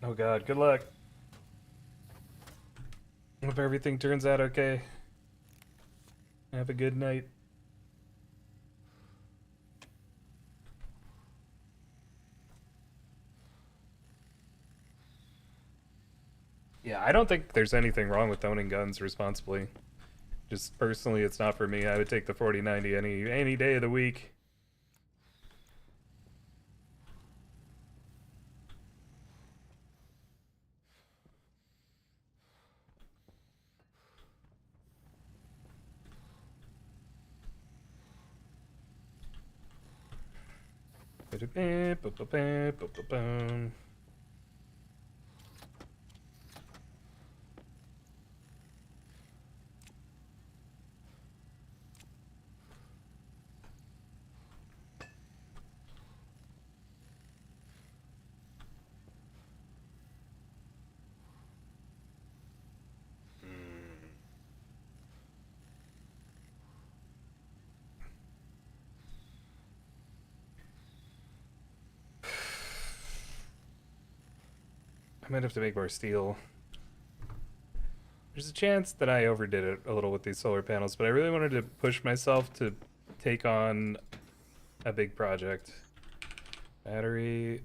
Oh god, good luck. Hope everything turns out okay. Have a good night. Yeah, I don't think there's anything wrong with owning guns responsibly. Just personally, it's not for me. I would take the 4090 any day of the week. I might have to make more steel. There's a chance that I overdid it a little with these solar panels, but I really wanted to push myself to take on a big project. Battery.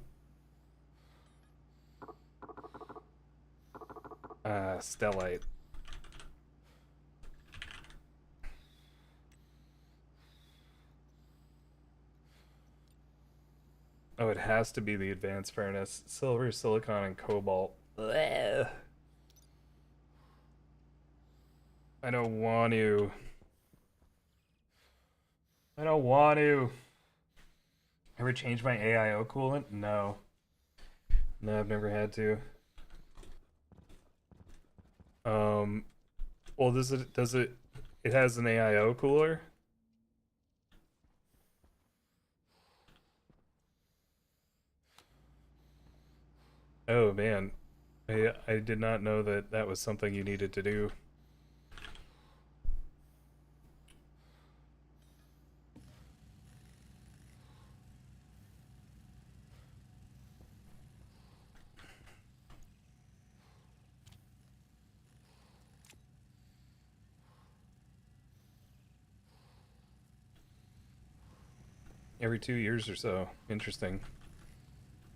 Stellite. Oh, it has to be the advanced furnace. Silver, silicon, and cobalt. Blech. I don't want to. I don't want to. Ever change my AIO coolant? No. No, I've never had to. Well, it has an AIO cooler? Oh man, I did not know that that was something you needed to do. every 2 years or so. Interesting.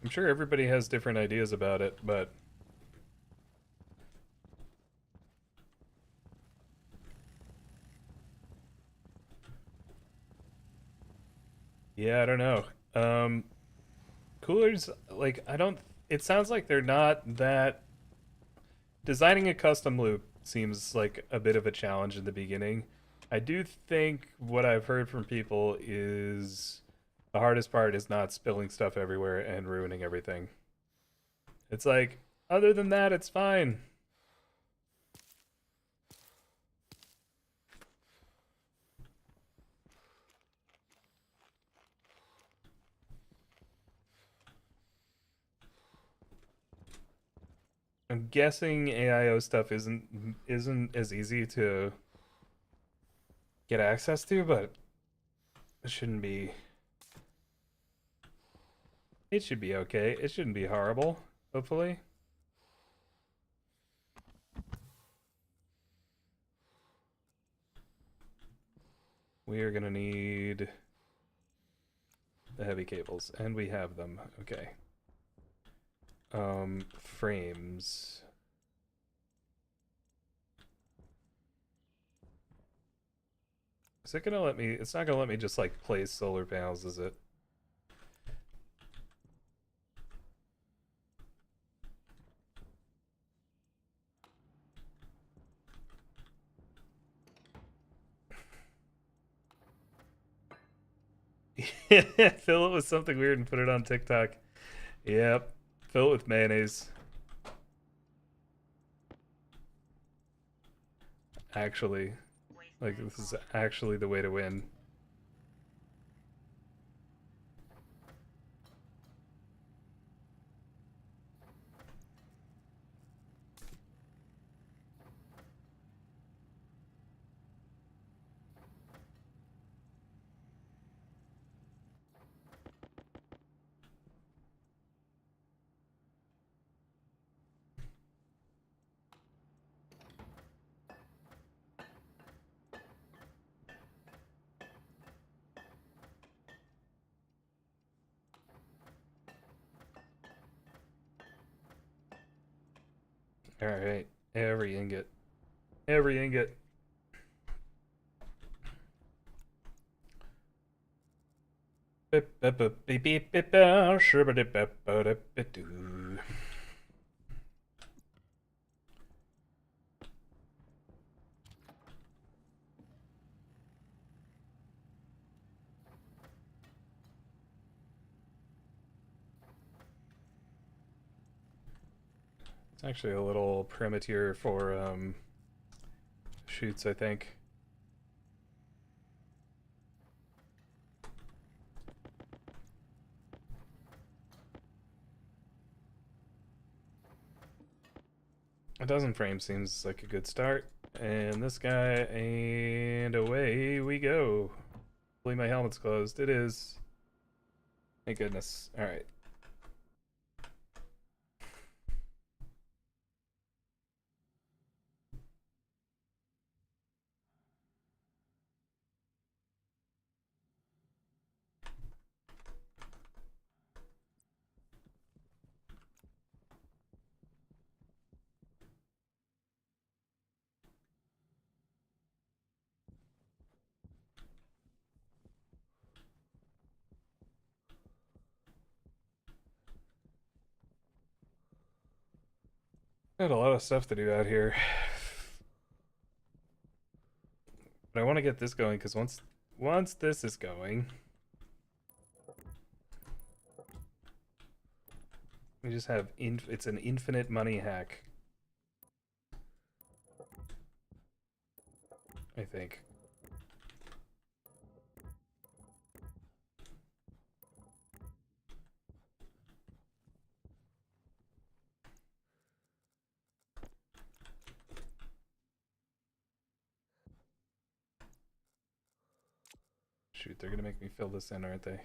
I'm sure everybody has different ideas about it, but yeah, I don't know. Coolers, like, I don't. It sounds like they're not that. Designing a custom loop seems like a bit of a challenge in the beginning. I do think what I've heard from people is the hardest part is not spilling stuff everywhere and ruining everything. It's like, other than that, it's fine. I'm guessing AIO stuff isn't as easy to get access to, but it shouldn't be. It should be okay. It shouldn't be horrible, hopefully. We are gonna need the heavy cables, and we have them. Okay. Frames. Is it gonna let me? It's not gonna let me just like place solar panels, is it? Fill it with something weird and put it on TikTok. Yep. Fill it with mayonnaise. Actually, like this is actually the way to win. All right, every ingot, every ingot. It's actually a little premature for shoots, I think. A dozen frames seems like a good start. And this guy, and away we go. Hopefully my helmet's closed. It is. Thank goodness. All right. Got a lot of stuff to do out here. But I want to get this going because once this is going, we just have it's an infinite money hack. I think. Shoot, they're gonna make me fill this in, aren't they?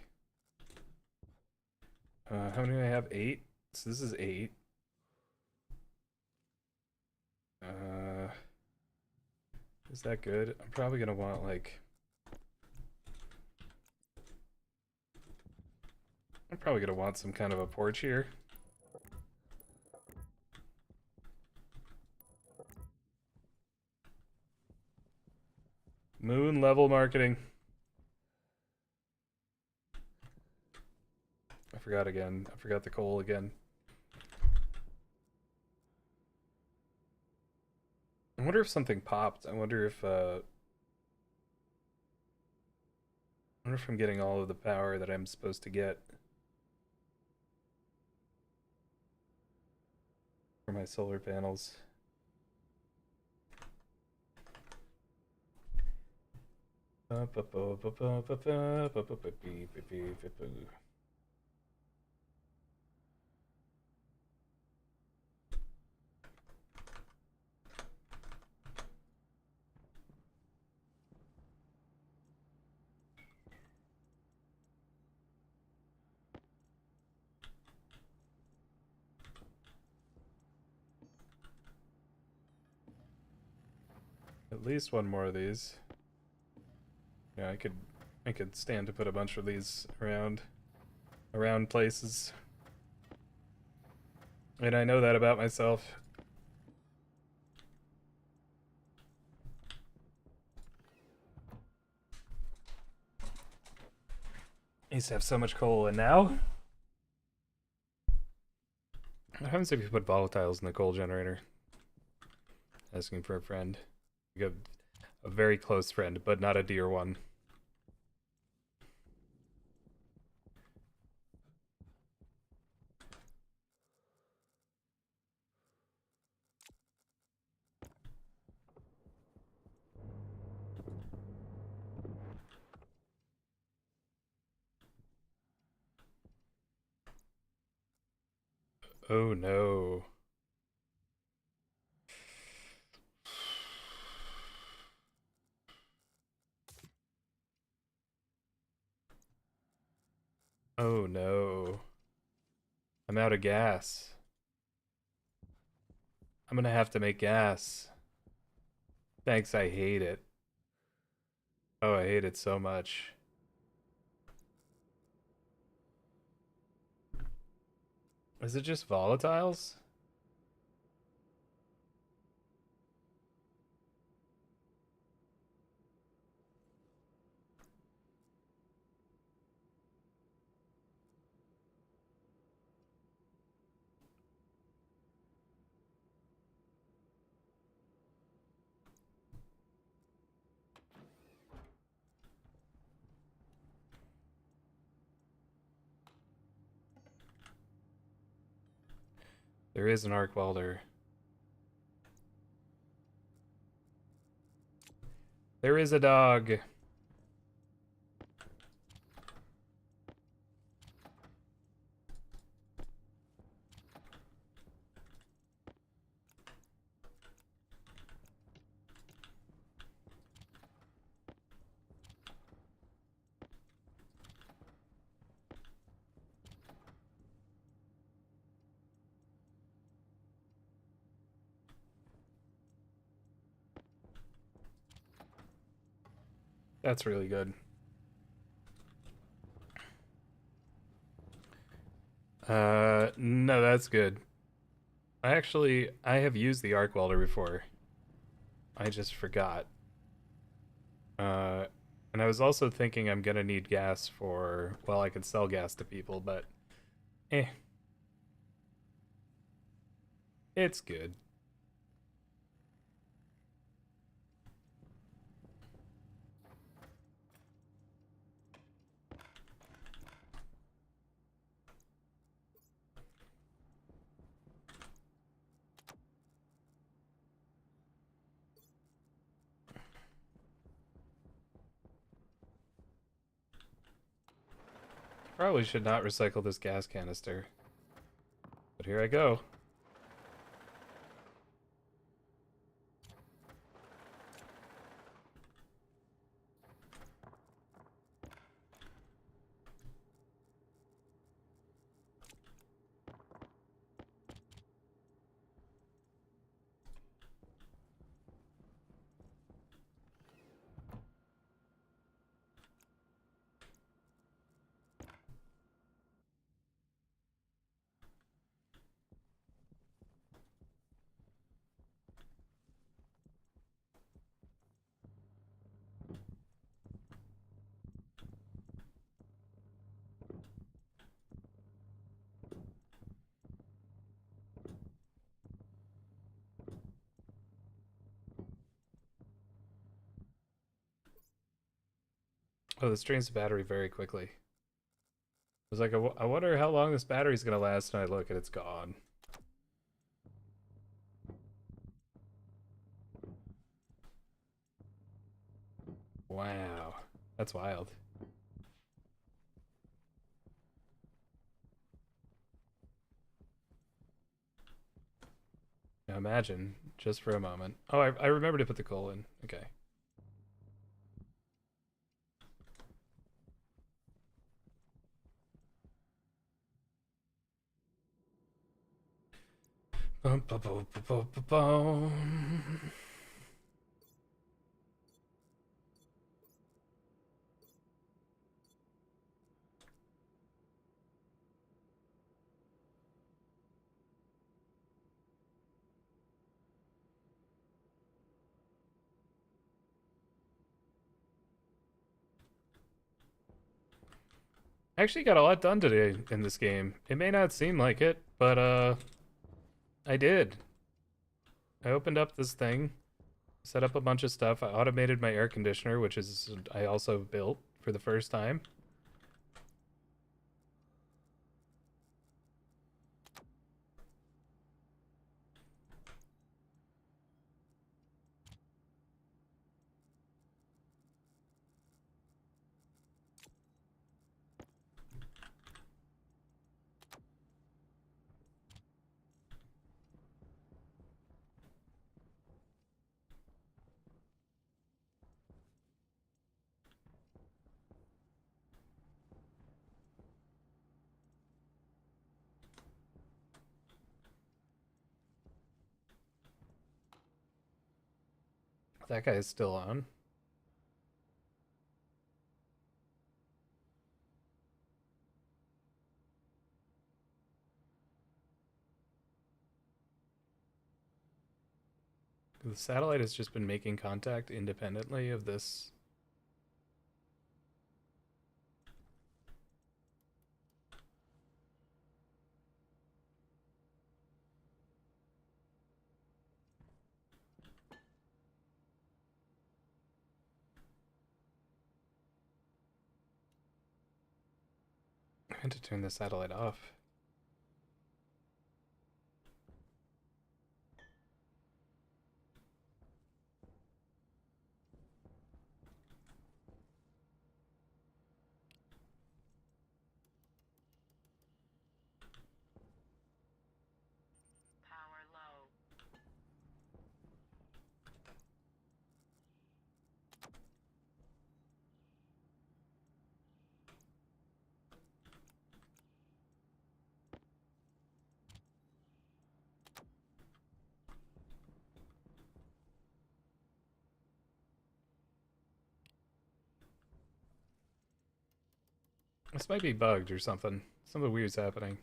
How many do I have? 8? So this is 8. Is that good? I'm probably gonna want like I'm probably gonna want some kind of a porch here. Moon level marketing. I forgot again. I forgot the coal again. I wonder if something popped. I wonder if I'm getting all of the power that I'm supposed to get for my solar panels. At least one more of these. Yeah, I could stand to put a bunch of these around places. And I know that about myself. I used to have so much coal, and now? What happens if you put volatiles in the coal generator? Asking for a friend. You got a very close friend, but not a dear one. Oh no. Oh no. I'm out of gas. I'm gonna have to make gas. Thanks, I hate it. Oh, I hate it so much. Is it just volatiles? There is an arc welder. There is a dog. That's really good. No, that's good. I have used the arc welder before. I just forgot. And I was also thinking I'm gonna need gas for, well, I could sell gas to people, but eh. It's good. Probably should not recycle this gas canister. But here I go. Oh, this drains the battery very quickly. I was like, I wonder how long this battery's gonna last, and I look and it's gone. Wow, that's wild. Now imagine, just for a moment. Oh, I remember to put the coal in. Okay. Bum, bum, bum, bum, bum, bum, bum. I actually got a lot done today in this game. It may not seem like it, but I did. I opened up this thing, set up a bunch of stuff. I automated my air conditioner, which is I also built for the first time. That guy is still on. The satellite has just been making contact independently of this. I had to turn the satellite off. Power low. This might be bugged or something. Something weird's happening.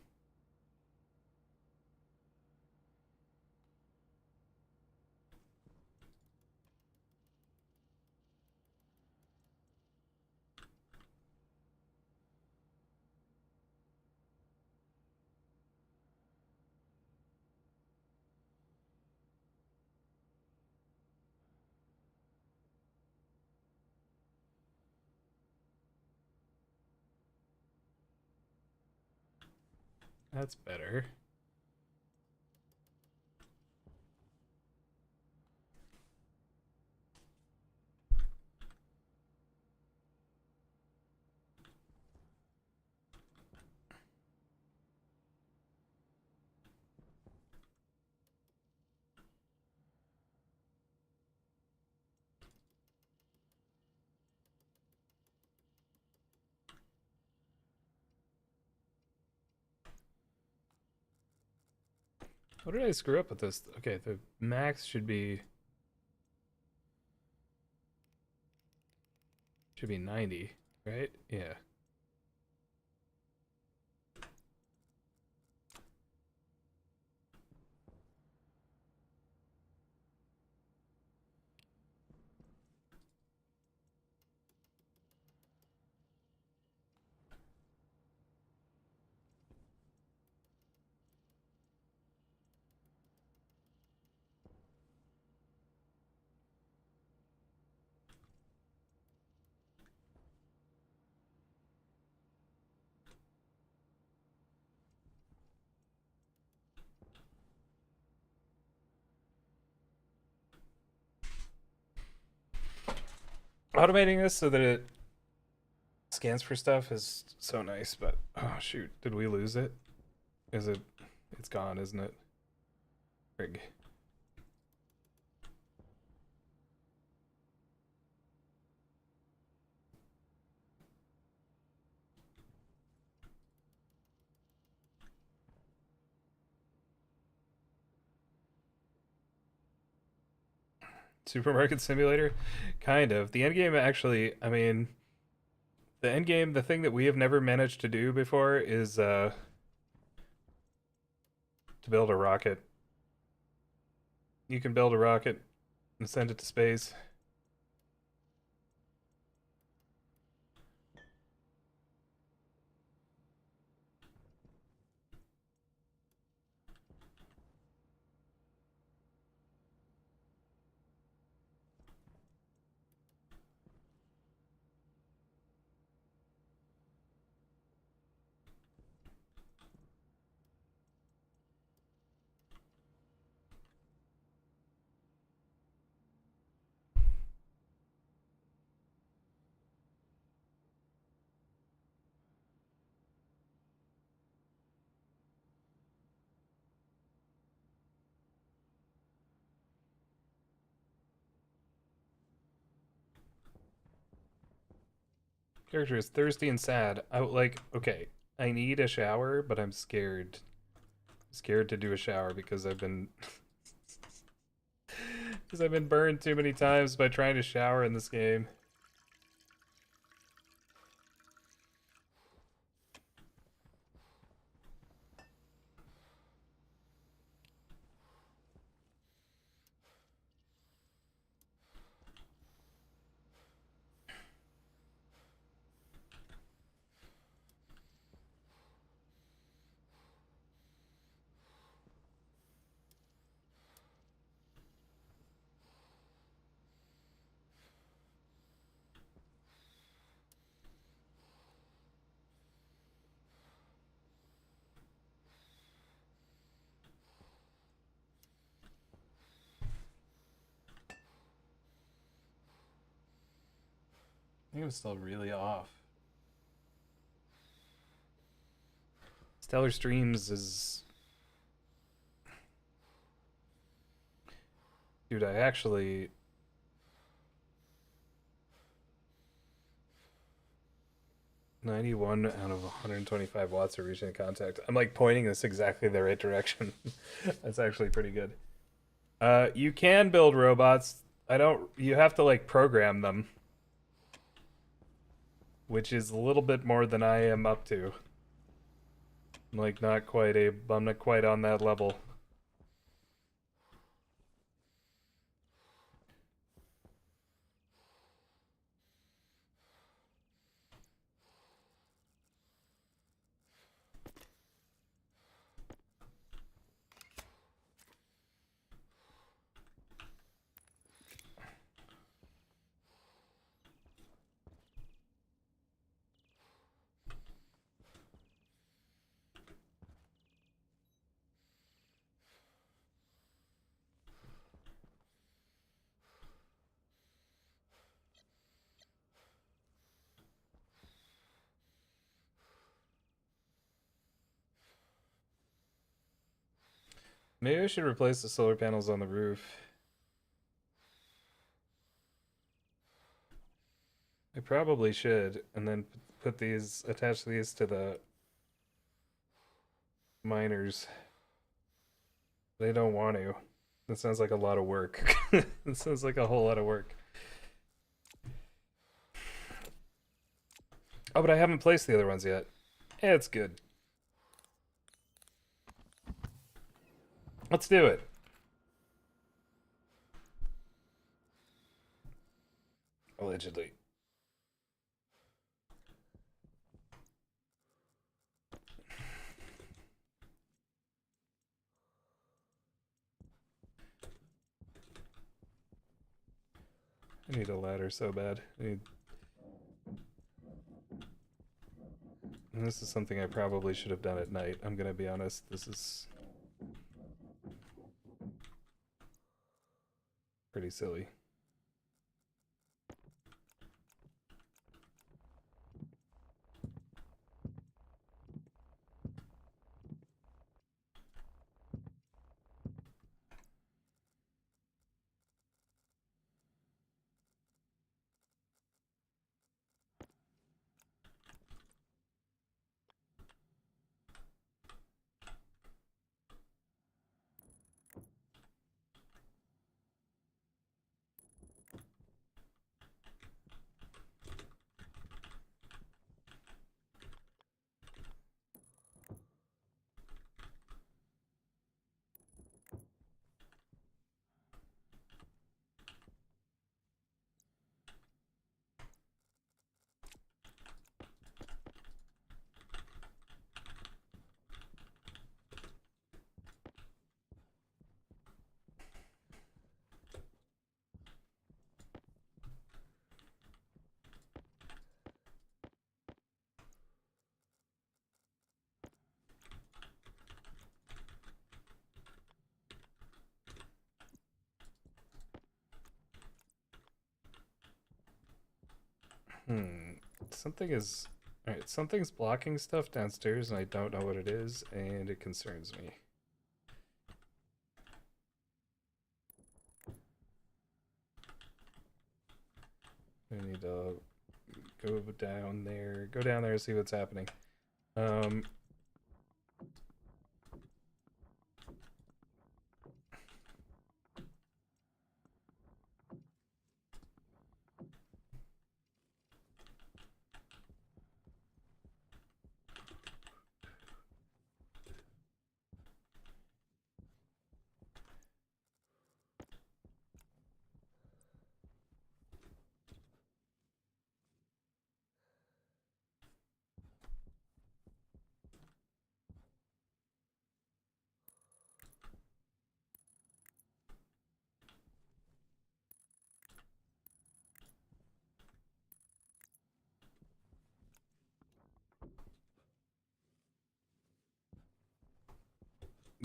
That's better. What did I screw up with this? Okay, the max should be 90, right? Yeah. Automating this so that it scans for stuff is so nice, but oh shoot, did we lose it? Is it? It's gone, isn't it? Frig. Supermarket Simulator? Kind of. The end game actually, I mean, the end game, the thing that we have never managed to do before is to build a rocket. You can build a rocket and send it to space. Character is thirsty and sad. I like, okay, I need a shower, but I'm scared. Scared to do a shower because I've been because I've been burned too many times by trying to shower in this game. I think I'm still really off. Stellar Streams is... Dude, I actually... ...91 out of 125 watts are reaching contact. I'm like pointing this exactly the right direction. That's actually pretty good. You can build robots. You have to like program them. Which is a little bit more than I am up to. I'm like I'm not quite on that level. Maybe I should replace the solar panels on the roof. I probably should, and then attach these to the miners. They don't want to. That sounds like a lot of work. It sounds like a whole lot of work. Oh, but I haven't placed the other ones yet. Yeah, it's good. Let's do it. Allegedly. I need a ladder so bad. And this is something I probably should have done at night. I'm gonna be honest. This is pretty silly. Something is... Alright, something's blocking stuff downstairs and I don't know what it is, and it concerns me. I need to go down there and see what's happening.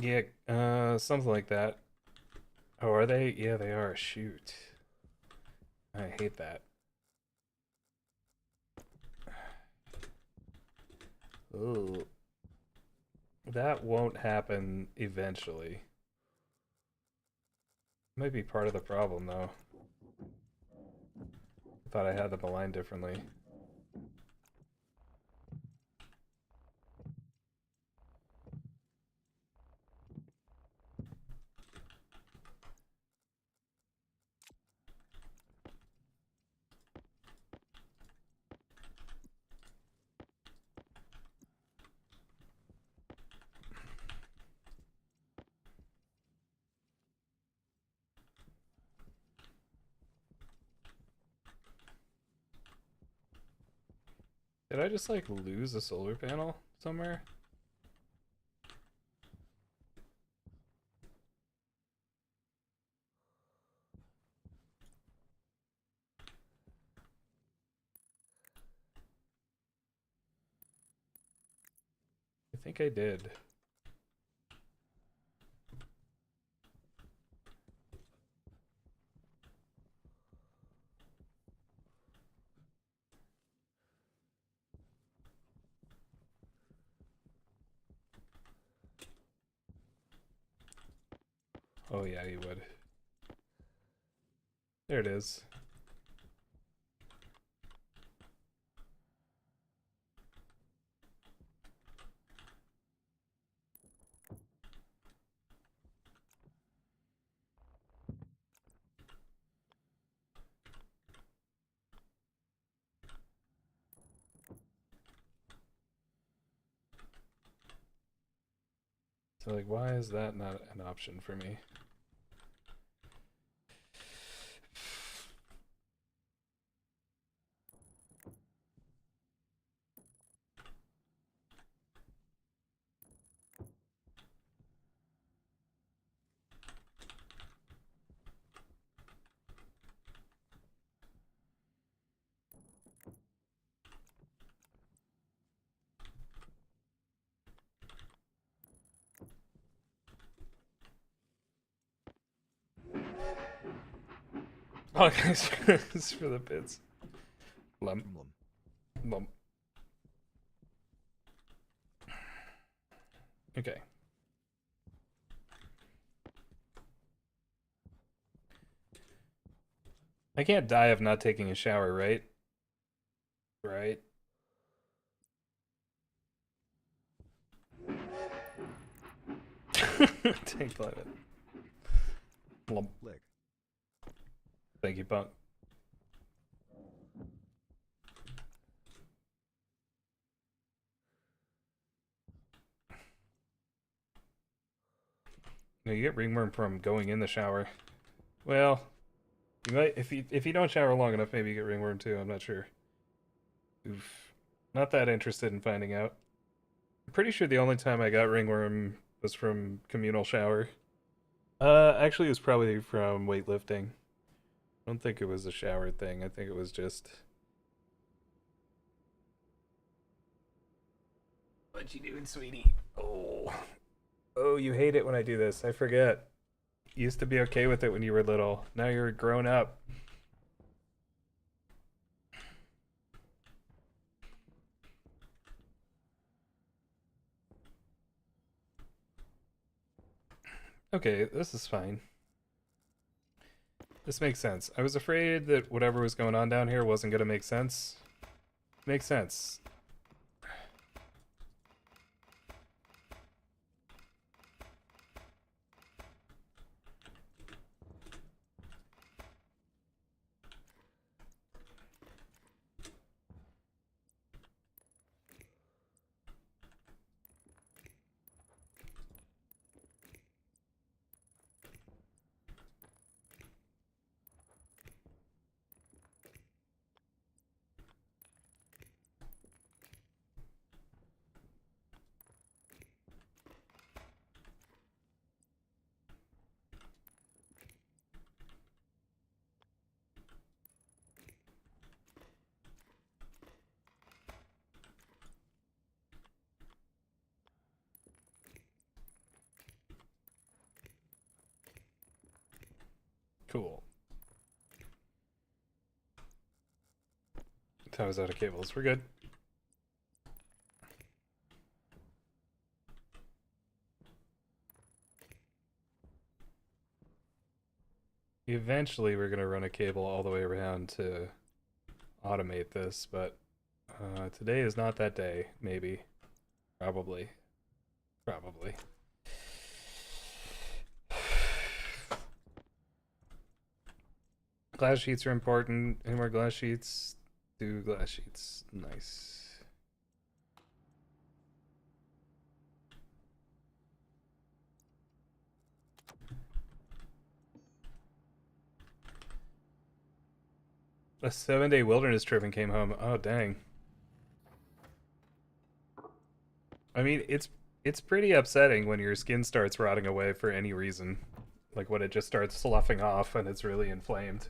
Yeah, something like that. Oh, are they? Yeah, they are. Shoot. I hate that. Ooh. That won't happen eventually. Might be part of the problem, though. I thought I had them aligned differently. Did I just, like, lose a solar panel somewhere? I think I did. Oh yeah, you would. There it is. So, like, why is that not an option for me? Oh, guys, it's for the bits. Lump. Lump. Okay. I can't die of not taking a shower, right? Right. Tank planet. Lump. Lick. Thank you, Punk. No, you get ringworm from going in the shower. Well, you might if you don't shower long enough, maybe you get ringworm too. I'm not sure. Oof. Not that interested in finding out. I'm pretty sure the only time I got ringworm was from communal shower. Actually, it was probably from weightlifting. I don't think it was a shower thing. I think it was just. What you doing, sweetie? Oh, you hate it when I do this. I forget. You used to be okay with it when you were little. Now you're grown up. Okay, this is fine. This makes sense. I was afraid that whatever was going on down here wasn't gonna make sense. Makes sense. Cool. I was out of cables. We're good. Eventually, we're gonna run a cable all the way around to automate this, but today is not that day. Maybe. Probably. Probably. Glass sheets are important. Any more glass sheets? Do glass sheets. Nice. A 7-day wilderness trip and came home. Oh, dang. I mean, it's pretty upsetting when your skin starts rotting away for any reason. Like when it just starts sloughing off and it's really inflamed.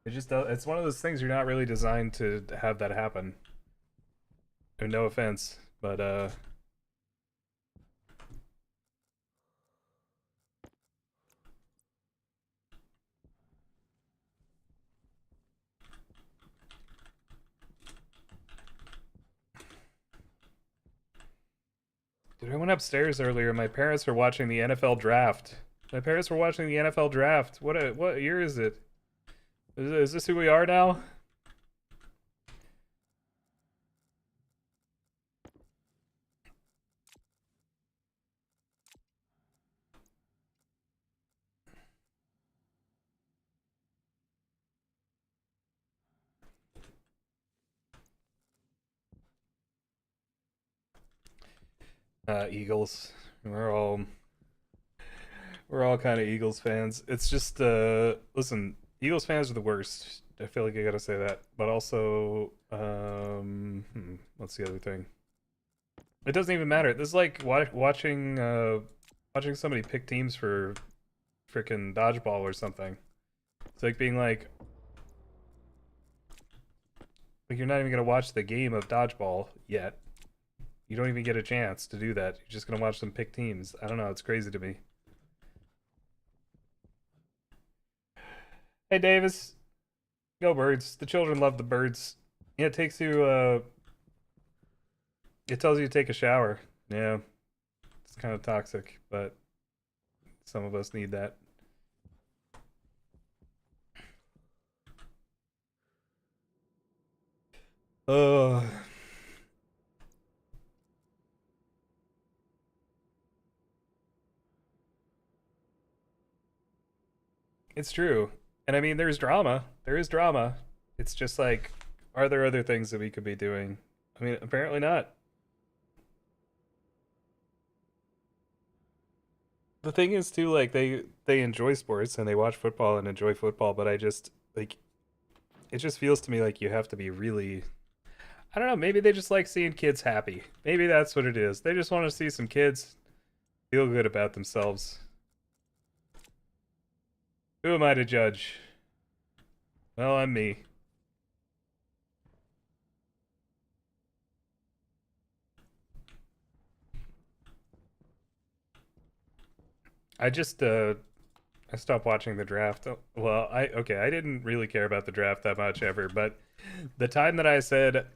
It just does, it's one of those things you're not really designed to have that happen. And no offense, but dude, I went upstairs earlier. My parents were watching the NFL draft. My parents were watching the NFL draft. What year is it? Is this who we are now? Eagles. We're all kind of Eagles fans. It's just listen, Eagles fans are the worst. I feel like I gotta say that. But also, what's the other thing? It doesn't even matter. This is like watching somebody pick teams for freaking dodgeball or something. It's like being like you're not even gonna watch the game of dodgeball yet. You don't even get a chance to do that. You're just gonna watch them pick teams. I don't know. It's crazy to me. Hey, Davis. Go birds. The children love the birds. Yeah, it takes you, it tells you to take a shower. Yeah. It's kind of toxic, but some of us need that. Uh, it's true. And I mean, there's drama. There is drama. It's just like, are there other things that we could be doing? I mean, apparently not. The thing is too, like they enjoy sports and they watch football and enjoy football, but I just like it just feels to me like you have to be really, I don't know, maybe they just like seeing kids happy. Maybe that's what it is. They just want to see some kids feel good about themselves. Who am I to judge? Well, I'm me. I just I stopped watching the draft. Well, I didn't really care about the draft that much ever, but the time that I said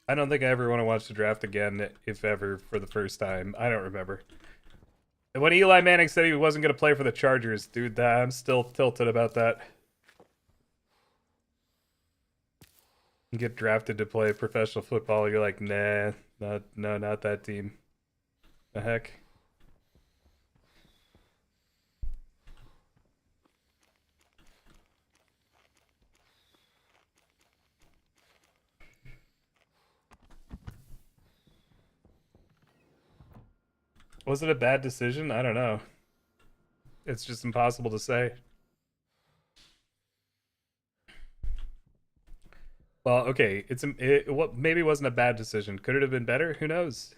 I don't think I ever want to watch the draft again, if ever, for the first time, I don't remember. when Eli Manning said he wasn't going to play for the Chargers, dude, I'm still tilted about that. You get drafted to play professional football, you're like, nah, not that team. The heck? Was it a bad decision? I don't know. It's just impossible to say. Well, okay, what maybe wasn't a bad decision. Could it have been better? Who knows?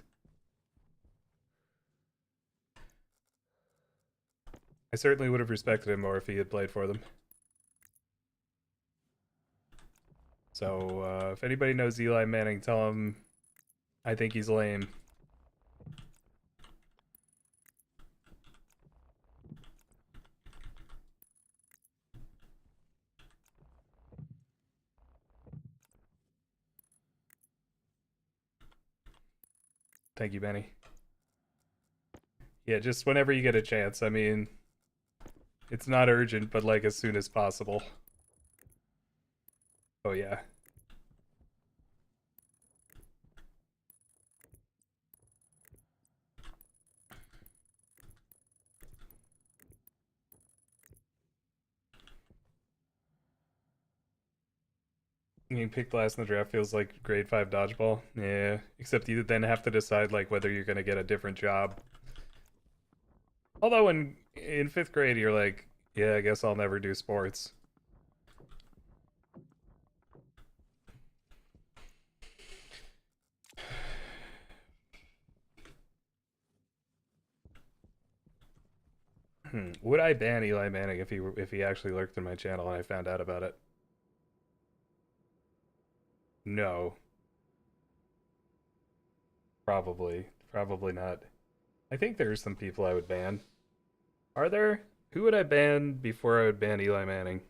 I certainly would have respected him more if he had played for them. So, if anybody knows Eli Manning, tell him I think he's lame. Thank you, Benny. Yeah, just whenever you get a chance. I mean, it's not urgent, but like as soon as possible. Oh, yeah. Being picked last in the draft feels like grade 5 dodgeball. Yeah, except you then have to decide like whether you're gonna get a different job. Although in 5th grade you're like, yeah, I guess I'll never do sports. Would I ban Eli Manning if he actually lurked in my channel and I found out about it? No. Probably not. I think there's some people I would ban. Are there? Who would I ban before I would ban Eli Manning?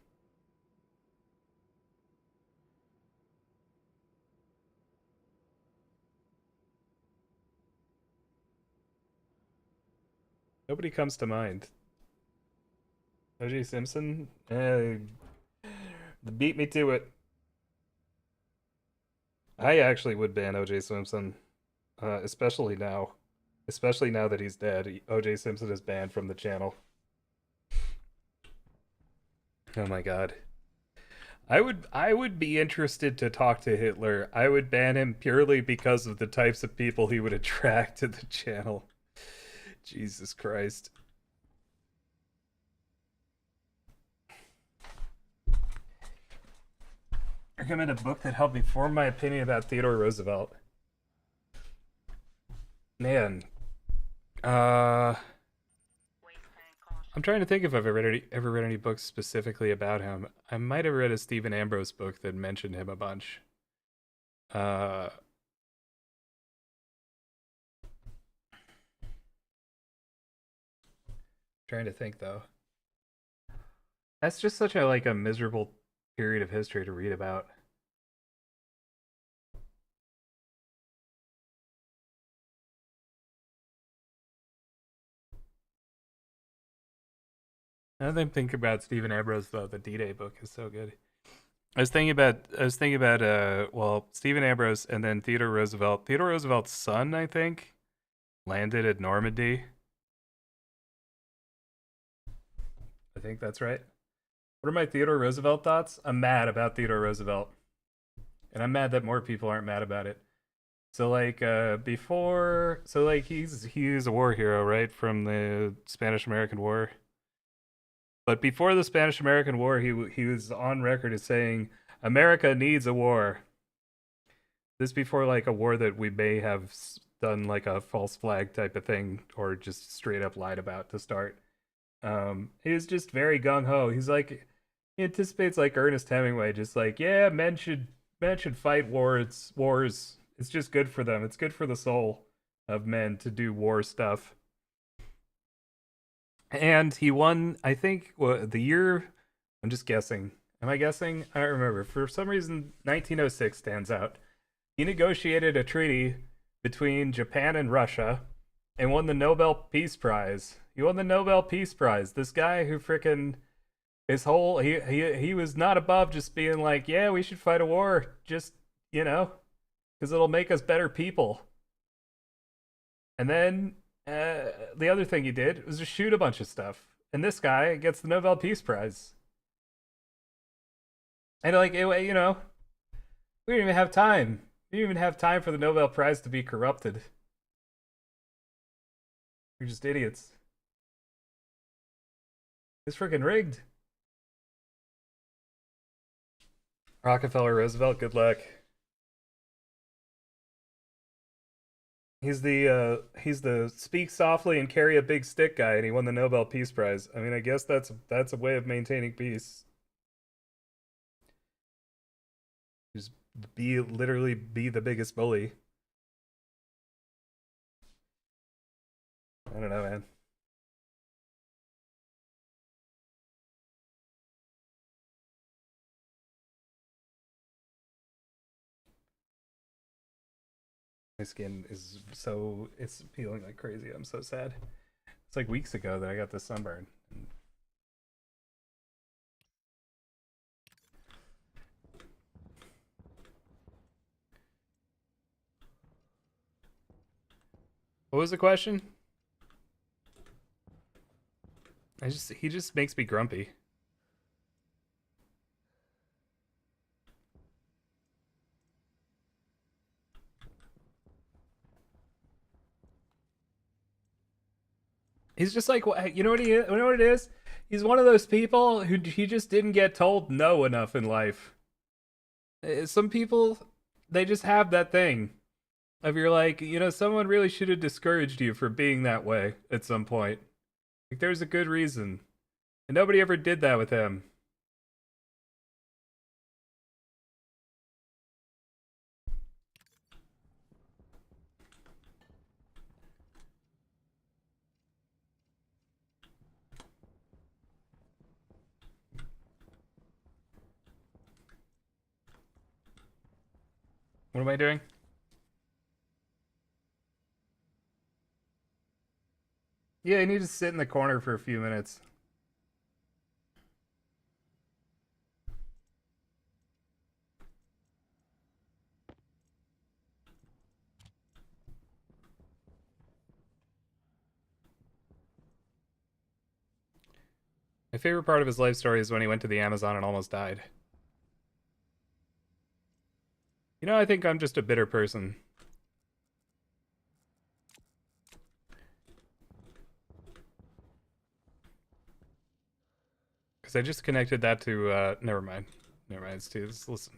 Nobody comes to mind. O.J. Simpson? Beat me to it. I actually would ban O.J. Simpson, especially now. Especially now that he's dead. O.J. Simpson is banned from the channel. Oh my god. I would be interested to talk to Hitler. I would ban him purely because of the types of people he would attract to the channel. Jesus Christ. I recommend a book that helped me form my opinion about Theodore Roosevelt. Man. I'm trying to think if I've ever read any books specifically about him. I might have read a Stephen Ambrose book that mentioned him a bunch. Trying to think though. That's just such a miserable period of history to read about. Now that I think about Stephen Ambrose though, the D-Day book is so good. I was thinking about well, Stephen Ambrose and then Theodore Roosevelt. Theodore Roosevelt's son, I think, landed at Normandy. I think that's right. What are my Theodore Roosevelt thoughts? I'm mad about Theodore Roosevelt. And I'm mad that more people aren't mad about it. So he's a war hero, right? From the Spanish-American War. But before the Spanish-American War, he was on record as saying, America needs a war. This before a war that we may have done like a false flag type of thing or just straight up lied about to start. He was just very gung-ho. He's like, he anticipates like Ernest Hemingway, just like, yeah, men should fight wars. It's just good for them. It's good for the soul of men to do war stuff. And he won, I think, the year, I'm just guessing. Am I guessing? I don't remember. For some reason, 1906 stands out. He negotiated a treaty between Japan and Russia and won the Nobel Peace Prize. He won the Nobel Peace Prize. This guy who frickin' his whole he was not above just being like, yeah, we should fight a war, just because it'll make us better people. And then the other thing he did was just shoot a bunch of stuff. And this guy gets the Nobel Peace Prize. And we didn't even have time. We didn't even have time for the Nobel Prize to be corrupted. You're just idiots. It's freaking rigged. Rockefeller, Roosevelt, good luck. He's the speak softly and carry a big stick guy, and he won the Nobel Peace Prize. I mean, I guess that's a way of maintaining peace. Just literally be the biggest bully. I don't know, man. My skin is it's peeling like crazy. I'm so sad. It's like weeks ago that I got this sunburn. What was the question? He just makes me grumpy. He's just like, you know what he is? You know what it is? He's one of those people who he just didn't get told no enough in life. Some people, they just have that thing of you're like, someone really should have discouraged you for being that way at some point. Like there's a good reason. And nobody ever did that with him. What am I doing? Yeah, I need to sit in the corner for a few minutes. My favorite part of his life story is when he went to the Amazon and almost died. I think I'm just a bitter person. Because I just connected that to, never mind. It's too, listen.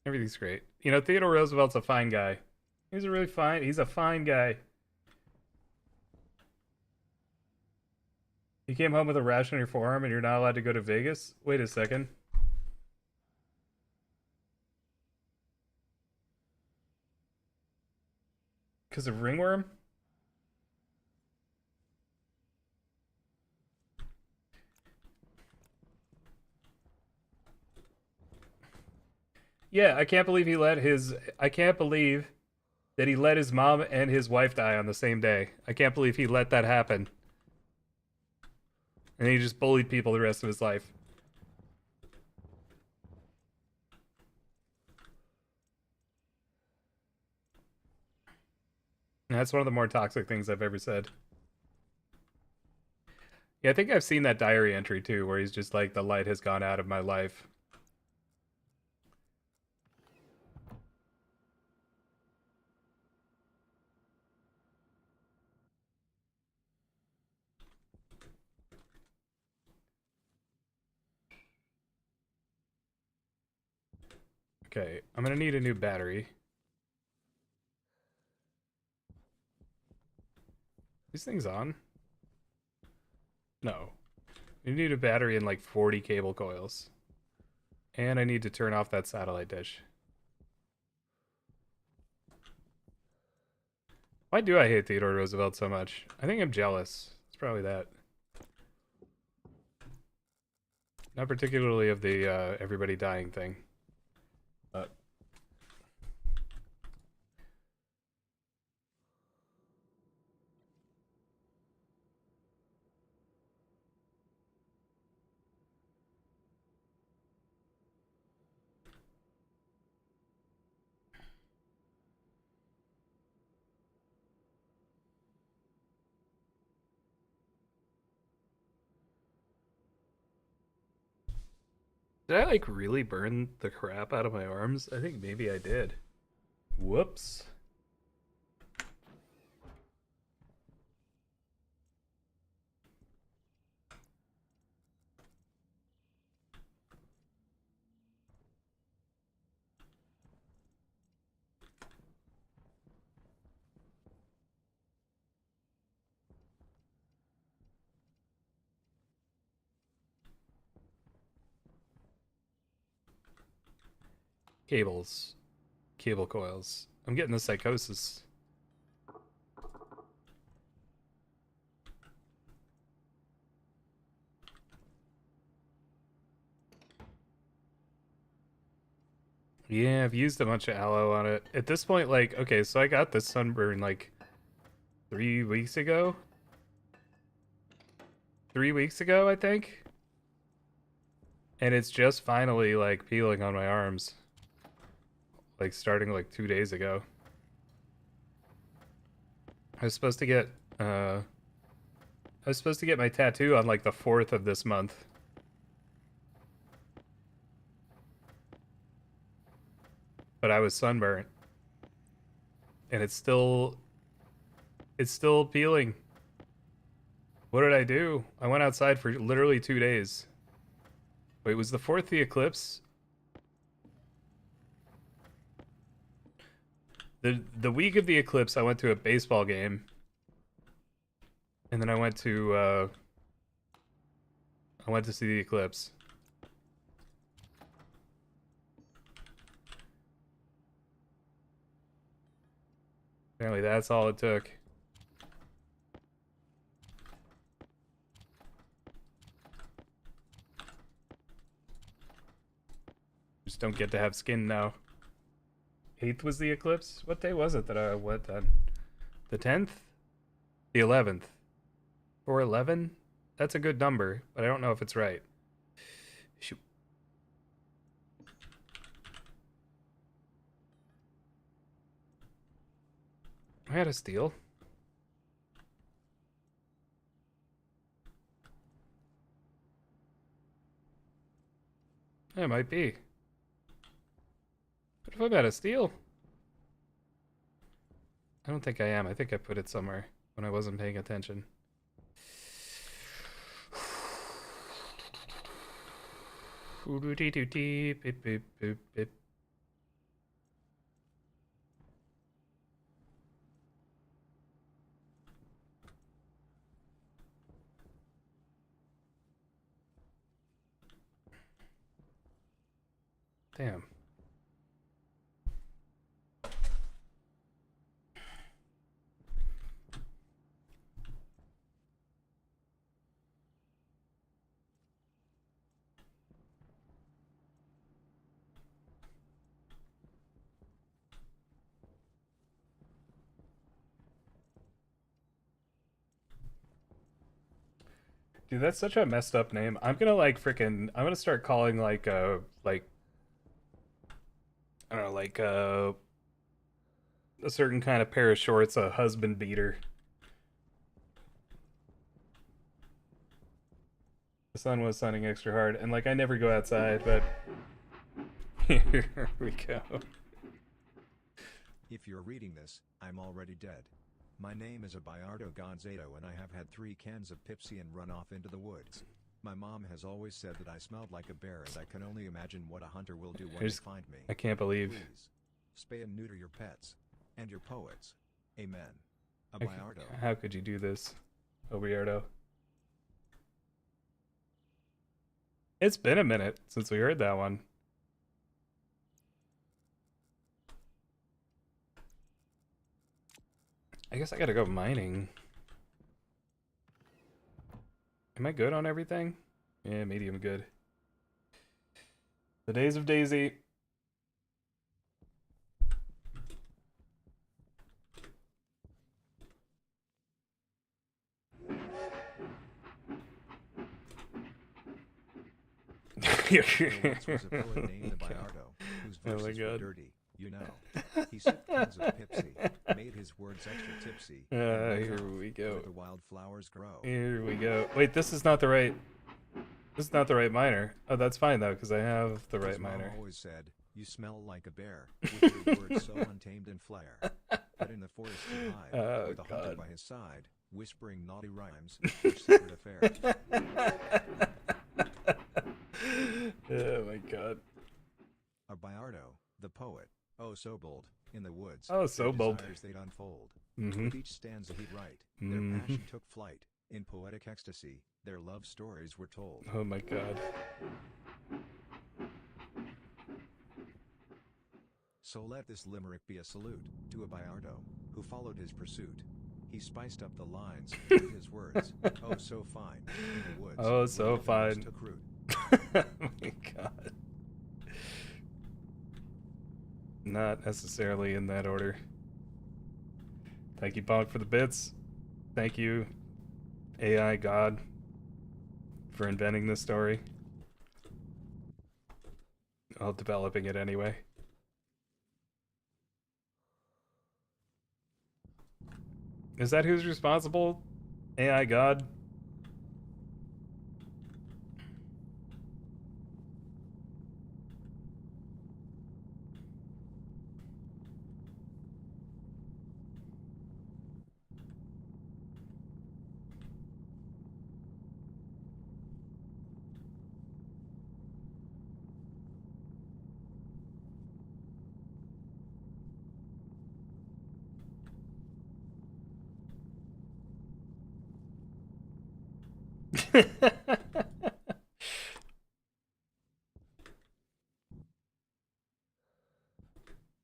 Everything's great. Theodore Roosevelt's a fine guy. He's a fine guy. You came home with a rash on your forearm and you're not allowed to go to Vegas? Wait a second. Because of ringworm? Yeah, I can't believe that he let his mom and his wife die on the same day. I can't believe he let that happen. And he just bullied people the rest of his life. And that's one of the more toxic things I've ever said. Yeah, I think I've seen that diary entry too, where he's just like, the light has gone out of my life. Okay, I'm gonna need a new battery. These things on? No. You need a battery and like 40 cable coils. And I need to turn off that satellite dish. Why do I hate Theodore Roosevelt so much? I think I'm jealous. It's probably that. Not particularly of the everybody dying thing. But Did I like really burn the crap out of my arms? I think maybe I did. Whoops. Cables. Cable coils. I'm getting the psychosis. Yeah, I've used a bunch of aloe on it. At this point, like, okay, so I got this sunburn like 3 weeks ago. 3 weeks ago, I think. And it's just finally like peeling on my arms. Like starting like 2 days ago. I was supposed to get my tattoo on like the 4th of this month. But I was sunburnt. And it's still peeling. What did I do? I went outside for literally 2 days. Wait, was the 4th the eclipse? The week of the eclipse, I went to a baseball game. And then I went to see the eclipse. Apparently that's all it took. Just don't get to have skin now. 8th was the eclipse? What day was it that I went on? The 10th? The 11th. 4/11? That's a good number, but I don't know if it's right. Shoot. I had a steal. It might be. What if I'm out of steel? I don't think I am. I think I put it somewhere when I wasn't paying attention. Beep, beep, beep, beep. Damn. Dude, that's such a messed up name. I'm gonna like freaking. I'm gonna start calling like I don't know, like a certain kind of pair of shorts a husband beater. The sun was sunning extra hard, and like I never go outside, but here we go. If you're reading this, I'm already dead. My name is Abayardo Gonzato and I have had 3 cans of Pepsi and run off into the woods. My mom has always said that I smelled like a bear and I can only imagine what a hunter will do when they find me. I can't believe. Please, spay and neuter your pets. And your poets. Amen. Abayardo. How could you do this, Obiardo? It's been a minute since we heard that one. I guess I gotta go mining. Am I good on everything? Yeah, medium good. The days of Daisy. There once was a poet named Abayardo, whose Oh my verses were God. dirty, you know. He sipped cans of Pepsi, made his words extra tipsy. and went Here off we where go. the wildflowers grow. Here we go. Wait, this is not the right. This is not the right minor. Oh, that's fine though, because I have the right His mom minor. always said, "You smell like a bear," with your words so untamed and flair. But in the forest he hide, Oh, with a hunter God. by his side, whispering naughty rhymes, their secret affair. Oh my god. A Bayardo, the poet, oh so bold, in the woods. Oh, so their bold. desires they'd unfold. Mm-hmm. With each stanza he'd write, their Mhm. passion took flight. In poetic ecstasy, their love stories were told. Oh my god. So let this limerick be a salute to a Bayardo who followed his pursuit. He spiced up the lines with his words, oh so fine, in the woods. Oh, where so the venomous fine. Took root. Oh my god. Not necessarily in that order. Thank you, Bonk, for the bits. Thank you, AI God, for inventing this story. Well, developing it anyway. Is that who's responsible? AI God?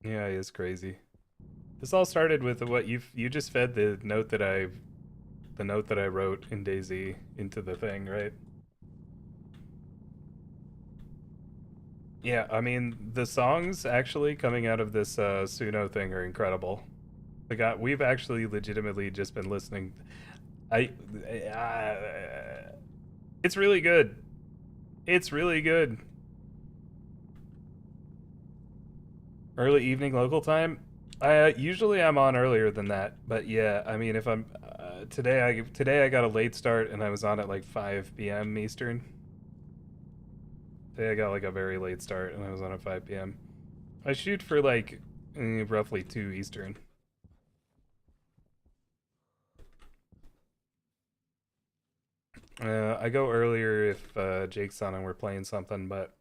Yeah, he is crazy. This all started with what you just fed the note that I wrote in DayZ into the thing, right? Yeah, I mean the songs actually coming out of this Suno thing are incredible. We've actually legitimately just been listening. It's really good. It's really good. Early evening local time. Usually I'm on earlier than that, but yeah, I mean if I'm today I got a late start and I was on at like 5 p.m. Eastern. Today I got like a very late start and I was on at 5 p.m. I shoot for like roughly 2 Eastern. I go earlier if Jake's on and we're playing something, but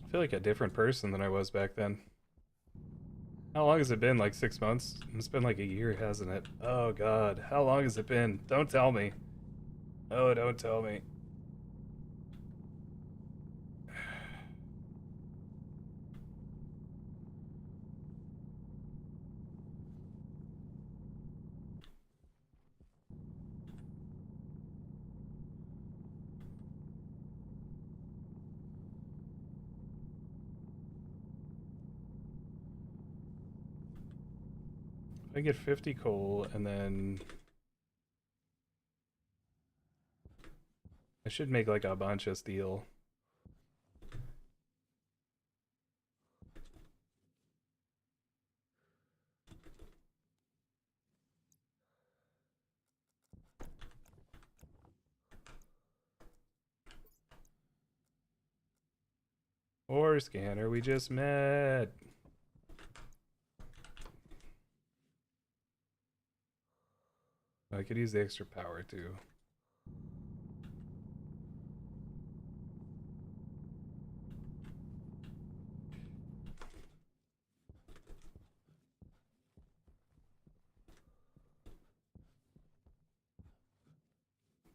I feel like a different person than I was back then. How long has it been? Like 6 months? It's been like a year, hasn't it? Oh god, how long has it been? Don't tell me. Oh, don't tell me. I get 50 coal and then I should make like a bunch of steel. Or scanner, we just met. I could use the extra power too.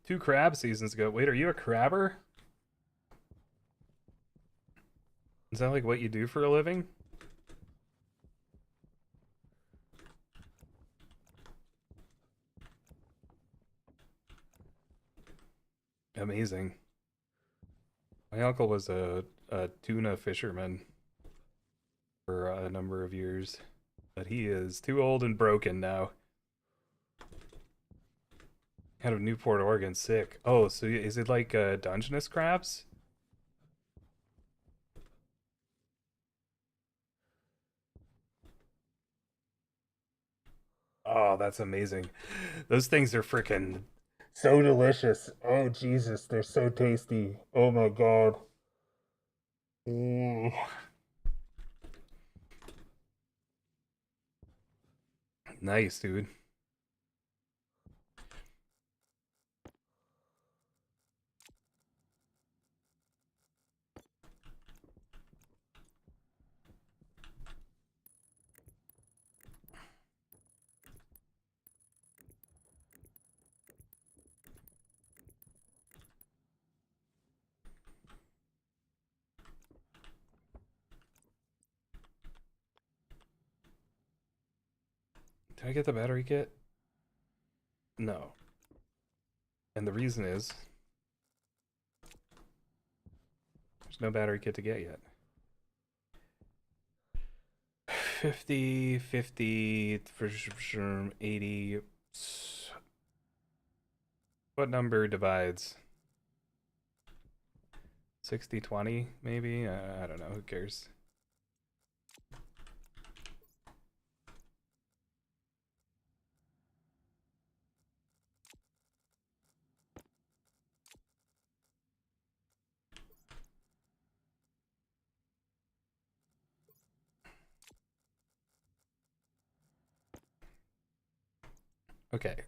Two crab seasons ago. Wait, are you a crabber? Is that like what you do for a living? Amazing. My uncle was a tuna fisherman for a number of years, but he is too old and broken now. Out of Newport, Oregon. Sick. Oh, so is it like Dungeness crabs? Oh, that's amazing. Those things are freaking so delicious. Oh, Jesus, they're so tasty. Oh my God. Ooh. Nice, dude. Did I get the battery kit? No. And the reason is there's no battery kit to get yet. 50, 50, for sure, 80. What number divides? 60, 20, maybe? I don't know. Who cares? Okay.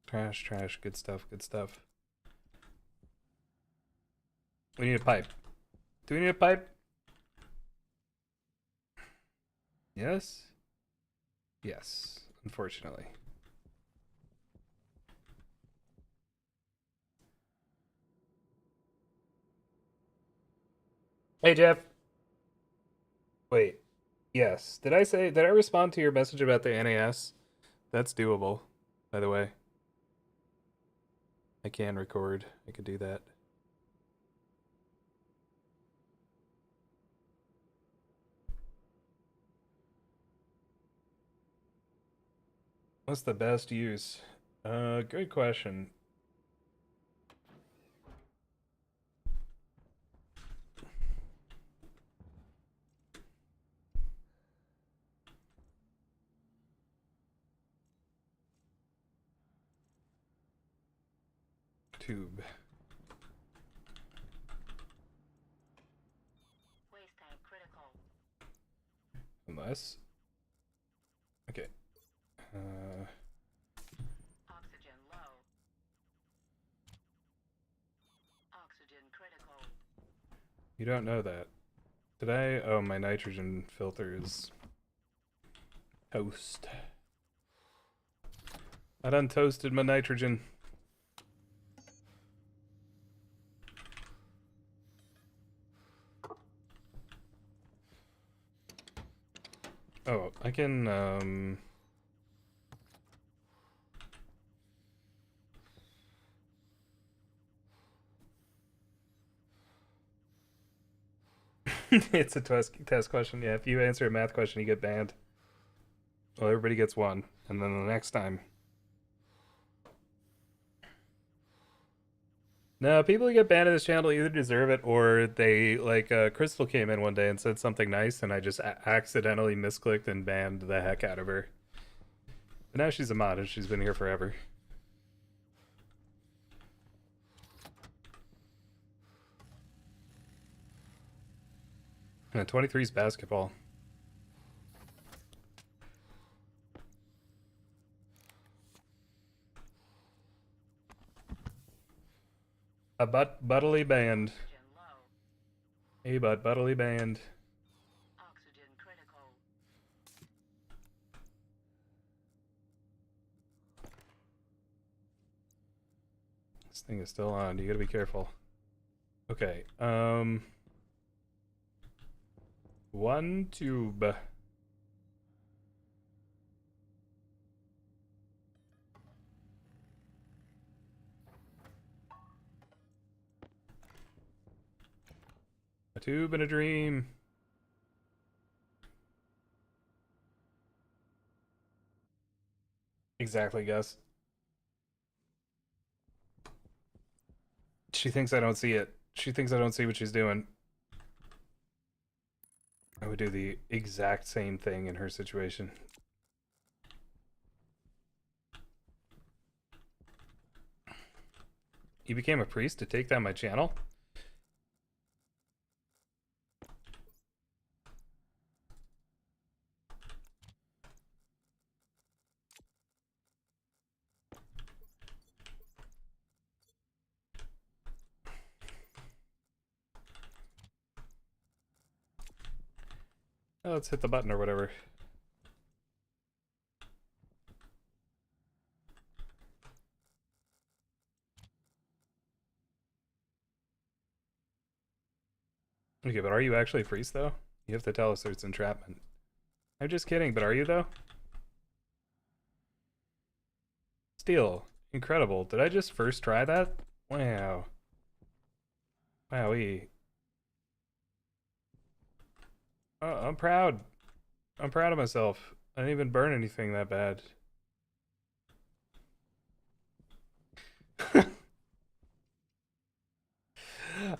Trash, trash, good stuff, good stuff. We need a pipe. Do we need a pipe? Yes? Yes, unfortunately. Hey, Jeff. Wait. Yes. Did I respond to your message about the NAS? That's doable, by the way. I can record. I could do that. What's the best use? Good question. Tube. Waste tank critical. Unless. Okay. Oxygen low. Oxygen critical. You don't know that. Did I? Oh, my nitrogen filter is toast. I done toasted my nitrogen. Oh, I can, it's a test question. Yeah, if you answer a math question, you get banned. Well, everybody gets one, and then the next time. No, people who get banned in this channel either deserve it or they, like, Crystal came in one day and said something nice, and I just accidentally misclicked and banned the heck out of her. But now she's a mod, and she's been here forever. 23's basketball. A buttily band. Oxygen low. Hey, buttily band. Oxygen critical. This thing is still on. You gotta be careful. Okay. One tube. A tube and a dream. Exactly, Gus. She thinks I don't see it. She thinks I don't see what she's doing. I would do the exact same thing in her situation. You became a priest to take down my channel? Oh, let's hit the button or whatever. Okay, but are you actually a priest, though? You have to tell us it's entrapment. I'm just kidding, but are you, though? Steel. Incredible. Did I just first try that? Wow. Wowee. I'm proud. I'm proud of myself. I didn't even burn anything that bad.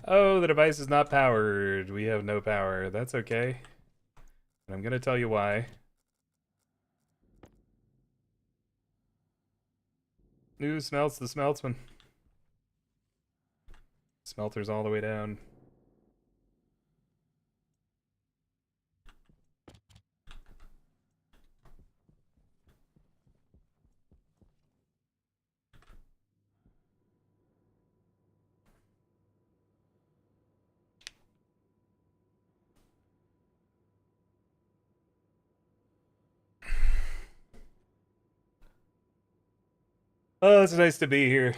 Oh, the device is not powered. We have no power. That's okay. And I'm gonna tell you why. New smelts the smeltsman. Smelter's all the way down. Oh, it's nice to be here.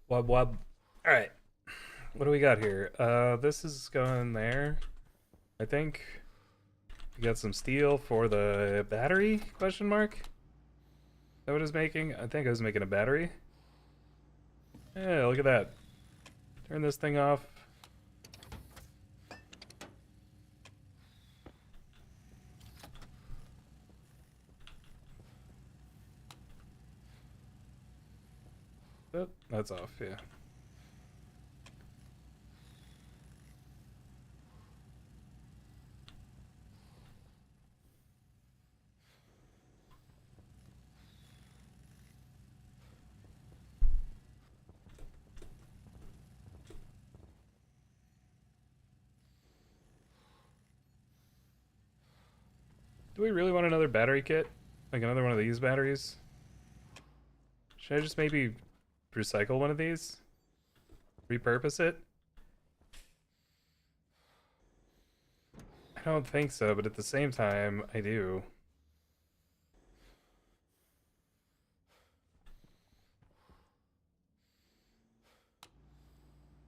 Wub wub. Alright. What do we got here? This is going there. I think. We got some steel for the battery? Question mark? Is that what I was making? I think I was making a battery. Yeah, look at that. Turn this thing off. Oh, that's off, yeah. Do we really want another battery kit? Like another one of these batteries? Should I just maybe recycle one of these? Repurpose it? I don't think so, but at the same time, I do.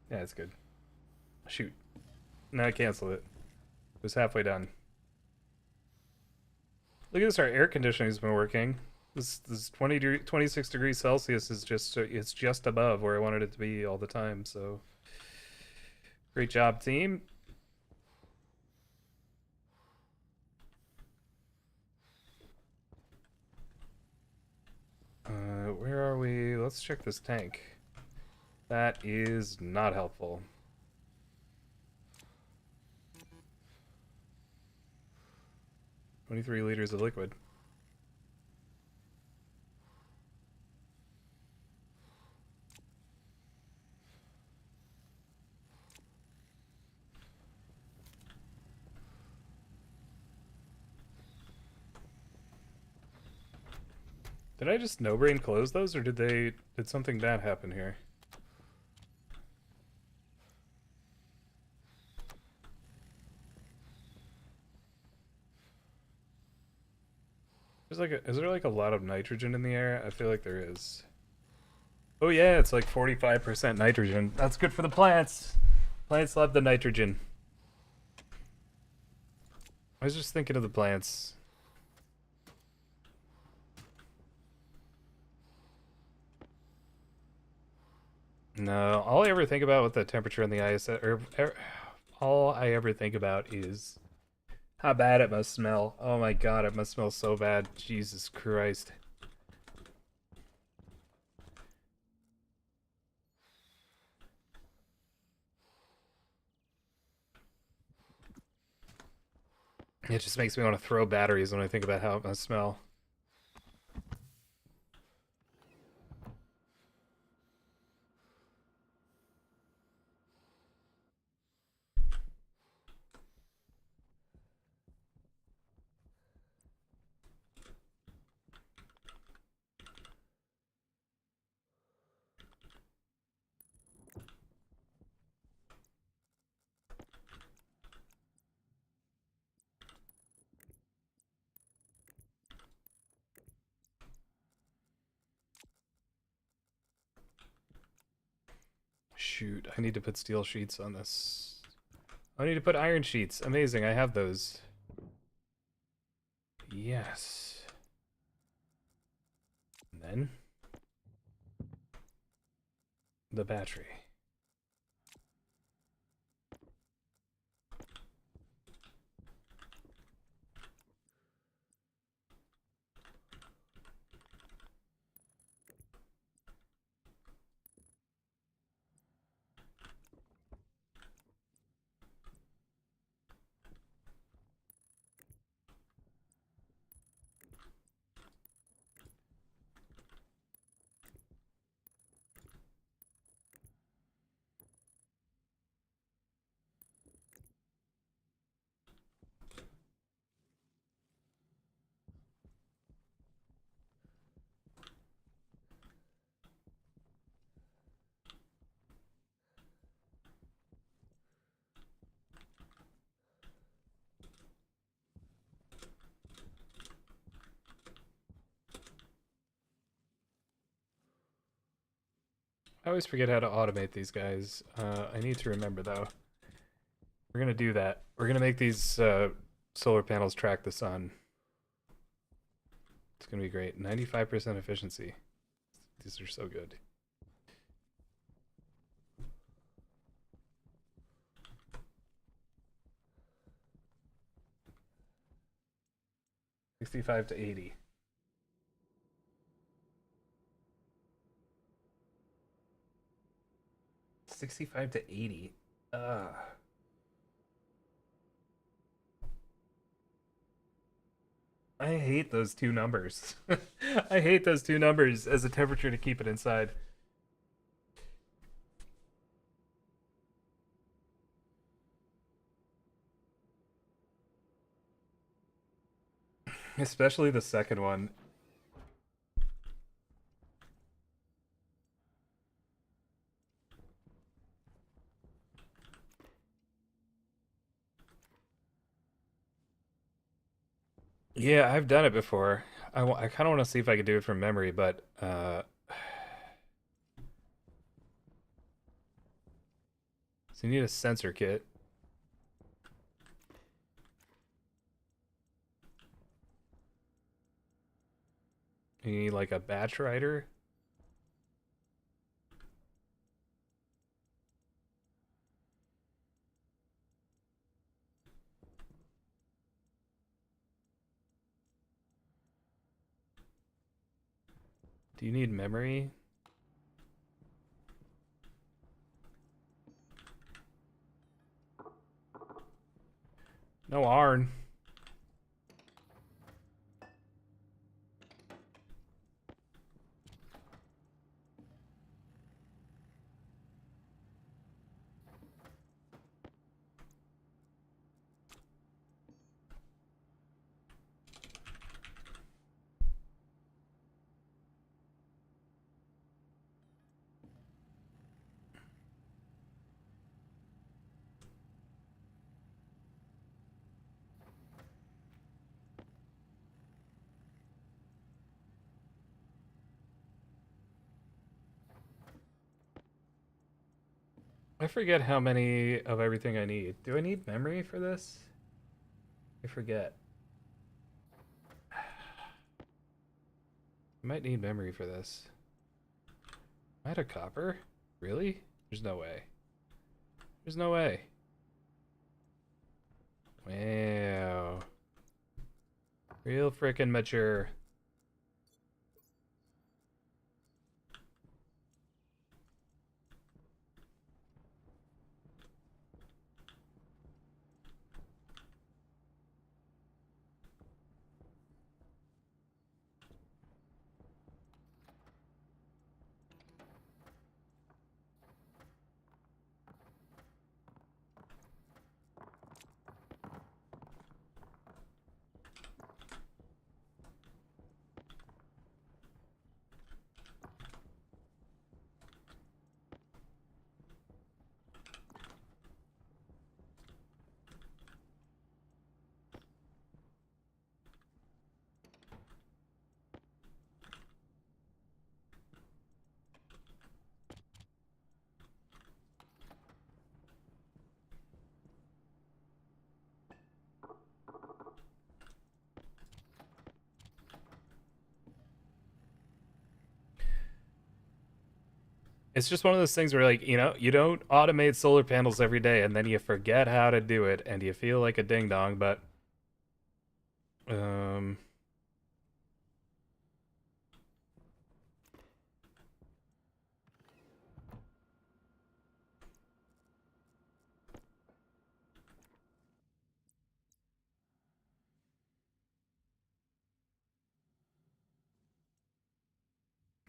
Yeah, it's good. Shoot. No, I canceled it. It was halfway done. Look at this, our air conditioning's been working. This 26 degrees Celsius is just, it's just above where I wanted it to be all the time, so. Great job, team. Where are we? Let's check this tank. That is not helpful. $23 liters of liquid. Did I just no brain close those, or did something bad happen here? Is there like a lot of nitrogen in the air? I feel like there is. Oh yeah, it's like 45% nitrogen. That's good for the plants. Plants love the nitrogen. I was just thinking of the plants. No, all I ever think about with the temperature and the ice, all I ever think about is how bad it must smell. Oh my god, it must smell so bad. Jesus Christ. It just makes me want to throw batteries when I think about how it must smell. Shoot, I need to put steel sheets on this. I need to put iron sheets. Amazing, I have those. Yes. And then the battery. I always forget how to automate these guys. I need to remember though. We're gonna do that. We're gonna make these solar panels track the sun. It's gonna be great. 95% efficiency. These are so good. $65 to $80. $65 to $80. I hate those two numbers. I hate those two numbers as a temperature to keep it inside. Especially the second one. Yeah, I've done it before. I kind of want to see if I could do it from memory, but so you need a sensor kit. You need like a batch writer. Do you need memory? No iron. I forget how many of everything I need. Do I need memory for this? I forget. I might need memory for this. Am I out of copper? Really? There's no way. There's no way. Wow. Real frickin' mature. It's just one of those things where, like, you know, you don't automate solar panels every day and then you forget how to do it and you feel like a ding dong, but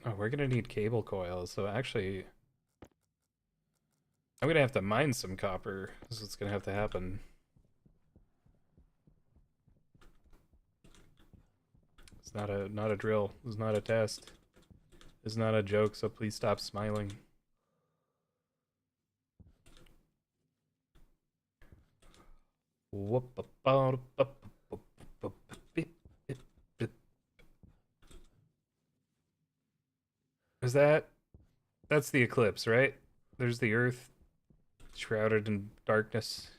oh, we're gonna need cable coils, so actually I'm gonna have to mine some copper. This is what's gonna have to happen. It's not a drill. It's not a test. It's not a joke, so please stop smiling. Is that's the eclipse, right? There's the Earth shrouded in darkness.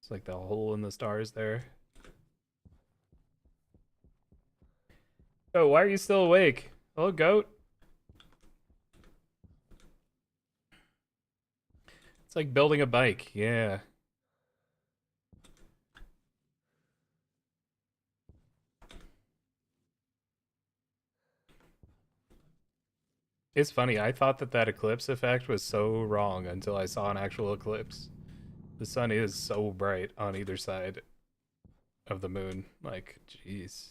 It's like the hole in the stars there. Oh, why are you still awake? Hello, goat. It's like building a bike, yeah. It's funny, I thought that eclipse effect was so wrong until I saw an actual eclipse. The sun is so bright on either side of the moon. Like, jeez.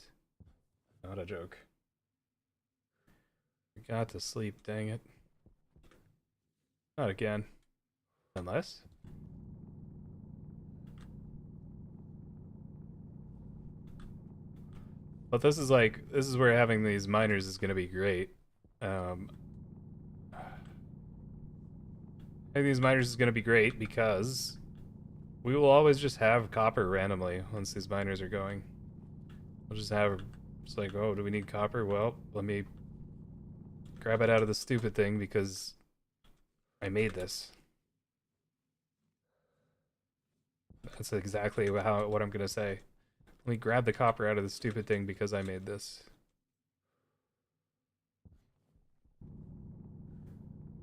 Not a joke. I got to sleep, dang it. Not again. Unless? But this is like, this is where having these miners is going to be great. Having these miners is going to be great because we will always just have copper randomly once these miners are going. We'll just have, it's like, oh, do we need copper? Well, let me grab it out of the stupid thing because I made this. That's exactly what I'm going to say. Let me grab the copper out of the stupid thing because I made this.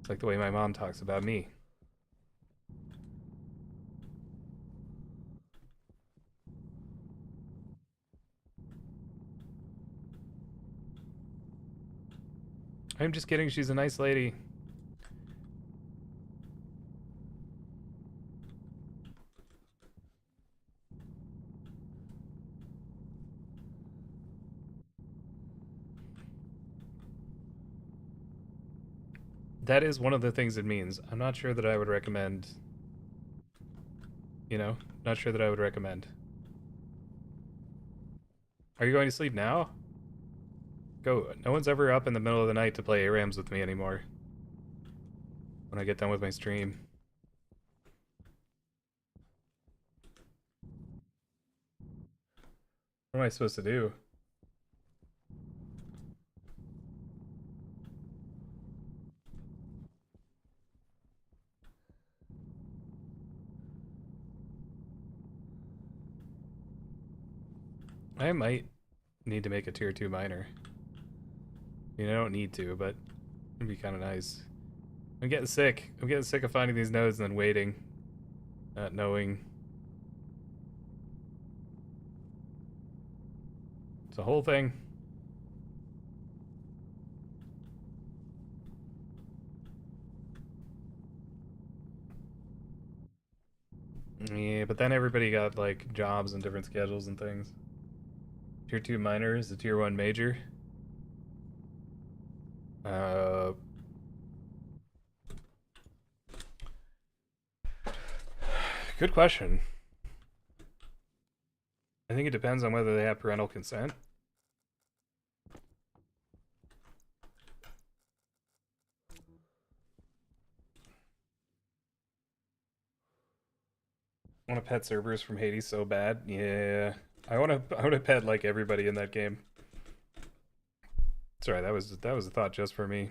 It's like the way my mom talks about me. I'm just kidding, she's a nice lady. That is one of the things it means. I'm not sure that I would recommend, you know, not sure that I would recommend. Are you going to sleep now? Go. No one's ever up in the middle of the night to play ARAMs with me anymore. When I get done with my stream. What am I supposed to do? I might need to make a tier 2 miner. I mean, I don't need to, but it'd be kind of nice. I'm getting sick. I'm getting sick of finding these nodes and then waiting. Not knowing. It's a whole thing. Yeah, but then everybody got like jobs and different schedules and things. Tier 2 minor is a tier 1 major. Good question. I think it depends on whether they have parental consent. I want to pet Cerberus from Hades so bad. Yeah, I want to pet like everybody in that game. Sorry, that was a thought just for me.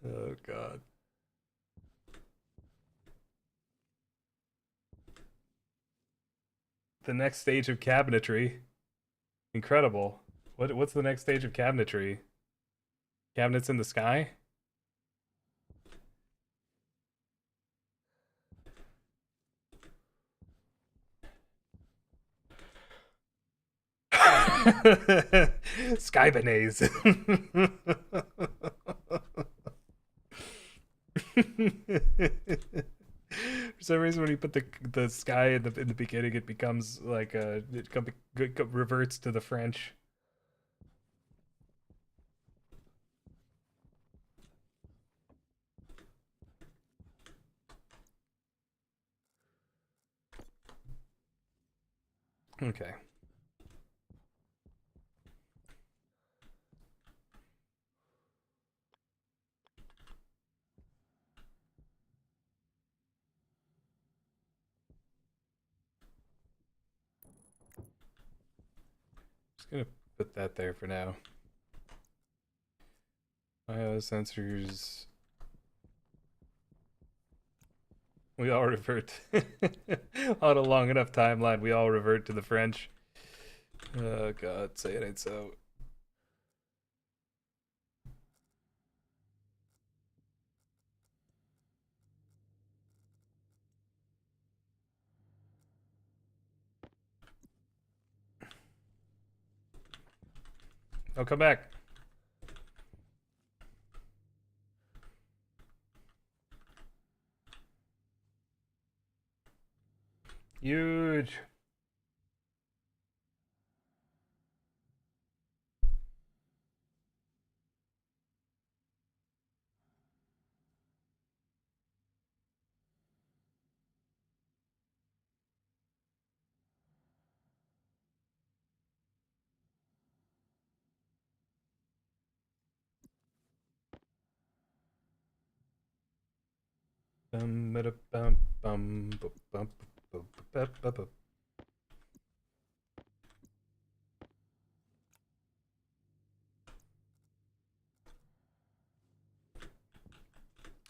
Oh god. The next stage of cabinetry. Incredible. What's the next stage of cabinetry? Cabinets in the sky? Sky beignets. For some reason, when you put the sky in the beginning, it becomes like it reverts to the French. Okay. Just gonna put that there for now. Biosensors. We all revert. On a long enough timeline, we all revert to the French. Oh god, say it ain't so. I'll come back. Huge.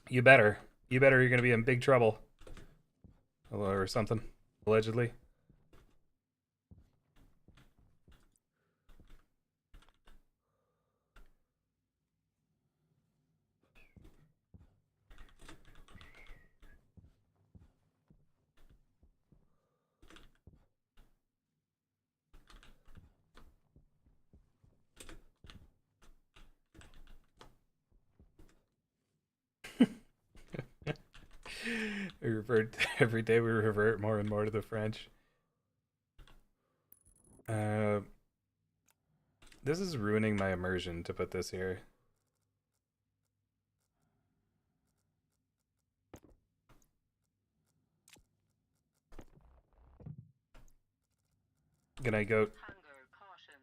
You better. You better. You're gonna be in big trouble. Or something. Allegedly. We revert every day. We revert more and more to the French. This is ruining my immersion to put this here. Can I go? Hunger caution.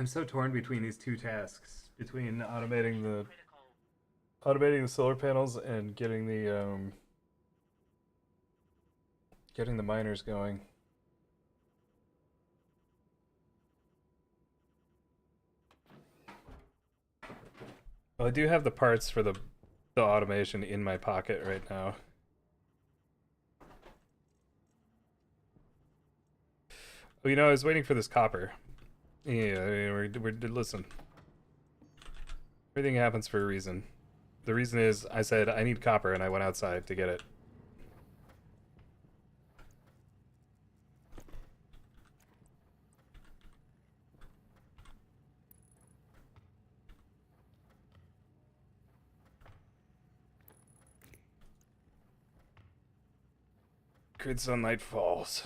I'm so torn between these two tasks, between automating the Critical. solar panels and getting the miners going. Well, I do have the parts for the automation in my pocket right now. Well, you know, I was waiting for this copper. Yeah, I mean, we're listen. Everything happens for a reason. The reason is I said I need copper and I went outside to get it. Grid sunlight falls.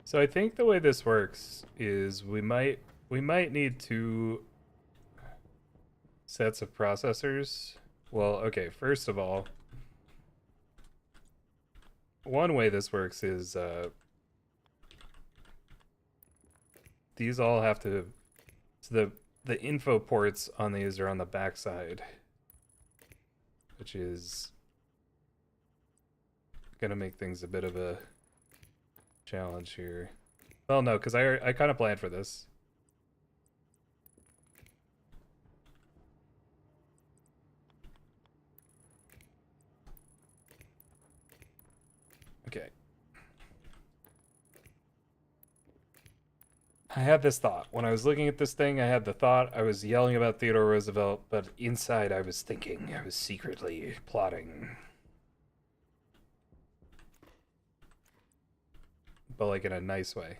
So I think the way this works is we might need two sets of processors. Well, okay, first of all, one way this works is these all have to, so the info ports on these are on the backside, which is gonna make things a bit of a challenge here. Well, no, because I kind of planned for this. Okay. I had this thought. When I was looking at this thing, I had the thought. I was yelling about Theodore Roosevelt, but inside I was thinking. I was secretly plotting. But like in a nice way.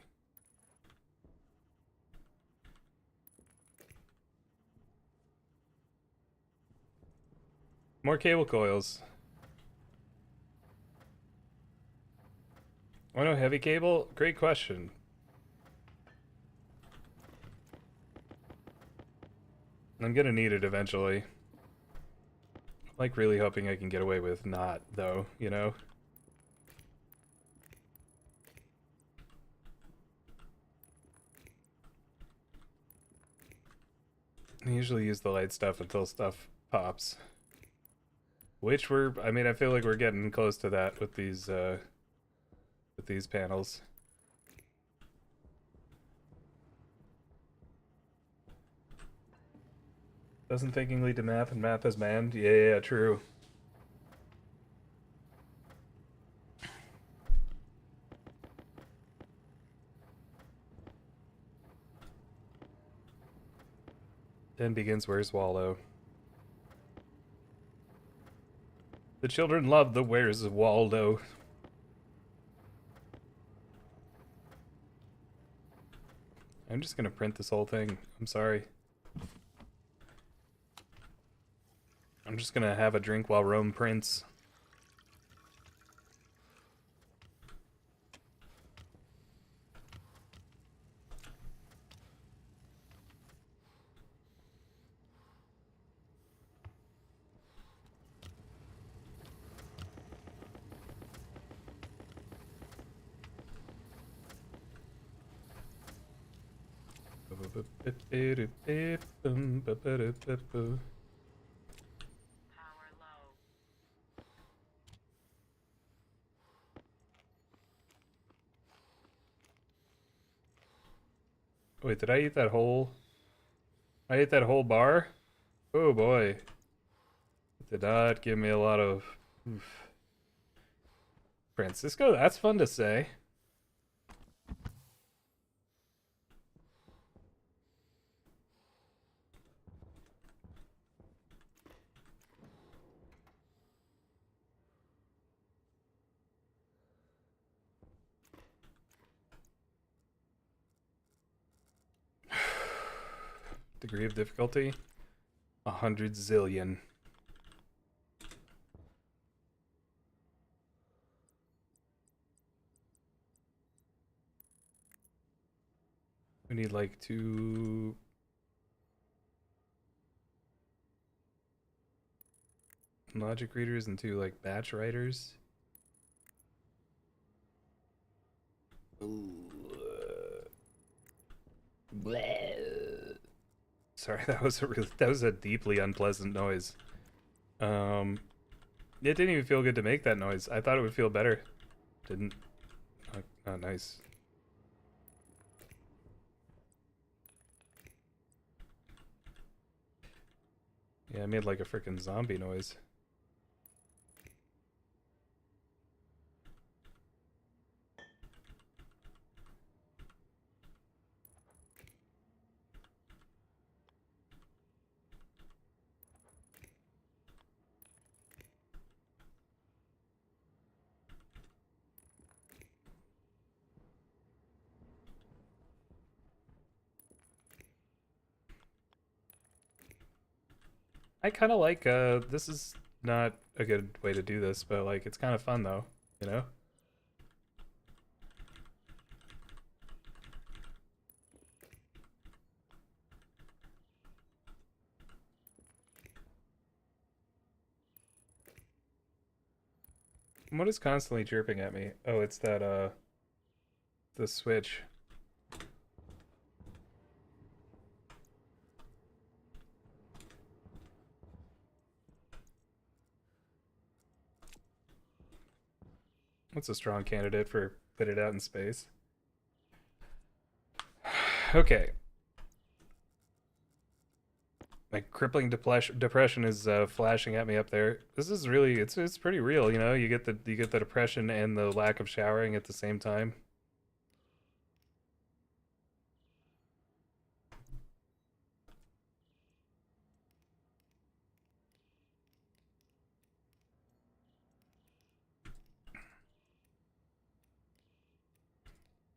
More cable coils. Oh no, heavy cable? Great question. I'm gonna need it eventually. I'm like really hoping I can get away with not, though, you know? I usually use the light stuff until stuff pops. Which I mean, I feel like we're getting close to that with these panels. Doesn't thinking lead to math and math is man? Yeah, true. Then begins Where's Waldo? The children love the Where's Waldo. I'm just gonna print this whole thing. I'm sorry. I'm just gonna have a drink while Rome prints. Power low. Wait, did I eat that whole? I ate that whole bar? Oh boy. It did not give me a lot of... Oof. Francisco, that's fun to say. Degree of difficulty? 100 zillion. We need like 2... logic readers and 2 like batch writers. Sorry, that was a deeply unpleasant noise. It didn't even feel good to make that noise. I thought it would feel better. Didn't. Oh, nice. Yeah, I made like a freaking zombie noise. I kind of like, this is not a good way to do this, but like, it's kind of fun though, you know? What is constantly chirping at me? Oh, it's that, the Switch. What's a strong candidate for put it out in space? Okay. My crippling depression is flashing at me up there. This is really it's pretty real, you know. You get the depression and the lack of showering at the same time.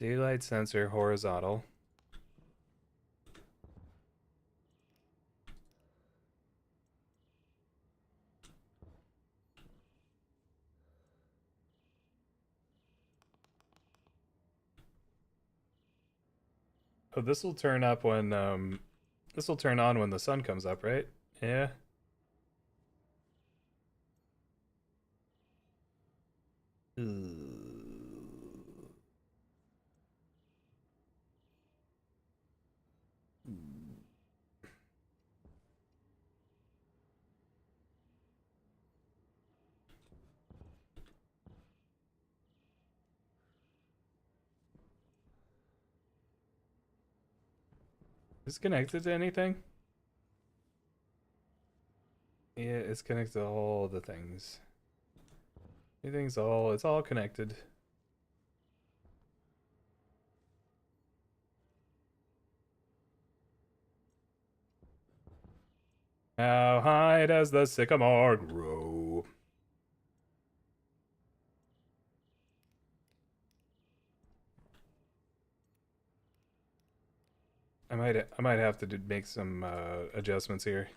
Daylight sensor horizontal. Oh, this will turn up when this will turn on when the sun comes up, right? Yeah. Is it connected to anything? Yeah, it's connected to all the things. It's all connected. How high does the sycamore grow? I might have to make some adjustments here.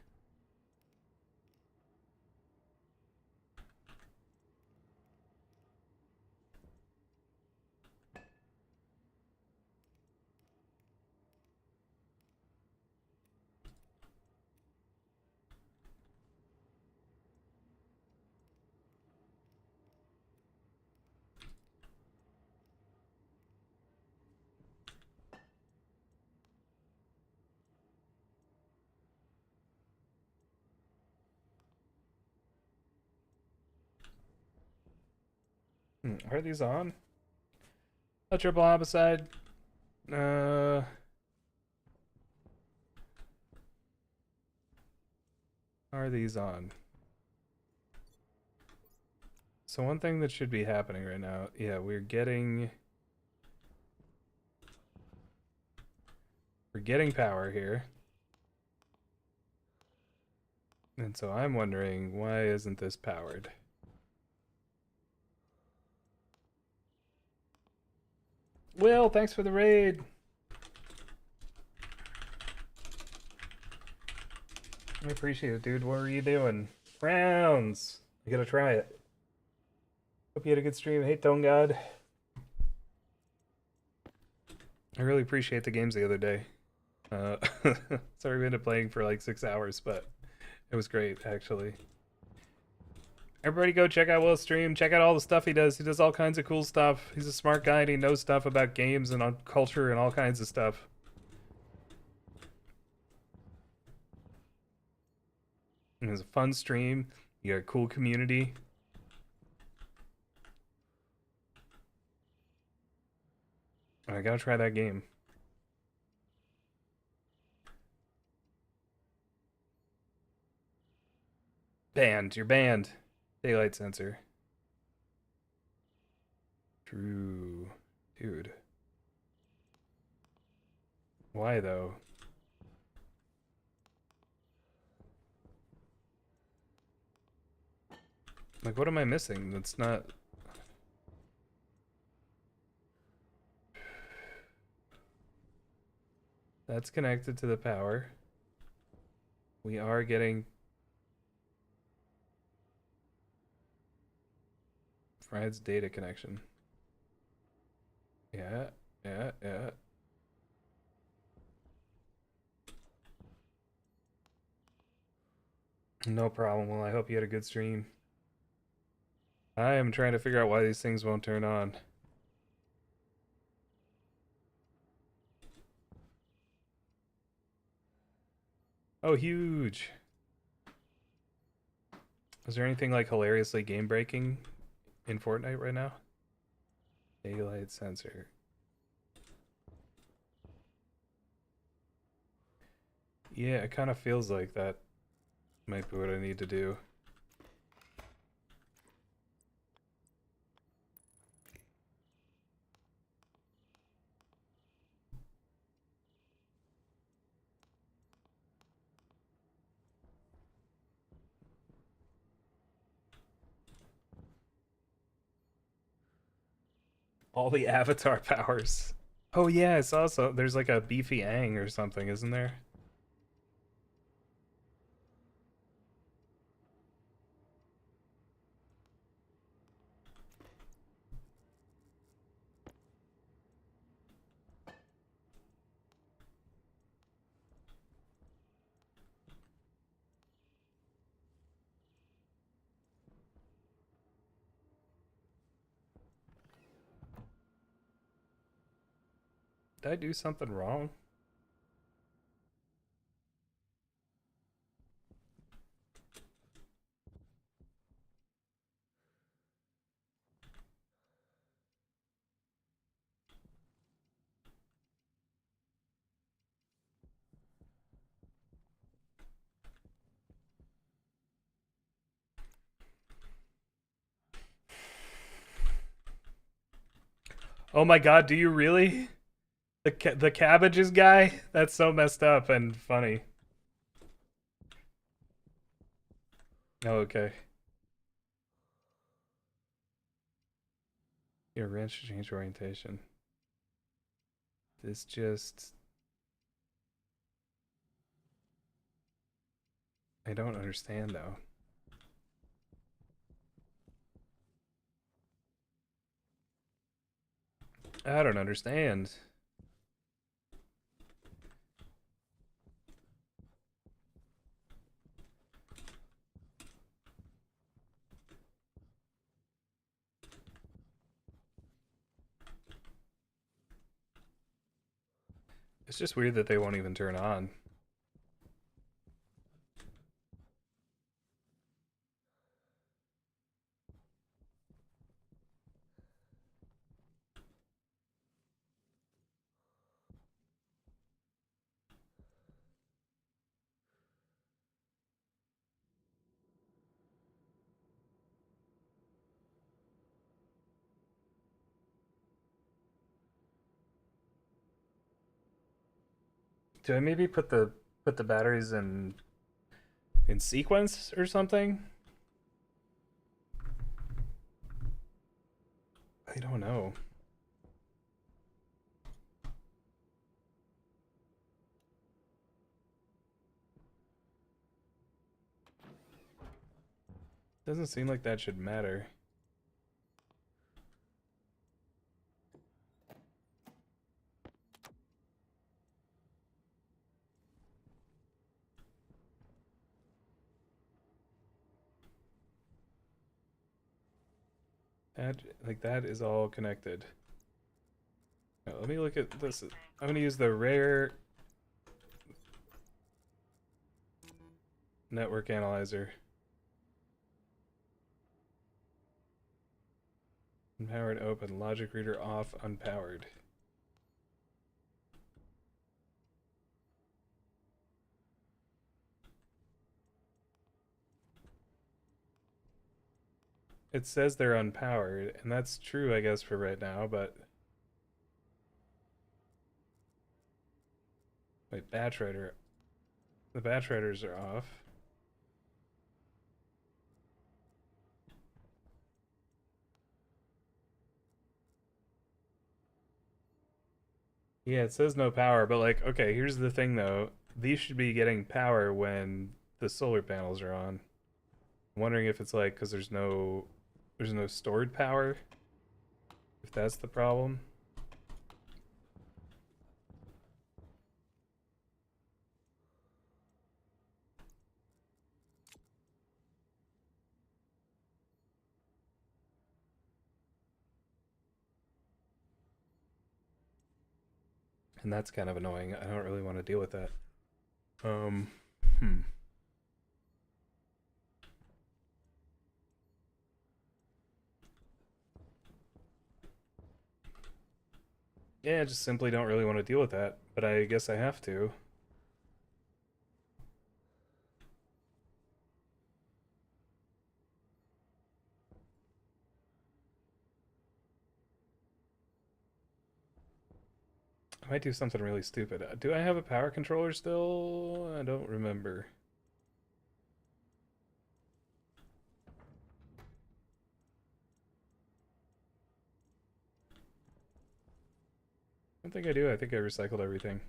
Are these on? A triple homicide. Are these on? So one thing that should be happening right now, yeah, we're getting power here. And so I'm wondering, why isn't this powered? Will, thanks for the raid. I appreciate it, dude. What are you doing? Rounds. I gotta try it. Hope you had a good stream. Hey, Tone God. I really appreciate the games the other day. Sorry we ended up playing for like 6 hours, but it was great, actually. Everybody go check out Will's stream. Check out all the stuff he does. He does all kinds of cool stuff. He's a smart guy and he knows stuff about games and on culture and all kinds of stuff. And it's a fun stream. You got a cool community. I gotta try that game. Banned. You're banned. Daylight sensor. True. Dude. Why though? Like, what am I missing? That's not... That's connected to the power. We are getting... Frid's data connection. Yeah. No problem. Well, I hope you had a good stream. I am trying to figure out why these things won't turn on. Oh, huge. Is there anything like hilariously game breaking in Fortnite right now? Daylight sensor. Yeah, it kind of feels like that might be what I need to do. All the avatar powers. Oh yeah, I saw so there's like a beefy Aang or something, isn't there? Did I do something wrong? Oh my god, do you really? The cabbages guy? That's so messed up and funny. Oh, okay. Your ranch to change orientation. This just... I don't understand though. I don't understand. It's just weird that they won't even turn on. Do I maybe put the batteries in sequence or something? I don't know. Doesn't seem like that should matter. That is all connected. Now, let me look at this. I'm gonna use the rare network analyzer. Unpowered open. Logic reader off. Unpowered. It says they're unpowered, and that's true, I guess, for right now, but... Wait, batch writer. The batch writers are off. Yeah, it says no power, but like, okay, here's the thing though. These should be getting power when the solar panels are on. I'm wondering if it's like because there's no stored power. If that's the problem. And that's kind of annoying. I don't really want to deal with that. Hmm. Yeah, I just simply don't really want to deal with that, but I guess I have to. I might do something really stupid. Do I have a power controller still? I don't remember. I don't think I do. I think I recycled everything.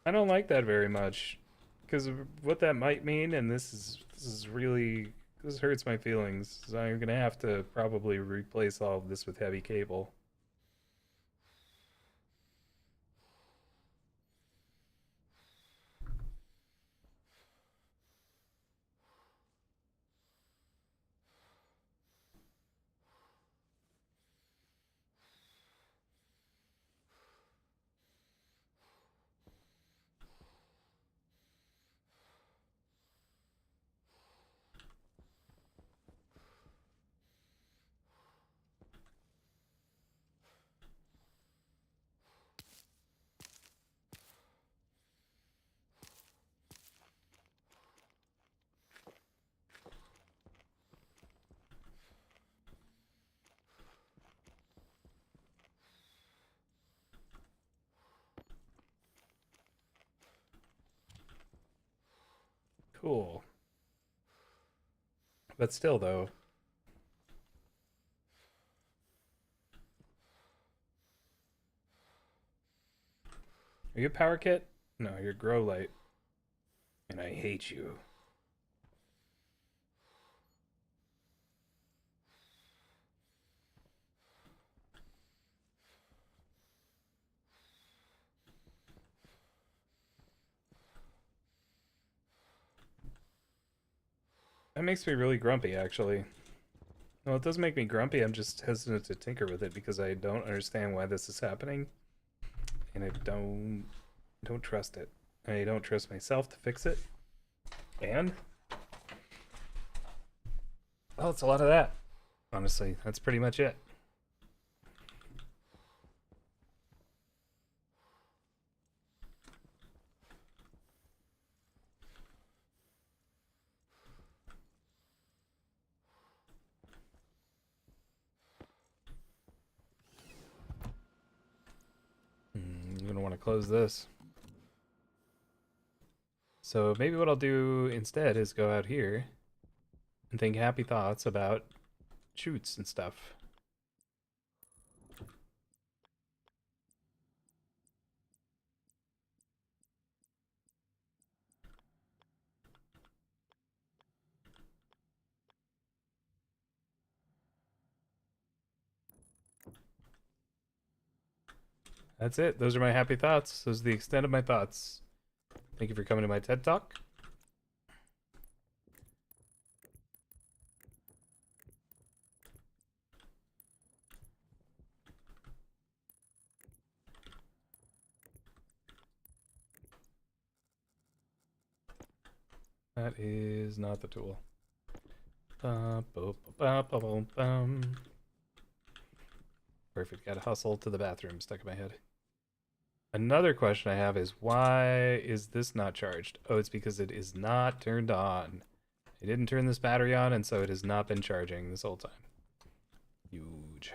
I don't like that very much, because of what that might mean, and this hurts my feelings. So I'm gonna have to probably replace all of this with heavy cable. Cool. But still, though. Are you a power kit? No, you're grow light. And I hate you. That makes me really grumpy, actually. Well, it does make me grumpy. I'm just hesitant to tinker with it because I don't understand why this is happening. And I don't trust it. I don't trust myself to fix it. And well, it's a lot of that. Honestly, that's pretty much it. I'm gonna want to close this. So maybe what I'll do instead is go out here and think happy thoughts about shoots and stuff. that's it. Those are my happy thoughts. Those are the extent of my thoughts. Thank you for coming to my TED Talk. That is not the tool. Perfect. Gotta hustle to the bathroom. Stuck in my head. Another question I have is, why is this not charged? Oh, it's because it is not turned on. I didn't turn this battery on, and so it has not been charging this whole time. Huge.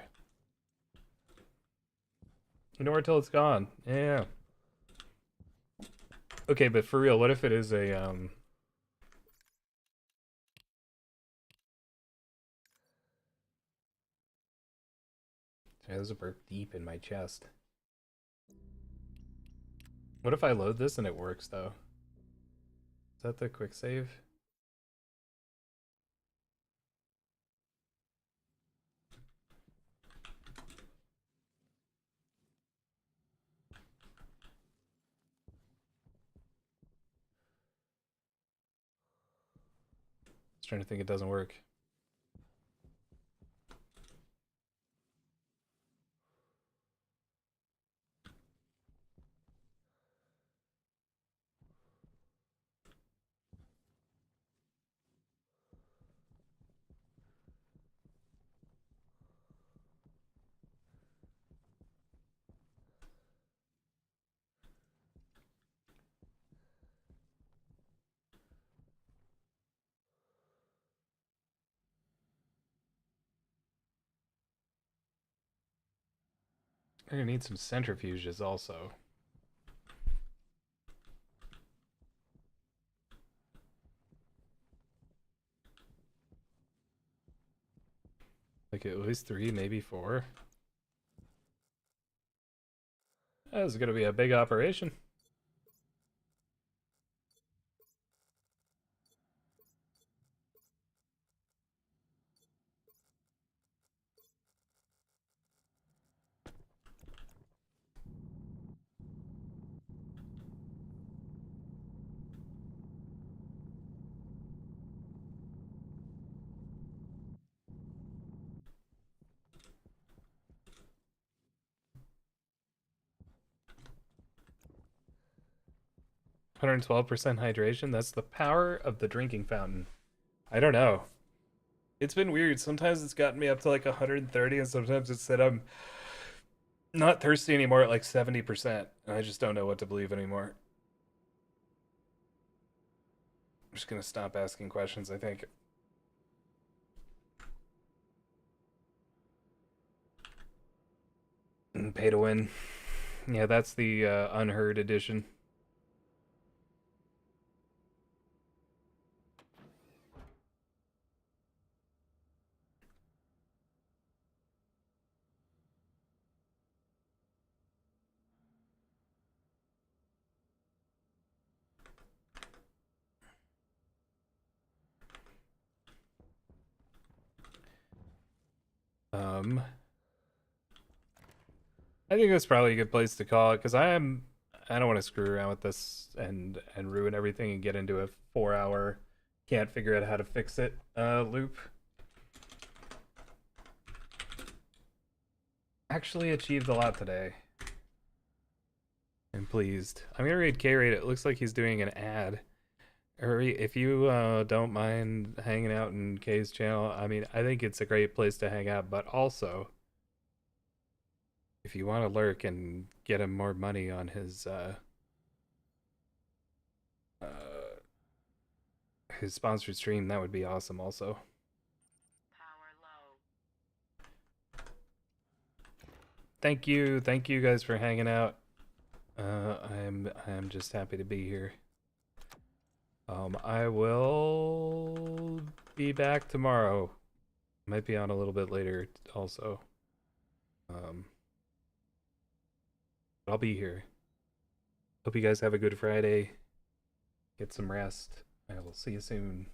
Ignore it till it's gone. Yeah. Okay, but for real, what if it is a There's a burp deep in my chest. What if I load this and it works though? Is that the quick save? Just trying to think it doesn't work. I'm gonna need some centrifuges also. Like at least 3, maybe 4. This is gonna be a big operation. (112% hydration. That's the power of the drinking fountain. I don't know. It's been weird. Sometimes it's gotten me up to like 130, and sometimes it's said I'm not thirsty anymore at like 70%. And I just don't know what to believe anymore. I'm just gonna stop asking questions, I think. Pay to win. Yeah, that's the unheard edition. I think that's probably a good place to call it, because I don't want to screw around with this and ruin everything and get into a 4-hour can't figure out how to fix it loop. Actually achieved a lot today. I'm pleased. I'm gonna read K-Rate. It looks like he's doing an ad. Hurry, if you don't mind hanging out in K's channel, I mean, I think it's a great place to hang out, but also, if you want to lurk and get him more money on his sponsored stream, that would be awesome also. Power low. Thank you guys for hanging out. I'm just happy to be here. I will be back tomorrow. Might be on a little bit later also. I'll be here. Hope you guys have a good Friday. Get some rest. I will see you soon.